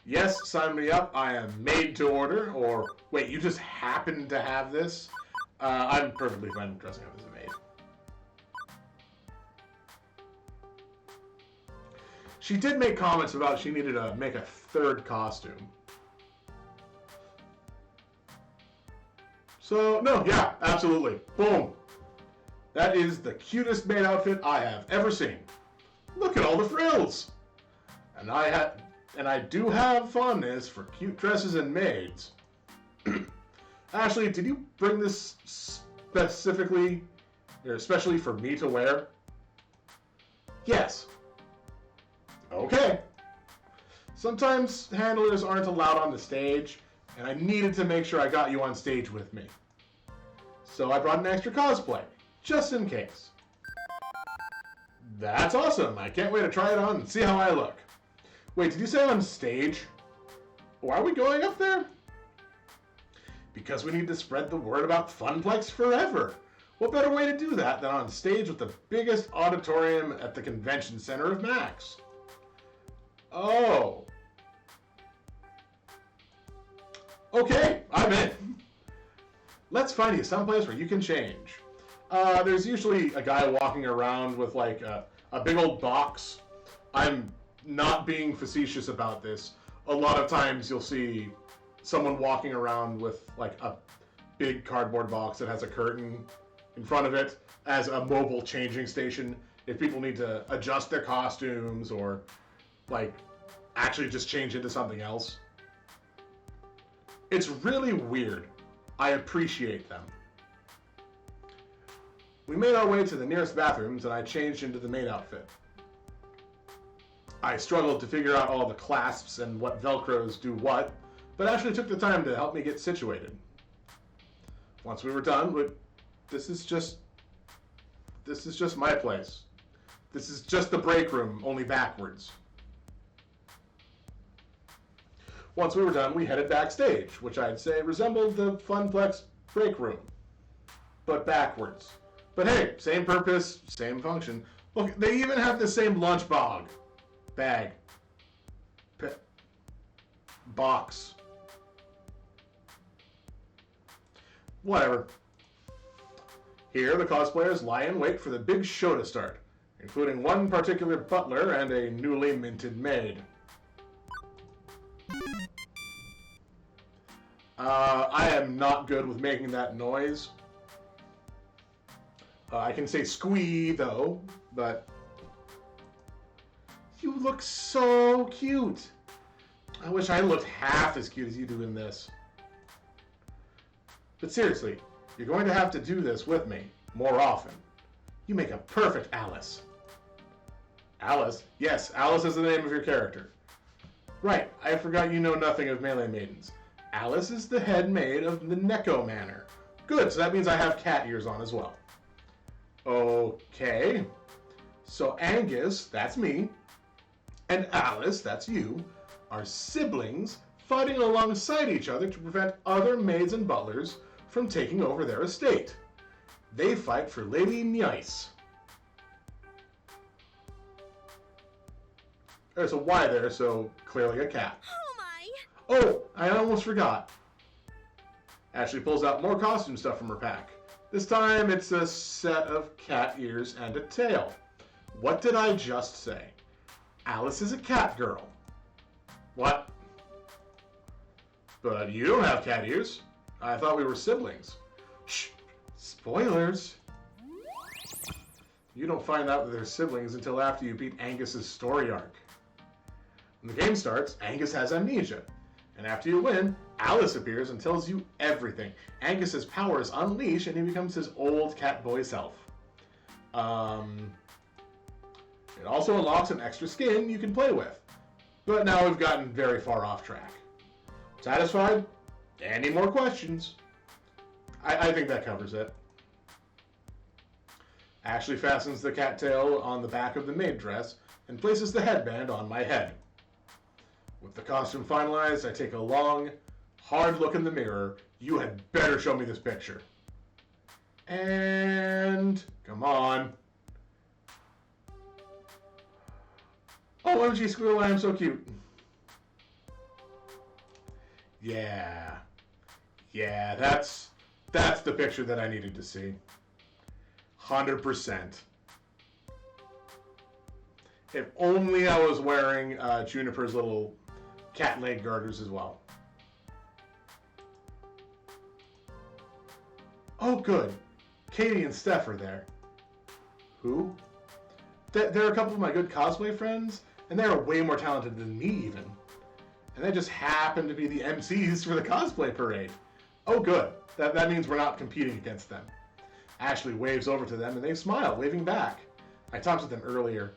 Yes, sign me up. I am made to order. Or, wait, you just happen to have this? I'm perfectly fine dressing up as a maid. She did make comments about she needed to make a third costume. So, no, yeah, absolutely. Boom. That is the cutest maid outfit I have ever seen. Look at all the frills. And I do have fondness for cute dresses and maids. Ashley, did you bring this specifically, or especially for me to wear? Yes. Okay. Sometimes handlers aren't allowed on the stage, and I needed to make sure I got you on stage with me. So I brought an extra cosplay, just in case. That's awesome. I can't wait to try it on and see how I look. Wait, did you say on stage? Why are we going up there? Because we need to spread the word about Funplex forever. What better way to do that than on stage with the biggest auditorium at the convention center of Max? Oh. Okay, I'm in. Let's find you someplace where you can change. There's usually a guy walking around with like a big old box. I'm not being facetious about this. A lot of times you'll see someone walking around with like a big cardboard box that has a curtain in front of it as a mobile changing station if people need to adjust their costumes or like actually just change into something else. It's really weird. I appreciate them. We made our way to the nearest bathrooms and I changed into the maid outfit. I struggled to figure out all the clasps and what Velcros do what, but Ashley took the time to help me get situated. Once we were done, this is just my place. This is just the break room, only backwards. Once we were done, we headed backstage, which I'd say resembled the Funplex break room, but backwards. But hey, same purpose, same function. Look, they even have the same lunch bag, box. Whatever. Here, the cosplayers lie in wait for the big show to start, including one particular butler and a newly minted maid. I am not good with making that noise. I can say squee, though, but... You look so cute. I wish I looked half as cute as you do in this. But seriously, you're going to have to do this with me more often. You make a perfect Alice. Alice? Yes, Alice is the name of your character. Right, I forgot you know nothing of melee maidens. Alice is the head maid of the Neko Manor. Good, so that means I have cat ears on as well. Okay. So Angus, that's me, and Alice, that's you, are siblings fighting alongside each other to prevent other maids and butlers from taking over their estate. They fight for Lady Nice. There's a Y there, so clearly a cat. Oh my! Oh, I almost forgot. Ashley pulls out more costume stuff from her pack. This time it's a set of cat ears and a tail. What did I just say? Alice is a cat girl. What? But you don't have cat ears. I thought we were siblings. Shh! Spoilers! You don't find out that they're siblings until after you beat Angus's story arc. When the game starts, Angus has amnesia. And after you win, Alice appears and tells you everything. Angus's powers unleash and he becomes his old cat boy self. It also unlocks an extra skin you can play with. But now we've gotten very far off track. Satisfied? Any more questions? I think that covers it. Ashley fastens the cattail on the back of the maid dress and places the headband on my head. With the costume finalized, I take a long, hard look in the mirror. You had better show me this picture. And... come on. OMG Squirrel, I am so cute. Yeah. Yeah, that's the picture that I needed to see. 100%. If only I was wearing Juniper's little cat leg garters as well. Oh, good. Katie and Steph are there. Who? They're a couple of my good cosplay friends, and they're way more talented than me, even. And they just happen to be the MCs for the cosplay parade. Oh, good. That means we're not competing against them. Ashley waves over to them, and they smile, waving back. I talked to them earlier.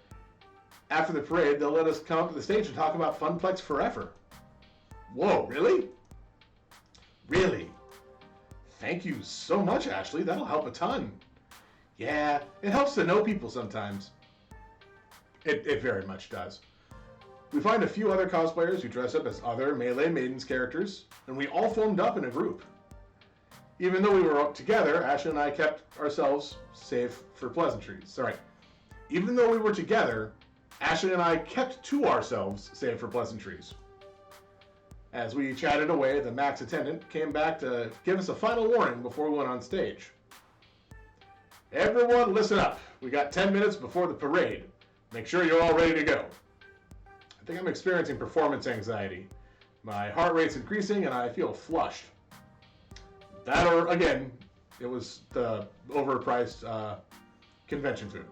After the parade, they'll let us come up to the stage and talk about Funplex forever. Whoa, really? Really? Thank you so much, Ashley. That'll help a ton. Yeah, it helps to know people sometimes. It very much does. We find a few other cosplayers who dress up as other Melee Maidens characters, and we all formed up in a group. Even though we were up together, Ashley and I kept ourselves safe for pleasantries. Sorry. Even though we were together, Ashley and I kept to ourselves safe for pleasantries. As we chatted away, the Max attendant came back to give us a final warning before we went on stage. Everyone listen up. We got 10 minutes before the parade. Make sure you're all ready to go. I think I'm experiencing performance anxiety. My heart rate's increasing and I feel flushed. That or, again, it was the overpriced convention food.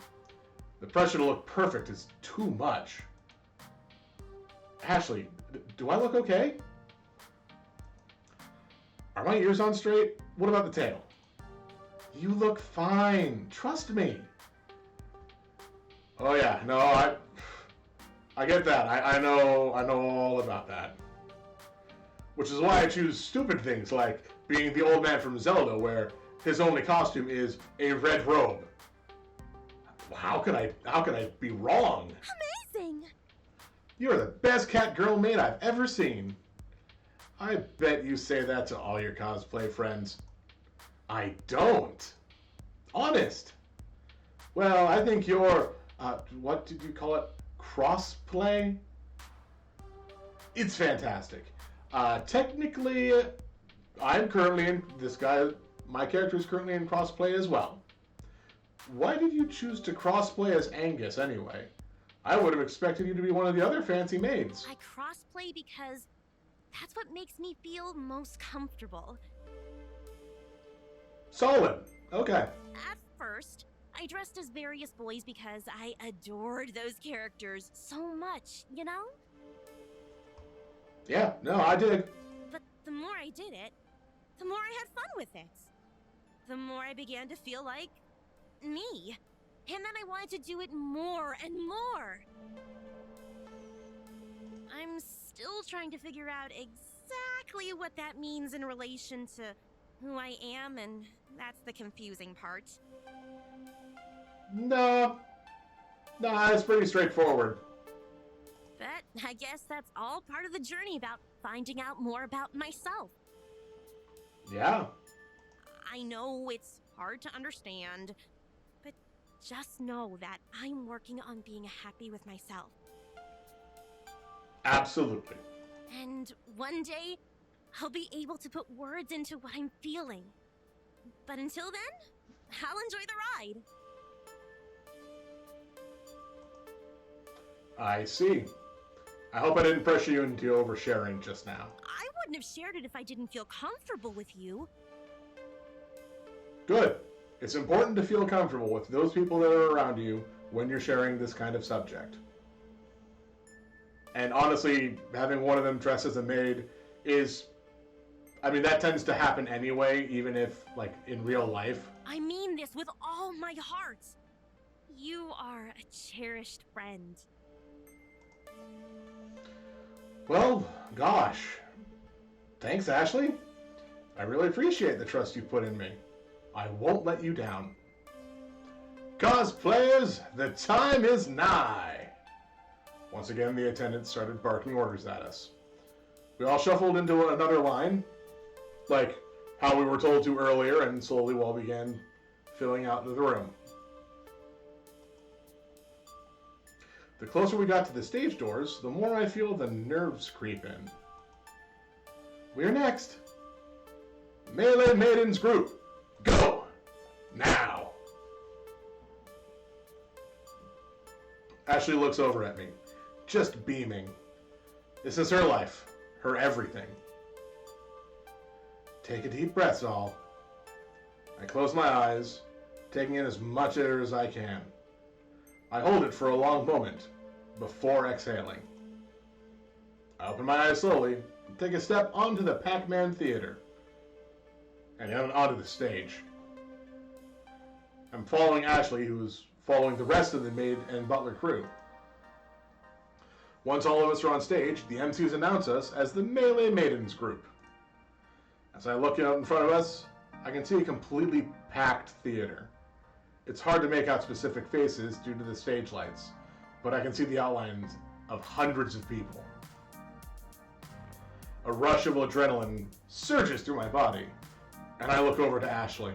The pressure to look perfect is too much. Ashley, do I look okay? Are my ears on straight? What about the tail? You look fine. Trust me. Oh yeah, no, I get that. I know all about that. Which is why I choose stupid things like being the old man from Zelda, where his only costume is a red robe. How could I be wrong? Amazing! You're the best cat girl maid I've ever seen. I bet you say that to all your cosplay friends. I don't. Honest. Well, I think you're, what did you call it? Crossplay? It's fantastic. Technically, I'm currently in, my character is currently in crossplay as well. Why did you choose to crossplay as Angus anyway? I would have expected you to be one of the other fancy maids. I crossplay because That's what makes me feel most comfortable. Solid. Okay. At first, I dressed as various boys because I adored those characters so much, you know? Yeah, no, I dig. But the more I did it, the more I had fun with it. The more I began to feel like me. And then I wanted to do it more and more. I'm still trying to figure out exactly what that means in relation to who I am, and that's the confusing part. No, it's pretty straightforward. But I guess that's all part of the journey about finding out more about myself. Yeah. I know it's hard to understand, but just know that I'm working on being happy with myself. Absolutely. And one day, I'll be able to put words into what I'm feeling. But until then, I'll enjoy the ride. I see. I hope I didn't pressure you into oversharing just now. I wouldn't have shared it if I didn't feel comfortable with you. Good. It's important to feel comfortable with those people that are around you when you're sharing this kind of subject. And honestly, having one of them dressed as a maid is... I mean, that tends to happen anyway, even if, like, in real life. I mean this with all my heart. You are a cherished friend. Well, gosh. Thanks, Ashley. I really appreciate the trust you put in me. I won't let you down. Cosplayers, the time is nigh. Once again, the attendants started barking orders at us. We all shuffled into another line, like how we were told to earlier, and slowly we all began filling out the room. The closer we got to the stage doors, the more I feel the nerves creep in. We're next. Melee Maidens Group, go! Now! Ashley looks over at me, just beaming. This is her life, her everything. Take a deep breath, all. I close my eyes, taking in as much air as I can. I hold it for a long moment, before exhaling. I open my eyes slowly, and take a step onto the Pac-Man Theater, and then onto the stage. I'm following Ashley, who's following the rest of the maid and butler crew. Once all of us are on stage, the MCs announce us as the Melee Maidens Group. As I look out in front of us, I can see a completely packed theater. It's hard to make out specific faces due to the stage lights, but I can see the outlines of hundreds of people. A rush of adrenaline surges through my body, and I look over to Ashley.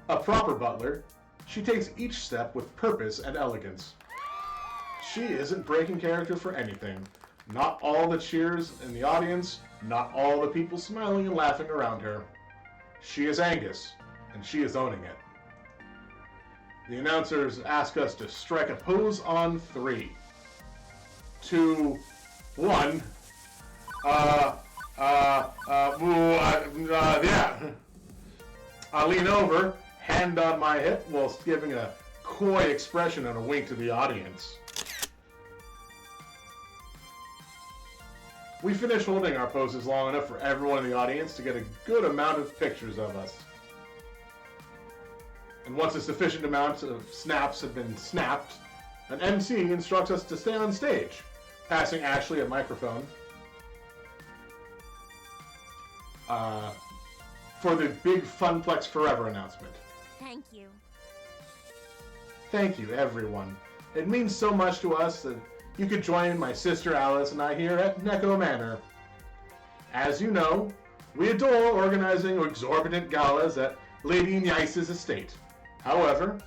A proper butler, she takes each step with purpose and elegance. She isn't breaking character for anything. Not all the cheers in the audience, not all the people smiling and laughing around her. She is Angus, and she is owning it. The announcers ask us to strike a pose on 3, 2, 1. Yeah. I lean over, hand on my hip, whilst giving a coy expression and a wink to the audience. We finish holding our poses long enough for everyone in the audience to get a good amount of pictures of us. And once a sufficient amount of snaps have been snapped, an MC instructs us to stay on stage, passing Ashley a microphone for the big Funplex Forever announcement. Thank you. Thank you, everyone. It means so much to us that you could join my sister Alice and I here at Neko Manor. As you know, we adore organizing exorbitant galas at Lady Nyice's estate. However,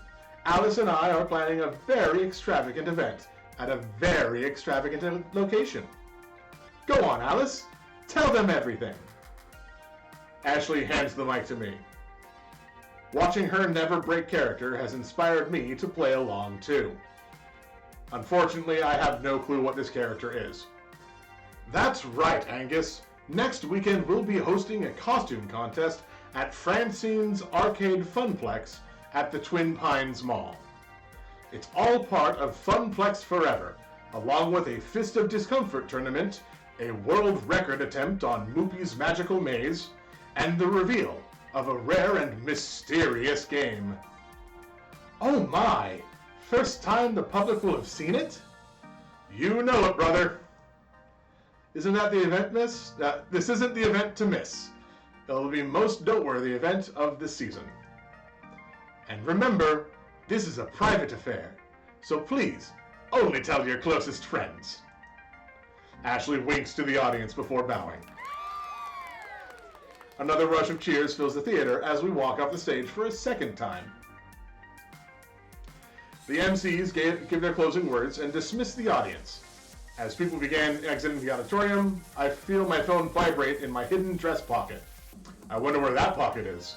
Alice and I are planning a very extravagant event at a very extravagant location. Go on, Alice. Tell them everything. Ashley hands the mic to me. Watching her never break character has inspired me to play along too. Unfortunately, I have no clue what this character is. That's right, Angus. Next weekend we'll be hosting a costume contest at Francine's Arcade Funplex at the Twin Pines Mall. It's all part of Funplex Forever, along with a Fist of Discomfort tournament, a world record attempt on Moopy's Magical Maze, and the reveal of a rare and mysterious game. Oh my! First time the public will have seen it? You know it, brother. Isn't that the event, miss? This isn't the event to miss. It'll be most noteworthy event of the season. And remember, this is a private affair, so please, only tell your closest friends. Ashley winks to the audience before bowing. Another rush of cheers fills the theater as we walk off the stage for a second time. The MCs give their closing words and dismiss the audience. As people began exiting the auditorium, I feel my phone vibrate in my hidden dress pocket. I wonder where that pocket is.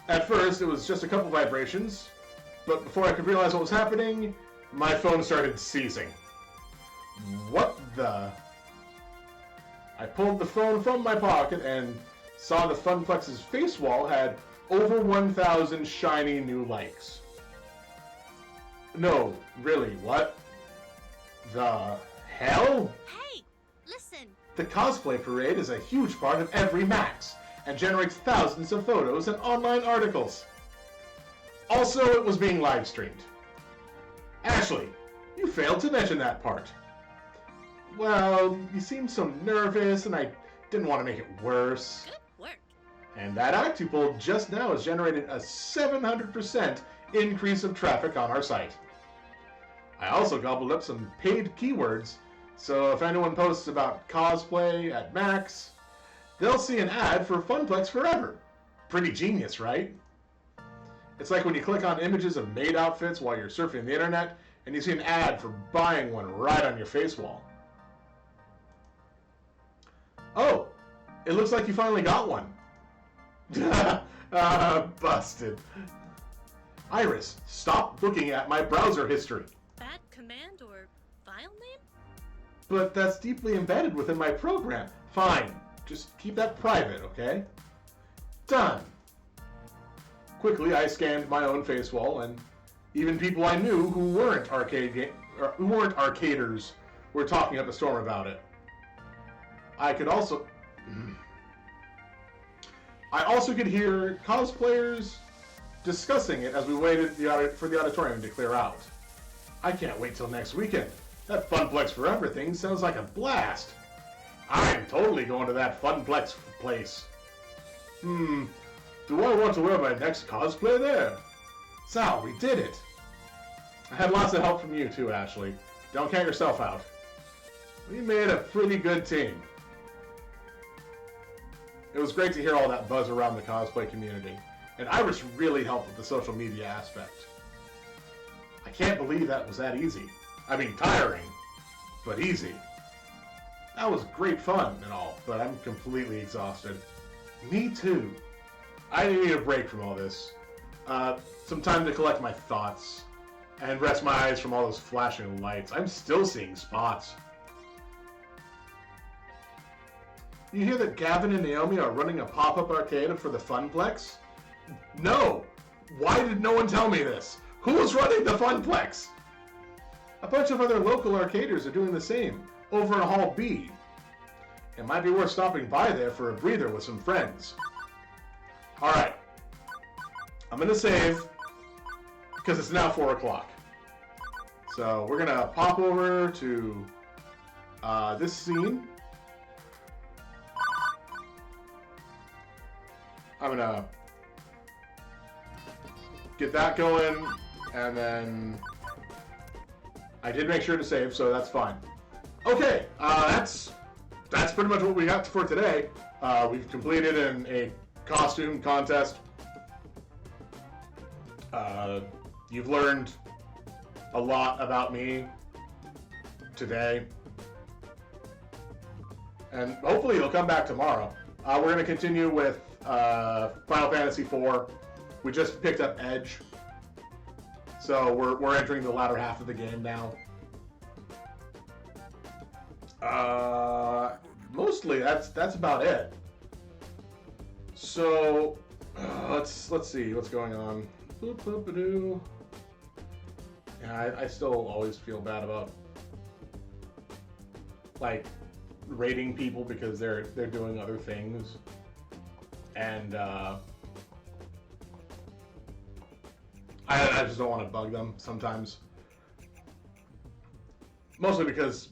At first, it was just a couple vibrations, but before I could realize what was happening, my phone started seizing. What the? I pulled the phone from my pocket and saw the Funplex's face wall had over 1,000 shiny new likes. No, really, what? The hell? Hey, listen. The cosplay parade is a huge part of every Max and generates thousands of photos and online articles. Also, it was being live streamed. Ashley, you failed to mention that part. Well, you seemed so nervous and I didn't want to make it worse. Good work. And that act you pulled just now has generated a 700% increase of traffic on our site. I also gobbled up some paid keywords, so if anyone posts about cosplay at Max, they'll see an ad for Funplex Forever. Pretty genius, right? It's like when you click on images of maid outfits while you're surfing the internet, and you see an ad for buying one right on your face wall. Oh, it looks like you finally got one. Busted. Iris, stop looking at my browser history. Bad command or file name? But that's deeply embedded within my program. Fine, just keep that private, okay? Done. Quickly, I scanned my own face wall, and even people I knew who weren't arcaders were talking up a storm about it. I also could hear cosplayers discussing it as we waited for the auditorium to clear out. I can't wait till next weekend. That Funplex Forever thing sounds like a blast. I'm totally going to that Funplex place. Do I want to wear my next cosplay there? Sal, we did it. I had lots of help from you too, Ashley. Don't count yourself out. We made a pretty good team. It was great to hear all that buzz around the cosplay community, and Iris really helped with the social media aspect. I can't believe that was that easy. I mean, tiring, but easy. That was great fun and all, but I'm completely exhausted. Me too. I need a break from all this. Some time to collect my thoughts and rest my eyes from all those flashing lights. I'm still seeing spots. You hear that Gavin and Naomi are running a pop-up arcade for the Funplex? No! Why did no one tell me this? Who's running the Funplex? A bunch of other local arcaders are doing the same, over in Hall B. It might be worth stopping by there for a breather with some friends. Alright. I'm gonna save, because it's now 4 o'clock. So we're gonna pop over to this scene. I'm gonna get that going, and then I did make sure to save, so that's fine. Okay, that's pretty much what we got for today. We've completed a costume contest. You've learned a lot about me today, and hopefully you'll come back tomorrow. We're going to continue with Final Fantasy IV. We just picked up Edge, so we're entering the latter half of the game now. Mostly that's about it. So let's see what's going on. Boop, boop, ba-doo. Yeah, I still always feel bad about like rating people because they're doing other things, and I just don't want to bug them sometimes. Mostly because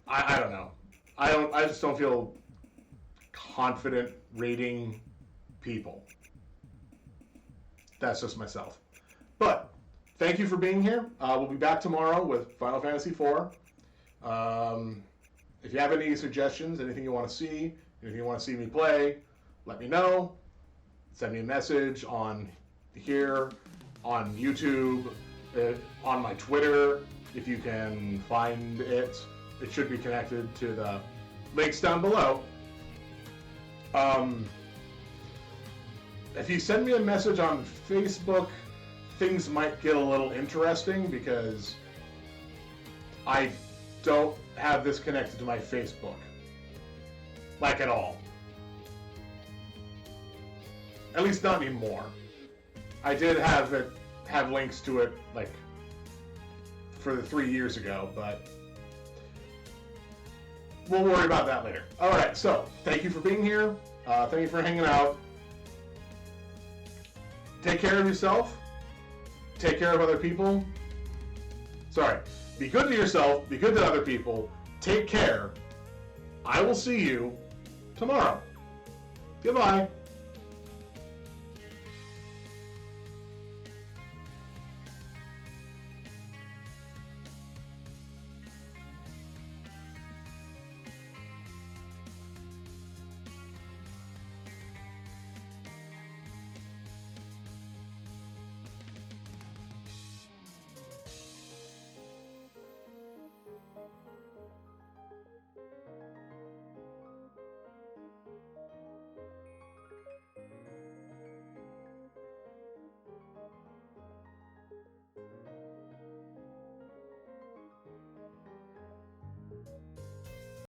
I don't know. I just don't feel confident rating people. That's just myself. But thank you for being here. We'll be back tomorrow with Final Fantasy IV. If you have any suggestions, anything you want to see, anything you want to see me play, let me know. Send me a message on here, on YouTube, on my Twitter, if you can find it. It should be connected to the links down below. If you send me a message on Facebook, things might get a little interesting because I don't have this connected to my Facebook. Like at all. At least not anymore. I did have links to it like for 3 years ago, but we'll worry about that later. Alright, so thank you for being here. Thank you for hanging out. Take care of yourself. Take care of other people. Sorry. Be good to yourself. Be good to other people. Take care. I will see you tomorrow. Goodbye.